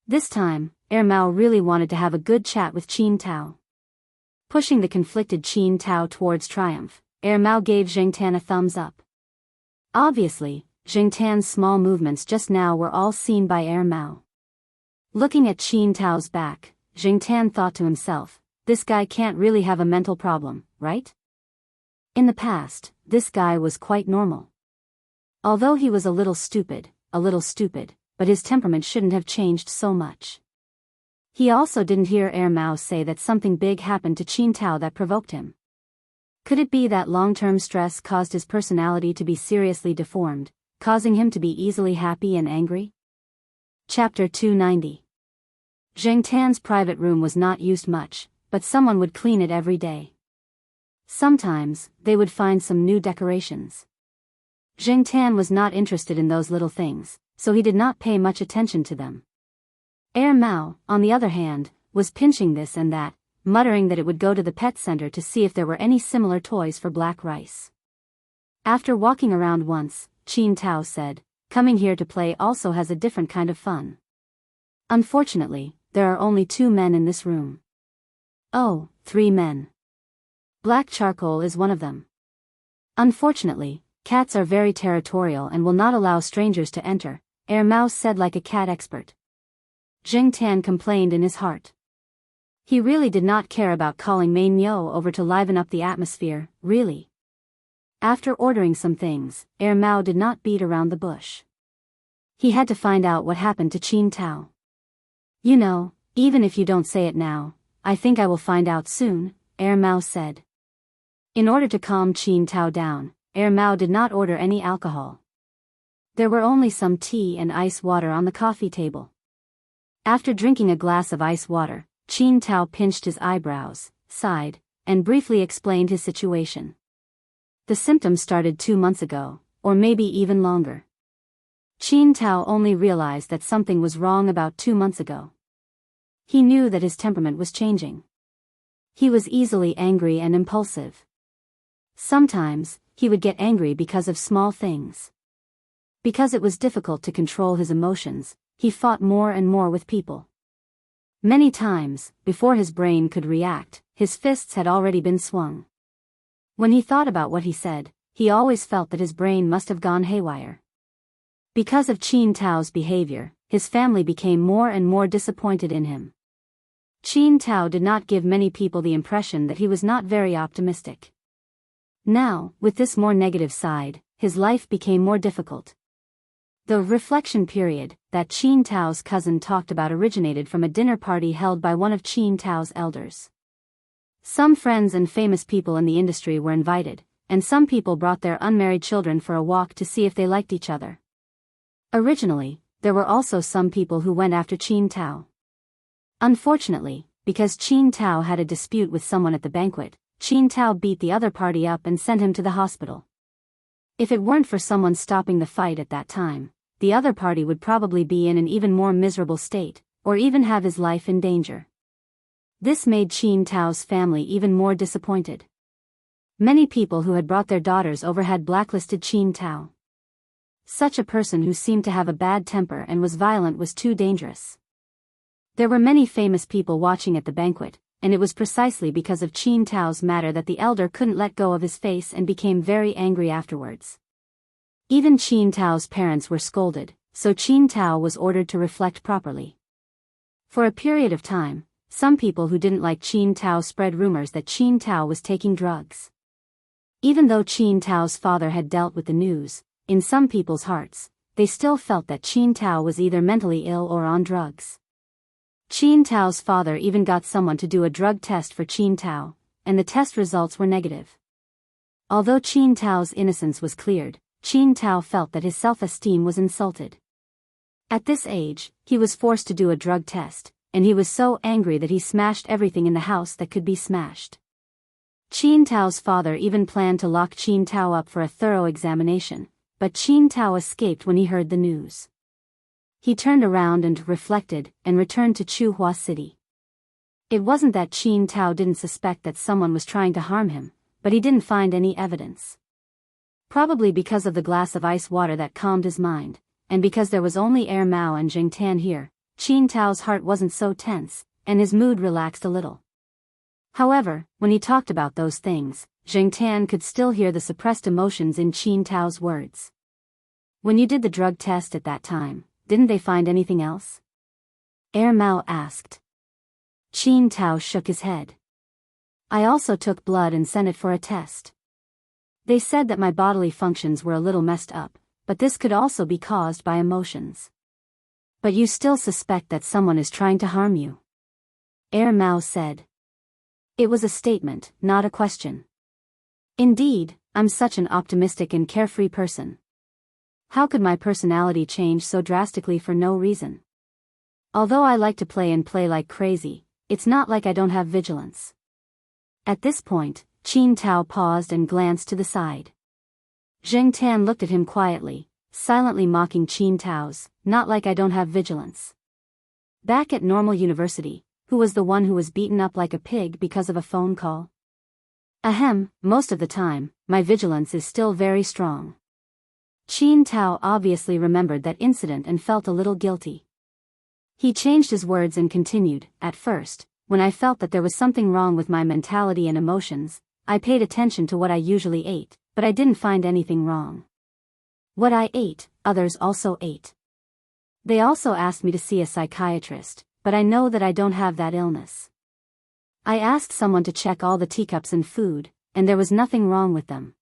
This time, Mao really wanted to have a good chat with Qin Tao. Pushing the conflicted Qin Tao towards triumph, Mao gave Zheng Tan a thumbs up. Obviously, Zheng Tan's small movements just now were all seen by Mao. Looking at Qin Tao's back, Zheng Tan thought to himself, this guy can't really have a mental problem, right? In the past, this guy was quite normal. Although he was a little stupid, but his temperament shouldn't have changed so much. He also didn't hear Mao say that something big happened to Qin Tao that provoked him. Could it be that long-term stress caused his personality to be seriously deformed, causing him to be easily happy and angry? Chapter 290. Zheng Tan's private room was not used much, but someone would clean it every day. Sometimes, they would find some new decorations. Zheng Tan was not interested in those little things, so he did not pay much attention to them. Mao, on the other hand, was pinching this and that, muttering that it would go to the pet center to see if there were any similar toys for Black Rice. After walking around once, Qin Tao said, coming here to play also has a different kind of fun. Unfortunately, there are only 2 men in this room. Oh, 3 men. Black charcoal is one of them. Unfortunately, cats are very territorial and will not allow strangers to enter, Mao said like a cat expert. Zheng Tan complained in his heart. He really did not care about calling Mei Miao over to liven up the atmosphere, really. After ordering some things, Mao did not beat around the bush. He had to find out what happened to Qin Tao. You know, even if you don't say it now, I think I will find out soon, Mao said. In order to calm Qin Tao down, Mao did not order any alcohol. There were only some tea and ice water on the coffee table. After drinking a glass of ice water, Qin Tao pinched his eyebrows, sighed, and briefly explained his situation. The symptoms started 2 months ago, or maybe even longer. Qin Tao only realized that something was wrong about 2 months ago. He knew that his temperament was changing. He was easily angry and impulsive. Sometimes, he would get angry because of small things. Because it was difficult to control his emotions, he fought more and more with people. Many times, before his brain could react, his fists had already been swung. When he thought about what he said, he always felt that his brain must have gone haywire. Because of Qin Tao's behavior, his family became more and more disappointed in him. Qin Tao did not give many people the impression that he was not very optimistic. Now, with this more negative side, his life became more difficult. The reflection period that Qin Tao's cousin talked about originated from a dinner party held by one of Qin Tao's elders. Some friends and famous people in the industry were invited, and some people brought their unmarried children for a walk to see if they liked each other. Originally, there were also some people who went after Qin Tao. Unfortunately, because Qin Tao had a dispute with someone at the banquet, Qin Tao beat the other party up and sent him to the hospital. If it weren't for someone stopping the fight at that time, the other party would probably be in an even more miserable state, or even have his life in danger. This made Qin Tao's family even more disappointed. Many people who had brought their daughters over had blacklisted Qin Tao. Such a person who seemed to have a bad temper and was violent was too dangerous. There were many famous people watching at the banquet, and it was precisely because of Qin Tao's matter that the elder couldn't let go of his face and became very angry afterwards. Even Qin Tao's parents were scolded, so Qin Tao was ordered to reflect properly. For a period of time, some people who didn't like Qin Tao spread rumors that Qin Tao was taking drugs. Even though Qin Tao's father had dealt with the news, in some people's hearts, they still felt that Qin Tao was either mentally ill or on drugs. Qin Tao's father even got someone to do a drug test for Qin Tao, and the test results were negative. Although Qin Tao's innocence was cleared, Qin Tao felt that his self-esteem was insulted. At this age, he was forced to do a drug test, and he was so angry that he smashed everything in the house that could be smashed. Qin Tao's father even planned to lock Qin Tao up for a thorough examination, but Qin Tao escaped when he heard the news. He turned around and reflected, and returned to Chuhua City. It wasn't that Qin Tao didn't suspect that someone was trying to harm him, but he didn't find any evidence. Probably because of the glass of ice water that calmed his mind, and because there was only Mao and Zheng Tan here, Qin Tao's heart wasn't so tense, and his mood relaxed a little. However, when he talked about those things, Zheng Tan could still hear the suppressed emotions in Qin Tao's words. When you did the drug test at that time, didn't they find anything else? Mao asked. Qin Tao shook his head. I also took blood and sent it for a test. They said that my bodily functions were a little messed up, but this could also be caused by emotions. But you still suspect that someone is trying to harm you? Mao said. It was a statement, not a question. Indeed, I'm such an optimistic and carefree person. How could my personality change so drastically for no reason? Although I like to play and play like crazy, it's not like I don't have vigilance. At this point, Qin Tao paused and glanced to the side. Zheng Tan looked at him quietly, silently mocking Qin Tao's, not like I don't have vigilance. Back at Normal University, who was the one who was beaten up like a pig because of a phone call? Ahem, most of the time, my vigilance is still very strong. Qin Tao obviously remembered that incident and felt a little guilty. He changed his words and continued, at first, when I felt that there was something wrong with my mentality and emotions, I paid attention to what I usually ate, but I didn't find anything wrong. What I ate, others also ate. They also asked me to see a psychiatrist, but I know that I don't have that illness. I asked someone to check all the teacups and food, and there was nothing wrong with them.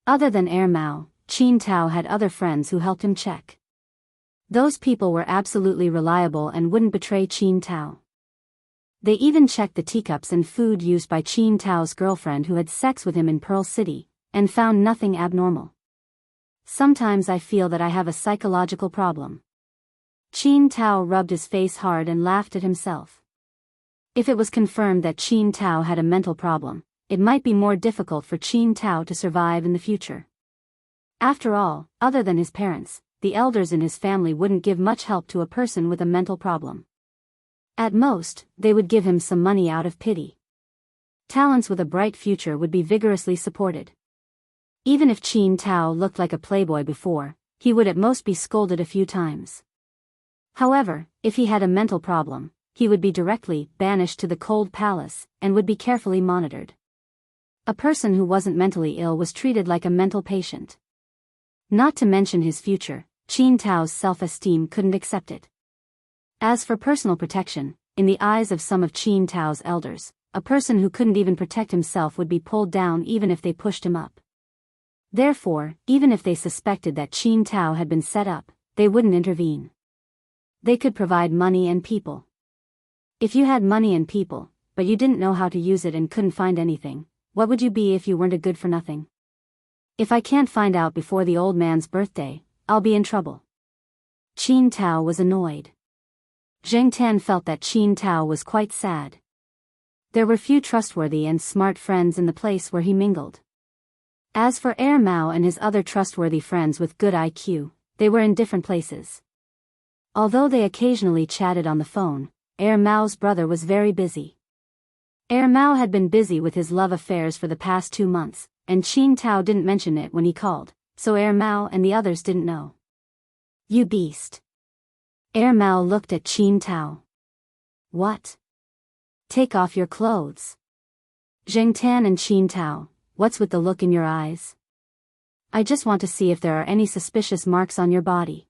Other than Mao, Qin Tao had other friends who helped him check. Those people were absolutely reliable and wouldn't betray Qin Tao. They even checked the teacups and food used by Qin Tao's girlfriend who had sex with him in Pearl City, and found nothing abnormal. Sometimes I feel that I have a psychological problem. Qin Tao rubbed his face hard and laughed at himself. If it was confirmed that Qin Tao had a mental problem, it might be more difficult for Qin Tao to survive in the future. After all, other than his parents, the elders in his family wouldn't give much help to a person with a mental problem. At most, they would give him some money out of pity. Talents with a bright future would be vigorously supported. Even if Qin Tao looked like a playboy before, he would at most be scolded a few times. However, if he had a mental problem, he would be directly banished to the cold palace, and would be carefully monitored. A person who wasn't mentally ill was treated like a mental patient. Not to mention his future, Qin Tao's self-esteem couldn't accept it. As for personal protection, in the eyes of some of Qin Tao's elders, a person who couldn't even protect himself would be pulled down even if they pushed him up. Therefore, even if they suspected that Qin Tao had been set up, they wouldn't intervene. They could provide money and people. If you had money and people, but you didn't know how to use it and couldn't find anything, what would you be if you weren't a good-for-nothing? If I can't find out before the old man's birthday, I'll be in trouble. Qin Tao was annoyed. Zheng Tan felt that Qin Tao was quite sad. There were few trustworthy and smart friends in the place where he mingled. As for Mao and his other trustworthy friends with good IQ, they were in different places. Although they occasionally chatted on the phone, Mao's brother was very busy. Mao had been busy with his love affairs for the past 2 months, and Qin Tao didn't mention it when he called, so Mao and the others didn't know. You beast. Mao looked at Qin Tao. What? Take off your clothes. Zheng Tan and Qin Tao, what's with the look in your eyes? I just want to see if there are any suspicious marks on your body.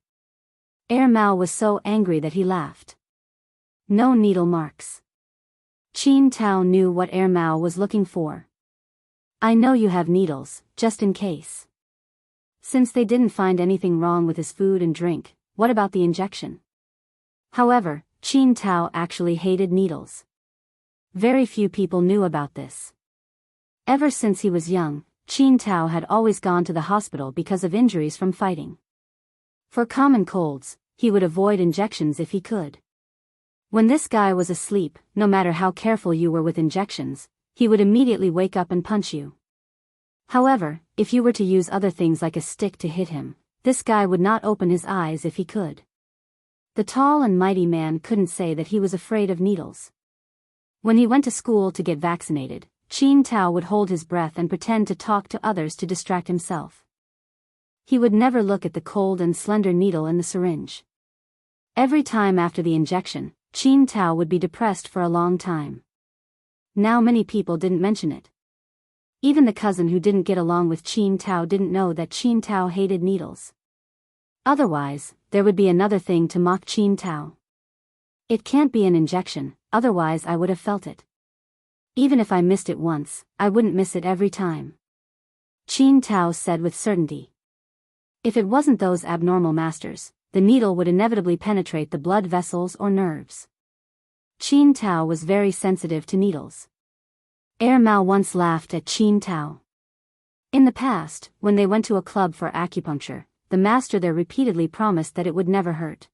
Mao was so angry that he laughed. No needle marks. Qin Tao knew what Mao was looking for. I know you have needles, just in case. Since they didn't find anything wrong with his food and drink, what about the injection? However, Qin Tao actually hated needles. Very few people knew about this. Ever since he was young, Qin Tao had always gone to the hospital because of injuries from fighting. For common colds, he would avoid injections if he could. When this guy was asleep, no matter how careful you were with injections, he would immediately wake up and punch you. However, if you were to use other things like a stick to hit him, this guy would not open his eyes if he could. The tall and mighty man couldn't say that he was afraid of needles. When he went to school to get vaccinated, Qin Tao would hold his breath and pretend to talk to others to distract himself. He would never look at the cold and slender needle in the syringe. Every time after the injection, Qin Tao would be depressed for a long time. Now many people didn't mention it. Even the cousin who didn't get along with Qin Tao didn't know that Qin Tao hated needles. Otherwise, there would be another thing to mock Qin Tao. It can't be an injection, otherwise I would have felt it. Even if I missed it once, I wouldn't miss it every time. Qin Tao said with certainty. If it wasn't those abnormal masters, the needle would inevitably penetrate the blood vessels or nerves. Qin Tao was very sensitive to needles. Mao once laughed at Qin Tao. In the past, when they went to a club for acupuncture, the master there repeatedly promised that it would never hurt.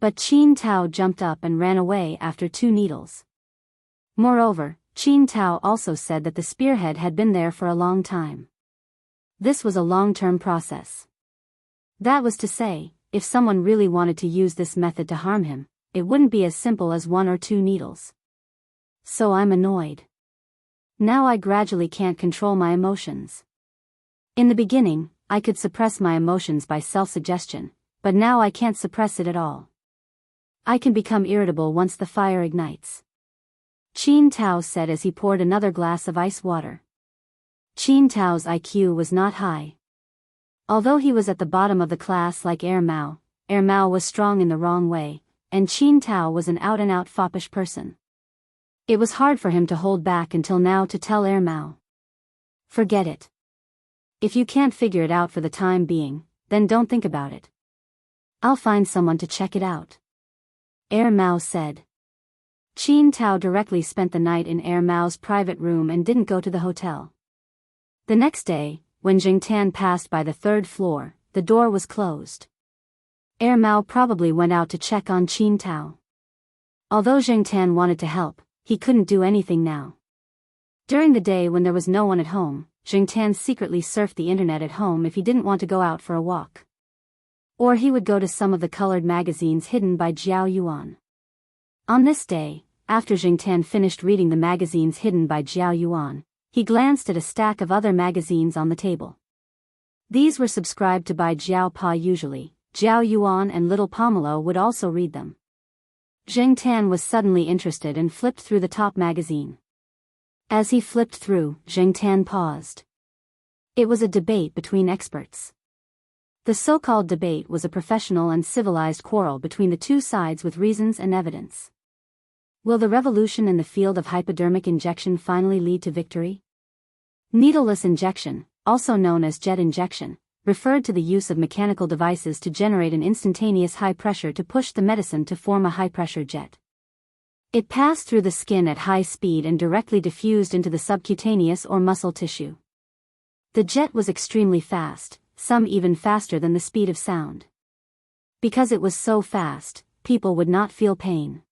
But Qin Tao jumped up and ran away after 2 needles. Moreover, Qin Tao also said that the spearhead had been there for a long time. This was a long-term process. That was to say, if someone really wanted to use this method to harm him, it wouldn't be as simple as 1 or 2 needles. So I'm annoyed. Now I gradually can't control my emotions. In the beginning, I could suppress my emotions by self-suggestion, but now I can't suppress it at all. I can become irritable once the fire ignites. Qin Tao said as he poured another glass of ice water. Qin Tao's IQ was not high. Although he was at the bottom of the class like Mao was strong in the wrong way, and Qin Tao was an out-and-out foppish person. It was hard for him to hold back until now to tell Mao. Forget it. If you can't figure it out for the time being, then don't think about it. I'll find someone to check it out. Mao said. Qin Tao directly spent the night in Mao's private room and didn't go to the hotel. The next day, when Jingtan passed by the 3rd floor, the door was closed. Mao probably went out to check on Qin Tao. Although Jingtan wanted to help, he couldn't do anything now. During the day when there was no one at home, Jingtan secretly surfed the internet at home if he didn't want to go out for a walk. Or he would go to some of the colored magazines hidden by Jiao Yuan. On this day, after Jingtan finished reading the magazines hidden by Jiao Yuan, he glanced at a stack of other magazines on the table. These were subscribed to by Jiao Pa usually. Jiao Yuan and little Pomelo would also read them. Jingtan was suddenly interested and flipped through the top magazine. As he flipped through, Jingtan paused. It was a debate between experts. The so-called debate was a professional and civilized quarrel between the two sides with reasons and evidence. Will the revolution in the field of hypodermic injection finally lead to victory? Needleless injection, also known as jet injection, referred to the use of mechanical devices to generate an instantaneous high pressure to push the medicine to form a high-pressure jet. It passed through the skin at high speed and directly diffused into the subcutaneous or muscle tissue. The jet was extremely fast, some even faster than the speed of sound. Because it was so fast, people would not feel pain.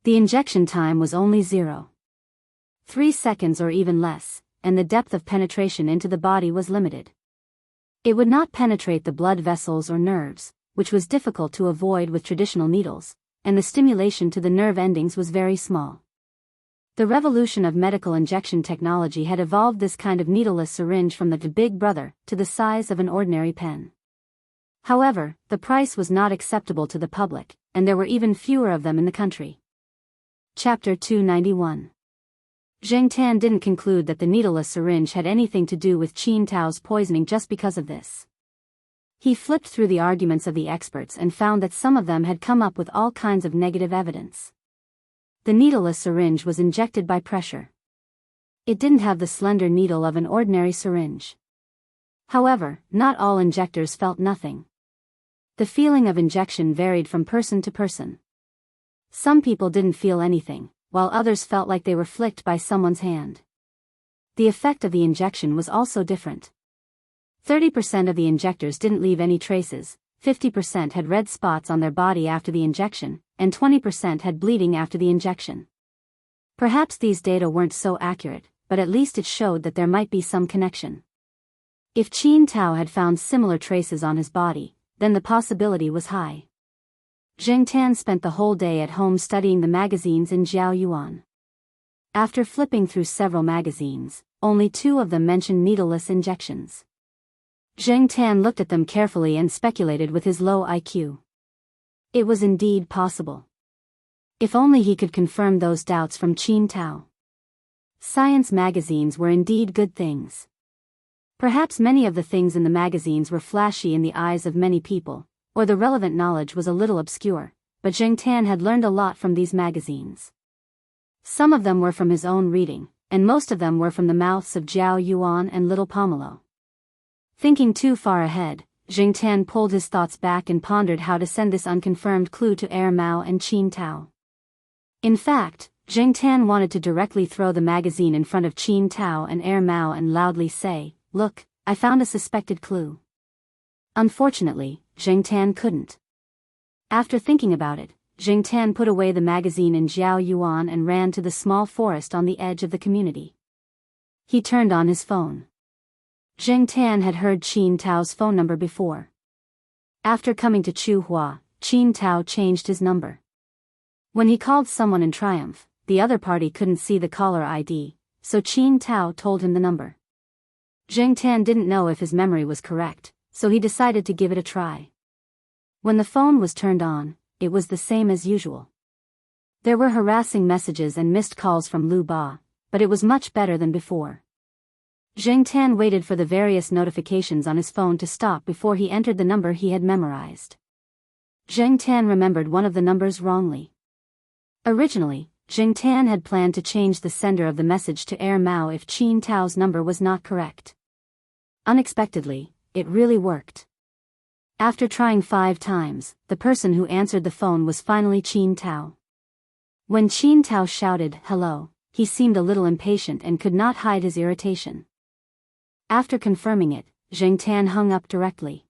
The injection time was only 0.3 seconds or even less, and the depth of penetration into the body was limited. It would not penetrate the blood vessels or nerves, which was difficult to avoid with traditional needles, and the stimulation to the nerve endings was very small. The revolution of medical injection technology had evolved this kind of needleless syringe from the Big Brother to the size of an ordinary pen. However, the price was not acceptable to the public, and there were even fewer of them in the country. Chapter 291. Jingtan didn't conclude that the needleless syringe had anything to do with Qin Tao's poisoning just because of this. He flipped through the arguments of the experts and found that some of them had come up with all kinds of negative evidence. The needleless syringe was injected by pressure. It didn't have the slender needle of an ordinary syringe. However, not all injectors felt nothing. The feeling of injection varied from person to person. Some people didn't feel anything, while others felt like they were flicked by someone's hand. The effect of the injection was also different. 30% of the injectors didn't leave any traces, 50% had red spots on their body after the injection, and 20% had bleeding after the injection. Perhaps these data weren't so accurate, but at least it showed that there might be some connection. If Qin Tao had found similar traces on his body, then the possibility was high. Jingtan spent the whole day at home studying the magazines in Jiao Yuan. After flipping through several magazines, only 2 of them mentioned needleless injections. Jingtan looked at them carefully and speculated with his low IQ. It was indeed possible. If only he could confirm those doubts from Qin Tao. Science magazines were indeed good things. Perhaps many of the things in the magazines were flashy in the eyes of many people, or the relevant knowledge was a little obscure, but Zhengtan had learned a lot from these magazines. Some of them were from his own reading, and most of them were from the mouths of Zhao Yuan and little Pomelo. Thinking too far ahead, Zhengtan pulled his thoughts back and pondered how to send this unconfirmed clue to Mao and Qin Tao. In fact, Zhengtan wanted to directly throw the magazine in front of Qin Tao and Mao and loudly say, "Look, I found a suspected clue." Unfortunately, Zhengtan couldn't. After thinking about it, Zhengtan put away the magazine in Zhao Yuan and ran to the small forest on the edge of the community. He turned on his phone. Zhengtan had heard Qin Tao's phone number before. After coming to Chuhua, Qin Tao changed his number. When he called someone in triumph, the other party couldn't see the caller ID, so Qin Tao told him the number. Zhengtan didn't know if his memory was correct, so he decided to give it a try. When the phone was turned on, it was the same as usual. There were harassing messages and missed calls from Lu Ba, but it was much better than before. Zhengtan waited for the various notifications on his phone to stop before he entered the number he had memorized. Zhengtan remembered one of the numbers wrongly. Originally, Zhengtan had planned to change the sender of the message to Mao if Qin Tao's number was not correct. Unexpectedly, it really worked. After trying 5 times, the person who answered the phone was finally Qin Tao. When Qin Tao shouted, "Hello," he seemed a little impatient and could not hide his irritation. After confirming it, Zhengtan hung up directly.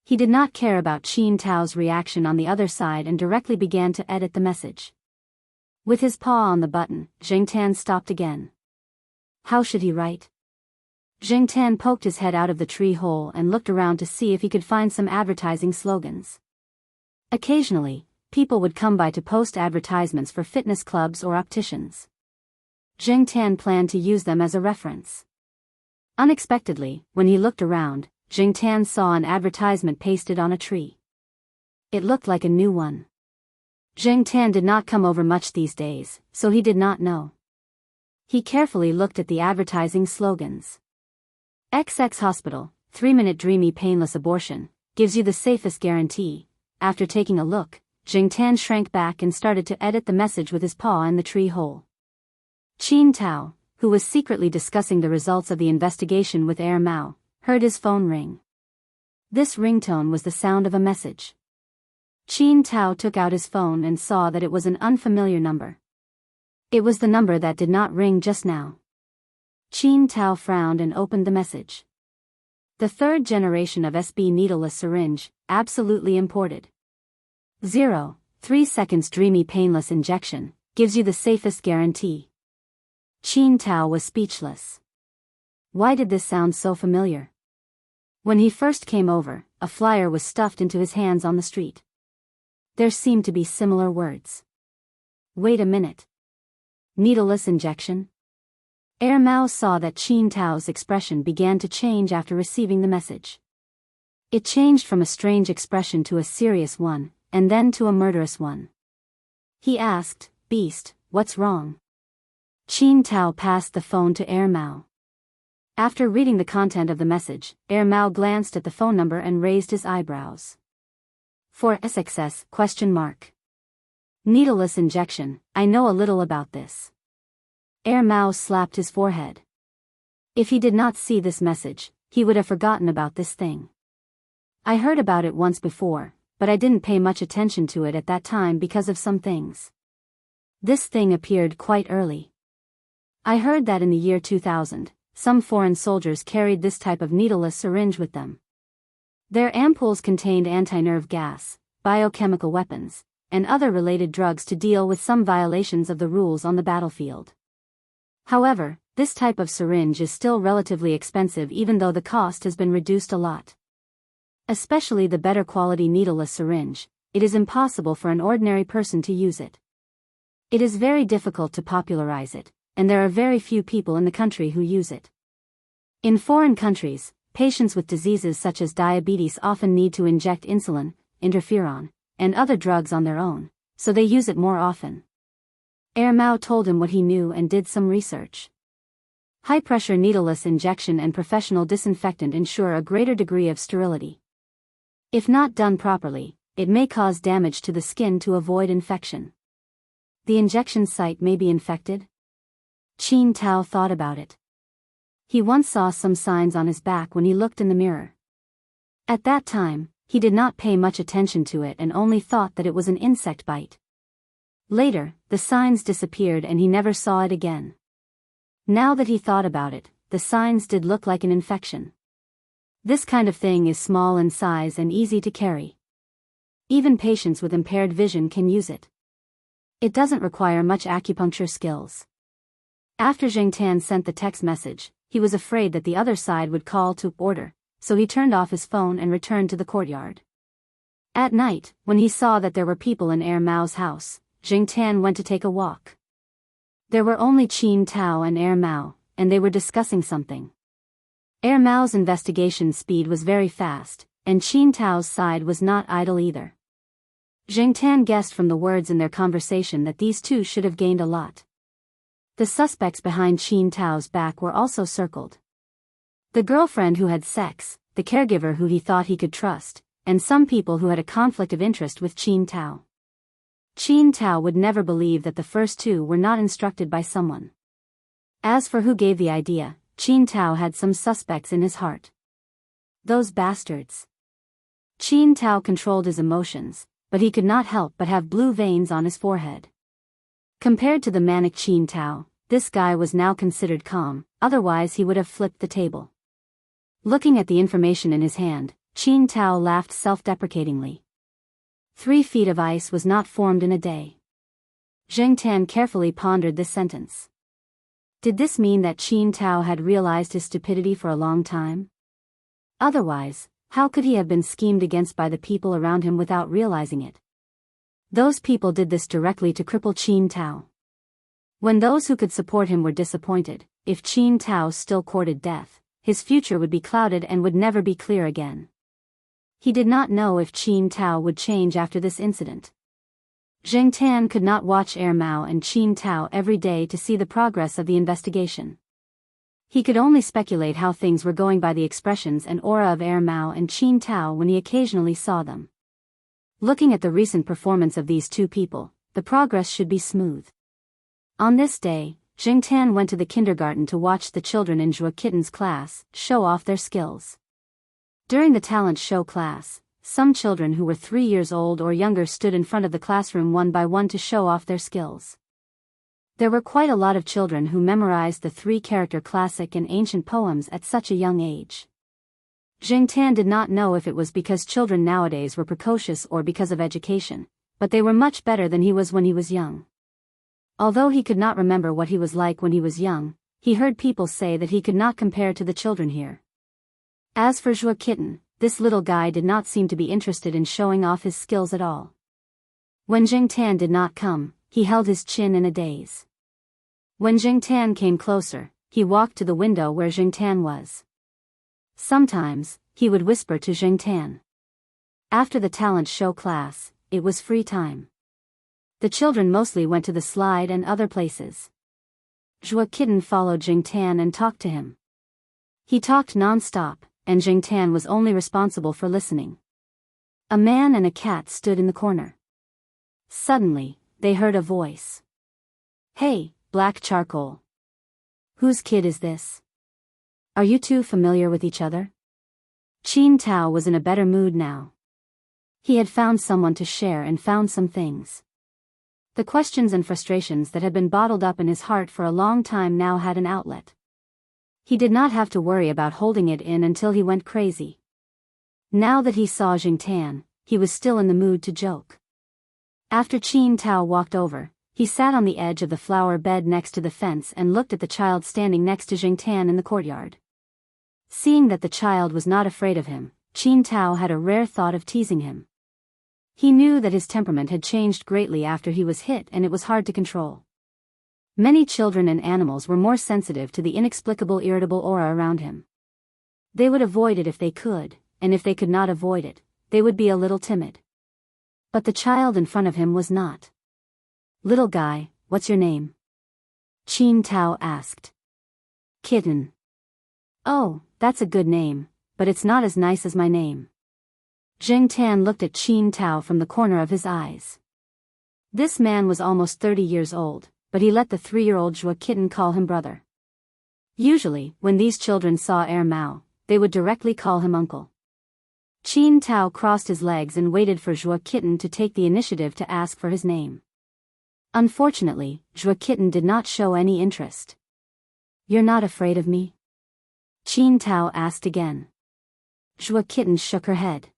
He did not care about Qin Tao's reaction on the other side and directly began to edit the message. With his paw on the button, Zhengtan stopped again. How should he write? Zhengtan poked his head out of the tree hole and looked around to see if he could find some advertising slogans. Occasionally, people would come by to post advertisements for fitness clubs or opticians. Zhengtan planned to use them as a reference. Unexpectedly, when he looked around, Zhengtan saw an advertisement pasted on a tree. It looked like a new one. Zhengtan did not come over much these days, so he did not know. He carefully looked at the advertising slogans. XX Hospital, 3-minute dreamy painless abortion, gives you the safest guarantee. After taking a look, Zhengtan shrank back and started to edit the message with his paw in the tree hole. Qin Tao, who was secretly discussing the results of the investigation with Mao, heard his phone ring. This ringtone was the sound of a message. Qin Tao took out his phone and saw that it was an unfamiliar number. It was the number that did not ring just now. Qin Tao frowned and opened the message. The 3rd generation of SB needleless syringe, absolutely imported. 3 seconds dreamy painless injection, gives you the safest guarantee. Qin Tao was speechless. Why did this sound so familiar? When he first came over, a flyer was stuffed into his hands on the street. There seemed to be similar words. Wait a minute. Needleless injection? Mao saw that Qin Tao's expression began to change after receiving the message. It changed from a strange expression to a serious one, and then to a murderous one. He asked, "Beast, what's wrong?" Qin Tao passed the phone to Mao. After reading the content of the message, Mao glanced at the phone number and raised his eyebrows. For SXS? Needleless injection, I know a little about this. Mao slapped his forehead. If he did not see this message, he would have forgotten about this thing. I heard about it once before, but I didn't pay much attention to it at that time because of some things. This thing appeared quite early. I heard that in the year 2000, some foreign soldiers carried this type of needleless syringe with them. Their ampoules contained anti-nerve gas, biochemical weapons, and other related drugs to deal with some violations of the rules on the battlefield. However, this type of syringe is still relatively expensive even though the cost has been reduced a lot. Especially the better quality needleless syringe, it is impossible for an ordinary person to use it. It is very difficult to popularize it, and there are very few people in the country who use it. In foreign countries, patients with diseases such as diabetes often need to inject insulin, interferon, and other drugs on their own, so they use it more often. Mao told him what he knew and did some research. High-pressure needleless injection and professional disinfectant ensure a greater degree of sterility. If not done properly, it may cause damage to the skin to avoid infection. The injection site may be infected? Qin Tao thought about it. He once saw some signs on his back when he looked in the mirror. At that time, he did not pay much attention to it and only thought that it was an insect bite. Later, the signs disappeared and he never saw it again. Now that he thought about it, the signs did look like an infection. This kind of thing is small in size and easy to carry. Even patients with impaired vision can use it. It doesn't require much acupuncture skills. After Zheng Tan sent the text message, he was afraid that the other side would call to order, so he turned off his phone and returned to the courtyard. At night, when he saw that there were people in Mao's house, Zheng Tan went to take a walk. There were only Qin Tao and Mao, and they were discussing something. Mao's investigation speed was very fast, and Qin Tao's side was not idle either. Zheng Tan guessed from the words in their conversation that these two should have gained a lot. The suspects behind Qin Tao's back were also circled. The girlfriend who had sex, the caregiver who he thought he could trust, and some people who had a conflict of interest with Qin Tao. Qin Tao would never believe that the first two were not instructed by someone. As for who gave the idea, Qin Tao had some suspects in his heart. Those bastards. Qin Tao controlled his emotions, but he could not help but have blue veins on his forehead. Compared to the manic Qin Tao, this guy was now considered calm, otherwise he would have flipped the table. Looking at the information in his hand, Qin Tao laughed self-deprecatingly. 3 feet of ice was not formed in a day. Zheng Tan carefully pondered this sentence. Did this mean that Qin Tao had realized his stupidity for a long time? Otherwise, how could he have been schemed against by the people around him without realizing it? Those people did this directly to cripple Qin Tao. When those who could support him were disappointed, if Qin Tao still courted death, his future would be clouded and would never be clear again. He did not know if Qin Tao would change after this incident. Zheng Tan could not watch Mao and Qin Tao every day to see the progress of the investigation. He could only speculate how things were going by the expressions and aura of Mao and Qin Tao when he occasionally saw them. Looking at the recent performance of these two people, the progress should be smooth. On this day, Zheng Tan went to the kindergarten to watch the children in Zhuo Kitten's class show off their skills. During the talent show class, some children who were 3 years old or younger stood in front of the classroom one by one to show off their skills. There were quite a lot of children who memorized the 3-character classic and ancient poems at such a young age. Zheng Tan did not know if it was because children nowadays were precocious or because of education, but they were much better than he was when he was young. Although he could not remember what he was like when he was young, he heard people say that he could not compare to the children here. As for Zhuo Kitten, this little guy did not seem to be interested in showing off his skills at all. When Zheng Tan did not come, he held his chin in a daze. When Zheng Tan came closer, he walked to the window where Zheng Tan was. Sometimes, he would whisper to Zheng Tan. After the talent show class, it was free time. The children mostly went to the slide and other places. Zhuo Kitten followed Zheng Tan and talked to him. He talked non-stop, and Zheng Tan was only responsible for listening. A man and a cat stood in the corner. Suddenly, they heard a voice. "Hey, Black Charcoal. Whose kid is this? Are you two familiar with each other?" Qin Tao was in a better mood now. He had found someone to share and found some things. The questions and frustrations that had been bottled up in his heart for a long time now had an outlet. He did not have to worry about holding it in until he went crazy. Now that he saw Zheng Tan, he was still in the mood to joke. After Qin Tao walked over, he sat on the edge of the flower bed next to the fence and looked at the child standing next to Zheng Tan in the courtyard. Seeing that the child was not afraid of him, Qin Tao had a rare thought of teasing him. He knew that his temperament had changed greatly after he was hit and it was hard to control. Many children and animals were more sensitive to the inexplicable irritable aura around him. They would avoid it if they could, and if they could not avoid it, they would be a little timid. But the child in front of him was not. "Little guy, what's your name? Qin Tao asked. Kitten. Oh, that's a good name, but it's not as nice as my name. Zheng Tan looked at Qin Tao from the corner of his eyes. This man was almost 30 years old, but he let the 3-year-old Zhua Kitten call him brother. Usually, when these children saw Mao, they would directly call him uncle. Qin Tao crossed his legs and waited for Zhua Kitten to take the initiative to ask for his name. Unfortunately, Zhua Kitten did not show any interest. You're not afraid of me? Qin Tao asked again. Zhua Kitten shook her head.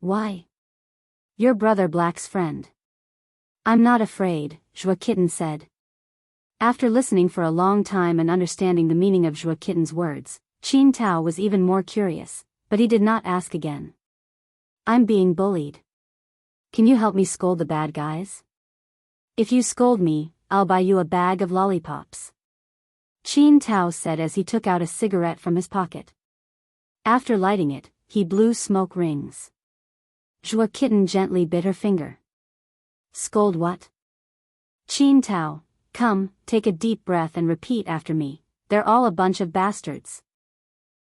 Why? Your brother Black's friend. I'm not afraid, Zhua Kitten said. After listening for a long time and understanding the meaning of Zhua Kitten's words, Qin Tao was even more curious, but he did not ask again. I'm being bullied. Can you help me scold the bad guys? If you scold me, I'll buy you a bag of lollipops. Qin Tao said as he took out a cigarette from his pocket. After lighting it, he blew smoke rings. Zhua Kitten gently bit her finger. Scold what? Qin Tao, come, take a deep breath and repeat after me. They're all a bunch of bastards.